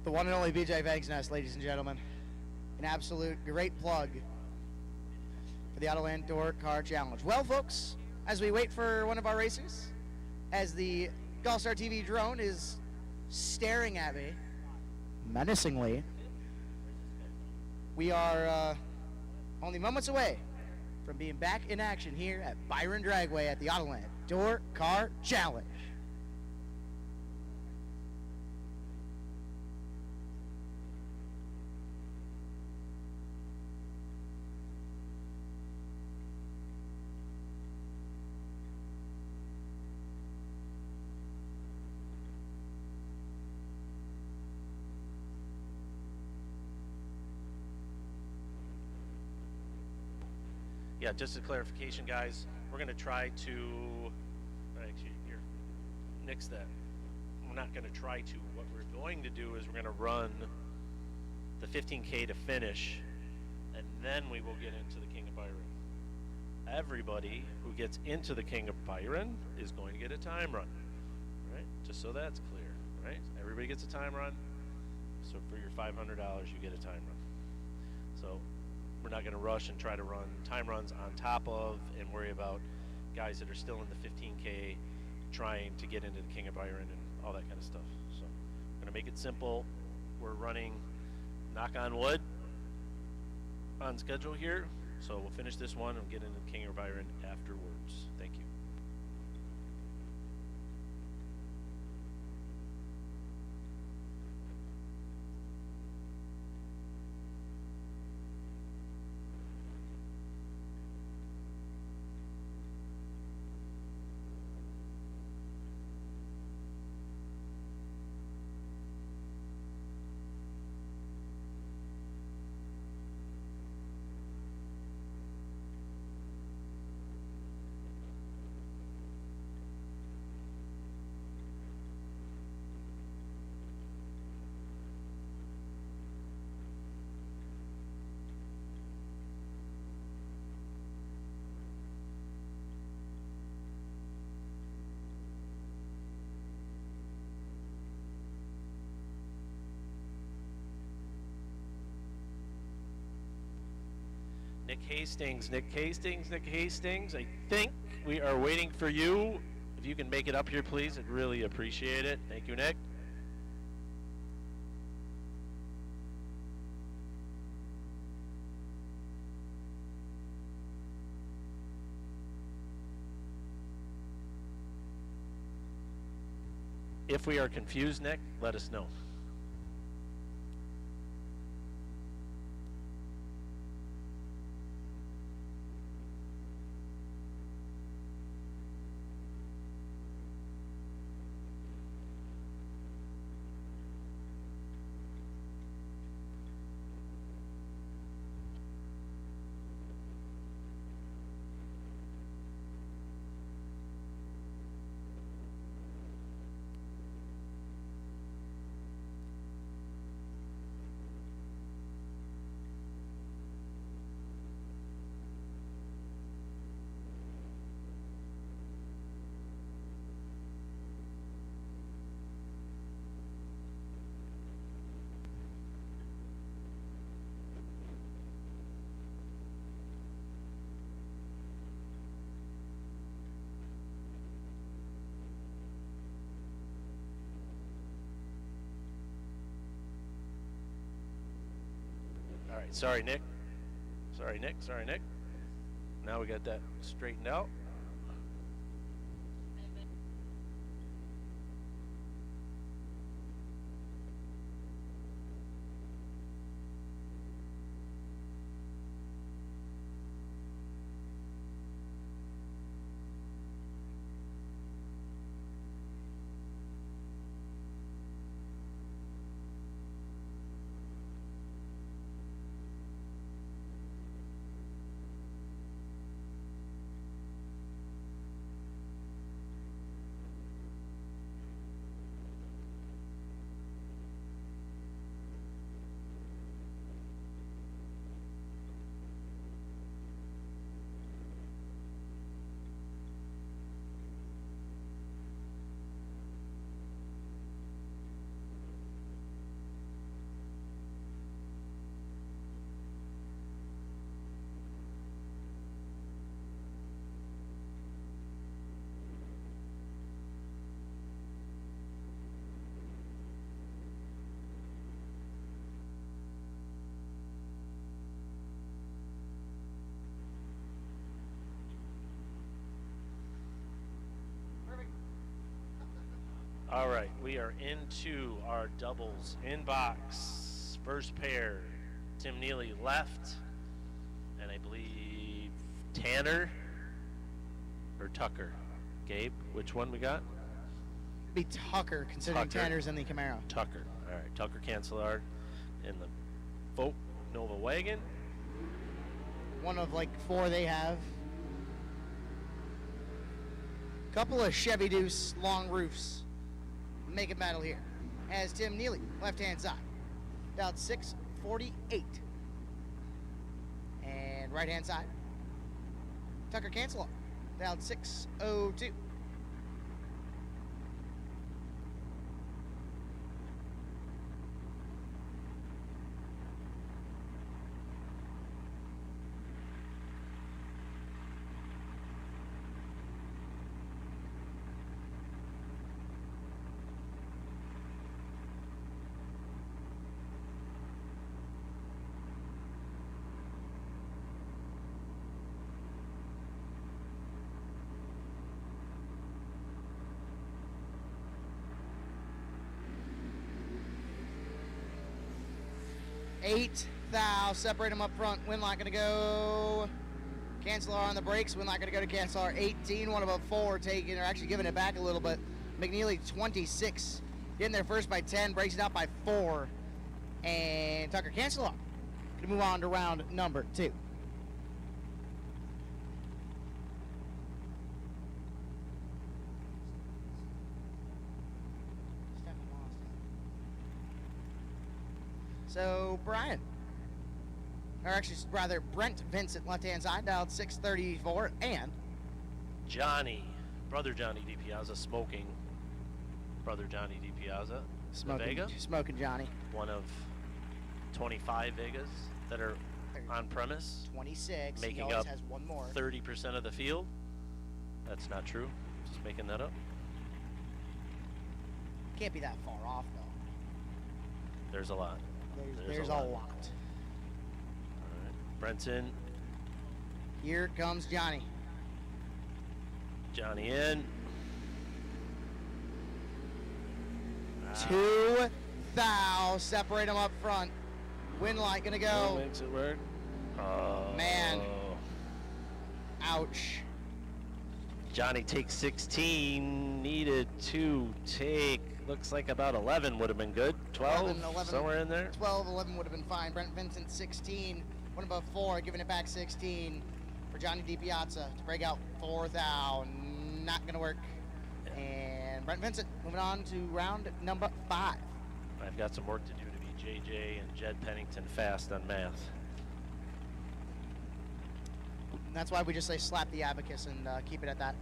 The one and only BJ Vangsness, ladies and gentlemen. An absolute great plug for the Autoland Door Car Challenge. Well, folks, as we wait for one of our racers, as the GallStar TV drone is staring at me menacingly, we are only moments away from being back in action here at Byron Dragway at the Autoland Door Car Challenge. Yeah, just a clarification, guys. We're going to try to, actually, here, nix that. We're not going to try to. What we're going to do is we're going to run the 15K to finish, and then we will get into the King of Byron. Everybody who gets into the King of Byron is going to get a time run, right? Just so that's clear, right? Everybody gets a time run. So for your $500, you get a time run. So we're not going to rush and try to run time runs on top of and worry about guys that are still in the 15K trying to get into the King of Byron and all that kind of stuff. So I'm going to make it simple. We're running, knock on wood, on schedule here. So we'll finish this one and get into King or Byron afterwards. Thank you. Nick Hastings, Nick Hastings, Nick Hastings. I think we are waiting for you. If you can make it up here, please, I'd really appreciate it. Thank you, Nick. If we are confused, Nick, let us know. All right, sorry, Nick. Sorry, Nick. Sorry, Nick. Now we got that straightened out. All right, we are into our doubles inbox. First pair, Tim Neely left, and I believe Tanner or Tucker. Gabe, which one we got? Be Tucker, considering Tucker. Tanner's in the Camaro. Tucker. All right, Tucker Cancelard in the Folk Nova wagon. One of like 4 they have. Couple of Chevy Deuce long roofs. Make it battle here. As Tim Neely, left-hand side. About 648. And right-hand side. Tucker Cancelard. Down 602. 8 thou. Separate them up front. Winlock going to go. Cancelar on the brakes. Winlock going to go to Cancelar. 18. One above 4 taking, or actually giving it back a little bit. McNeely 26. Getting there first by 10. Breaks it out by 4. And Tucker Cancelar going to move on to round number 2. So Brian, or actually rather Brent Vincent, left-hand side, dialed 634, and Johnny, brother Johnny DiPiazza, smoking. Brother Johnny DiPiazza, Vega, smoking Johnny. one of 25 Vegas that are on premise. 26. Making he always up has one more. 30% of the field. That's not true. Just making that up. Can't be that far off though. There's a lot. There's a lot. All right. Brent's in. Here comes Johnny. Johnny in. 2 thou. Separate them up front. Winlight gonna go. Makes it work. Man. Ouch. Johnny takes 16. Needed to take. Looks like about 11 would have been good. 12, 11, somewhere in there. 12, 11 would have been fine. Brent Vincent 16. One above 4, giving it back 16 for Johnny DiPiazza to break out 4 thou. Not gonna work. And Brent Vincent moving on to round number 5. I've got some work to do to be JJ and Jed Pennington fast on math. And that's why we just say slap the abacus and keep it at that.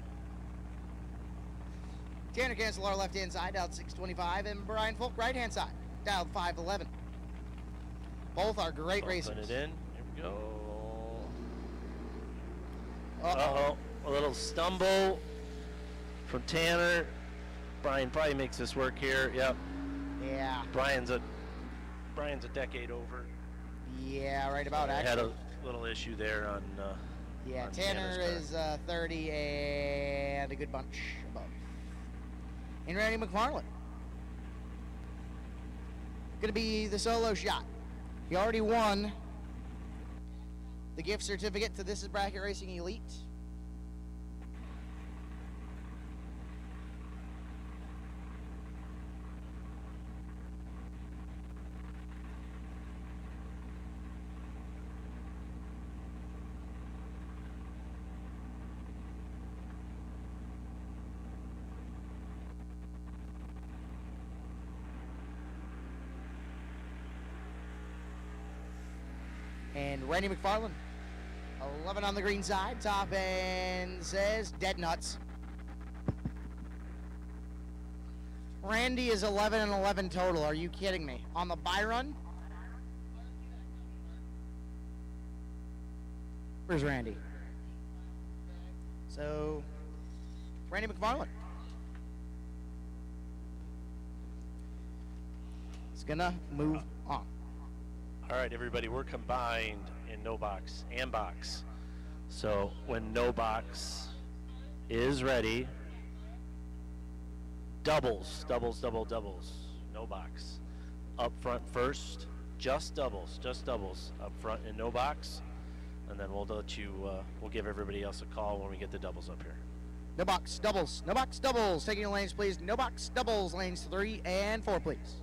Tanner Cancelar left-hand side, dialed 625, and Brian Folk right-hand side, dialed 511. Both are great racers. Put it in. Here we go. Uh-oh. A little stumble from Tanner. Brian probably makes this work here. Yep. Yeah. Brian's a decade over. Yeah, right about I actually. had a little issue there on. Yeah, on Tanner Tanner's car. is 30 and a good bunch above. And Randy McFarland. Gonna be the solo shot. He already won the gift certificate to This Is Bracket Racing Elite. And Randy McFarland, 11 on the green side, top end says dead nuts. Randy is 11 and 11 total. Are you kidding me? On the Byron? Where's Randy? So, Randy McFarland. It's gonna move on. All right, everybody, we're combined in no box and box. So when no box is ready, doubles, no box. Up front first, just doubles, up front in no box. And then we'll let you, we'll give everybody else a call when we get the doubles up here. No box doubles, no box doubles. Taking your lanes, please. No box doubles, lanes 3 and 4, please.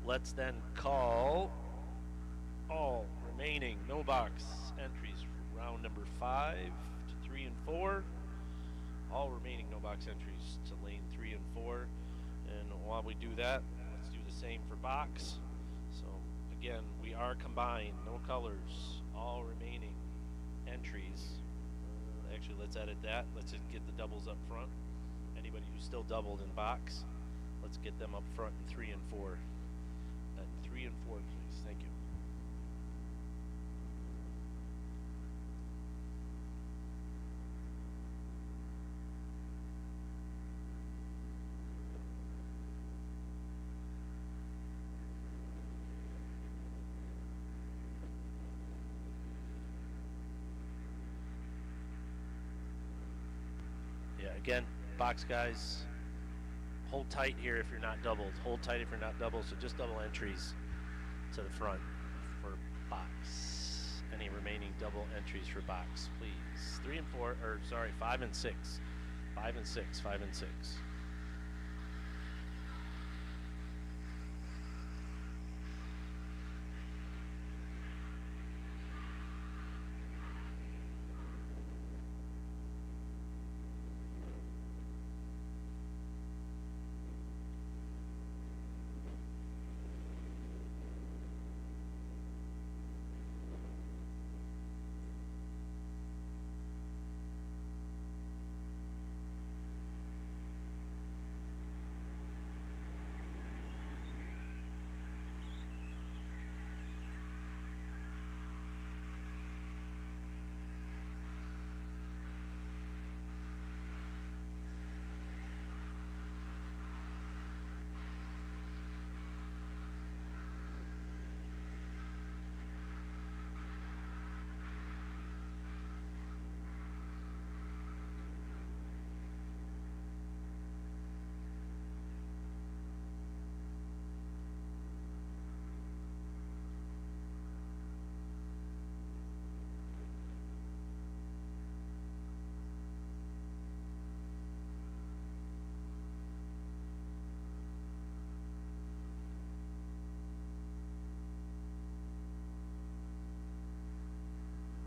Let's then call all remaining no box entries for round number 5 to 3 and 4. All remaining no box entries to lane 3 and 4. And while we do that, let's do the same for box. So again, we are combined, no colors, all remaining entries. Actually, let's edit that. Let's just get the doubles up front. Anybody who's still doubled in box, let's get them up front in 3 and 4. 3 and 4, please. Thank you. Yeah, again, box guys, hold tight here if you're not doubled. Hold tight if you're not doubled, so just double entries to the front for box. Any remaining double entries for box, please. 3 and 4, or sorry, 5 and 6. 5 and 6, 5 and 6.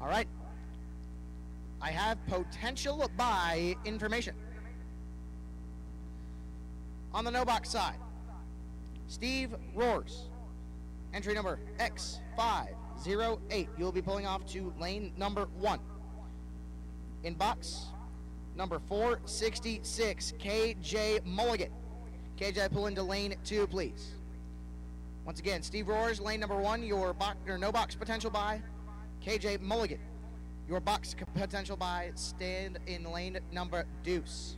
All right. I have potential buy information. On the no box side, Steve Roars, entry number X508. You'll be pulling off to lane number 1. In box, number 466, KJ Mulligan. KJ, pull into lane 2, please. Once again, Steve Roars, lane number 1, your box or no box potential buy. KJ Mulligan, your box potential buy. Stand in lane number deuce.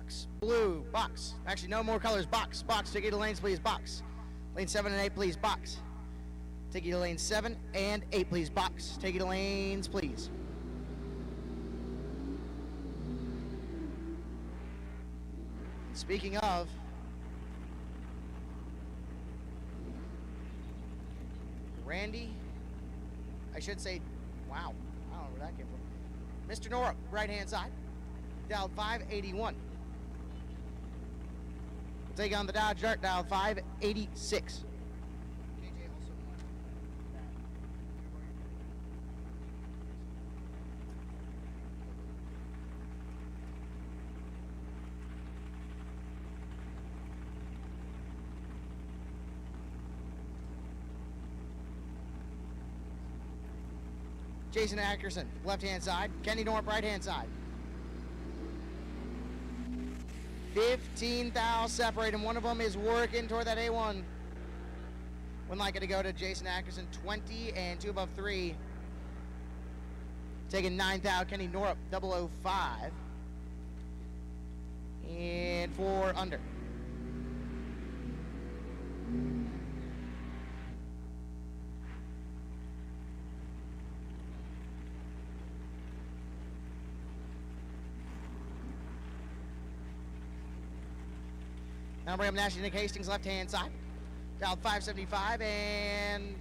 box. Blue, box. Actually, no more colors, box. Box, take you to lanes, please, box. Lane 7 and 8, please, box. Take you to lane 7 and 8, please, box. Take you to lanes, please. And speaking of, Randy, I should say, wow, I don't know where that came from. Mr. Norop, right-hand side, dialed 581. We'll take on the Dodge Dart, dialed 586. Jason Ackerson, left-hand side. Kenny Norp, right-hand side. 15 thou separate, and one of them is working toward that A1. One like it to go to Jason Ackerson, 20 and 2 above 3. Taking 9 thou, Kenny Norp, 005. And 4 under. Now bring up National Nick Hastings, left-hand side. Dialed 575 and...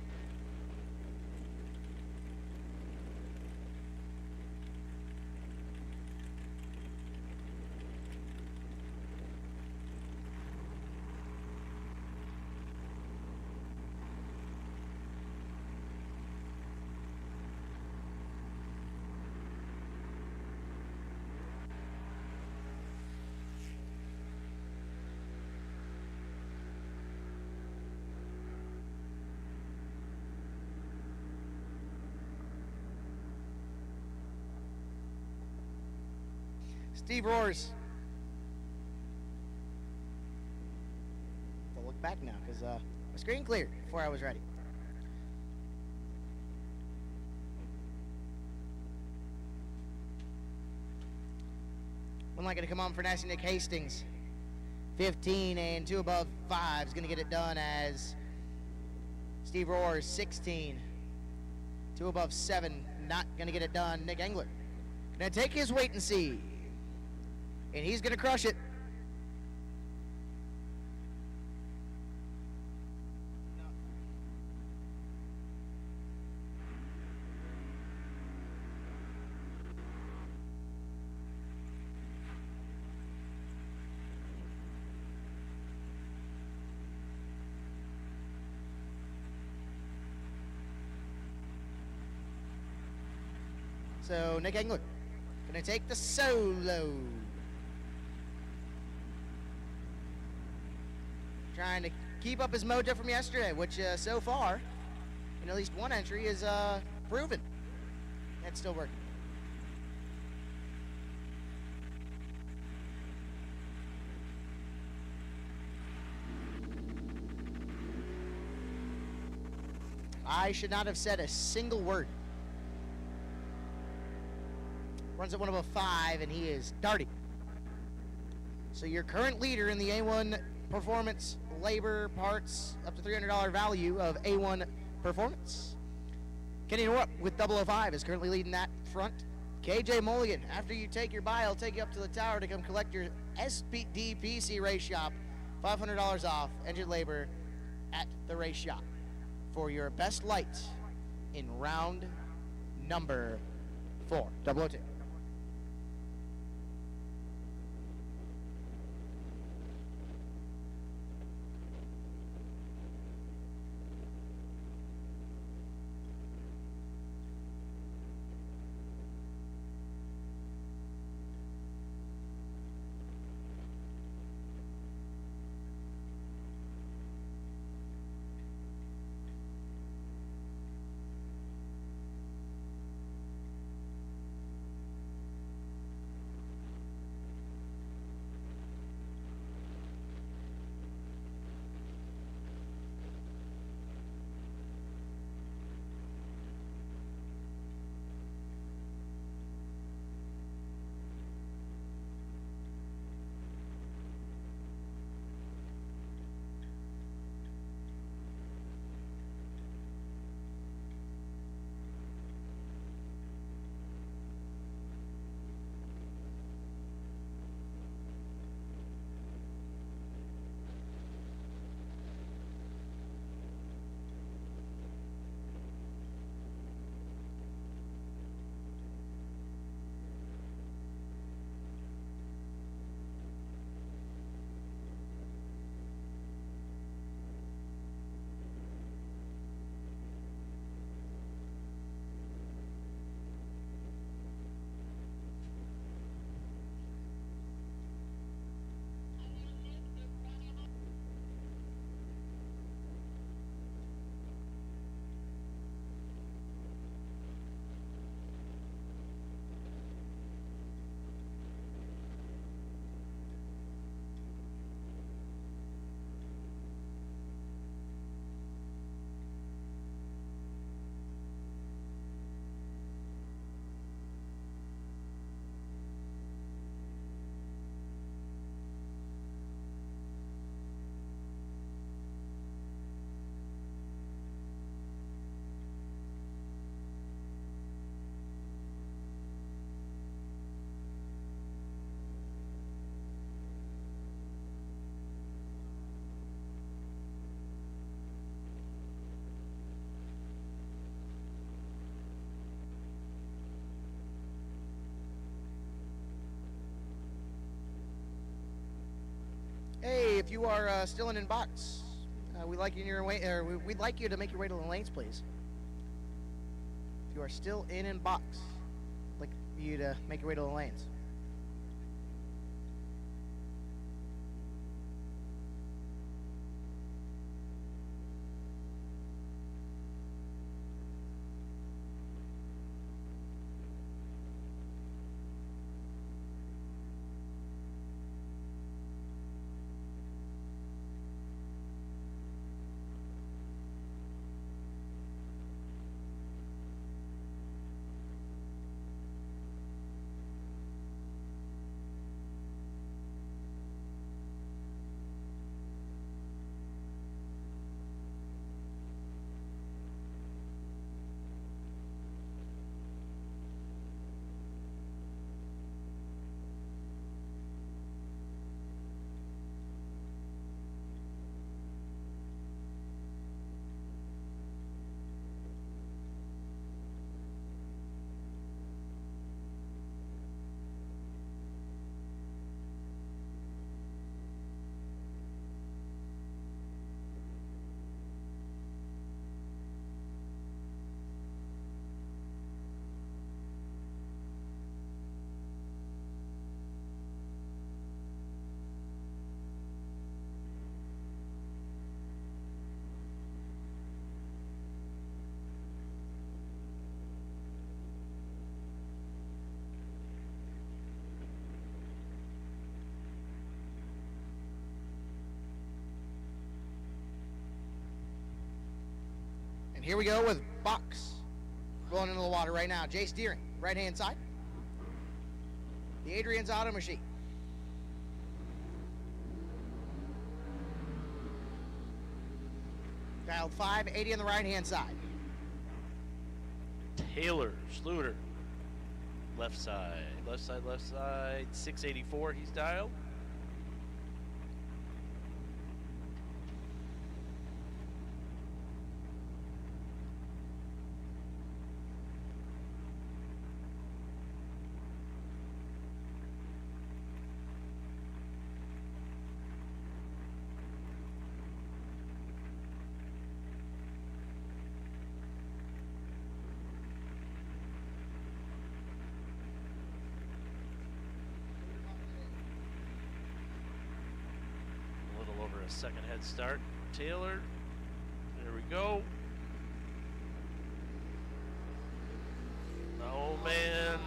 Steve Roars. I'll look back now because my screen cleared before I was ready. One like it to come on for Nasty Nick Hastings. 15 and 2 above 5 is going to get it done as Steve Roars. 16, 2 above 7, not going to get it done. Nick Engler going to take his wait and see. And he's going to crush it. So Nick Engler going to take the solo. Trying to keep up his mojo from yesterday, which so far, in at least one entry, is proven. That's still working. I should not have said a single word. Runs at 1 above 5, and he is darting. So your current leader in the A1 Performance Labor Parts up to $300 value of A1 Performance. Kenny Norp with 005 is currently leading that front. KJ Mulligan, after you take your buy, I'll take you up to the tower to come collect your SPDPC race shop. $500 off engine labor at the race shop for your best light in round number 4. 002. if you are still in box, we'd like you we'd like you to make your way to the lanes, please. If you are still in box, I'd like you to make your way to the lanes. And here we go with box. Rolling into the water right now. Jace Deering, right-hand side. The Adrian's Auto Machine. Dialed 580 on the right-hand side. Taylor Schluter, left side, 684, he's dialed. Second head start. Taylor, there we go. Oh man.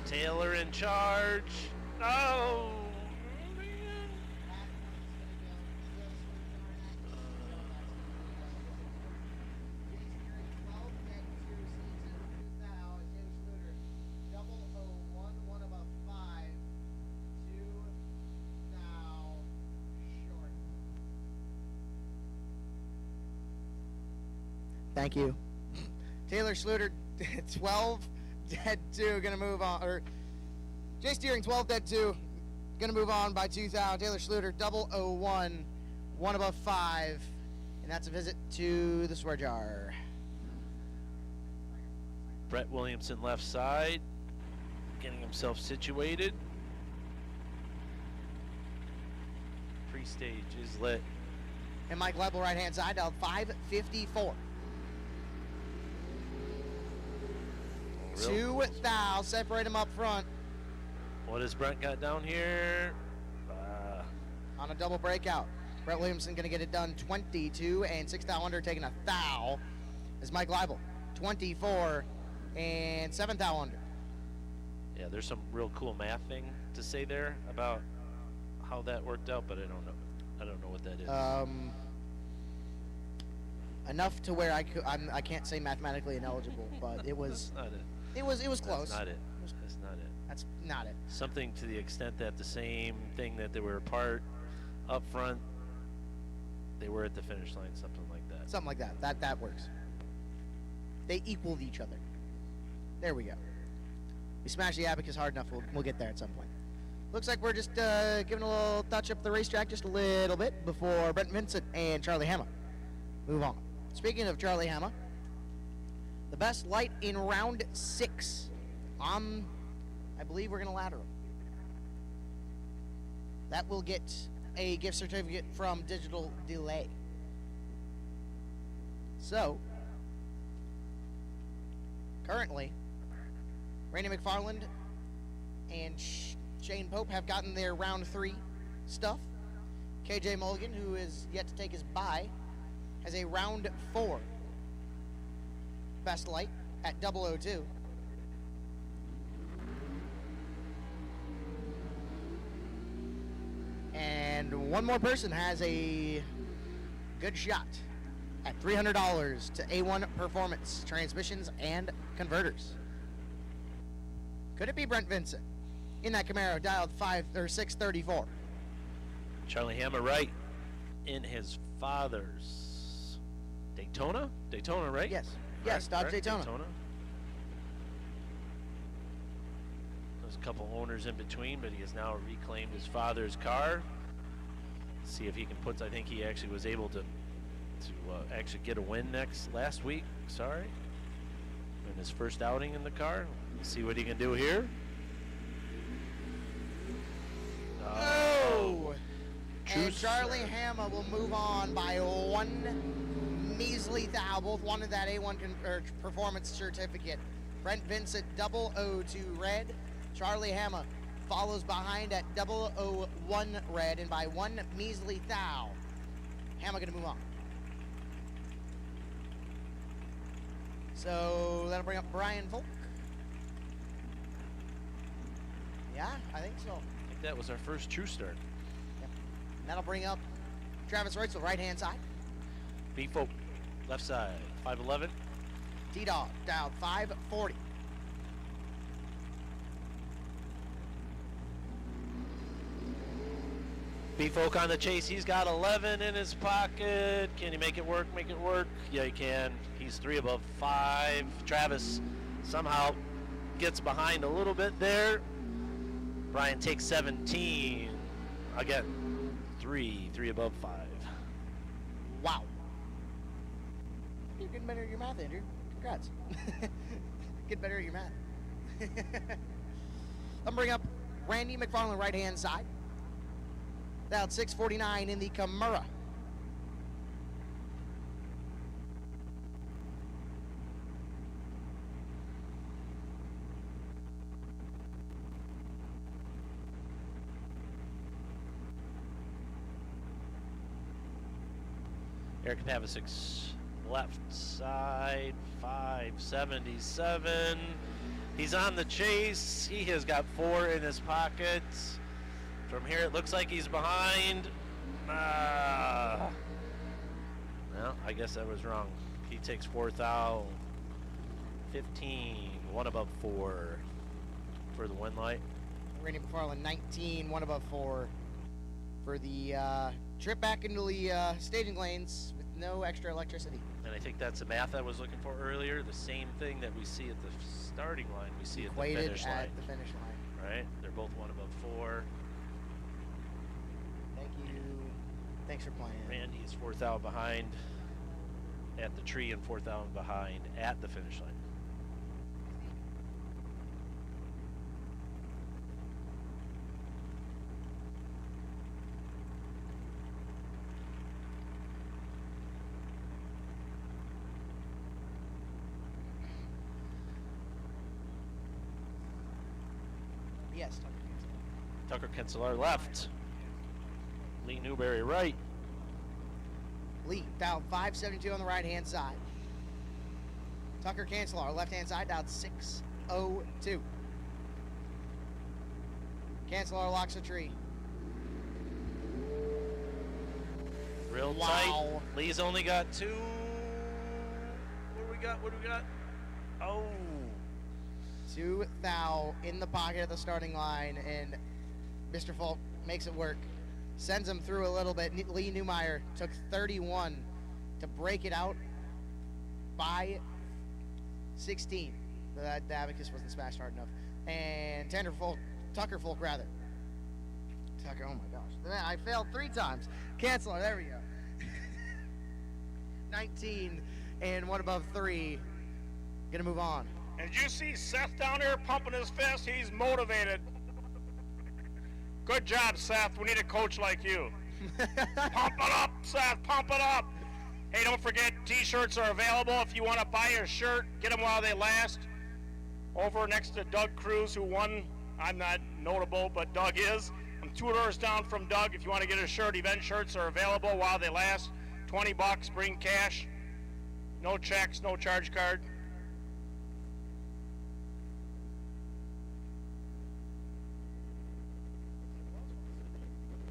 Taylor in charge. Oh man. Thank you. Taylor Schluter, 12, dead 2, gonna move on. Or Jace Deering, 12, dead 2, gonna move on by 2,000. Taylor Schluter, 001, 1 above 5, and that's a visit to the swear jar. Brett Williamson left side, getting himself situated. Pre-stage is lit. And Mike Lebel, right-hand side, dialed 554. 2,000, separate them up front. What has Brent got down here? On a double breakout. Brett Williamson going to get it done 22 and 6,000 under, taking 1,000. Is Mike Leibel 24 and 7,000 under. Yeah, there's some real cool math thing to say there about how that worked out, but I don't know. I don't know what that is. Enough to where I can't say mathematically ineligible, but it was. That's not it. It was close. That's not it. That's not it. That's not it. Something to the extent that the same thing that they were apart up front, they were at the finish line, something like that. Something like that. That works. They equaled each other. There we go. We smashed the abacus hard enough, we'll get there at some point. Looks like we're just giving a little touch up the racetrack just a little bit before Brent Vincent and Charlie Hama move on. Speaking of Charlie Hama, the best light in round 6. I believe we're going to ladder him. That will get a gift certificate from Digital Delay. So, currently, Randy McFarland and Shane Pope have gotten their round 3 stuff. KJ Mulligan, who is yet to take his bye, has a round 4 best light at 002. And one more person has a good shot at $300 to A1 Performance Transmissions and Converters. Could it be Brent Vincent in that Camaro dialed 634? Charlie Hammer right in his father's Daytona? Daytona, right? Yes. Yes, Dodge Daytona. There's a couple owners in between, but he has now reclaimed his father's car. See if he can put, I think he actually was able to actually get a win last week, in his first outing in the car. Let's see what he can do here. Oh! And Charlie Hammer will move on by one measly thou. Both wanted that A1 performance certificate. Brent Vincent 002 red. Charlie Hammer follows behind at 001 red, and by one measly thou, Hammer gonna move on. So that'll bring up Brian Volk. Yeah, I think so. I think that was our first true start. Yep. That'll bring up Travis Reutzel, right-hand side. B-Folk, left side, 511. T-Dog, dialed 540. B-Folk on the chase. He's got 11 in his pocket. Can he make it work? Make it work? Yeah, he can. He's 3 above 5. Travis somehow gets behind a little bit there. Brian takes 17. Again, 3 above 5. Wow. You're getting better at your math, Andrew. Congrats. Get better at your math. I'm bring up Randy McFarland, right-hand side. Down 649 in the Camaro. Eric Pavasic's left side, 577. He's on the chase. He has got 4 in his pockets. From here, it looks like he's behind. Well, I guess I was wrong. He takes 4,000. 15, 1 above 4 for the win light. Randy McFarland, 19, 1 above 4 for the trip back into the staging lanes with no extra electricity. And I think that's the math I was looking for earlier. The same thing that we see at the starting line, we see Equated at the finish line. at the finish line. Right? They're both 1 above 4. Thank you. Thanks for playing. Randy is 4,000 behind at the tree and 4,000 behind at the finish line. Yes, Tucker Kinsler left. Lee Newberry right. Lee down 572 on the right-hand side. Tucker Cancelar, left-hand side, down 602. Cancelar locks a tree. Real Wow. tight. Lee's only got 2. What do we got? What do we got? Oh. 2 thou in the pocket at the starting line, and Mr. Falk makes it work. Sends him through a little bit. Lee Newmeyer took 31 to break it out by 16. The abacus wasn't smashed hard enough. And Tucker Folk, rather. Tucker, oh my gosh. I failed 3 times. Canceler, there we go. 19 and 1 above 3. Gonna move on. And did you see Seth down there pumping his fist? He's motivated. Good job, Seth. We need a coach like you. Pump it up, Seth. Pump it up. Hey, don't forget, T-shirts are available. If you want to buy a shirt, get them while they last. Over next to Doug Cruz, who won. I'm not notable, but Doug is. I'm 2 doors down from Doug. If you want to get a shirt, event shirts are available while they last. $20, bring cash. No checks, no charge card.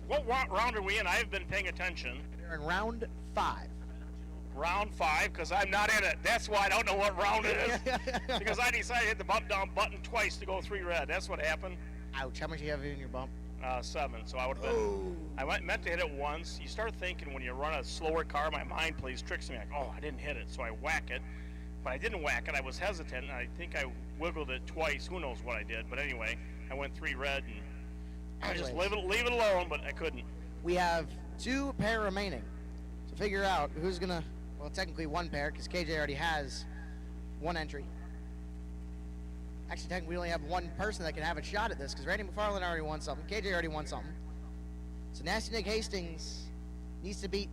What round are we in? I've been paying attention. We're in round 5. Round 5, because I'm not in it. That's why I don't know what round it is. Because I decided to hit the bump down button twice to go 3 red. That's what happened. Ouch. How much do you have in your bump? 7. So I would have been. I meant to hit it once. You start thinking when you run a slower car, my mind plays tricks me like, oh, I didn't hit it. So I whack it. But I didn't whack it. I was hesitant, and I think I wiggled it twice. Who knows what I did. But anyway, I went 3 red, and I just leave it alone, but I couldn't. We have 2 pair remaining to figure out who's going to, well, technically 1 pair, because KJ already has 1 entry. Actually, technically we only have 1 person that can have a shot at this, because Randy McFarland already won something. KJ already won something. So Nasty Nick Hastings needs to beat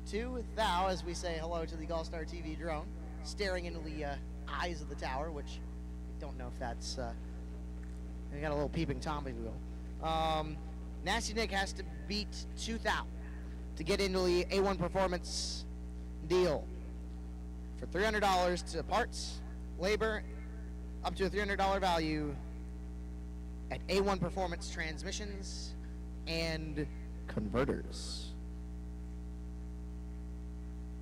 2 thou, as we say hello to the GallStar TV drone, staring into the eyes of the tower, which I don't know if that's, we got a little peeping Tom, if you will. Nasty Nick has to beat 2 thou to get into the A1 Performance deal for $300 to parts, labor, up to a $300 value at A1 Performance transmissions and converters.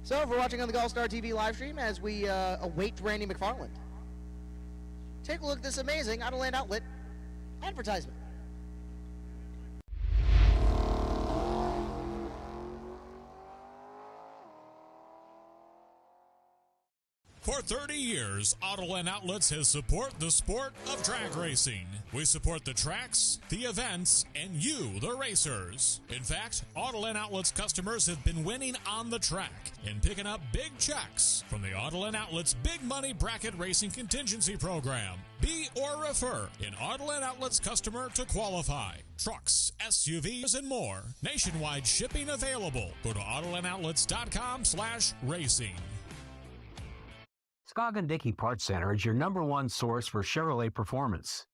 So if we're watching on the GallStar TV live stream as we await Randy McFarland, take a look at this amazing Autoland Outlet advertisement. For 30 years, Autoland Outlets has supported the sport of drag racing. We support the tracks, the events, and you, the racers. In fact, Autoland Outlets customers have been winning on the track and picking up big checks from the Autoland Outlets Big Money Bracket Racing Contingency Program. Be or refer an Autoland Outlets customer to qualify. Trucks, SUVs, and more. Nationwide shipping available. Go to AutolandOutlets.com/racing. Scoggin Dickey Parts Center is your #1 source for Chevrolet performance.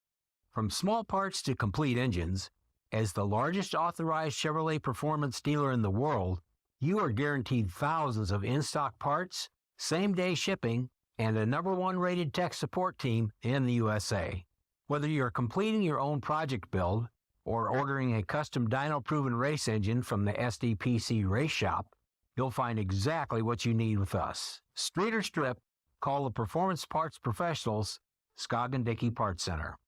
From small parts to complete engines, as the largest authorized Chevrolet performance dealer in the world, you are guaranteed thousands of in-stock parts, same-day shipping, and a #1 rated tech support team in the USA. Whether you're completing your own project build or ordering a custom dyno-proven race engine from the SDPC Race Shop, you'll find exactly what you need with us. Street or strip, call the Performance Parts Professionals, Scoggin Dickey Parts Center.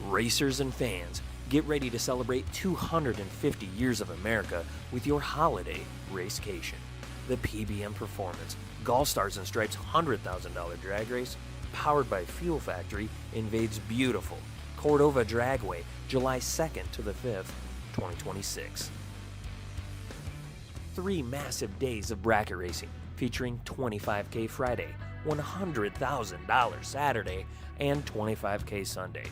Racers and fans, get ready to celebrate 250 years of America with your holiday racecation. The PBM Performance, GallStars and Stripes $100,000 drag race, powered by Fuel Factory, invades beautiful Cordova Dragway, July 2nd to the 5th, 2026. 3 massive days of bracket racing, featuring $25K Friday, $100,000 Saturday, and $25K Sunday.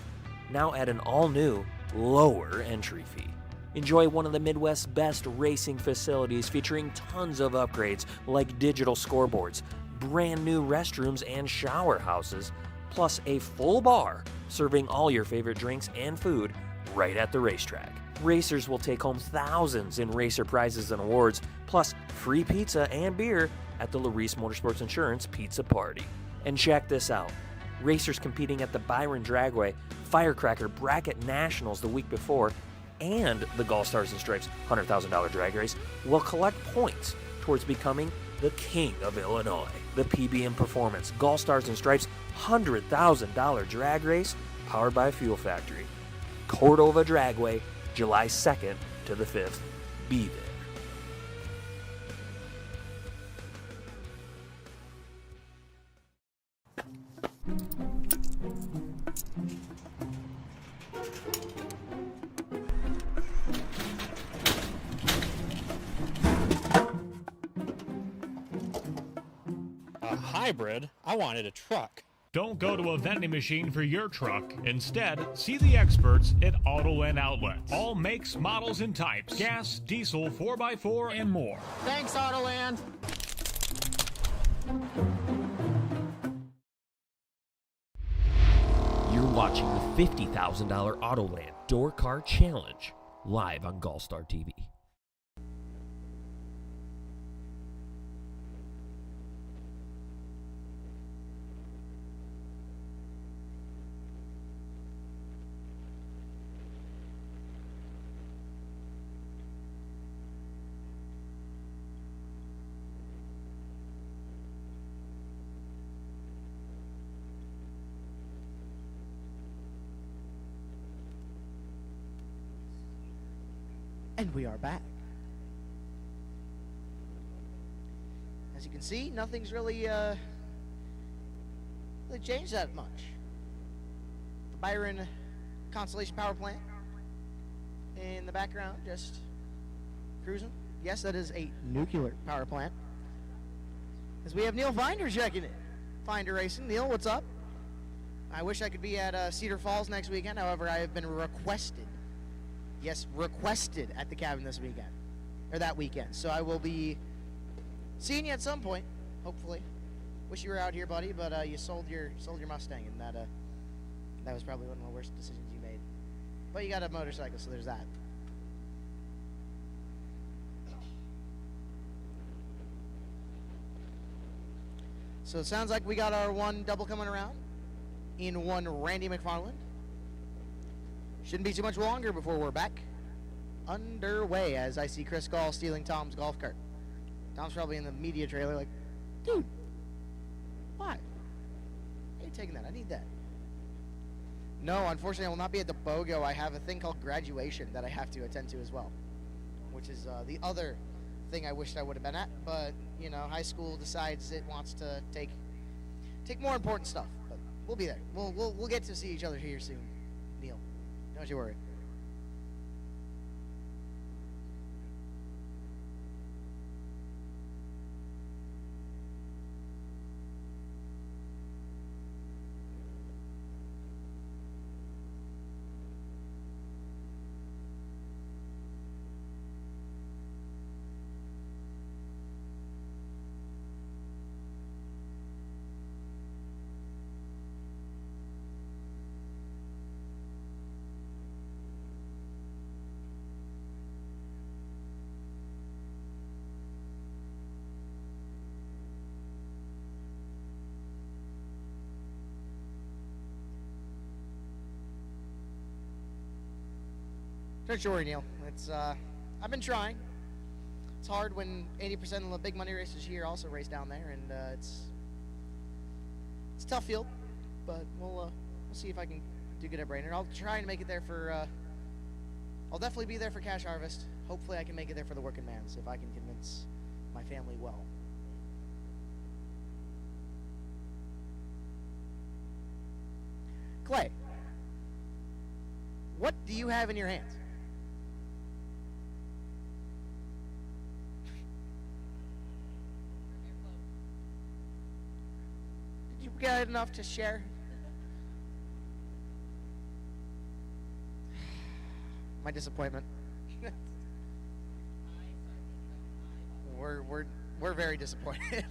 Now at an all-new, lower entry fee. Enjoy one of the Midwest's best racing facilities featuring tons of upgrades like digital scoreboards, brand new restrooms and shower houses, plus a full bar serving all your favorite drinks and food right at the racetrack. Racers will take home thousands in racer prizes and awards, plus free pizza and beer at the Larice Motorsports Insurance Pizza Party. And check this out. Racers competing at the Byron Dragway Firecracker Bracket Nationals the week before and the GallStars and Stripes $100,000 drag race will collect points towards becoming the King of Illinois. The PBM Performance GallStars and Stripes $100,000 drag race powered by Fuel Factory. Cordova Dragway, July 2nd to the 5th. Be there. hybrid. I wanted a truck. Don't go to a vending machine for your truck. Instead, see the experts at Autoland Outlets. All makes, models, and types. Gas, diesel, 4x4, and more. Thanks, Autoland. You're watching the $50,000 Autoland Door Car Challenge live on GallStar TV. And we are back. As you can see, nothing's really changed that much. The Byron Constellation Power Plant in the background, just cruising. Yes, that is a nuclear power plant. As we have Neil Finder checking it. Finder Racing. Neil, what's up? I wish I could be at Cedar Falls next weekend. However, I have been requested. Yes, requested at the cabin this weekend, or that weekend. So I will be seeing you at some point, hopefully. Wish you were out here, buddy, but you sold your Mustang, and that was probably one of the worst decisions you made. But you got a motorcycle, so there's that. So it sounds like we got our one double coming around in one Randy McFarland. Shouldn't be too much longer before we're back underway as I see Chris Gall stealing Tom's golf cart. Tom's probably in the media trailer like, dude, why? Why are you taking that? I need that. No, unfortunately, I will not be at the BOGO. I have a thing called graduation that I have to attend to as well, which is the other thing I wished I would have been at. But, you know, high school decides it wants to take more important stuff. But we'll be there. We'll get to see each other here soon, Neil. Don't you worry. Don't you worry, Neil. It's I've been trying. It's hard when 80% of the big money races here also race down there, and it's a tough field. But we'll see if I can do good at Brainerd. I'll try and make it there for. I'll definitely be there for Cash Harvest. Hopefully, I can make it there for the Working Man's if I can convince my family well. Clay, what do you have in your hands? Did you get enough to share? My disappointment. We're very disappointed.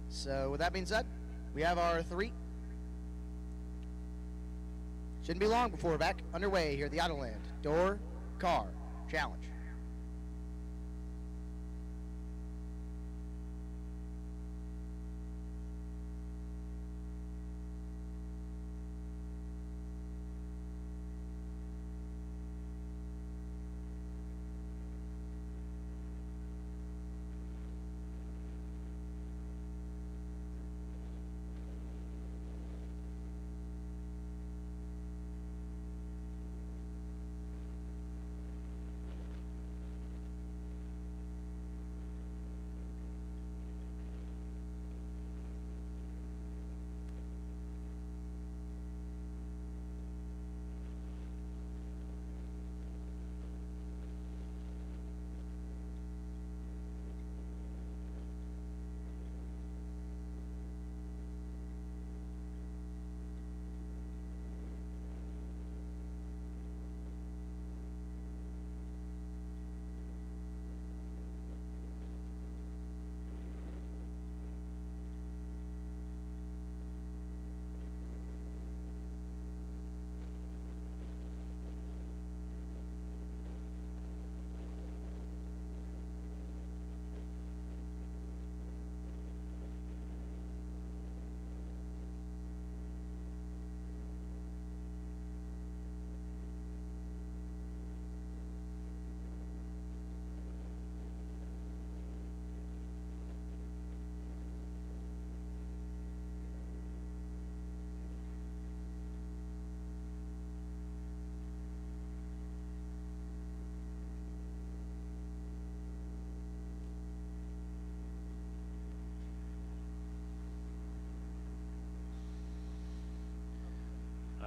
So with that being said, we have our three. Shouldn't be long before we're back underway here at the Autoland Door Car Challenge.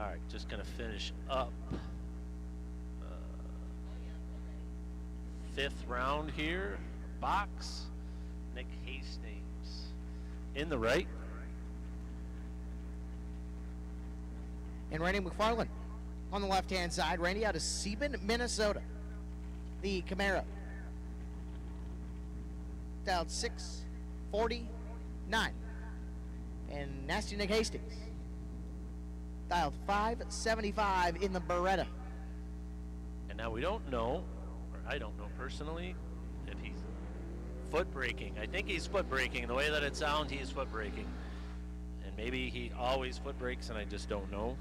All right, just going to finish up. Fifth round here. Box. Nick Hastings in the right. And Randy McFarland on the left-hand side. Randy out of Sebin, Minnesota. The Camaro. Dialed 649. And Nasty Nick Hastings. Dialed 575 in the Beretta. And now we don't know, or I don't know personally, if he's foot braking. I think he's foot braking. The way that it sounds, he is foot braking. And maybe he always foot brakes and I just don't know.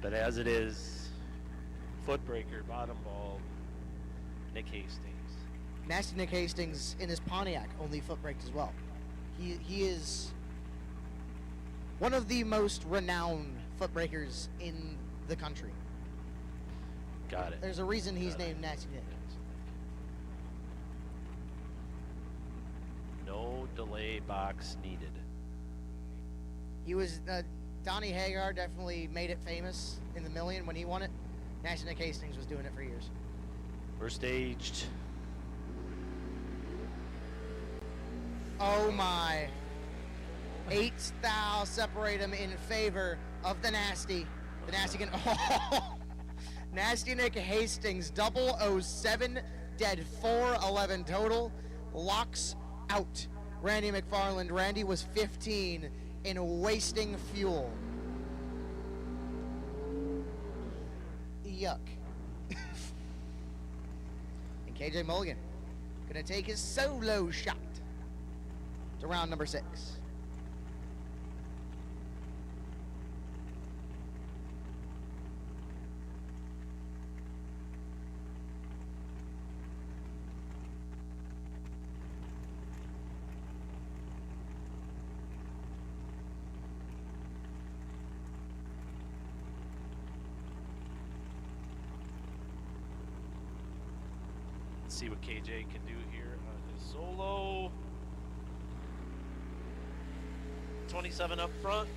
But as it is, foot breaker, bottom ball, Nick Hastings. Nasty Nick Hastings in his Pontiac only foot braked as well. He is one of the most renowned foot breakers in the country. Got it. There's a reason he's named Nasty Nick. No delay box needed. He was, Donnie Hagar definitely made it famous in the million when he won it. Nasty Nick Hastings was doing it for years. We're staged. Oh my. 8 thou separate him in favor of the Nasty. The Nasty can, oh. Nasty Nick Hastings, 007, dead 411 total, locks out Randy McFarland. Randy was 15 in wasting fuel. Yuck. And KJ Mulligan gonna take his solo shot to round number 6. Let's see what KJ can do here on his solo. 27 up front.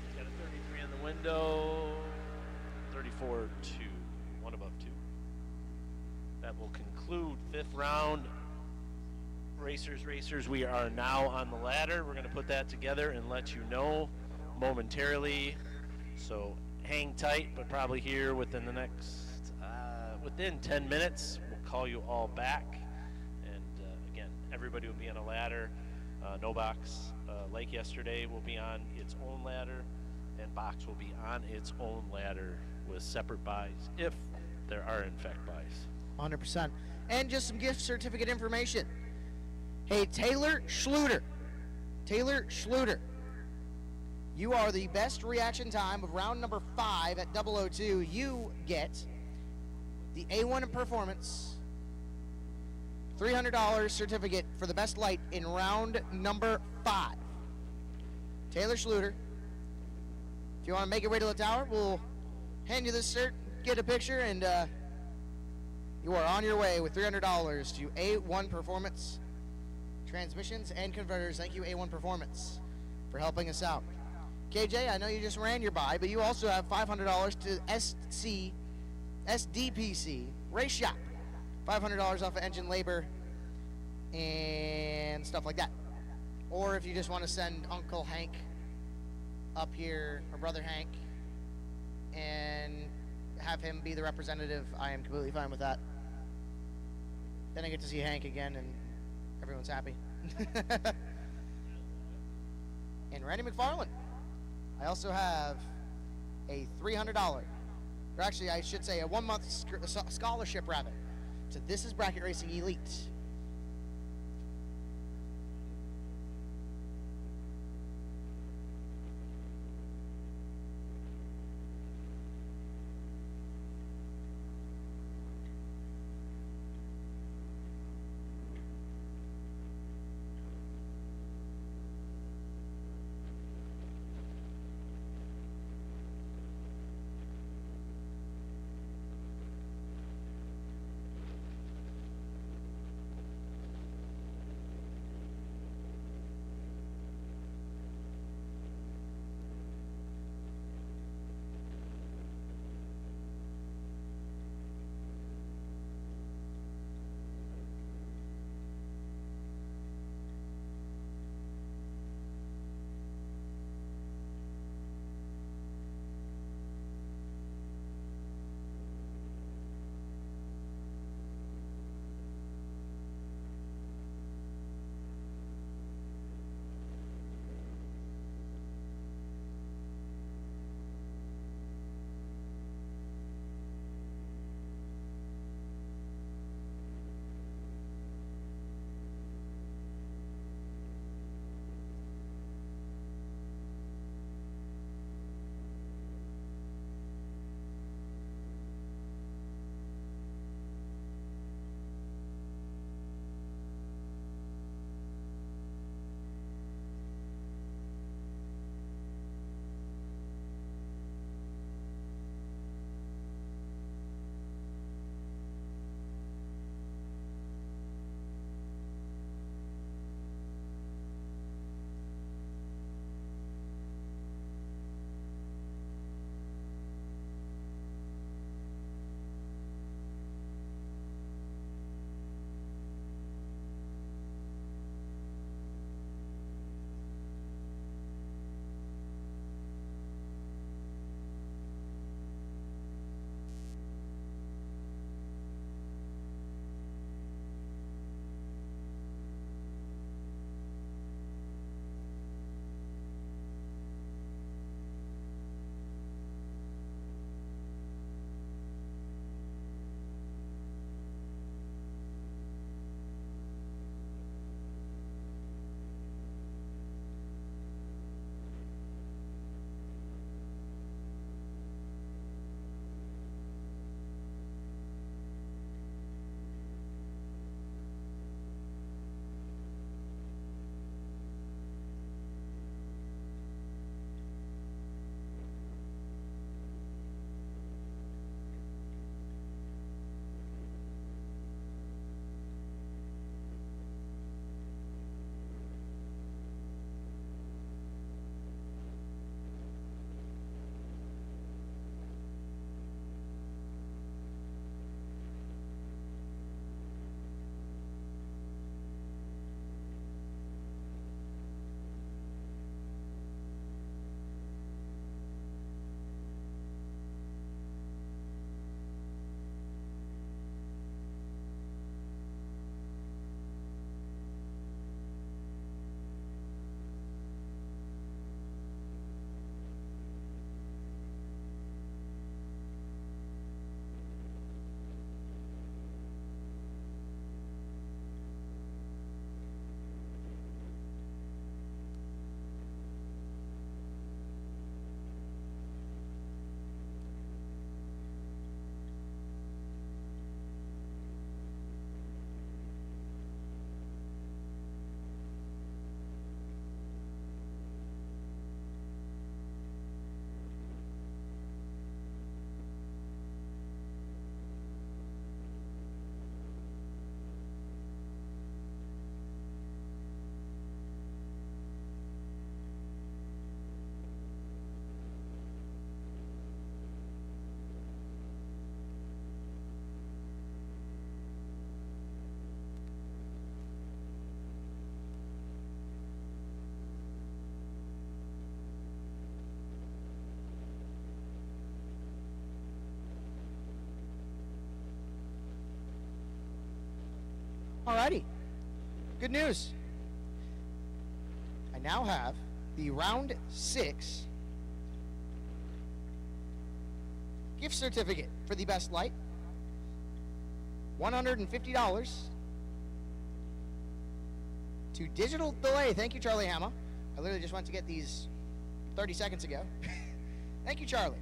He's got a 33 in the window. 34-2, one above 2. That will conclude 5th round. Racers, we are now on the ladder. We're going to put that together and let you know momentarily. So hang tight, but probably here within the next, within 10 minutes, we'll call you all back. And again, everybody will be on a ladder. No box, like yesterday, will be on its own ladder, and box will be on its own ladder with separate buys, if there are in fact buys. 100%. And just some gift certificate information. Hey, Taylor Schluter, you are the best reaction time of round number 5 at 002. You get the A1 in Performance $300 certificate for the best light in round number 5. Taylor Schluter. If you want to make your way to the tower, we'll hand you this cert, get a picture, and you are on your way with $300 to A1 Performance transmissions and converters. Thank you, A1 Performance, for helping us out. KJ, I know you just ran your buy, but you also have $500 to SDPC Race Shop. $500 off of engine labor and stuff like that. Or if you just want to send Uncle Hank up here, or Brother Hank, and have him be the representative, I am completely fine with that. Then I get to see Hank again and everyone's happy. And Randy McFarland. I also have a $300, or actually I should say a 1-month scholarship rather, to This Is Bracket Racing Elite. Alrighty. Good news. I now have the round 6 gift certificate for the best light. $150 to Digital Delay. Thank you, Charlie Hama. I literally just went to get these 30 seconds ago. Thank you, Charlie.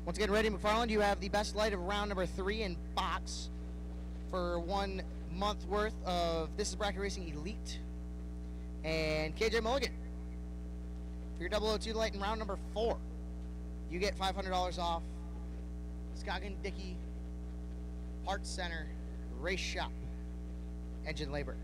Once again, Reddy McFarland, you have the best light of round number 3 in box for 1 month worth of This is Bracket Racing Elite. And KJ Mulligan, for your 002 light in round number 4, you get $500 off Scoggin Dickey Parts Center Race Shop Engine Labor.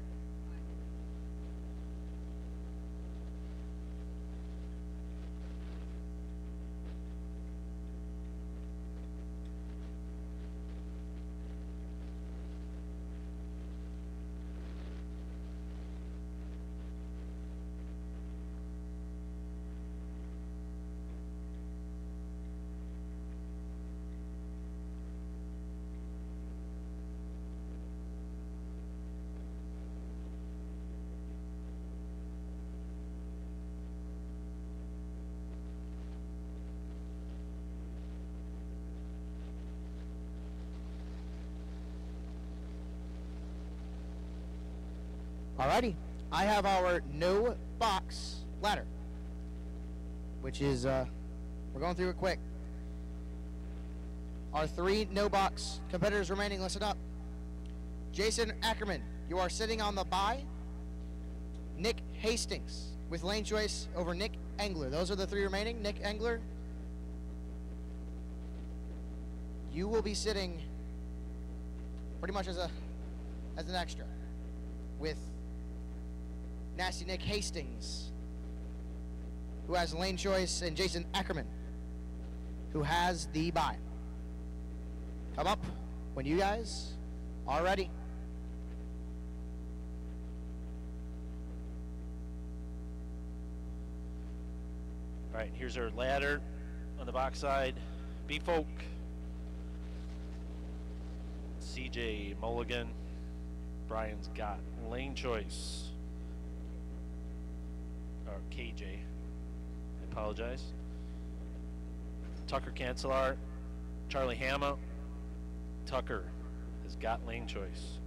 Alrighty, I have our no box ladder, which is, we're going through it quick. Our 3 no box competitors remaining, listen up. Jason Ackerman, you are sitting on the bye. Nick Hastings with lane choice over Nick Engler. Those are the 3 remaining. Nick Engler, you will be sitting pretty much as an extra with Nasty Nick Hastings, who has lane choice, and Jason Ackerman, who has the bye. Come up when you guys are ready. All right, here's our ladder on the box side. B-Folk, CJ Mulligan, Brian's got lane choice. Or KJ, I apologize. Tucker Cancelar, Charlie Hama. Tucker has got lane choice.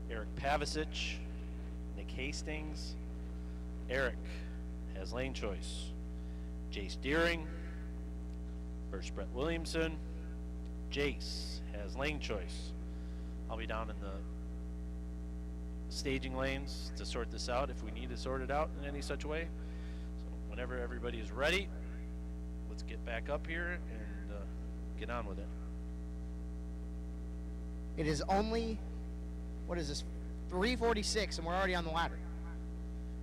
Eric Pavicic, Nick Hastings. Eric has lane choice. Jace Deering versus Brett Williamson. Jace has lane choice. I'll be down in the staging lanes to sort this out if we need to sort it out in any such way. So whenever everybody is ready, let's get back up here and get on with it. It is only, what is this, 3:46, and we're already on the ladder,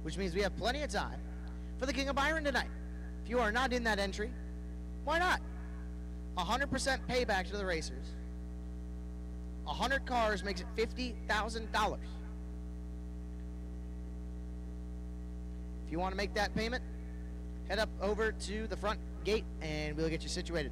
which means we have plenty of time for the King of Byron tonight. If you are not in that entry, why not? 100% payback to the racers. 100 cars makes it $50,000. If you want to make that payment, head up over to the front gate and we'll get you situated.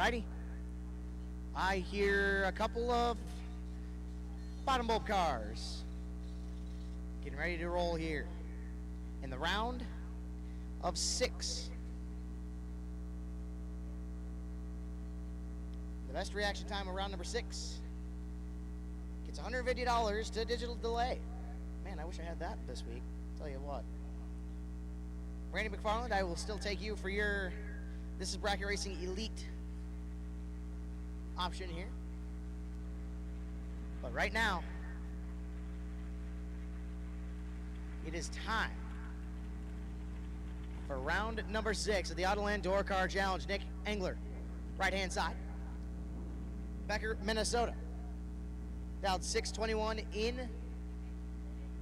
Alrighty. I hear a couple of bottom bulb cars getting ready to roll here in the round of 6. The best reaction time of round number 6 gets $150 to digital delay. Man, I wish I had that this week. Tell you what. Randy McFarland, I will still take you for your This is Bracket Racing Elite option here. But right now, it is time for round number 6 of the Autoland Door Car Challenge. Nick Engler, right-hand side. Becker, Minnesota. Dialed 621 in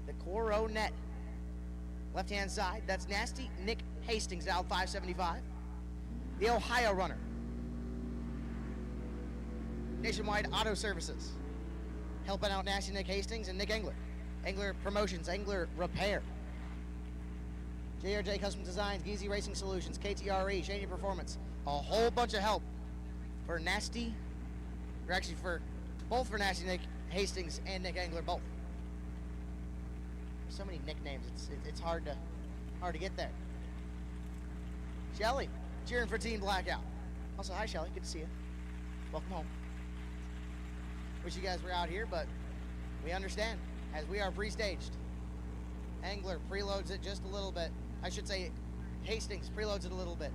the Coro net. Left-hand side, that's Nasty Nick Hastings, dialed 575. The Ohio runner. Nationwide Auto Services. Helping out Nasty Nick Hastings and Nick Engler. Engler Promotions, Engler Repair. JRJ Custom Designs, Geezy Racing Solutions, KTRE, Shady Performance. A whole bunch of help for Nasty, or actually both for Nasty Nick Hastings and Nick Engler, both. So many nicknames, it's hard to get there. Shelly, cheering for Team Blackout. Also, hi Shelly, good to see you. Welcome home. Wish you guys were out here, but we understand, as we are pre-staged. Engler preloads it just a little bit. I should say Hastings preloads it a little bit.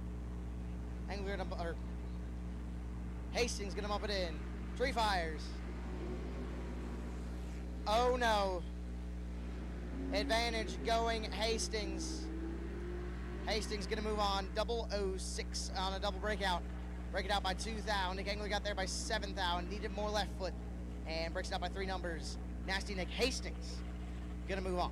Hastings gonna bump it in. Tree fires. Oh no. Advantage going Hastings. Hastings gonna move on. 006 on a double breakout. Break it out by 2 thou. Nick Engler got there by 7 thou and needed more left foot. And breaks it out by 3 numbers. Nasty Nick Hastings gonna move on.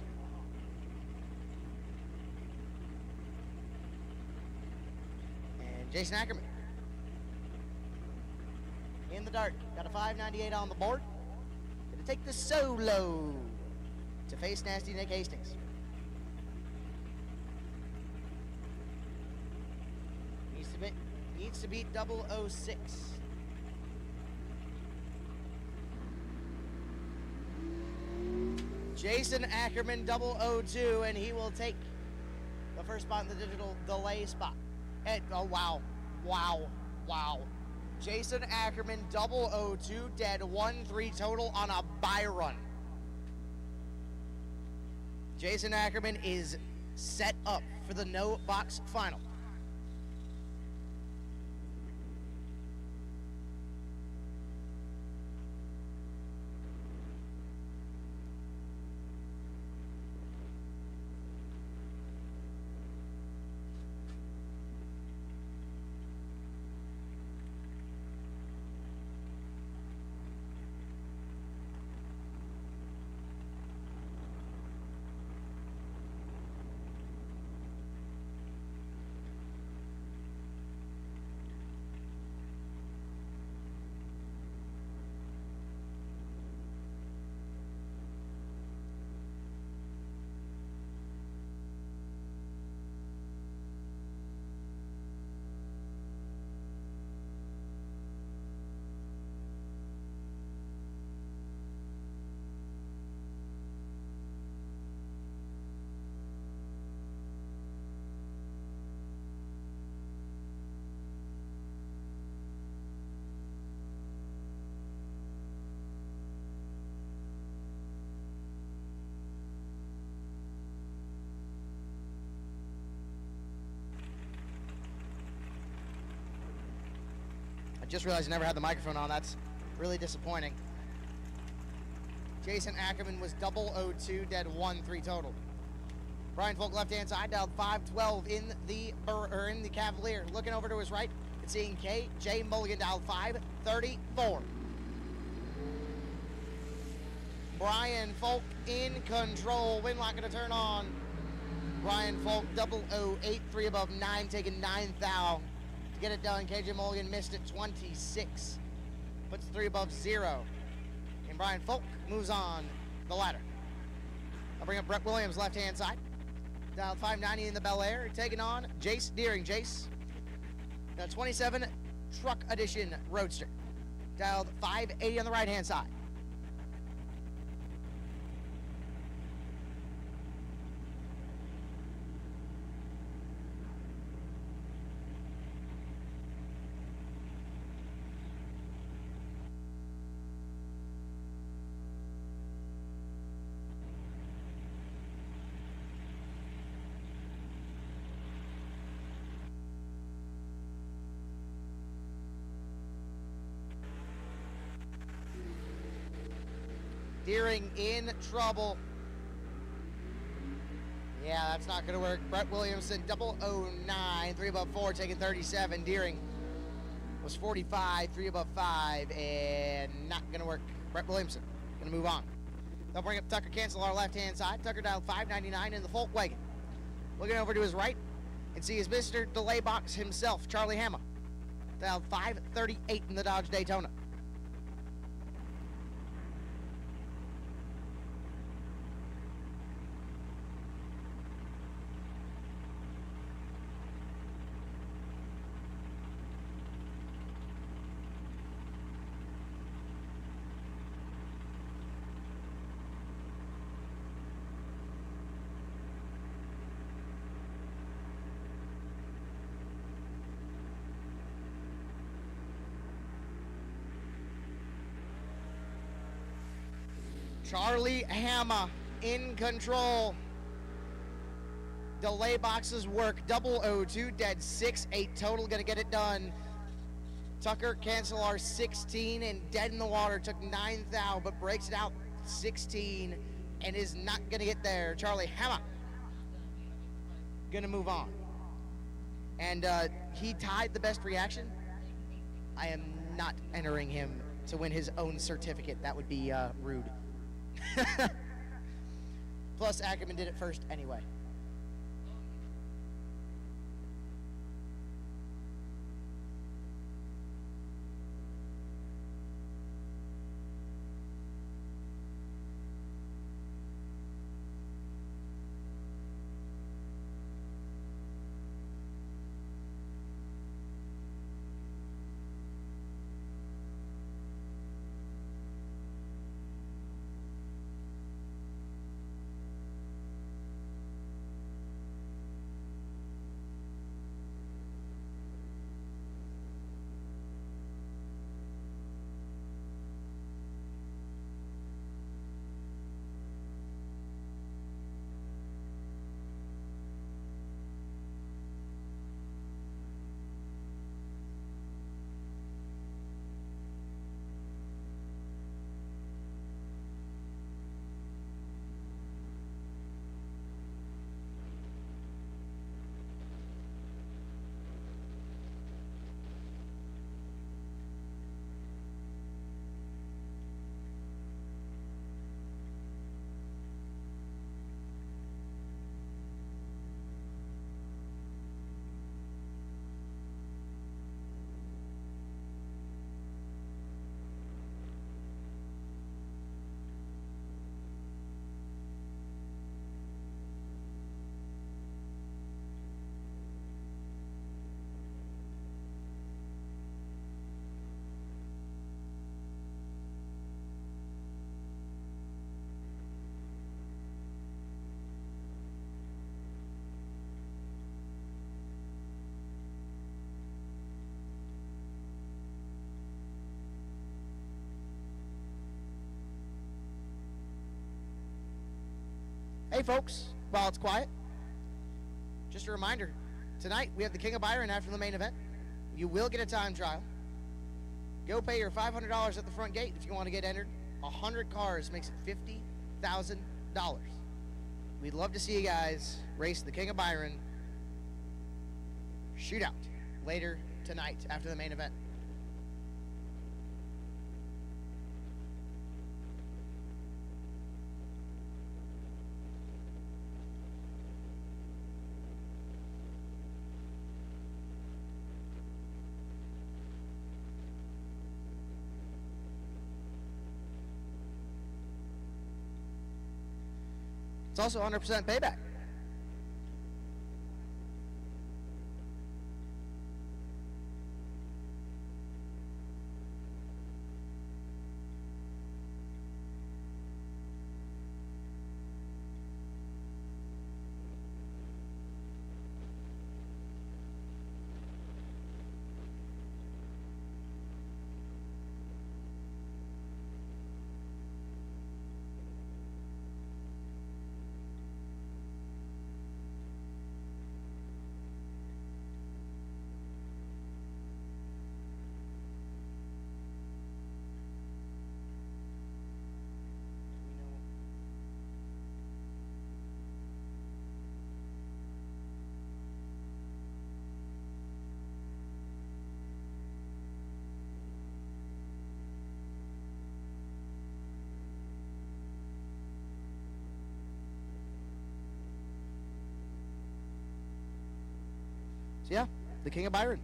And Jason Ackerman in the dark. Got a 598 on the board. Gonna take the solo to face Nasty Nick Hastings. Needs to beat 006. Jason Ackerman 002, and he will take the first spot in the digital delay spot. And, oh wow, wow, wow. Jason Ackerman 002 dead 1-3 total on a Byron. Jason Ackerman is set up for the no box final. I just realized I never had the microphone on. That's really disappointing. Jason Ackerman was 002, dead 1-3 total. Brian Folk left-hand side, dialed 512 in the Cavalier. Looking over to his right, and seeing J. Mulligan dialed 534. Brian Folk in control. Windlock gonna turn on. Brian Folk 008, 3 above 9, taking 9 thou. To get it done, KJ Mulligan missed it 26. Puts 3 above 0. And Brian Folk moves on the ladder. I'll bring up Brett Williams, left-hand side. Dialed 590 in the Bel Air, taking on Jace Deering. Jace, got 27 Truck Edition Roadster. Dialed 580 on the right-hand side. Deering in trouble. Yeah, that's not going to work. Brett Williamson, 009, 3 above 4, taking 37. Deering was 45, 3 above 5, and not going to work. Brett Williamson going to move on. They'll bring up Tucker Cancel, our left-hand side. Tucker dialed 599 in the Volkswagen. Looking over to his right and see his Mr. Delay Box himself, Charlie Hammer. Dialed 538 in the Dodge Daytona. Charlie Hammer in control. Delay boxes work. 002, dead 6-8 total. Gonna get it done. Tucker Cancelar 16 and dead in the water. Took 9 thou, but breaks it out 16 and is not gonna get there. Charlie Hammer gonna move on. And he tied the best reaction. I am not entering him to win his own certificate. That would be rude. Plus, Ackerman did it first anyway. Hey folks, while it's quiet, just a reminder, tonight we have the King of Byron after the main event. You will get a time trial. Go pay your $500 at the front gate if you want to get entered. 100 cars makes it $50,000. We'd love to see you guys race the King of Byron shootout later tonight after the main event. It's also 100% payback. So yeah, the King of Byron.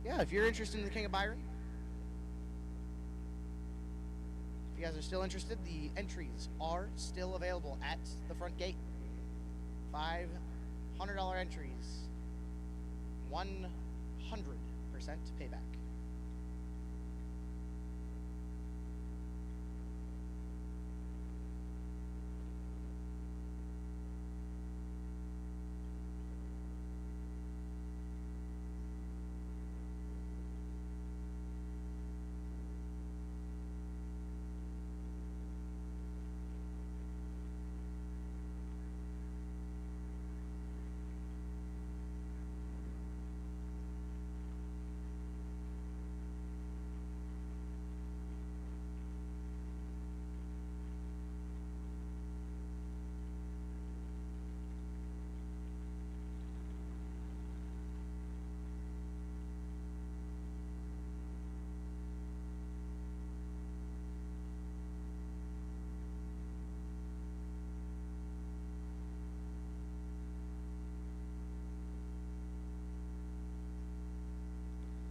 Yeah, if you're interested in the King of Byron, if you guys are still interested, the entries are still available at the front gate. $500 entries, 100% payback.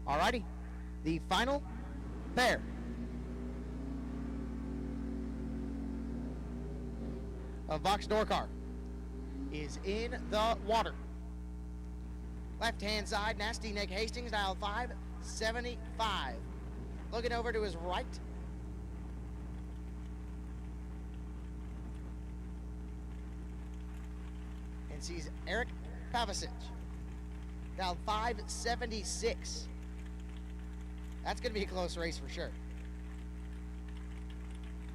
Alrighty, the final pair of box door car is in the water. Left-hand side, Nasty Nick Hastings, dial 575. Looking over to his right. And sees Eric Pavicic, dial 576. That's going to be a close race for sure.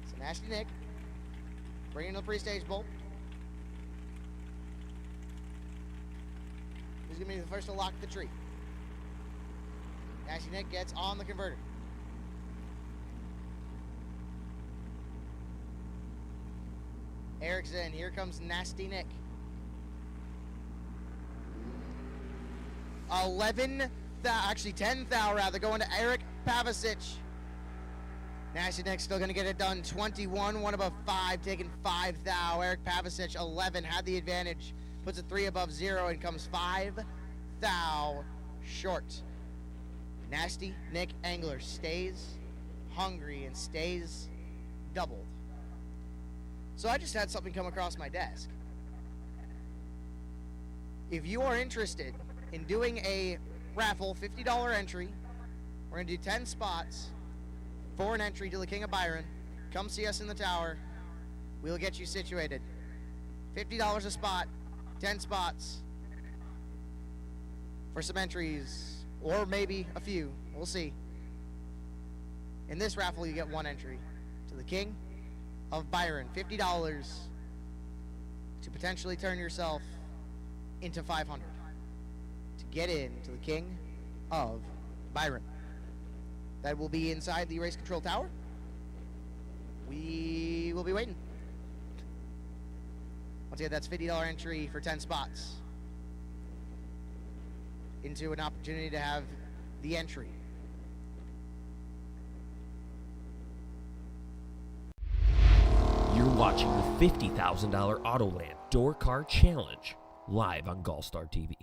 So Nasty Nick bringing the pre-stage bolt. Who's going to be the first to lock the tree? Nasty Nick gets on the converter. Eric's in. Here comes Nasty Nick. 10 thou rather, going to Eric Pavicic. Nasty Nick still going to get it done. 21, one above 5, taking 5 thou. Eric Pavicic, 11, had the advantage. Puts a 3 above 0 and comes 5 thou short. Nasty Nick Angler stays hungry and stays doubled. So I just had something come across my desk. If you are interested in doing a raffle, $50 entry, we're going to do 10 spots for an entry to the King of Byron. Come see us in the tower. We'll get you situated. $50 a spot, 10 spots for some entries, or maybe a few. We'll see. In this raffle, you get one entry to the King of Byron. $50 to potentially turn yourself into 500 to get into the King of Byron. That will be inside the race control tower. We will be waiting. Once again, that's $50 entry for 10 spots into an opportunity to have the entry. You're watching the $50,000 Autoland Door Car Challenge live on GallStar TV.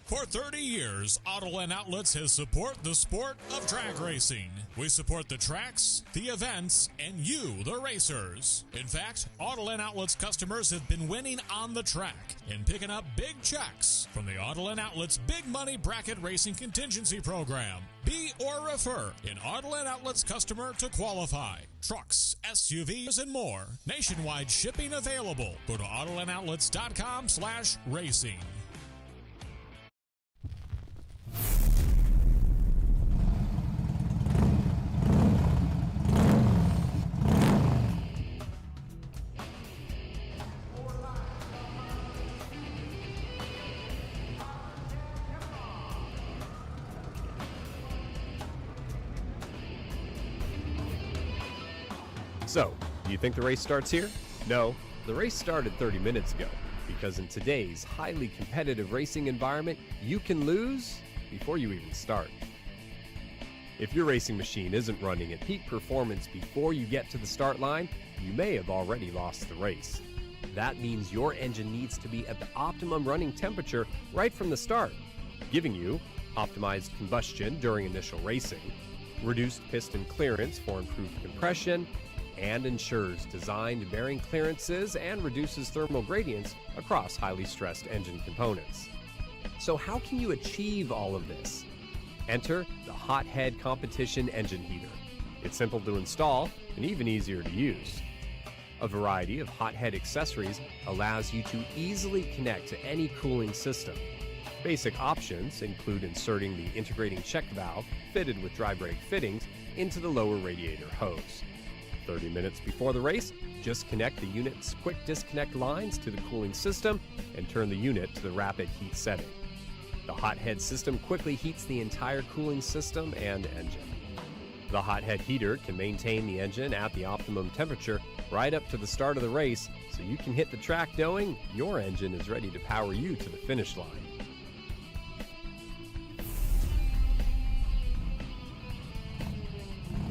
For 30 years, Autoland Outlets has supported the sport of drag racing. We support the tracks, the events, and you, the racers. In fact, Autoland Outlets customers have been winning on the track and picking up big checks from the Autoland Outlets Big Money Bracket Racing Contingency Program. Be or refer an Autoland Outlets customer to qualify. Trucks, SUVs, and more. Nationwide shipping available. Go to AutolandOutlets.com/racing. So, do you think the race starts here? No, the race started 30 minutes ago, because in today's highly competitive racing environment, you can lose before you even start. If your racing machine isn't running at peak performance before you get to the start line, you may have already lost the race. That means your engine needs to be at the optimum running temperature right from the start, giving you optimized combustion during initial racing, reduced piston clearance for improved compression, and ensures designed bearing clearances and reduces thermal gradients across highly stressed engine components. So how can you achieve all of this? Enter the Hothead Competition Engine Heater. It's simple to install and even easier to use. A variety of Hothead accessories allows you to easily connect to any cooling system. Basic options include inserting the integrating check valve fitted with dry brake fittings into the lower radiator hose. 30 minutes before the race, just connect the unit's quick disconnect lines to the cooling system and turn the unit to the rapid heat setting. The Hothead system quickly heats the entire cooling system and engine. The Hothead heater can maintain the engine at the optimum temperature right up to the start of the race, so you can hit the track knowing your engine is ready to power you to the finish line.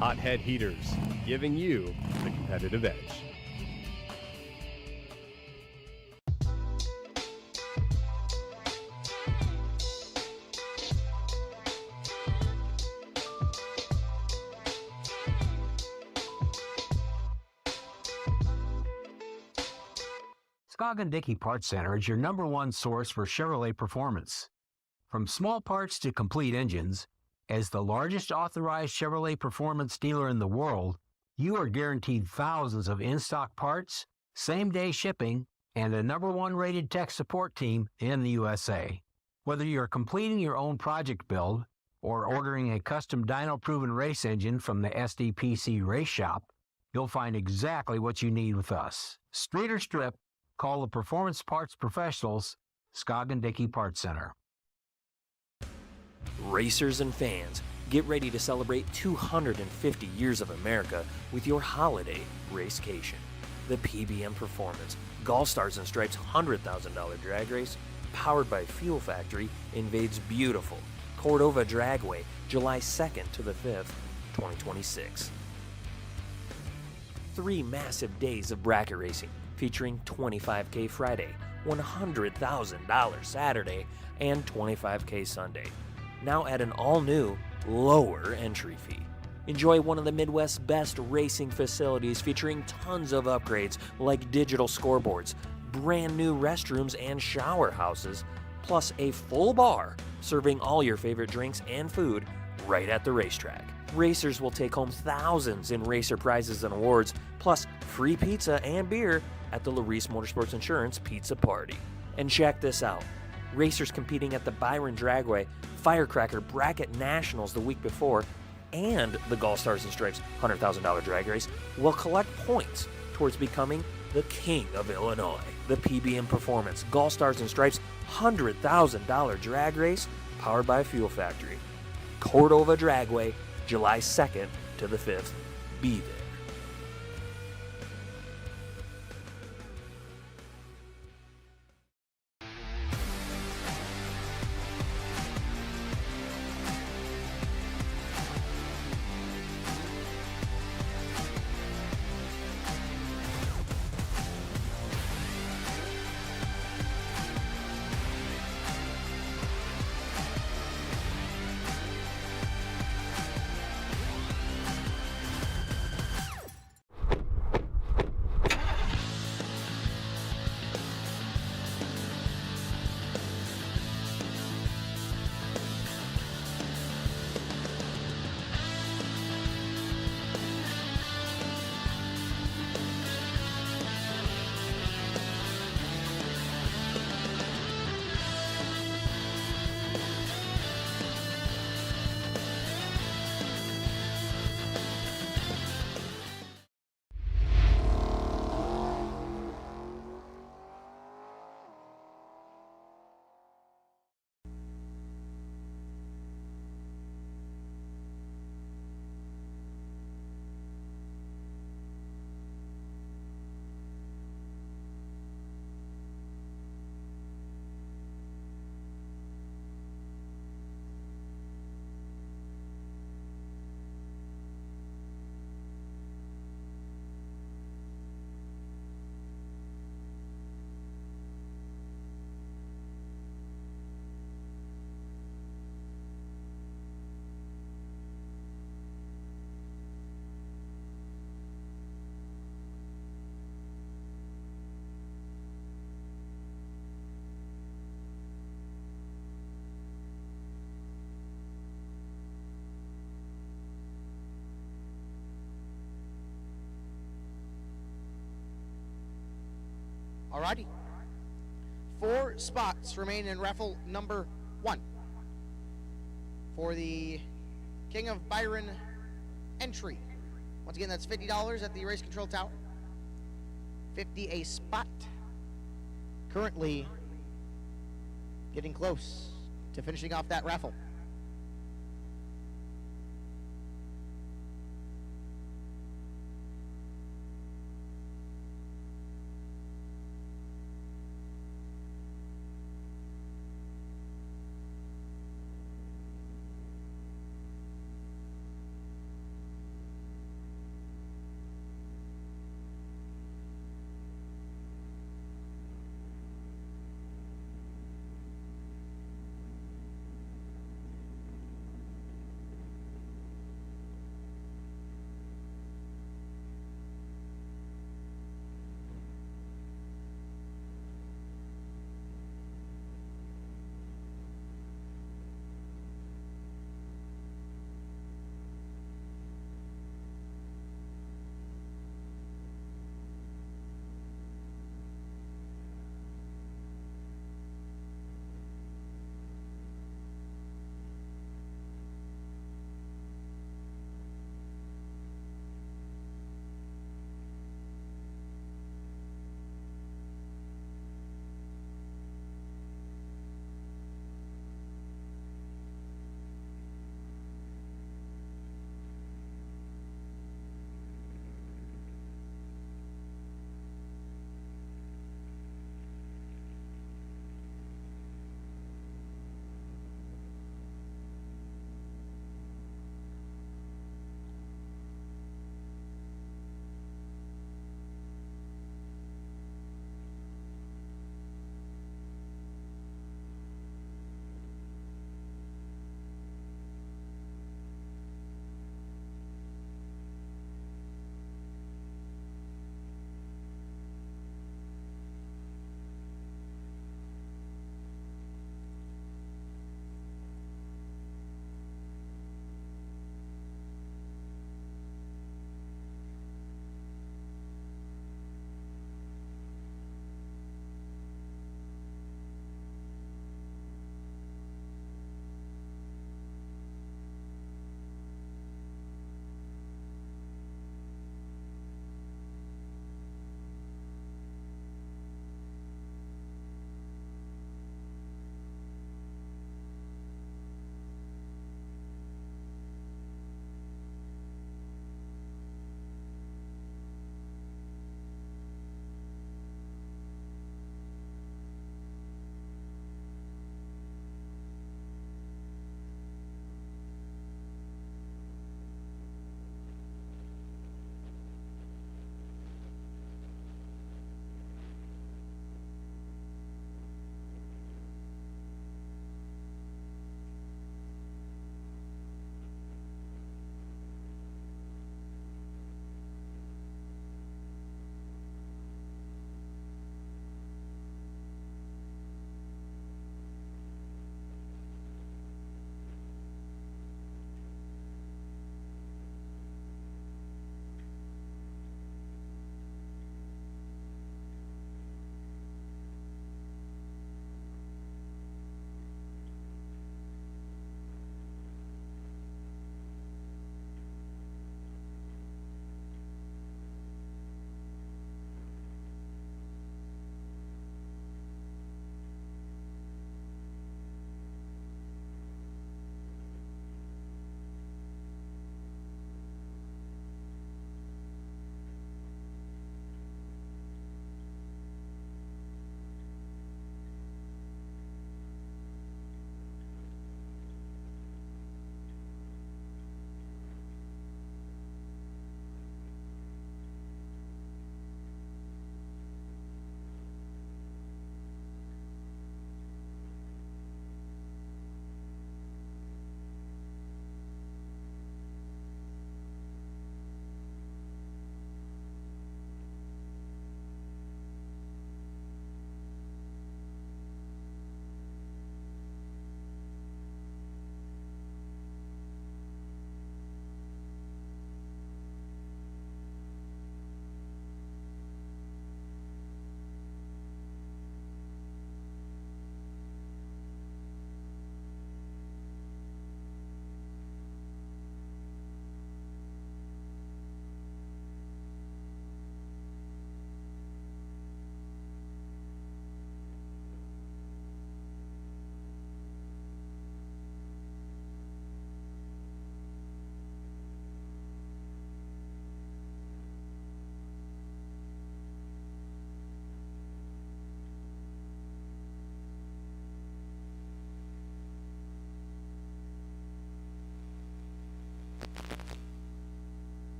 Hothead heaters, giving you the competitive edge. Scoggin Dickey Parts Center is your #1 source for Chevrolet performance. From small parts to complete engines, as the largest authorized Chevrolet performance dealer in the world, you are guaranteed thousands of in-stock parts, same-day shipping, and a #1 rated tech support team in the USA. Whether you're completing your own project build or ordering a custom dyno-proven race engine from the SDPC Race Shop, you'll find exactly what you need with us. Street or strip, call the Performance Parts Professionals, Scoggin Dickey Parts Center. Racers and fans, get ready to celebrate 250 years of America with your holiday racecation. The PBM Performance, GallStars and Stripes $100,000 drag race, powered by Fuel Factory, invades beautiful Cordova Dragway, July 2nd to the 5th, 2026. 3 massive days of bracket racing featuring $25K Friday, $100,000 Saturday, and $25K Sunday. Now at an all-new, lower entry fee. Enjoy one of the Midwest's best racing facilities featuring tons of upgrades like digital scoreboards, brand new restrooms and shower houses, plus a full bar serving all your favorite drinks and food right at the racetrack. Racers will take home thousands in racer prizes and awards, plus free pizza and beer at the Larice Motorsports Insurance Pizza Party. And check this out. Racers competing at the Byron Dragway Firecracker Bracket Nationals the week before and the GallStars and Stripes $100,000 drag race will collect points towards becoming the king of Illinois. The PBM Performance GallStars and Stripes $100,000 drag race powered by Fuel Factory. Cordova Dragway, July 2nd to the 5th. Be there. Alrighty. 4 spots remain in raffle number 1 for the King of Byron entry. Once again, that's $50 at the race control tower. $50 a spot. Currently getting close to finishing off that raffle.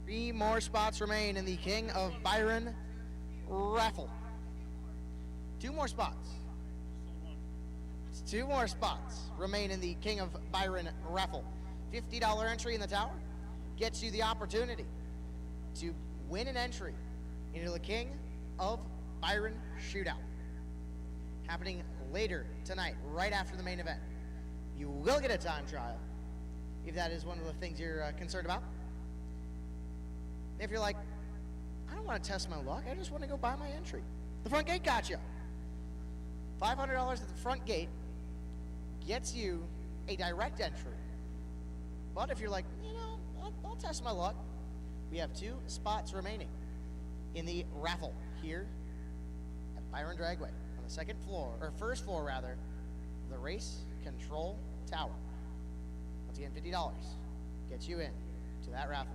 3 more spots remain in the King of Byron raffle. 2 more spots. 2 more spots remain in the King of Byron raffle. $50 entry in the tower gets you the opportunity to win an entry into the King of Byron shootout, happening later tonight, right after the main event. You will get a time trial if that is one of the things you're concerned about. If you're like, I don't want to test my luck, I just want to go buy my entry, the front gate got you. $500 at the front gate gets you a direct entry. But if you're like, you know, I'll test my luck, we have 2 spots remaining in the raffle here at Byron Dragway on the second floor, or first floor rather, of the race control tower. Once again, $50 gets you in to that raffle.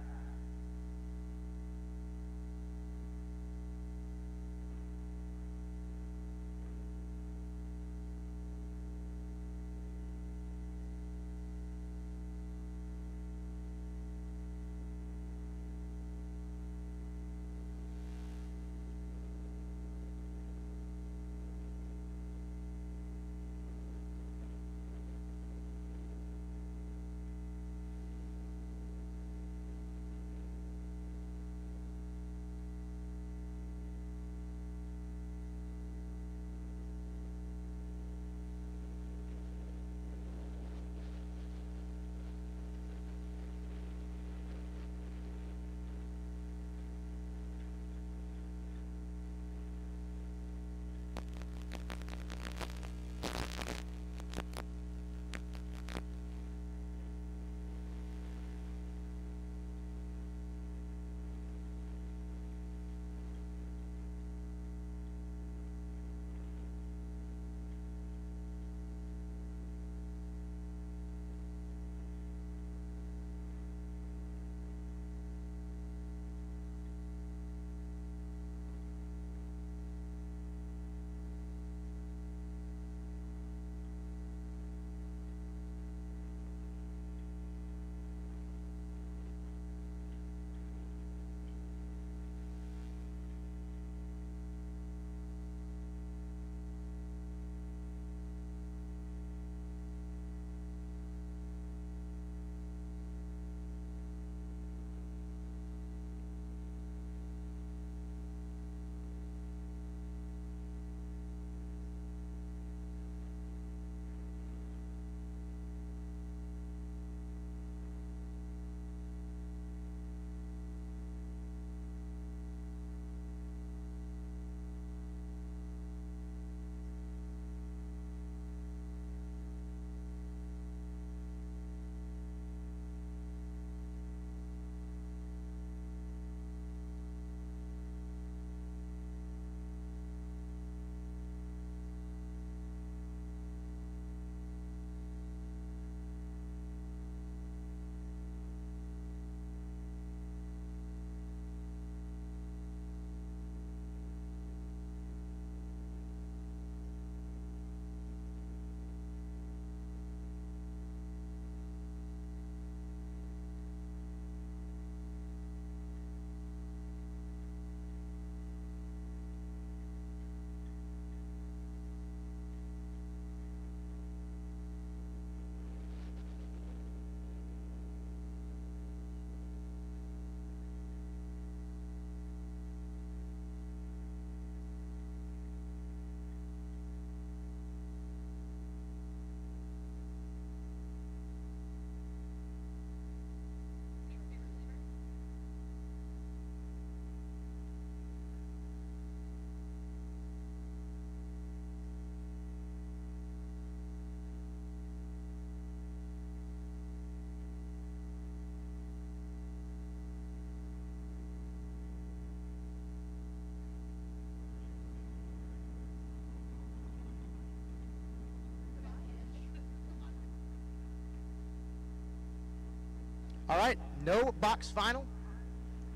All right, no box final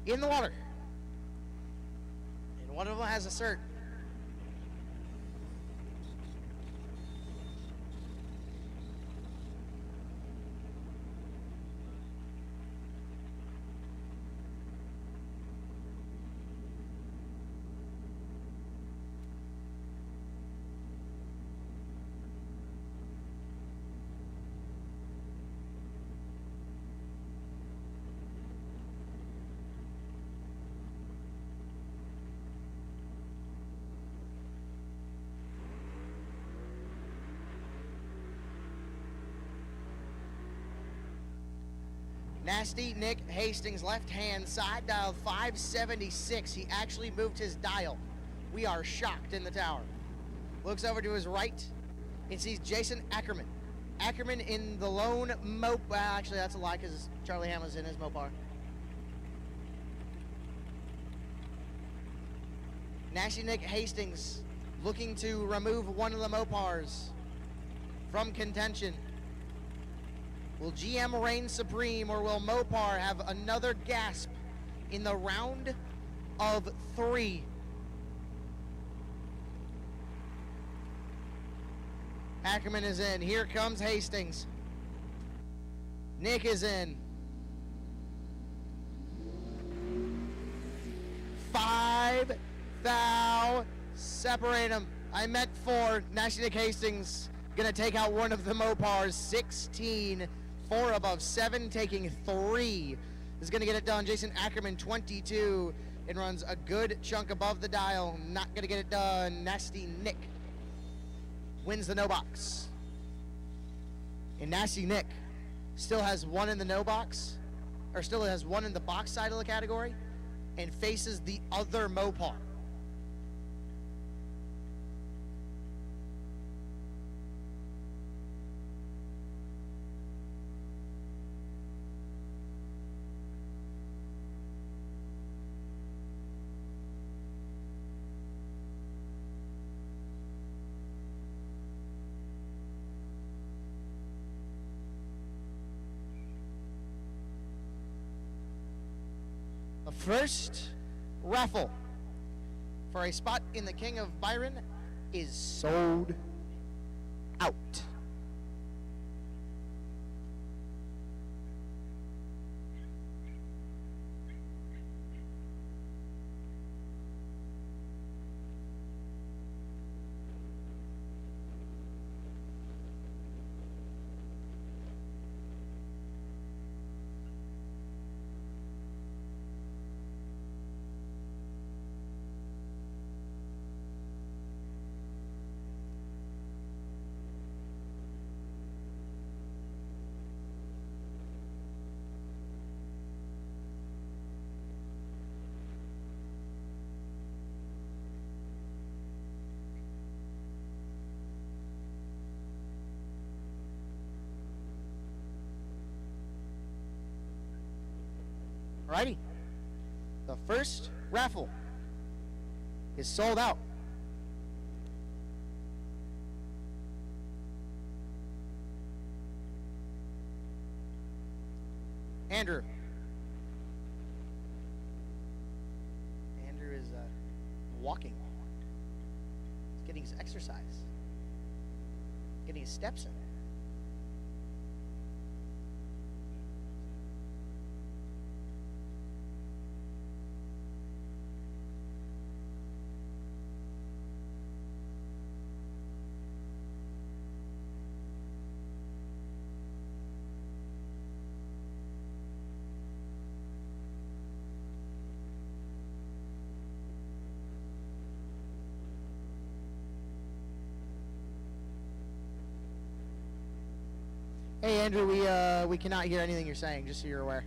in the water. And one of them has a cert. Nasty Nick Hastings, left-hand side, dialed 576. He actually moved his dial. We are shocked in the tower. Looks over to his right and sees Jason Ackerman. Ackerman in the lone actually, that's a lie because Charlie Hamlin's in his Mopar. Nasty Nick Hastings looking to remove one of the Mopars from contention. Will GM reign supreme, or will Mopar have another gasp in the round of 3? Ackerman is in. Here comes Hastings. Nick is in. 5 thou separate them. I meant 4. Nasty Nick Hastings gonna take out one of the Mopars. 16. 4 above 7, taking 3 is going to get it done. Jason Ackerman, 22, and runs a good chunk above the dial. Not going to get it done. Nasty Nick wins the no box. And Nasty Nick still has 1 in the no box, or still has 1 in the box side of the category, and faces the other Mopar. The first raffle for a spot in the King of Byron is sold out. Alrighty. The first raffle is sold out. Andrew. Andrew is walking. He's getting his exercise. Getting his steps in. Hey Andrew, we cannot hear anything you're saying, just so you're aware.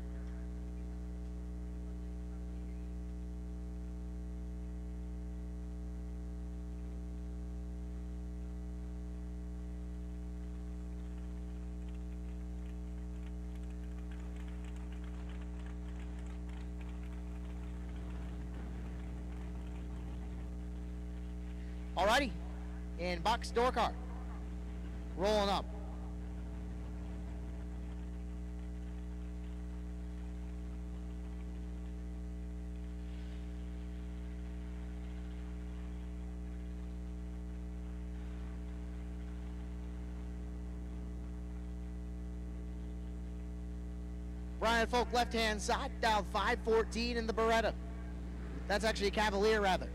Alrighty, and box door car, rolling up. Brian Folk, left-hand side, dialed 514 in the Beretta. That's actually a Cavalier, rather.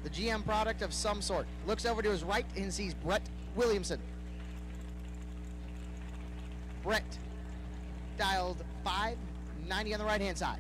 The GM product of some sort. Looks over to his right and sees Brett Williamson. Brett, dialed 590 on the right-hand side.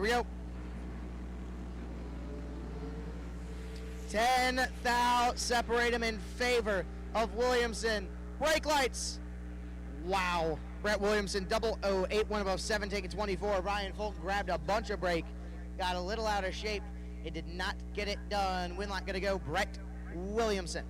we go. 10 thou separate him in favor of Williamson. Brake lights. Wow. Brett Williamson, 0081 above 7, taking 24. Ryan Fulton grabbed a bunch of brake. Got a little out of shape. It did not get it done. Win lap going to go Brett Williamson.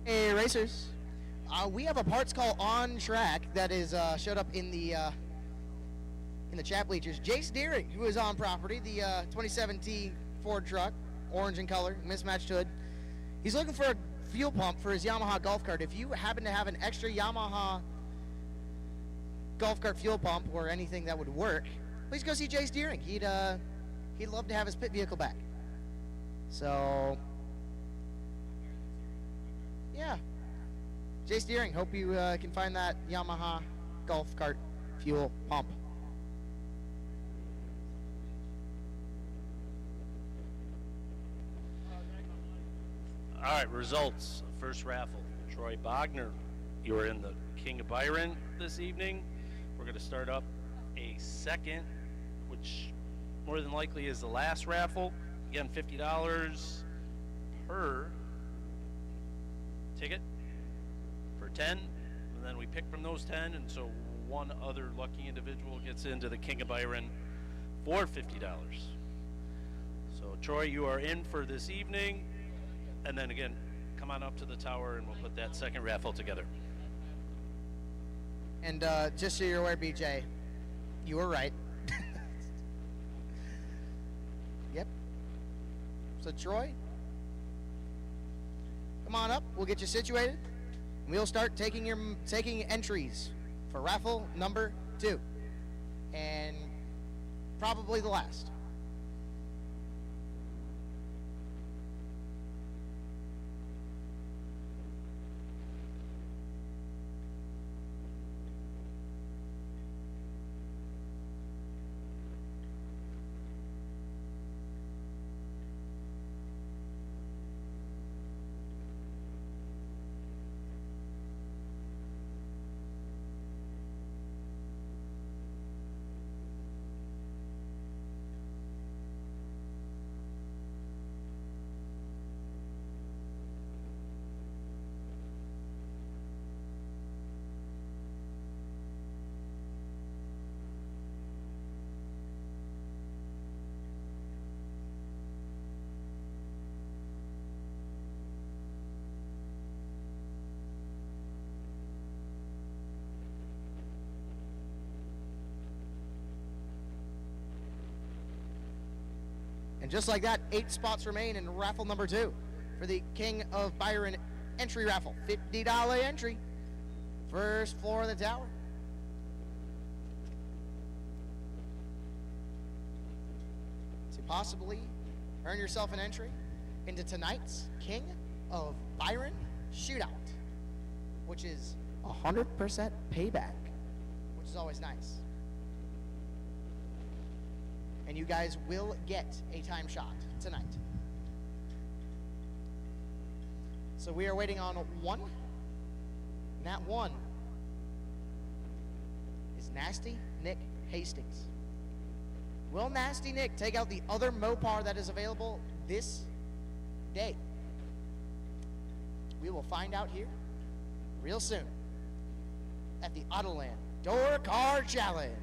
Hey racers, we have a parts call on track that is showed up in the chat bleachers. Jace Deering, who is on property, the 2017 Ford truck, orange in color, mismatched hood. He's looking for a fuel pump for his Yamaha golf cart. If you happen to have an extra Yamaha golf cart fuel pump or anything that would work, please go see Jace Deering. He'd love to have his pit vehicle back. So. Yeah, Jace Deering, hope you can find that Yamaha golf cart fuel pump. All right, results. First raffle. Troy Bogner, you are in the King of Byron this evening. We're going to start up a second, which more than likely is the last raffle. Again, $50 per ticket for 10, and then we pick from those 10, and so one other lucky individual gets into the King of Byron for $50. So Troy, you are in for this evening, and then again, come on up to the tower and we'll put that second raffle together. And just so you're aware, BJ, you were right. Yep. So Troy, come on up, we'll get you situated. We'll start taking entries for raffle number 2. And probably the last. And just like that, 8 spots remain in raffle number 2 for the King of Byron entry raffle. $50 entry. First floor of the tower. To possibly earn yourself an entry into tonight's King of Byron shootout, which is 100% payback, which is always nice. and you guys will get a time shot tonight. So we are waiting on one. And that one is Nasty Nick Hastings. Will Nasty Nick take out the other Mopar that is available this day? We will find out here real soon at the Autoland Door Car Challenge.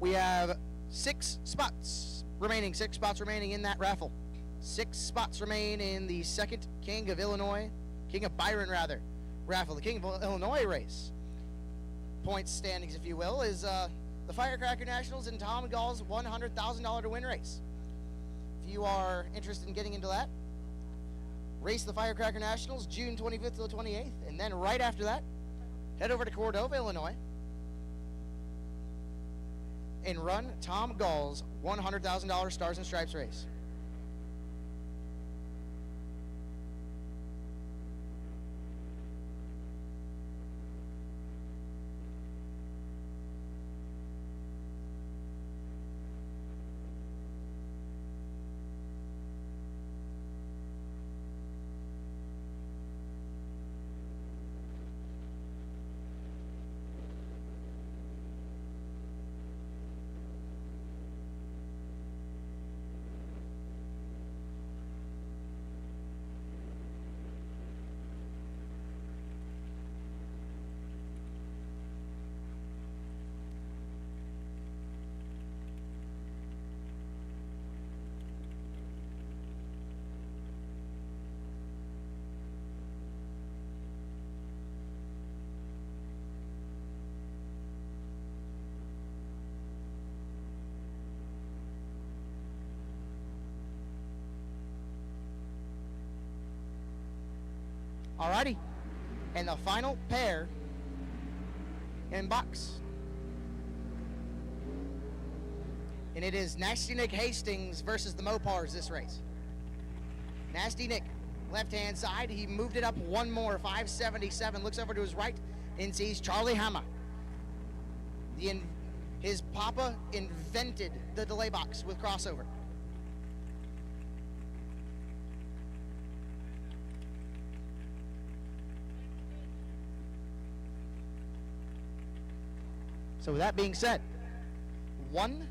We have 6 spots remaining in that raffle. 6 spots remain in the second King of Byron raffle, the King of Illinois race. Points standings, if you will, is the Firecracker Nationals and Tom Gall's $100,000 to win race. If you are interested in getting into that, race the Firecracker Nationals June 25th to the 28th, and then right after that, head over to Cordova, Illinois, and run Tom Gall's $100,000 Stars and Stripes race. Alrighty, and the final pair in box. And it is Nasty Nick Hastings versus the Mopars this race. Nasty Nick, left-hand side, he moved it up one more, 577, looks over to his right and sees Charlie Hammer. His papa invented the delay box with crossover. So with that being said, one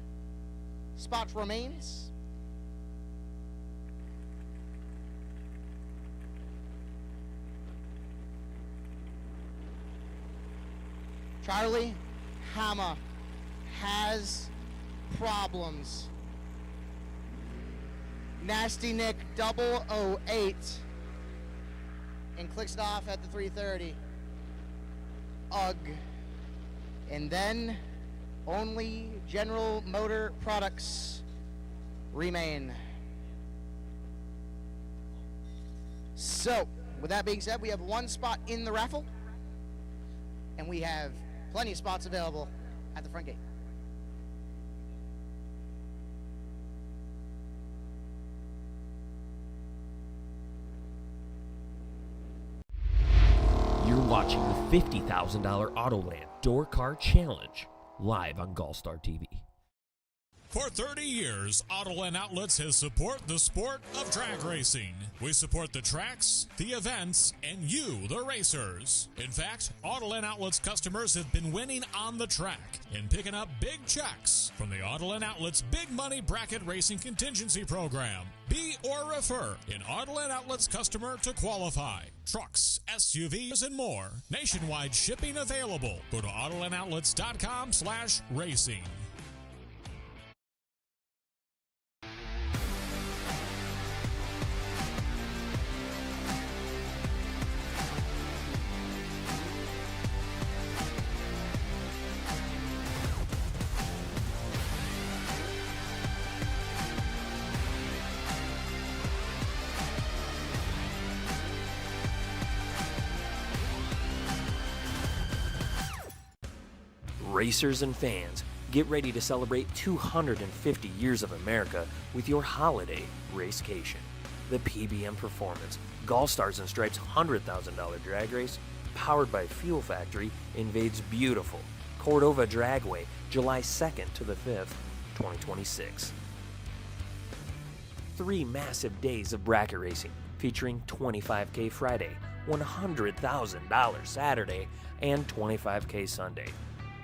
spot remains. Charlie Hammer has problems. Nasty Nick 008 and clicks it off at the 330. Ugh. And then only General Motor products remain. So, with that being said, we have one spot in the raffle, and we have plenty of spots available at the front gate. You're watching the $50,000 Autoland Door Car Challenge live on GallStar TV. For 30 years, Autoland Outlets has supported the sport of drag racing. We support the tracks, the events, and you, the racers. In fact, Autoland Outlets customers have been winning on the track and picking up big checks from the Autoland Outlets Big Money Bracket Racing Contingency Program. Be or refer an Autoland Outlets customer to qualify. Trucks, SUVs, and more. Nationwide shipping available. Go to AutolandOutlets.com/racing. Racers and fans, get ready to celebrate 250 years of America with your holiday racecation. The PBM Performance, GallStars and Stripes $100,000 drag race, powered by Fuel Factory, invades beautiful Cordova Dragway, July 2nd to the 5th, 2026. 3 massive days of bracket racing featuring $25K Friday, $100,000 Saturday, and $25K Sunday.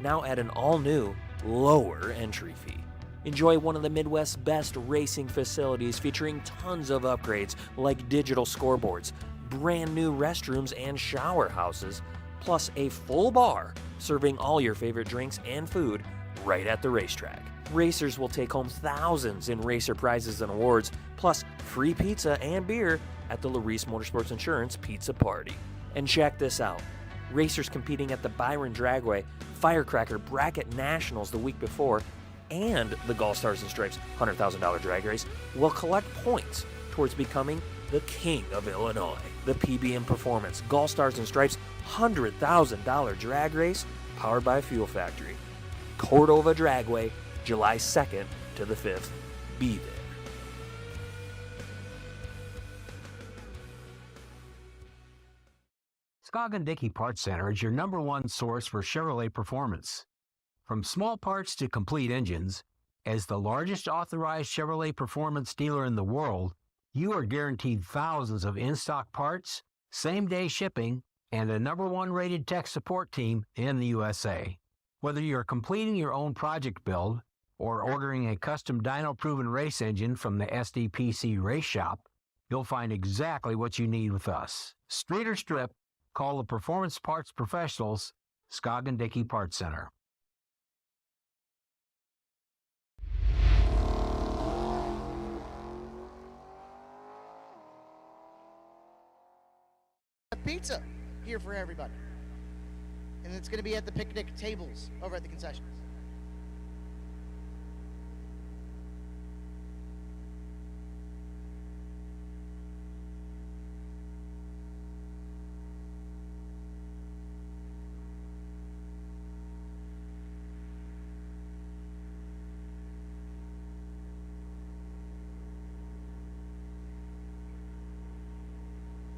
Now at an all-new, lower entry fee. Enjoy one of the Midwest's best racing facilities featuring tons of upgrades like digital scoreboards, brand new restrooms and shower houses, plus a full bar serving all your favorite drinks and food right at the racetrack. Racers will take home thousands in racer prizes and awards, plus free pizza and beer at the Larice Motorsports Insurance Pizza Party. And check this out. Racers competing at the Byron Dragway Firecracker Bracket Nationals the week before and the GallStars and Stripes $100,000 drag race will collect points towards becoming the the king of Illinois. The PBM Performance GallStars and Stripes $100,000 drag race powered by Fuel Factory. Cordova Dragway, July 2nd to the 5th. Be there. Dickey Parts Center is your #1 source for Chevrolet performance. From small parts to complete engines, as the largest authorized Chevrolet performance dealer in the world, you are guaranteed thousands of in-stock parts, same-day shipping, and a #1 rated tech support team in the USA. Whether you're completing your own project build or ordering a custom dyno-proven race engine from the SDPC Race Shop, you'll find exactly what you need with us. Street or strip, call the Performance Parts Professionals, Dickey Parts Center. Pizza here for everybody. And it's going to be at the picnic tables over at the concessions.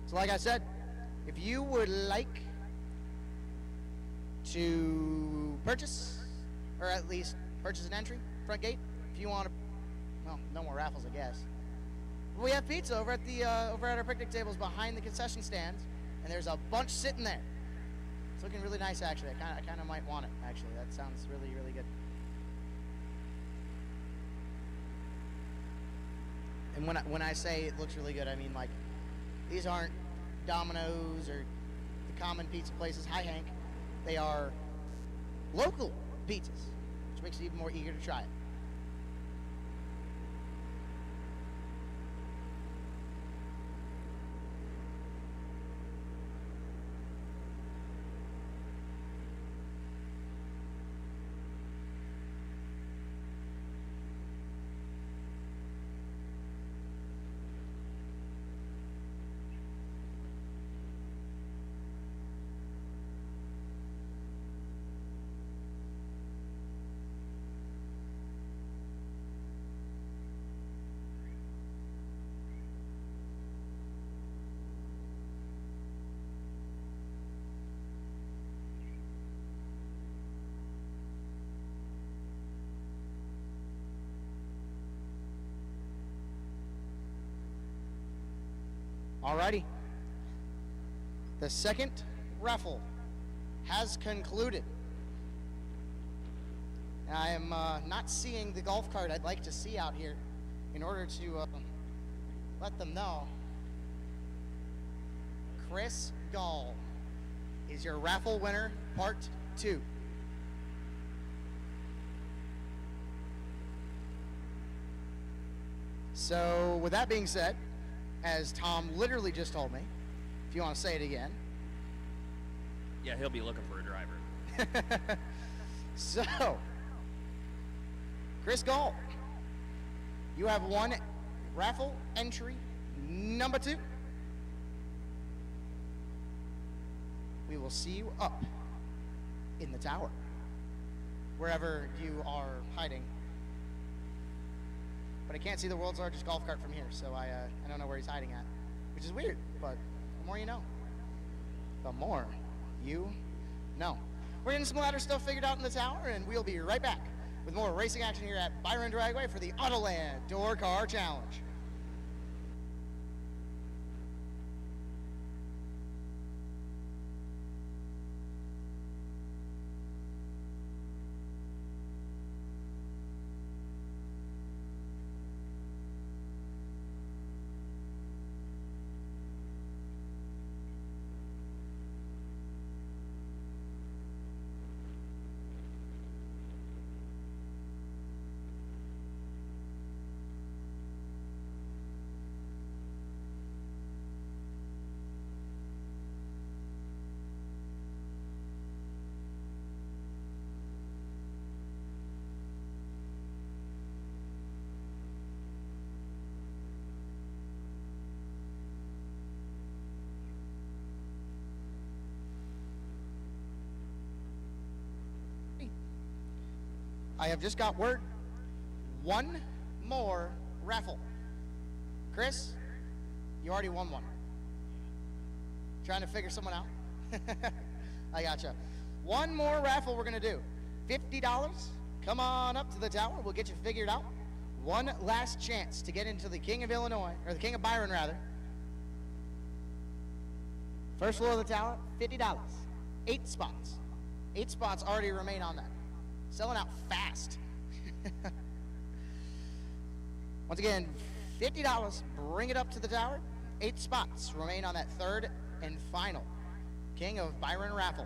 So like I said, if you would like to purchase, or at least purchase an entry, front gate, if you want to, well, no more raffles, I guess. We have pizza over at the over at our picnic tables behind the concession stands, and there's a bunch sitting there. It's looking really nice, actually. I kind of might want it, actually. That sounds really, really good. And when I say it looks really good, I mean like these aren't Domino's or the common pizza places. Hi, Hank. They are local pizzas, which makes it even more eager to try it. Alrighty. The second raffle has concluded. I am not seeing the golf cart I'd like to see out here in order to let them know. Chris Gall is your raffle winner, part 2. So with that being said, as Tom literally just told me, if you want to say it again. Yeah, he'll be looking for a driver. So, Chris Gall, you have won raffle entry number 2. We will see you up in the tower, wherever you are hiding. But I can't see the world's largest golf cart from here, so I don't know where he's hiding at, which is weird, but the more you know. The more you know. We're getting some ladder stuff figured out in the tower, and we'll be right back with more racing action here at Byron Dragway for the Autoland Door Car Challenge. I have just got word. One more raffle. Chris, you already won one. Trying to figure someone out? I gotcha. One more raffle we're gonna do. $50. Come on up to the tower. We'll get you figured out. One last chance to get into the King of Illinois, or the King of Byron rather. First floor of the tower, $50. 8 spots. 8 spots already remain on that. Selling out fast. Once again, $50. Bring it up to the tower. 8 spots remain on that third and final King of Byron raffle.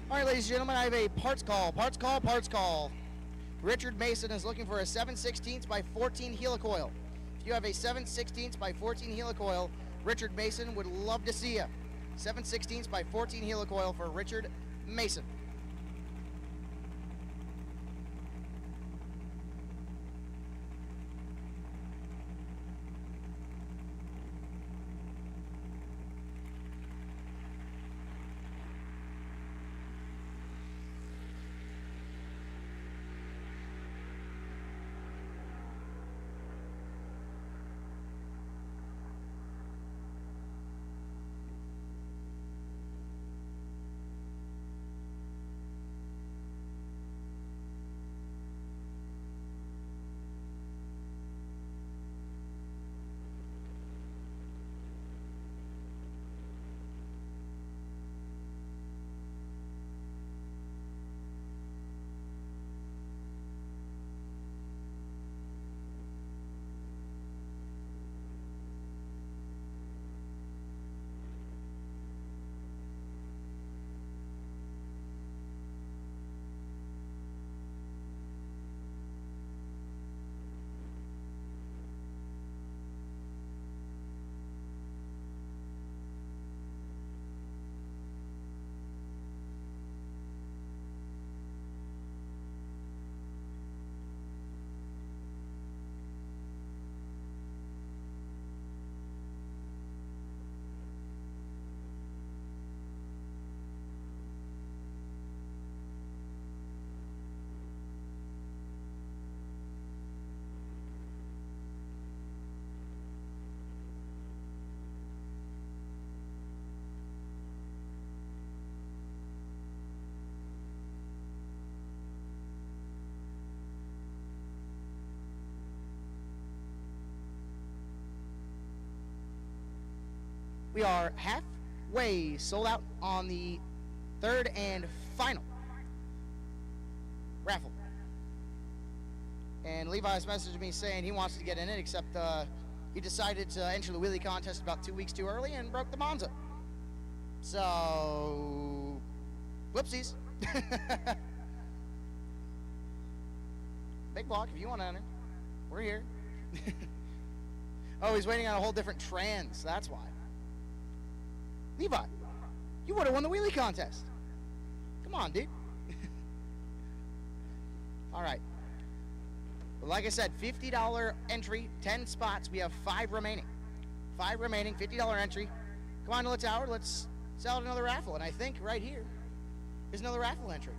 All right, ladies and gentlemen, I have a parts call. Richard Mason is looking for a 7/16 by 14 helicoil. If you have a 7/16 by 14 helicoil, Richard Mason would love to see you. 7/16 by 14 helicoil for Richard Mason. We are halfway sold out on the third and final raffle. And Levi's messaged me saying he wants to get in it, except he decided to enter the wheelie contest about 2 weeks too early and broke the Monza. So, whoopsies. Big block, if you want to enter, we're here. Oh, he's waiting on a whole different trans, that's why. Levi, you would have won the wheelie contest. Come on, dude. All right. Well, like I said, $50 entry, 10 spots. We have 5 remaining. 5 remaining, $50 entry. Come on to the tower. Let's sell another raffle. And I think right here is another raffle entry.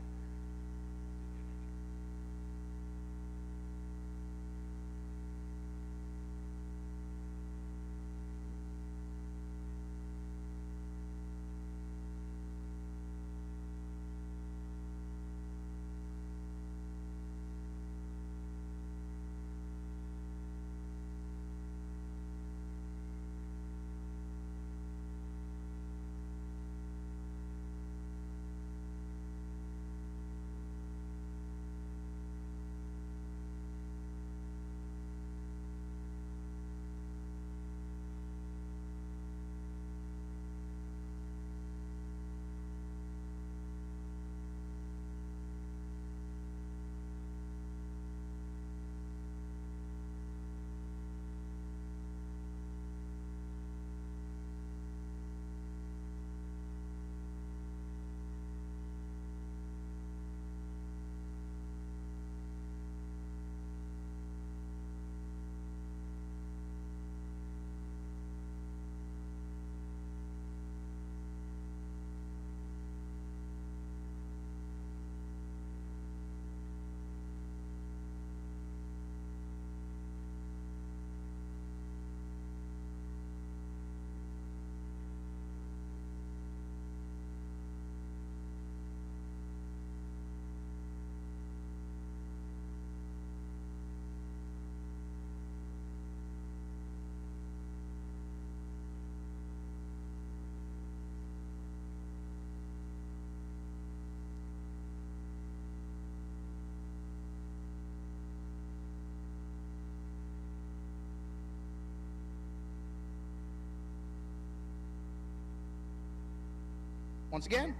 Once again,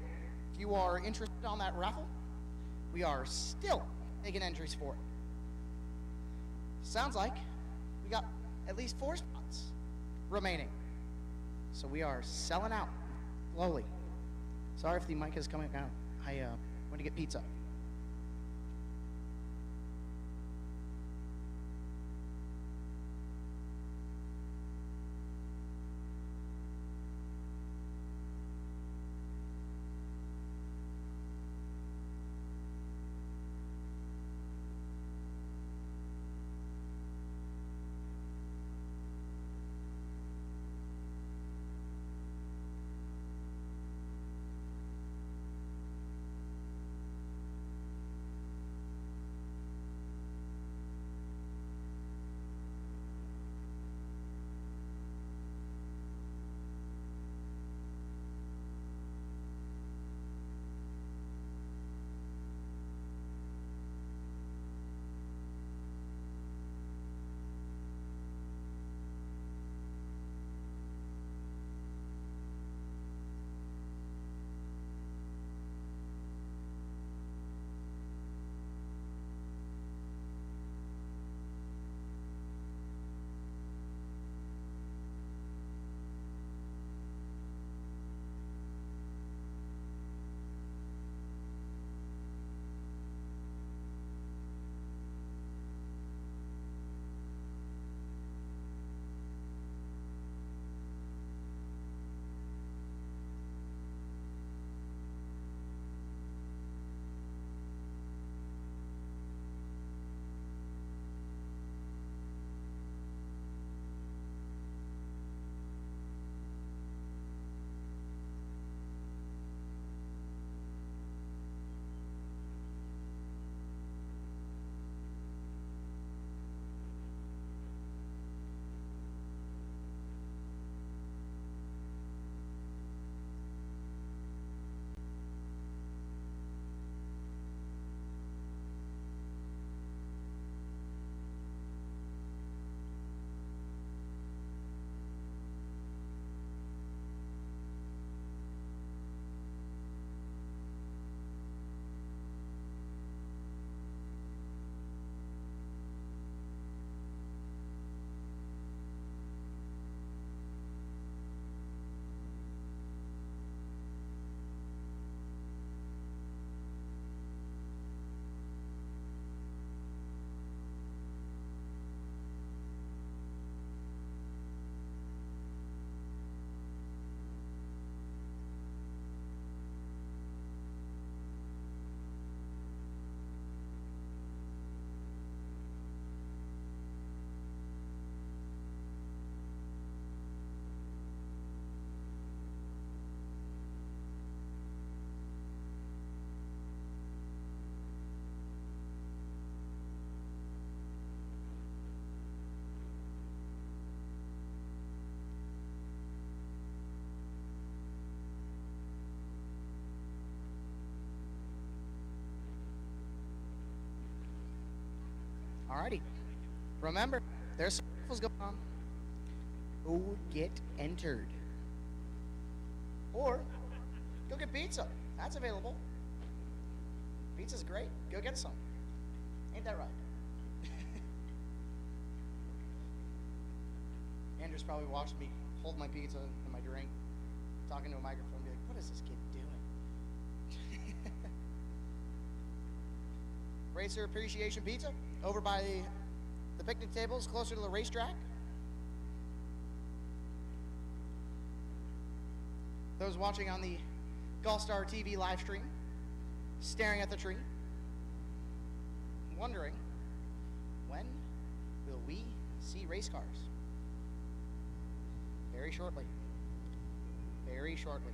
if you are interested on that raffle, we are still taking entries for it. Sounds like we got at least 4 spots remaining. So we are selling out slowly. Sorry if the mic is coming out. I went to get pizza. Alrighty. Remember, there's some raffles going on. Go get entered. Or go get pizza. That's available. Pizza's great. Go get some. Ain't that right? Andrew's probably watching me hold my pizza and my drink, talking to a microphone, be like, what is this kid doing? Racer Appreciation Pizza over by the picnic tables closer to the racetrack. Those watching on the GallStar TV live stream, staring at the tree, wondering, when will we see race cars? Very shortly. Very shortly.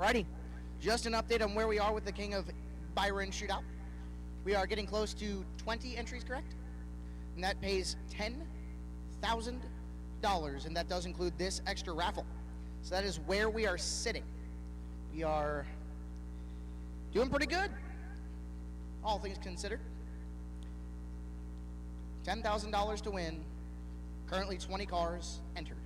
Alrighty, just an update on where we are with the King of Byron Shootout. We are getting close to 20 entries correct, and that pays $10,000, and that does include this extra raffle. So that is where we are sitting. We are doing pretty good, all things considered. $10,000 to win, currently 20 cars entered.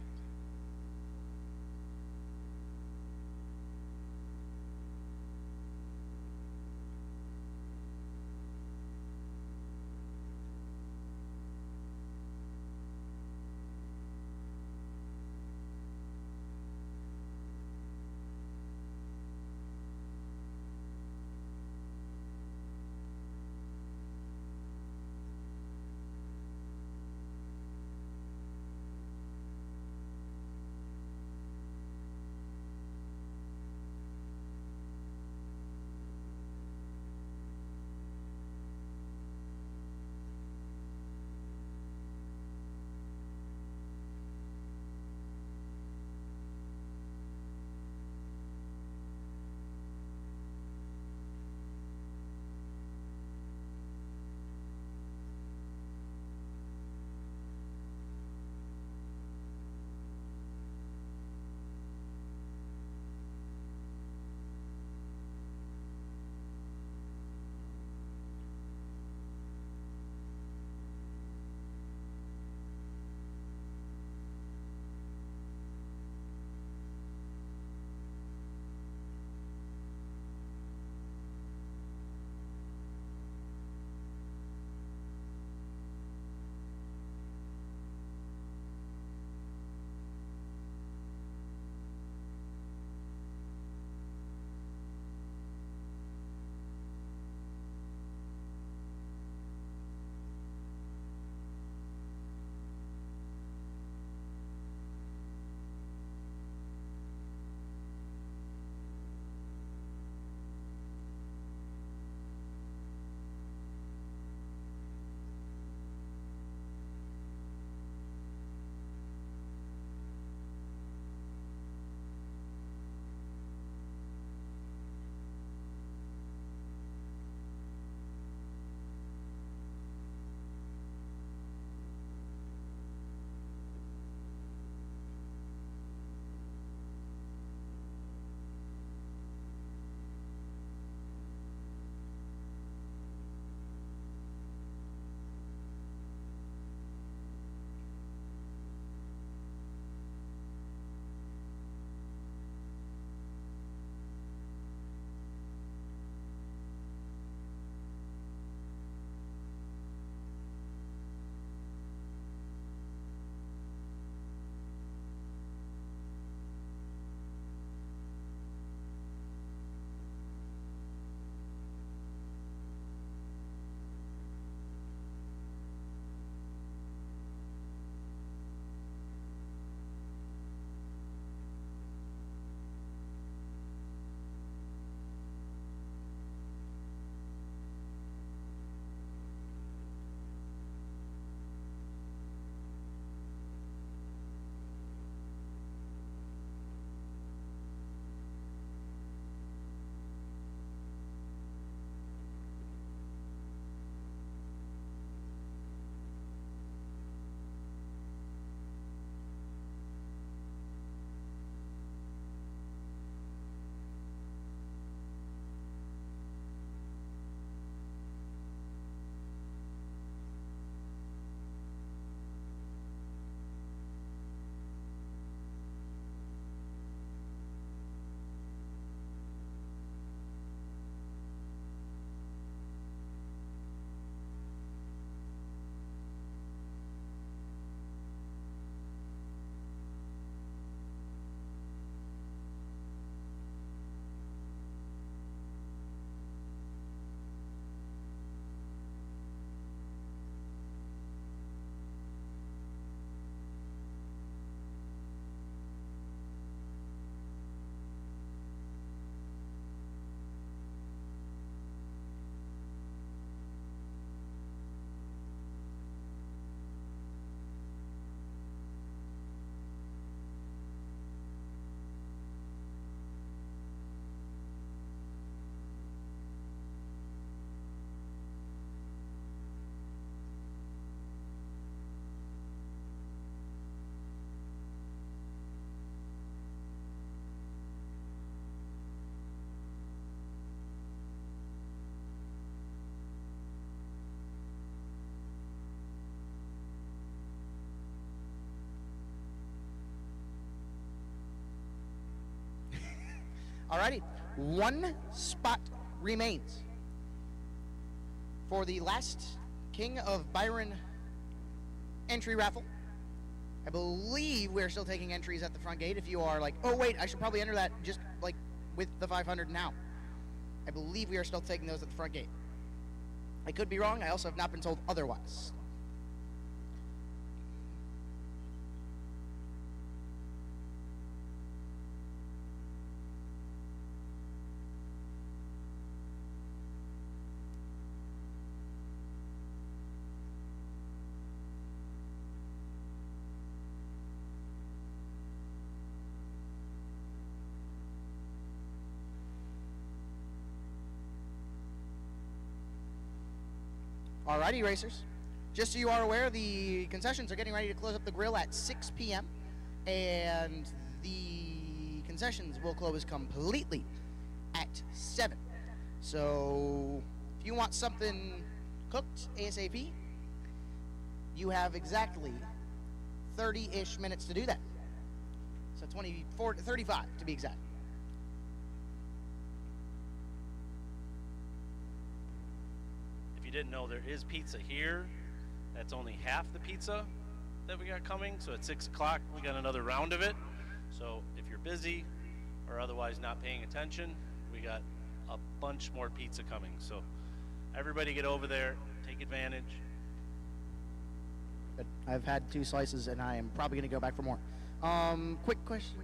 Alrighty, one spot remains for the last King of Byron entry raffle. I believe we're still taking entries at the front gate. If you are like, oh wait, I should probably enter that just like with the 500 now. I believe we are still taking those at the front gate. I could be wrong. I also have not been told otherwise. Alrighty, racers. Just so you are aware, the concessions are getting ready to close up the grill at 6 p.m. and the concessions will close completely at 7. So if you want something cooked ASAP, you have exactly 30-ish minutes to do that. So 24 to 35 to be exact. If you didn't know, there is pizza here. That's only half the pizza that we got coming. So at 6 o'clock, we got another round of it. So if you're busy or otherwise not paying attention, we got a bunch more pizza coming. So everybody get over there, take advantage. But I've had 2 slices and I am probably going to go back for more. Quick question.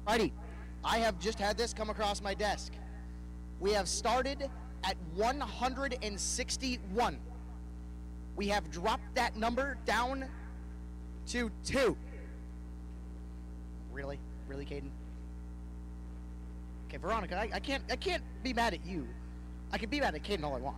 Righty, I have just had this come across my desk. We have started at 161. We have dropped that number down to 2. Really? Really, Caden? Okay, Veronica, I can't be mad at you. I can be mad at Caden all I want.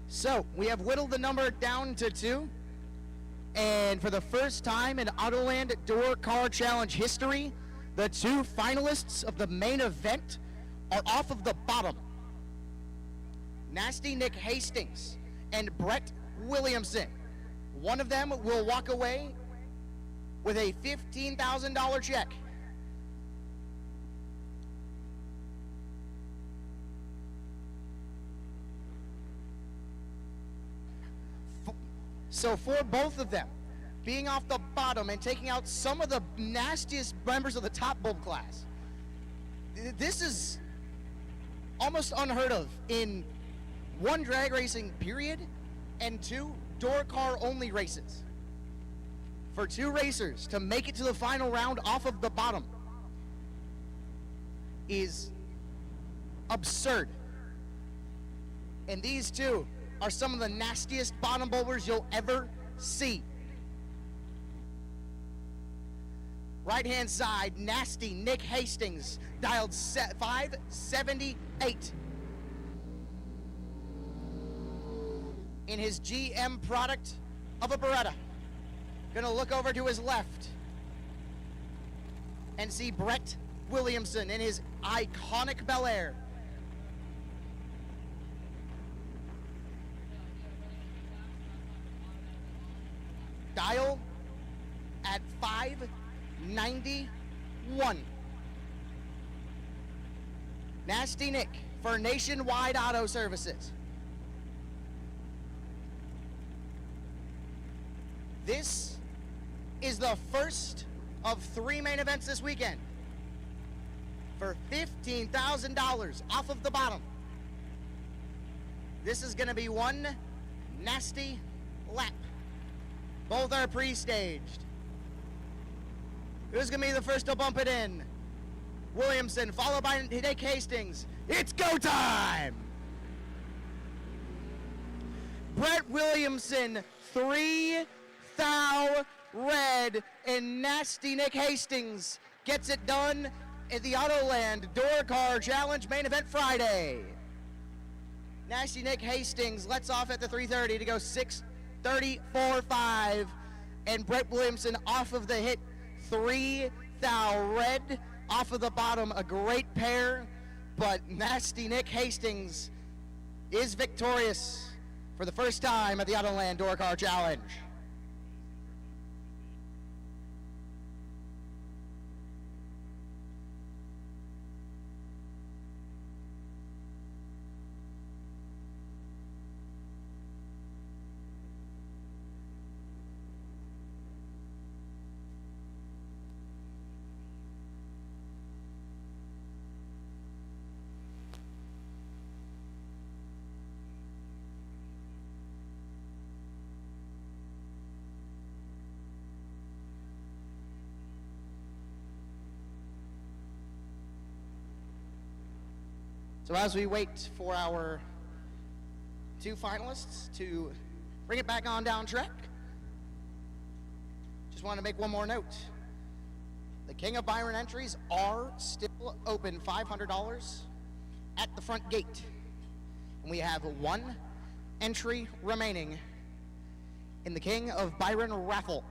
So, we have whittled the number down to 2. And for the first time in Autoland Door Car Challenge history, the 2 finalists of the main event are off of the bottom. Nasty Nick Hastings and Brett Williamson. One of them will walk away with a $15,000 check. So for both of them, being off the bottom and taking out some of the nastiest members of the top bulb class, this is almost unheard of in 1, drag racing period, and 2, door car only races. For 2 racers to make it to the final round off of the bottom is absurd. And these 2 are some of the nastiest bottom bulbers you'll ever see. Right-hand side, nasty Nick Hastings, dialed 578. In his GM product of a Beretta. Gonna look over to his left and see Brett Williamson in his iconic Bel Air. Dial at 591. Nasty Nick for Nationwide Auto Services. This is the first of 3 main events this weekend for $15,000 off of the bottom. This is going to be one nasty lap. Both are pre-staged. Who's going to be the first to bump it in? Williamson, followed by Nick Hastings. It's go time! Brett Williamson, 3 thou red, and nasty Nick Hastings gets it done at the Autoland Door Car Challenge Main Event Friday. Nasty Nick Hastings lets off at the 330 to go 6:34.5, and Brett Williamson off of the hit 3 thou red off of the bottom. A great pair, but Nasty Nick Hastings is victorious for the first time at the Autoland Door Car Challenge. So as we wait for our 2 finalists to bring it back on down track, just want to make one more note. The King of Byron entries are still open, $500 at the front gate. And we have 1 entry remaining in the King of Byron raffle.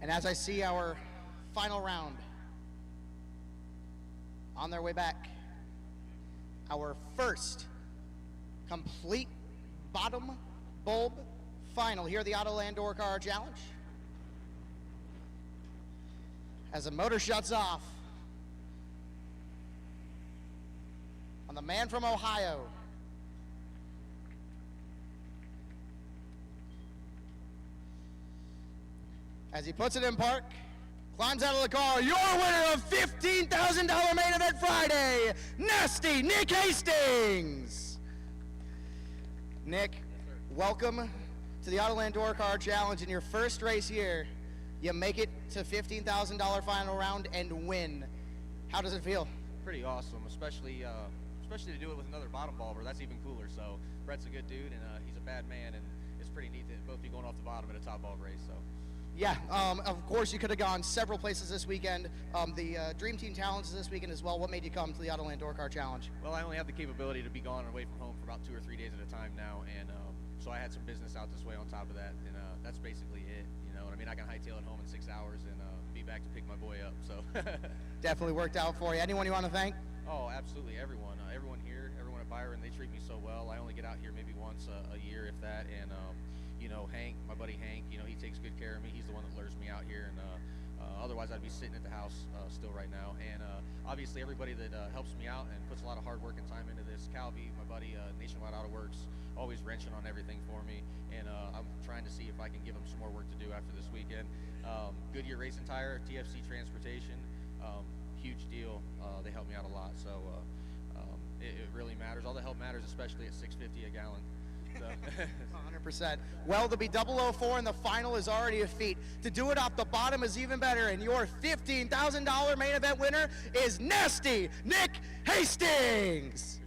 And as I see our final round on their way back, our first complete bottom bulb final here at the Autoland Door Car Challenge. As the motor shuts off on the man from Ohio. As he puts it in park, climbs out of the car, your winner of $15,000 main event Friday, Nasty Nick Hastings. Nick, welcome to the Autoland Door Car Challenge in your first race year. You make it to $15,000 final round and win. How does it feel? Pretty awesome, especially to do it with another bottom bulber. That's even cooler. So Brett's a good dude, and he's a bad man, and it's pretty neat to both be going off the bottom at a top bulb race. So. Yeah, of course you could have gone several places this weekend. The Dream Team Challenge is this weekend as well. What made you come to the Autoland Door Car Challenge? Well, I only have the capability to be gone and away from home for about 2 or 3 days at a time now, and so I had some business out this way on top of that, and that's basically it. You know what I mean? I can hightail it home in 6 hours and be back to pick my boy up. So definitely worked out for you. Anyone you want to thank? Oh, absolutely, everyone. Everyone here, everyone at Byron, they treat me so well. I only get out here maybe once a year, if that, and you know, Hank, my buddy Hank, you know, he takes good care of me. He's the one that lures me out here, and otherwise I'd be sitting at the house still right now. And obviously everybody that helps me out and puts a lot of hard work and time into this. Calvi, my buddy, Nationwide Auto Works, always wrenching on everything for me, and I'm trying to see if I can give him some more work to do after this weekend. Goodyear Racing Tire, TFC Transportation, huge deal. They help me out a lot, so it really matters. All the help matters, especially at $6.50 a gallon. So. 100%. Well, to be 004 in the final is already a feat. To do it off the bottom is even better, and your $15,000 main event winner is Nasty Nick Hastings.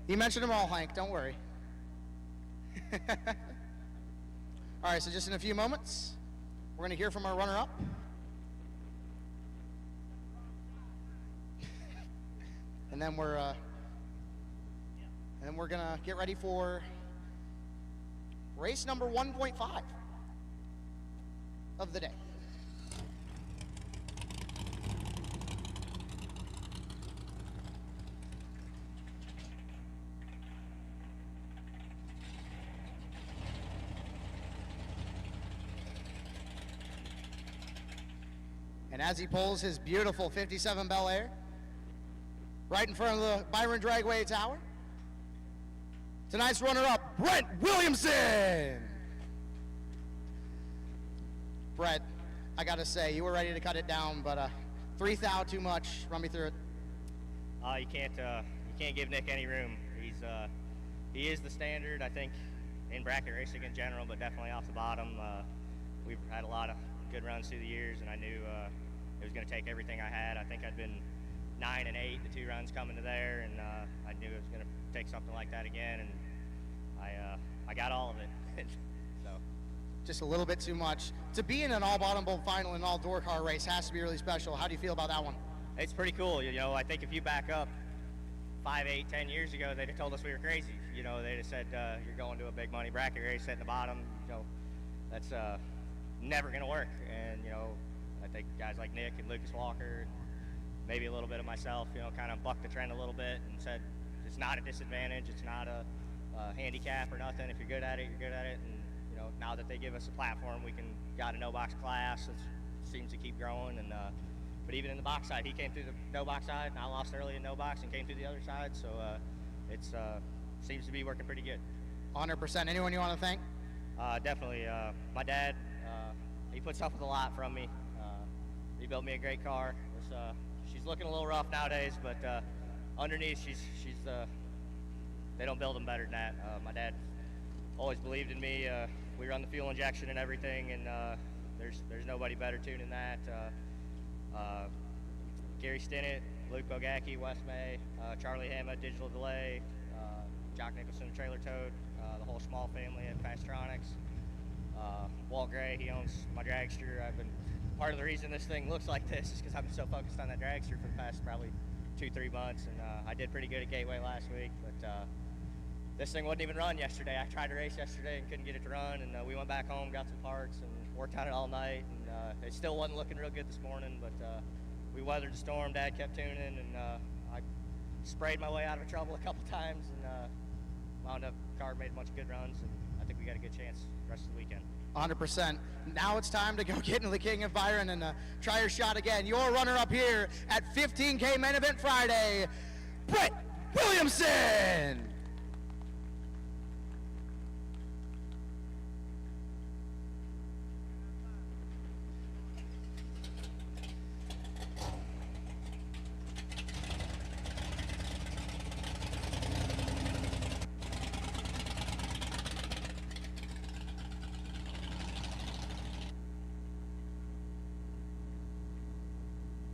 You mentioned them all, Hank, don't worry. All right, so just in a few moments, we're going to hear from our runner-up. And then we're going to get ready for race number 1.5 of the day. And as he pulls his beautiful 57 Bel Air right in front of the Byron Dragway Tower, tonight's runner-up, Brent Williamson. Brett, I gotta say, you were ready to cut it down, but 3 thou too much. Run me through it. You can't give Nick any room. He is the standard, I think, in bracket racing in general, but definitely off the bottom. We've had a lot of good runs through the years, and I knew it was going to take everything I had. I think I'd been 9 and 8 the 2 runs coming to there, and I knew it was going to take something like that again, and I got all of it. So just a little bit too much. To be in an all bottom bowl final in an all door car race has to be really special. How do you feel about that one? It's pretty cool. You know, I think if you back up 5, 8, 10 years ago, they'd have told us we were crazy. You know, they'd have said you're going to a big money bracket race, setting the bottom. You know, that's never going to work. And you know, I think guys like Nick and Lucas Walker, and maybe a little bit of myself, you know, kind of bucked the trend a little bit and said it's not a disadvantage, it's not a handicap or nothing. If you're good at it, you're good at it. And you know, now that they give us a platform, we got a no box class. It seems to keep growing. And but even in the box side, he came through the no box side, and I lost early in no box and came through the other side. So it's seems to be working pretty good. 100%. Anyone you want to thank? Definitely. My dad. He puts up with a lot from me. He built me a great car. She's looking a little rough nowadays, but underneath, she's they don't build them better than that. My dad always believed in me. We run the fuel injection and everything, and there's nobody better tuned than that. Gary Stinnett, Luke Bogacki, Wes May, Charlie Hama, Digital Delay, Jock Nicholson, Trailer Toad, the whole Small family at Fastronics. Walt Gray, he owns my dragster. Part of the reason this thing looks like this is because I've been so focused on that dragster for the past probably 2-3 months, and I did pretty good at Gateway last week, but this thing wouldn't even run yesterday. I tried to race yesterday and couldn't get it to run, and we went back home, got some parts, and worked on it all night, and it still wasn't looking real good this morning, but we weathered the storm. Dad kept tuning, and I sprayed my way out of trouble a couple times, and wound up, car made a bunch of good runs, and I think we got a good chance the rest of the weekend. 100%. Now it's time to go get into the King of Byron and try your shot again. Your runner-up here at 15K Main Event Friday, Brett Williamson.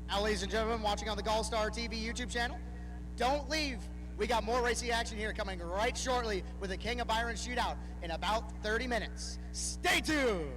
Now, ladies and gentlemen, watching on the GallStar TV YouTube channel, don't leave. We got more racing action here coming right shortly with the King of Byron shootout in about 30 minutes. Stay tuned.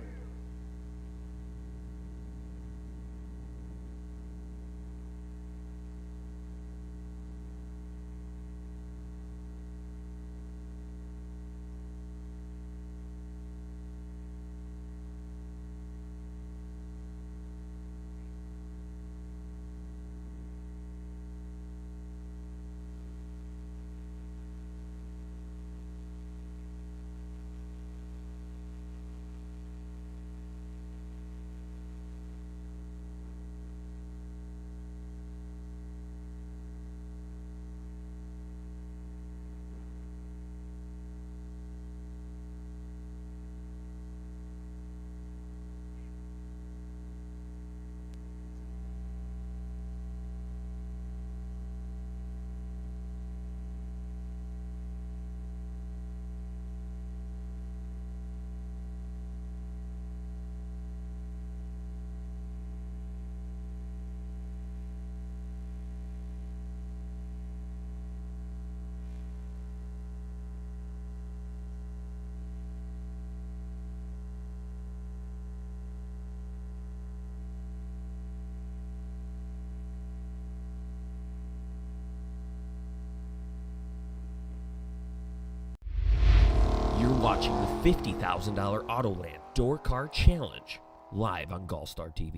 You're watching the $50,000 Autoland Door Car Challenge live on GallStar TV.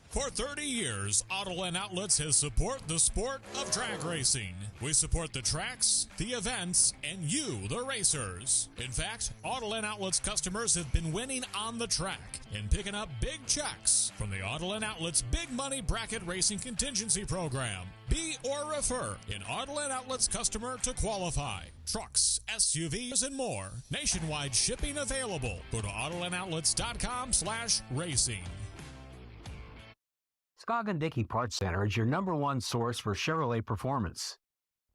For 30 years, Autoland Outlets has supported the sport of drag racing. We support the tracks, the events, and you, the racers. In fact, Autoland Outlets customers have been winning on the track and picking up big checks from the Autoland Outlets Big Money Bracket Racing Contingency Program. Be or refer an Autoland Outlets customer to qualify. Trucks, SUVs, and more. Nationwide shipping available. Go to AutolandOutlets.com/racing. Scoggin Dickey Parts Center is your #1 source for Chevrolet performance.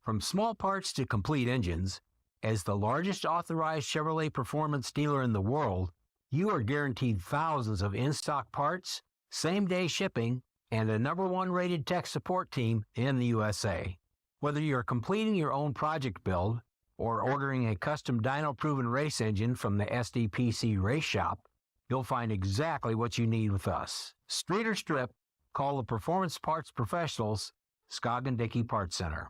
From small parts to complete engines, as the largest authorized Chevrolet performance dealer in the world, you are guaranteed thousands of in-stock parts, same-day shipping, and a #1 rated tech support team in the USA. Whether you're completing your own project build or ordering a custom dyno-proven race engine from the SDPC Race Shop, you'll find exactly what you need with us. Street or strip, call the Performance Parts Professionals, Scoggin Dickey Parts Center.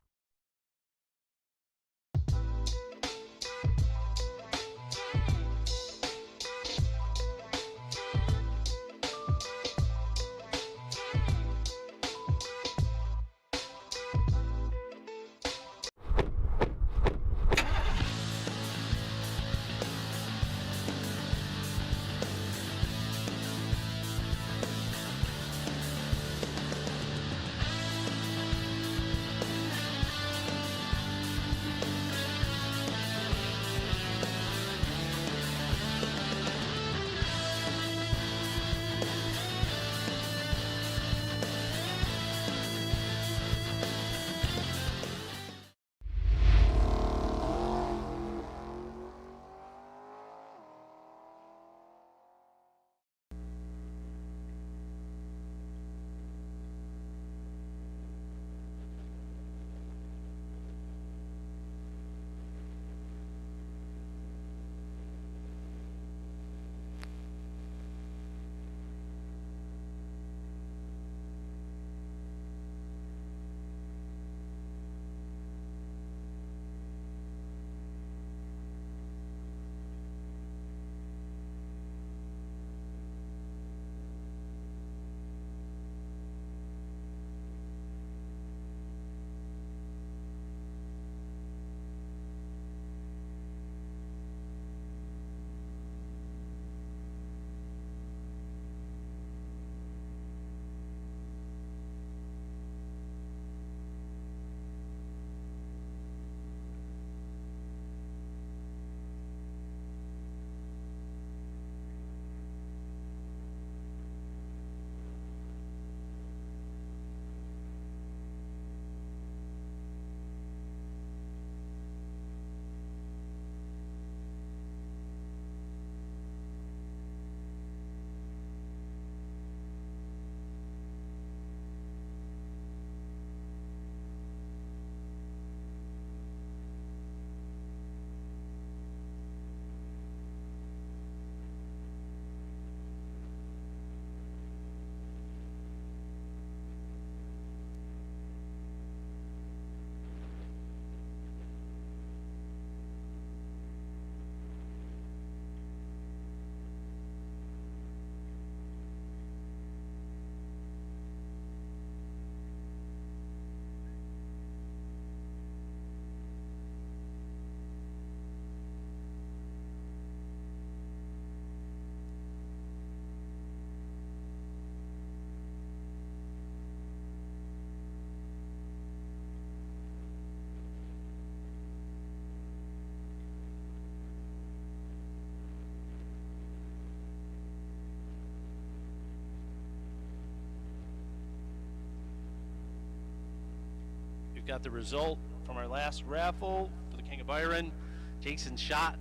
got the result from our last raffle for the King of Byron. Jason Schott.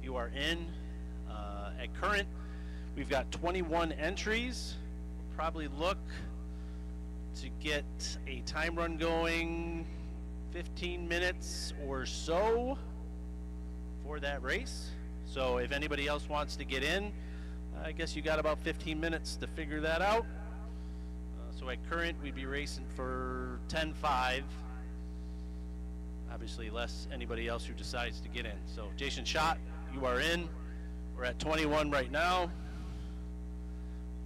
You are in. At current, we've got 21 entries. We'll probably look to get a time run going 15 minutes or so for that race. So if anybody else wants to get in, I guess you got about 15 minutes to figure that out. So at current, we'd be racing for 10:05. Obviously, less anybody else who decides to get in. So Jason Schott, you are in. We're at 21 right now.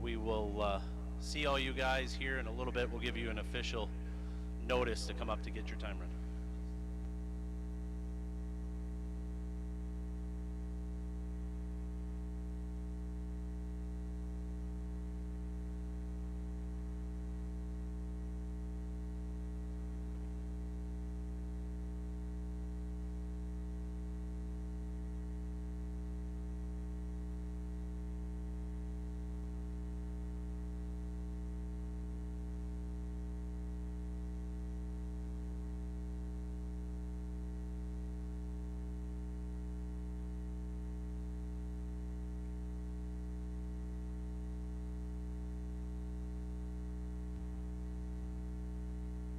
We will see all you guys here in a little bit. We'll give you an official notice to come up to get your time run.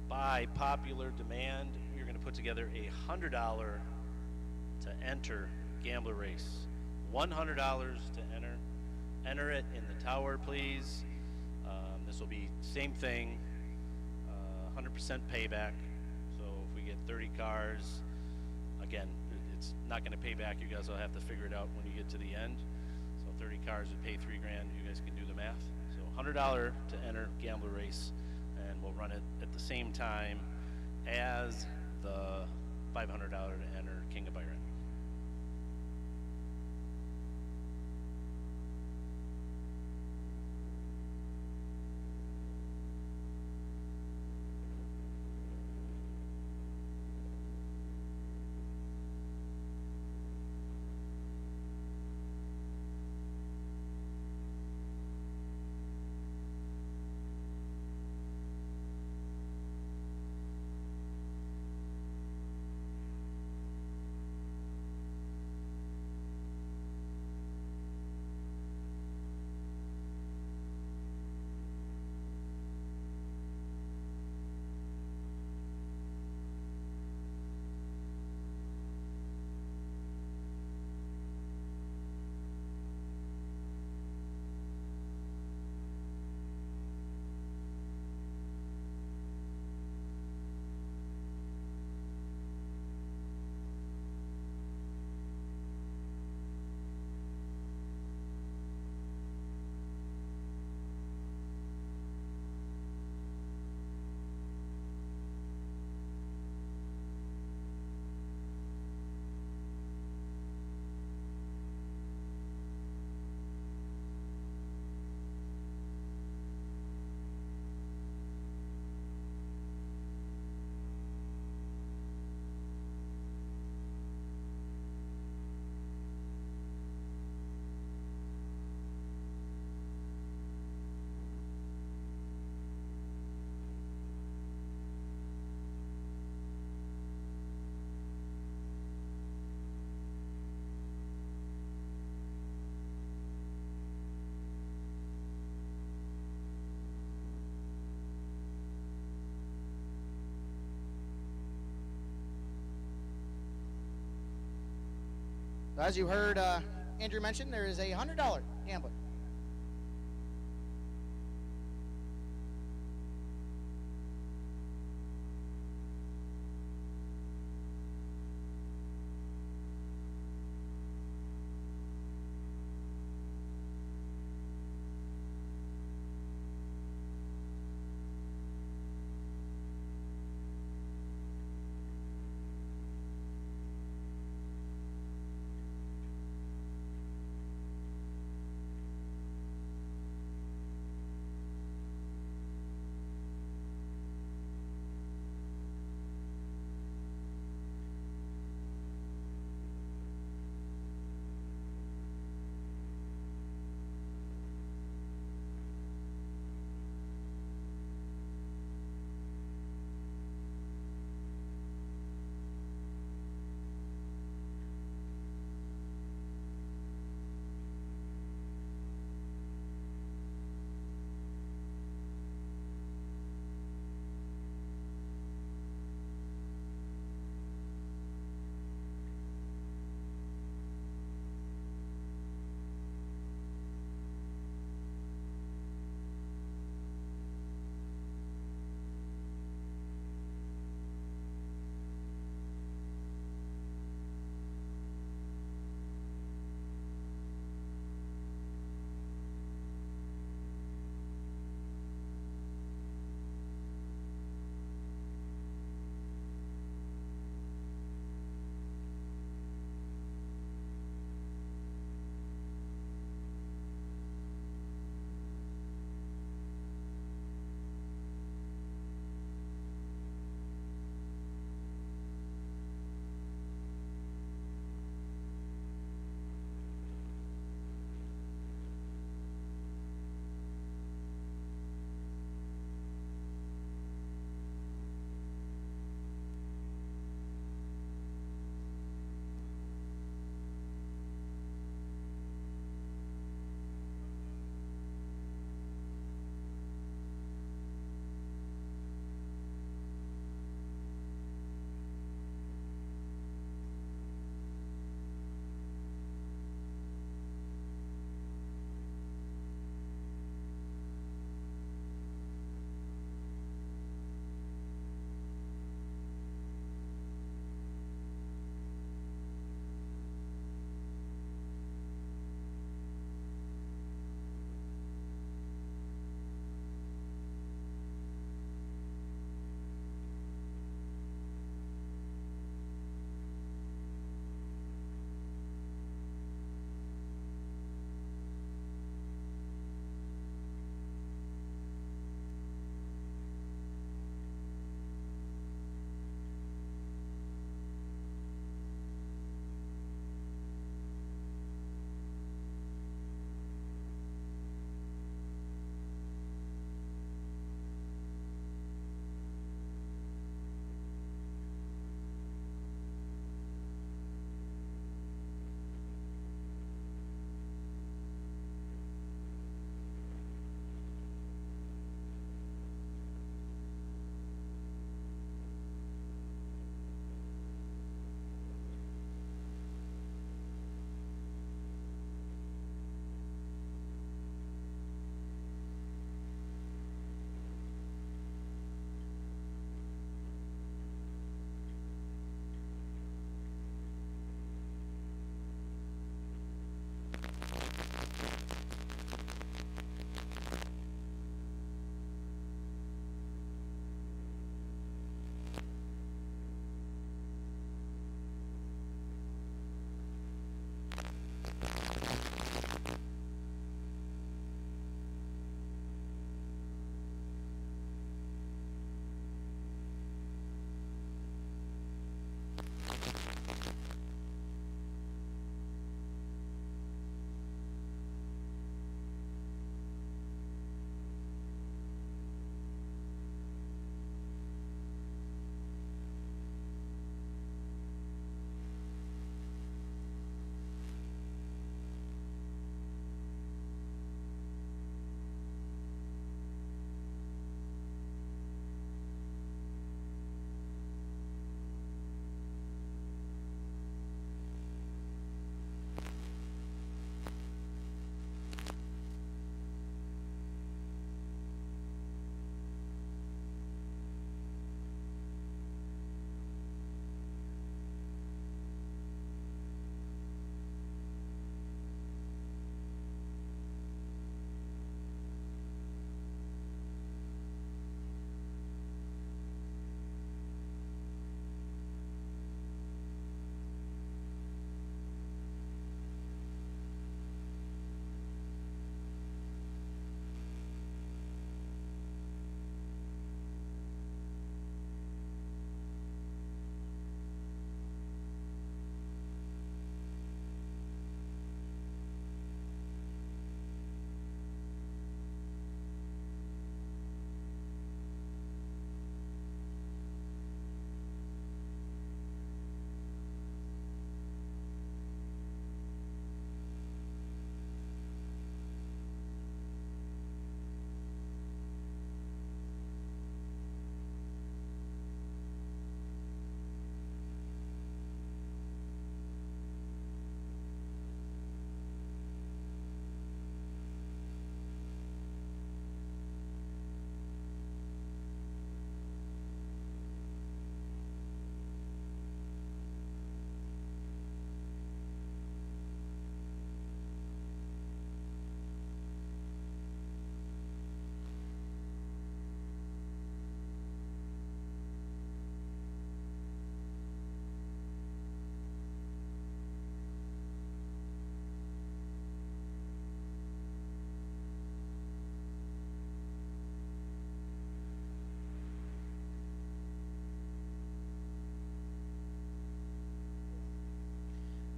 By popular demand, we're going to put together a $100 to enter gambler race. $100 to enter. Enter it in the tower, please. This will be same thing, 100% payback. So if we get 30 cars, again, it's not going to pay back. You guys will have to figure it out when you get to the end. So 30 cars would pay $3 grand. You guys can do the math. So $100 to enter gambler race. And we'll run it at the same time as the $500 to enter King of Byron. As you heard Andrew mention, there is a $100 gambler.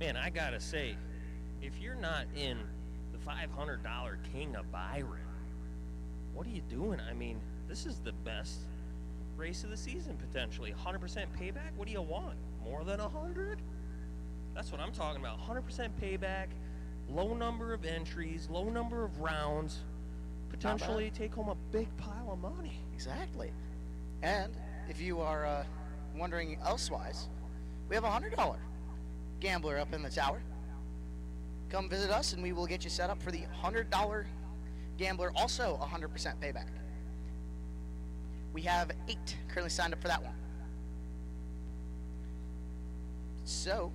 man, I gotta say, if you're not in the $500 King of Byron, what are you doing? I mean, this is the best race of the season, potentially. 100% payback? What do you want? More than 100? That's what I'm talking about. 100% payback, low number of entries, low number of rounds, potentially take home a big pile of money. Exactly. And if you are wondering elsewise, we have a $100 gambler up in the tower. Come visit us and we will get you set up for the $100 gambler, also 100% payback. We have 8 currently signed up for that one. So,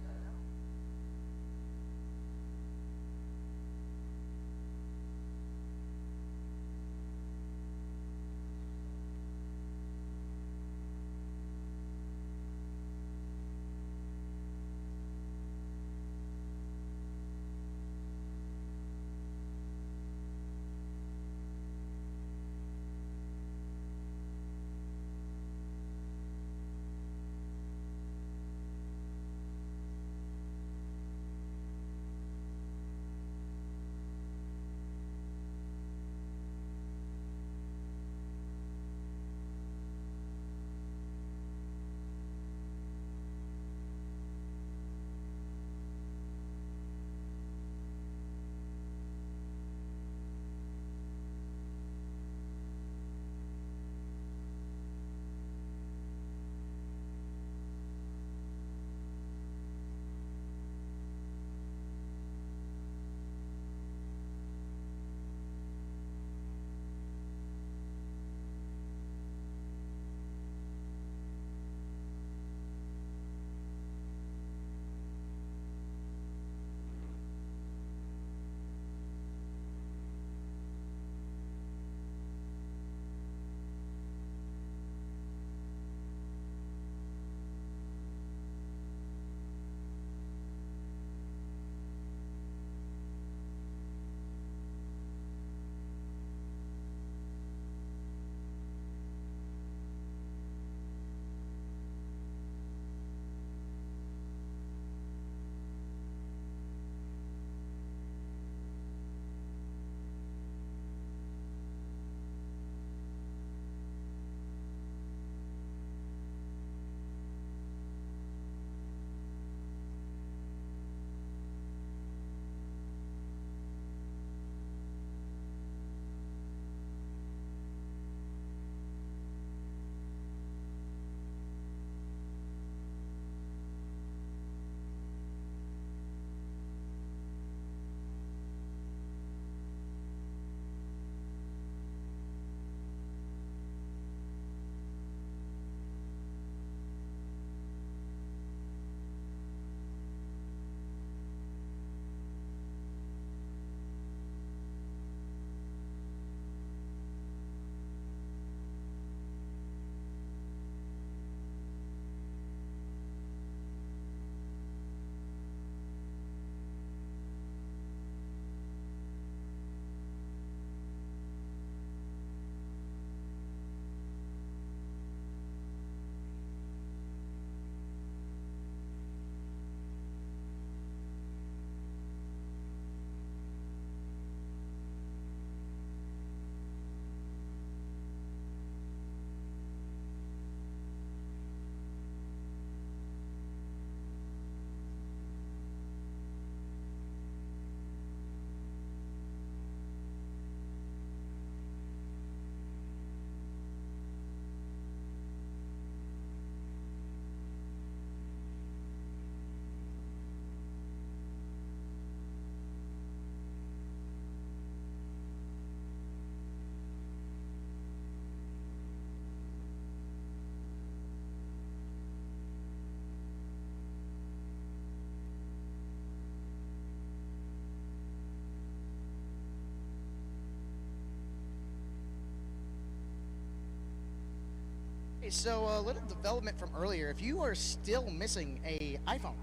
so a little development from earlier. If you are still missing a iPhone,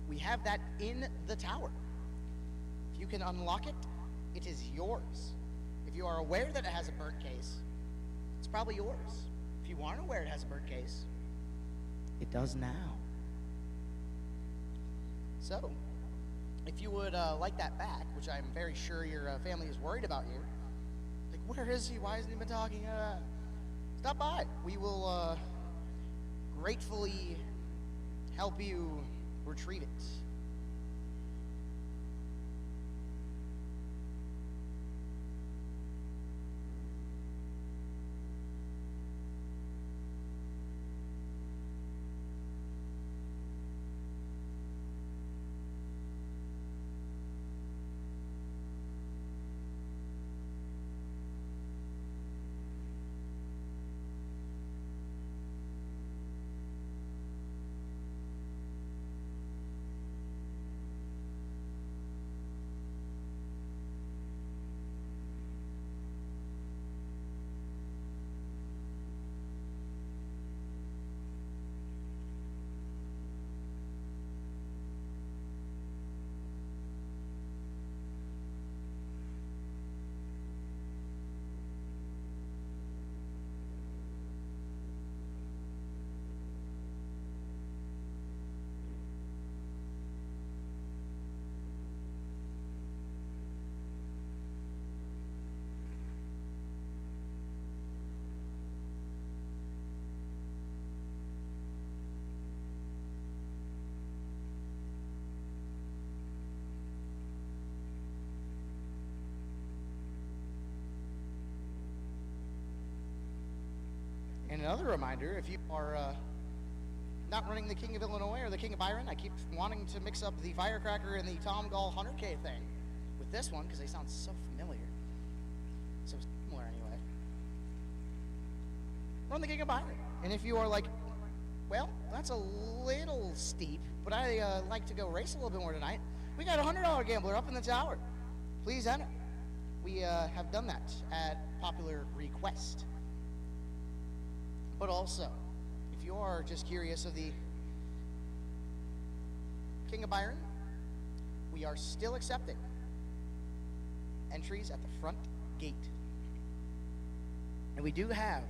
we have that in the tower. If you can unlock it, it is yours. If you are aware that it has a burnt case, it's probably yours. If you aren't aware it has a burnt case, it does now. So, if you would like that back, which I'm very sure your family is worried about you, like, where is he? Why hasn't he been talking? Stop by. We will gratefully help you retrieve it. And another reminder, if you are not running the King of Illinois or the King of Byron, I keep wanting to mix up the Firecracker and the Tom Gall 100K thing with this one because they sound so familiar. So similar anyway. Run the King of Byron. And if you are like, well, that's a little steep, but I like to go race a little bit more tonight, we got a $100 gambler up in the tower. Please enter. We have done that at popular request. But also, if you are just curious of the King of Byron, we are still accepting entries at the front gate. And we do have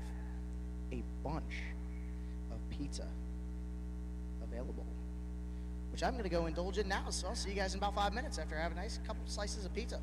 a bunch of pizza available, which I'm going to go indulge in now. So I'll see you guys in about 5 minutes after I have a nice couple slices of pizza.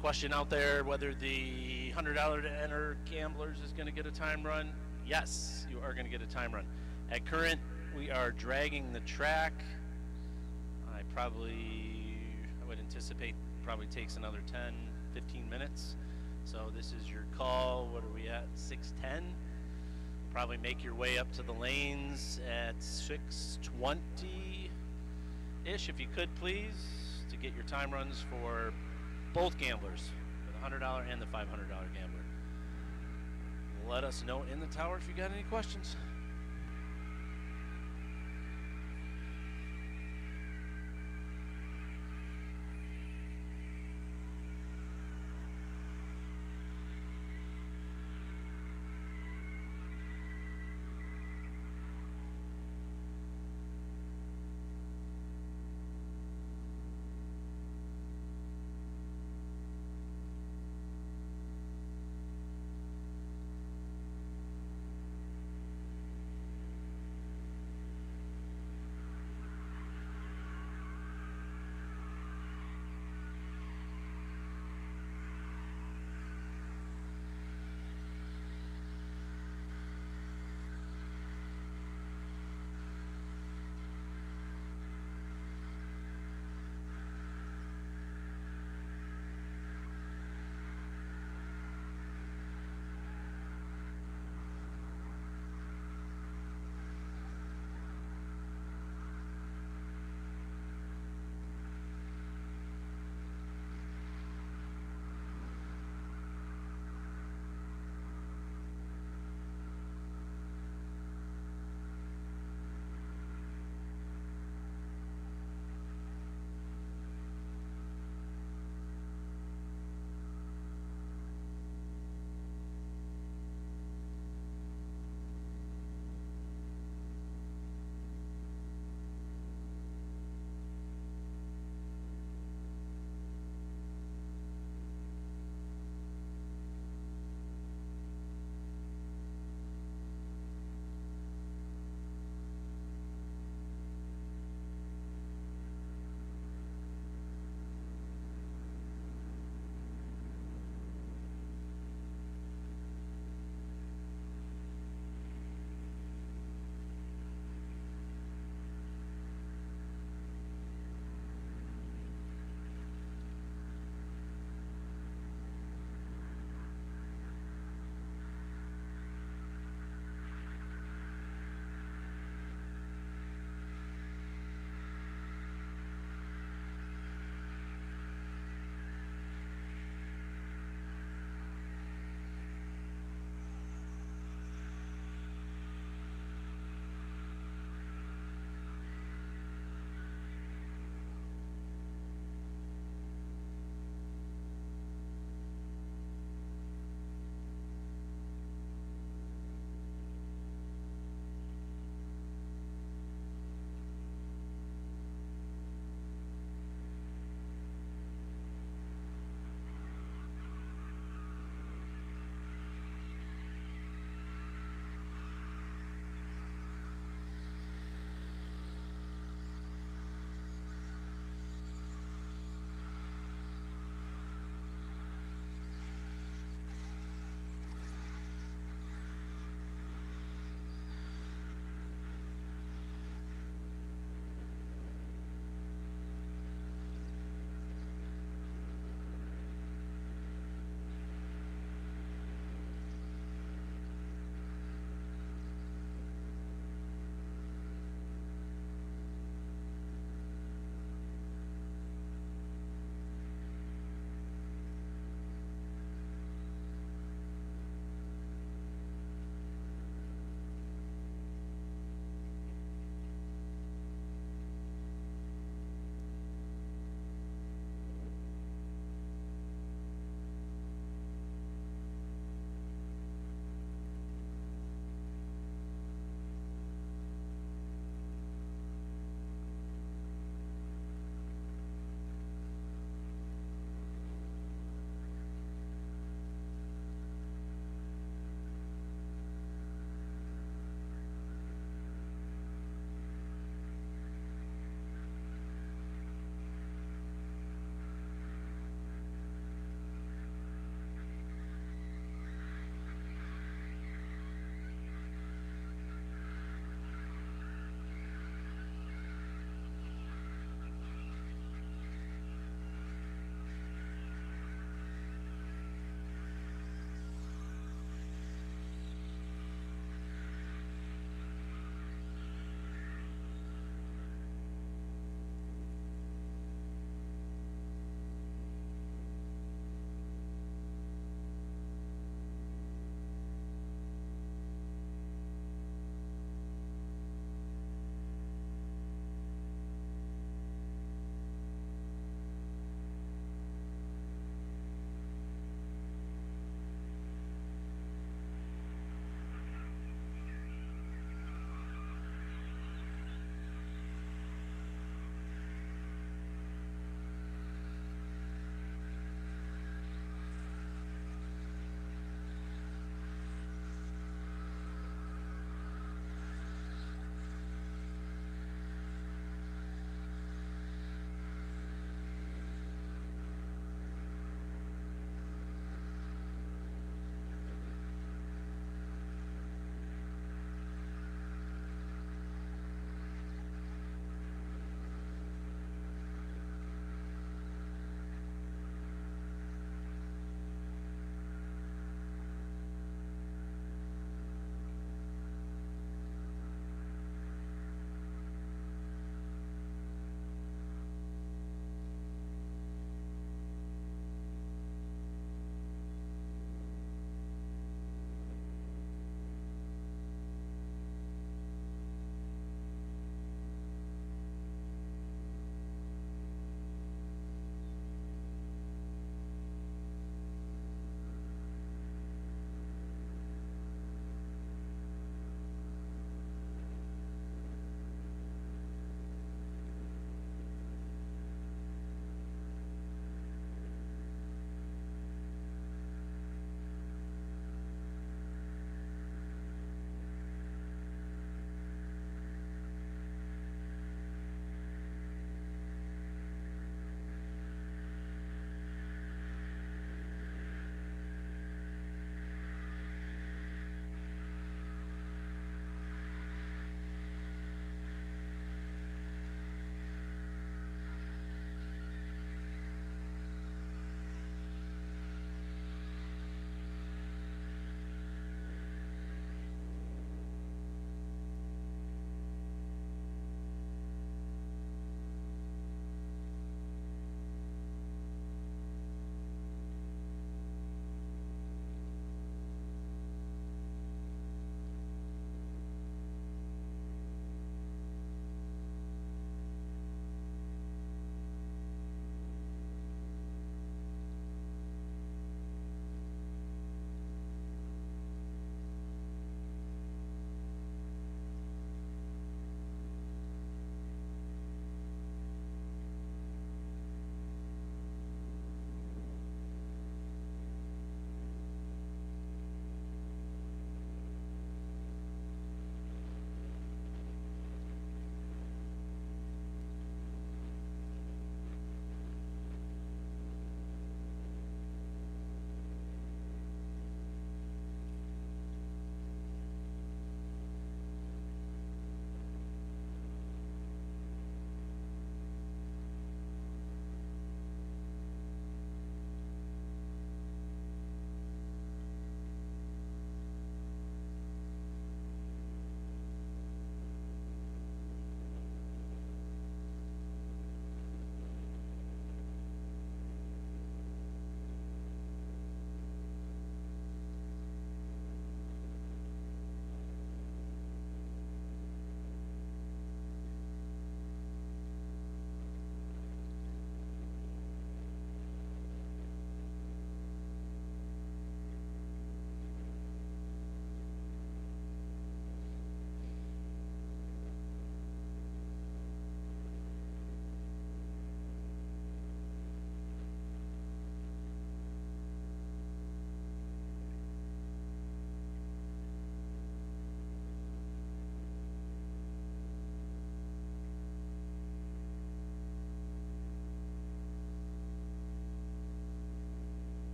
Question out there whether the $100 to enter gamblers is going to get a time run. Yes, you are going to get a time run. At current, we are dragging the track. I would anticipate probably takes another 10, 15 minutes. So this is your call. What are we at? 6:10. Probably make your way up to the lanes at 6:20-ish, if you could, please, to get your time runs for both gamblers, for the $100 and the $500 gambler. Let us know in the tower if you got any questions.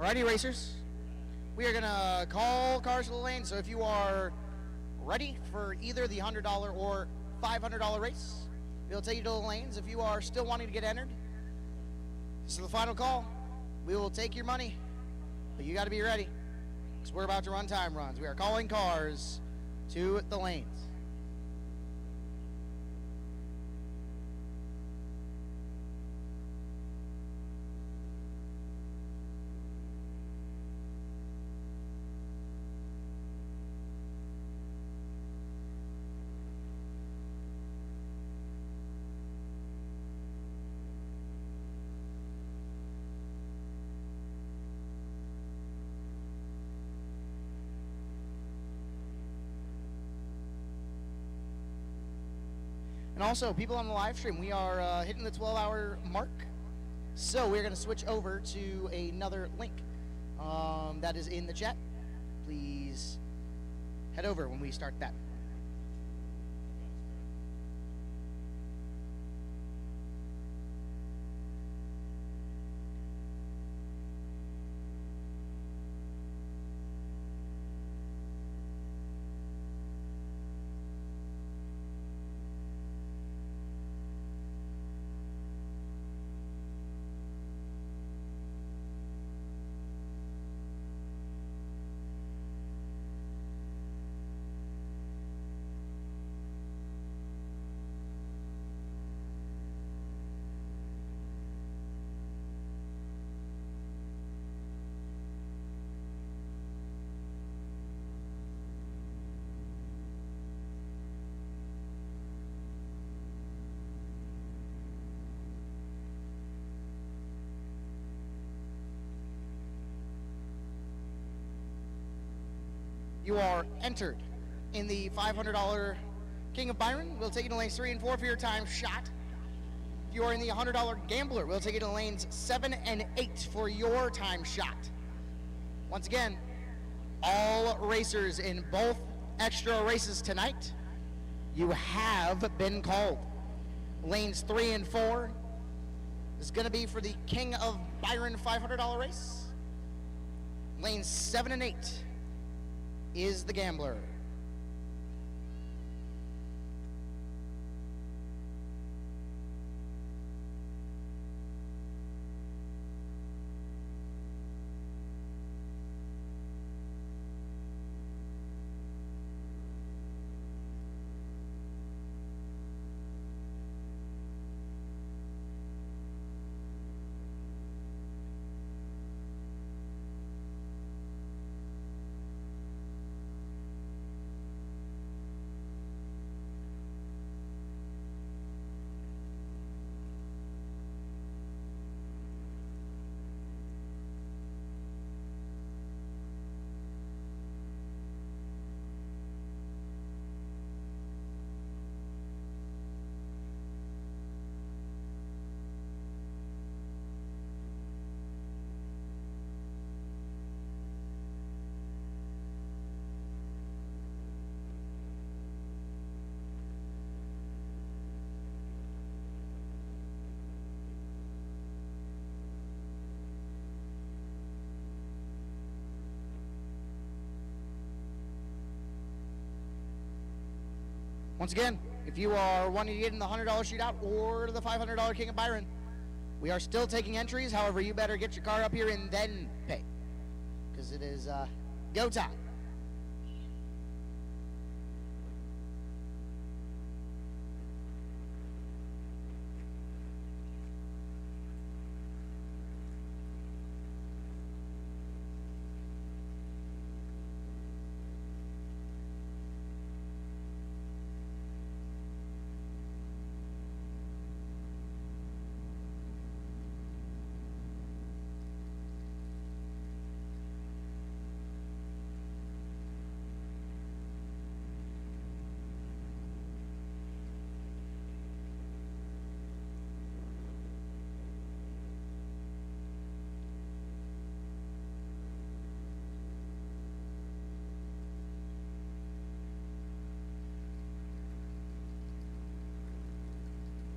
Alrighty, racers. We are gonna call cars to the lane. So if you are ready for either the $100 or $500 race, we'll take you to the lanes. If you are still wanting to get entered, this is the final call. We will take your money, but you got to be ready because we're about to run time runs. We are calling cars to the lanes. And also, people on the live stream, we are hitting the 12-hour mark. So we're going to switch over to another link that is in the chat. Please head over when we start that. You are entered in the $500 King of Byron. We'll take you to lanes 3 and 4 for your time shot. If you are in the $100 Gambler, we'll take you to lanes 7 and 8 for your time shot. Once again, all racers in both extra races tonight, you have been called. Lanes 3 and 4 is going to be for the King of Byron $500 race. Lanes 7 and 8 is the Gambler. Once again, if you are wanting to get in the $100 shootout or the $500 King of Byron, we are still taking entries. However, you better get your car up here and then pay, because it is go time.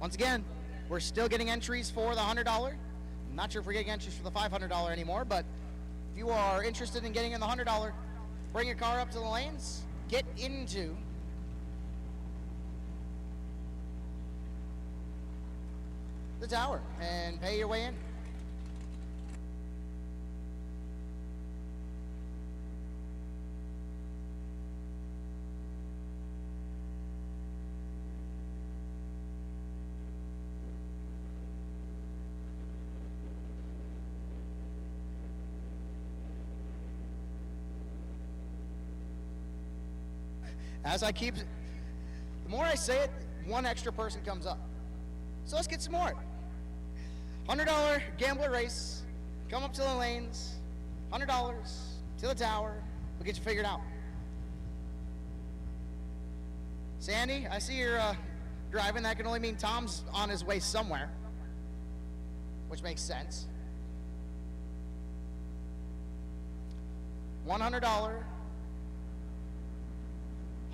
Once again, we're still getting entries for the $100. I'm not sure if we're getting entries for the $500 anymore, but If you are interested in getting in the $100, bring your car up to the lanes, get into the tower, and pay your way in. As I keep, the more I say it, one extra person comes up. So let's get some more. $100 gambler race. Come up to the lanes. $100 to the tower. We'll get you figured out. Sandy, I see you're driving. That can only mean Tom's on his way somewhere, which makes sense. $100.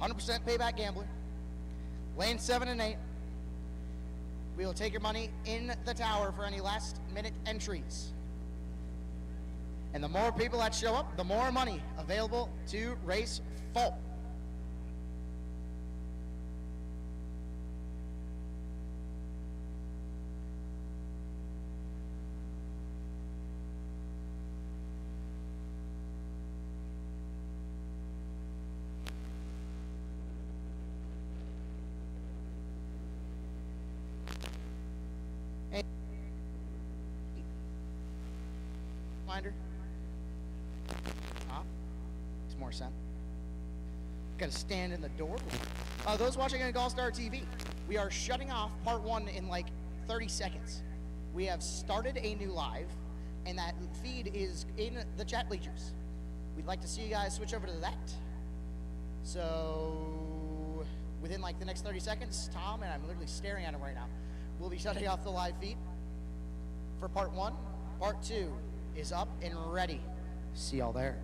100% payback gambler. Lane 7 and 8. We will take your money in the tower for any last minute entries. And the more people that show up, the more money available to race full. Reminder. It's more sense. Got to stand in the door. Those watching on GallStar TV, we are shutting off part 1 in like 30 seconds. We have started a new live, and that feed is in the chat bleachers. We'd like to see you guys switch over to that. So within like the next 30 seconds, Tom, and I'm literally staring at him right now, we'll be shutting off the live feed for part 1. Part 2 is up and ready. See y'all there.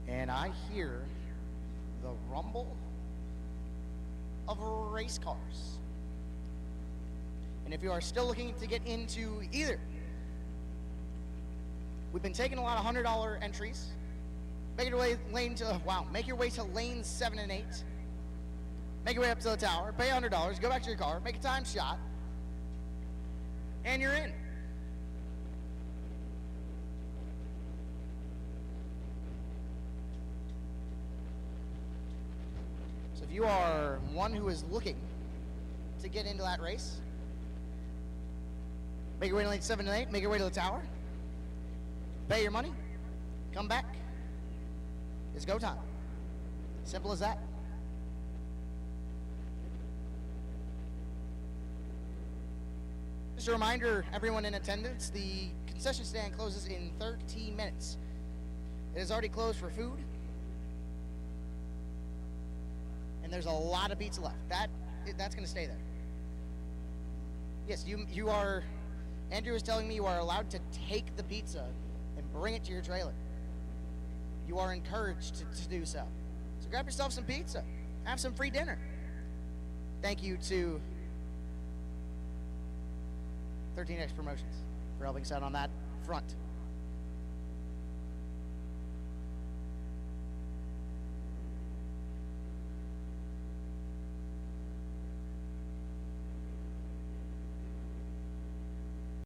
And I hear the rumble of race cars. And if you are still looking to get into either, we've been taking a lot of $100 entries. Make your way make your way to lanes 7 and 8. Make your way up to the tower, pay $100, go back to your car, make a time shot, and you're in. So if you are one who is looking to get into that race, make your way to lane 7 and 8, make your way to the tower, pay your money, come back. It's go time. Simple as that. Just a reminder, everyone in attendance, the concession stand closes in 13 minutes. It is already closed for food. And there's a lot of pizza left. That's going to stay there. Yes, you are, Andrew was telling me you are allowed to take the pizza and bring it to your trailer. You are encouraged to do so. So grab yourself some pizza. Have some free dinner. Thank you to 13X Promotions for helping us out on that front.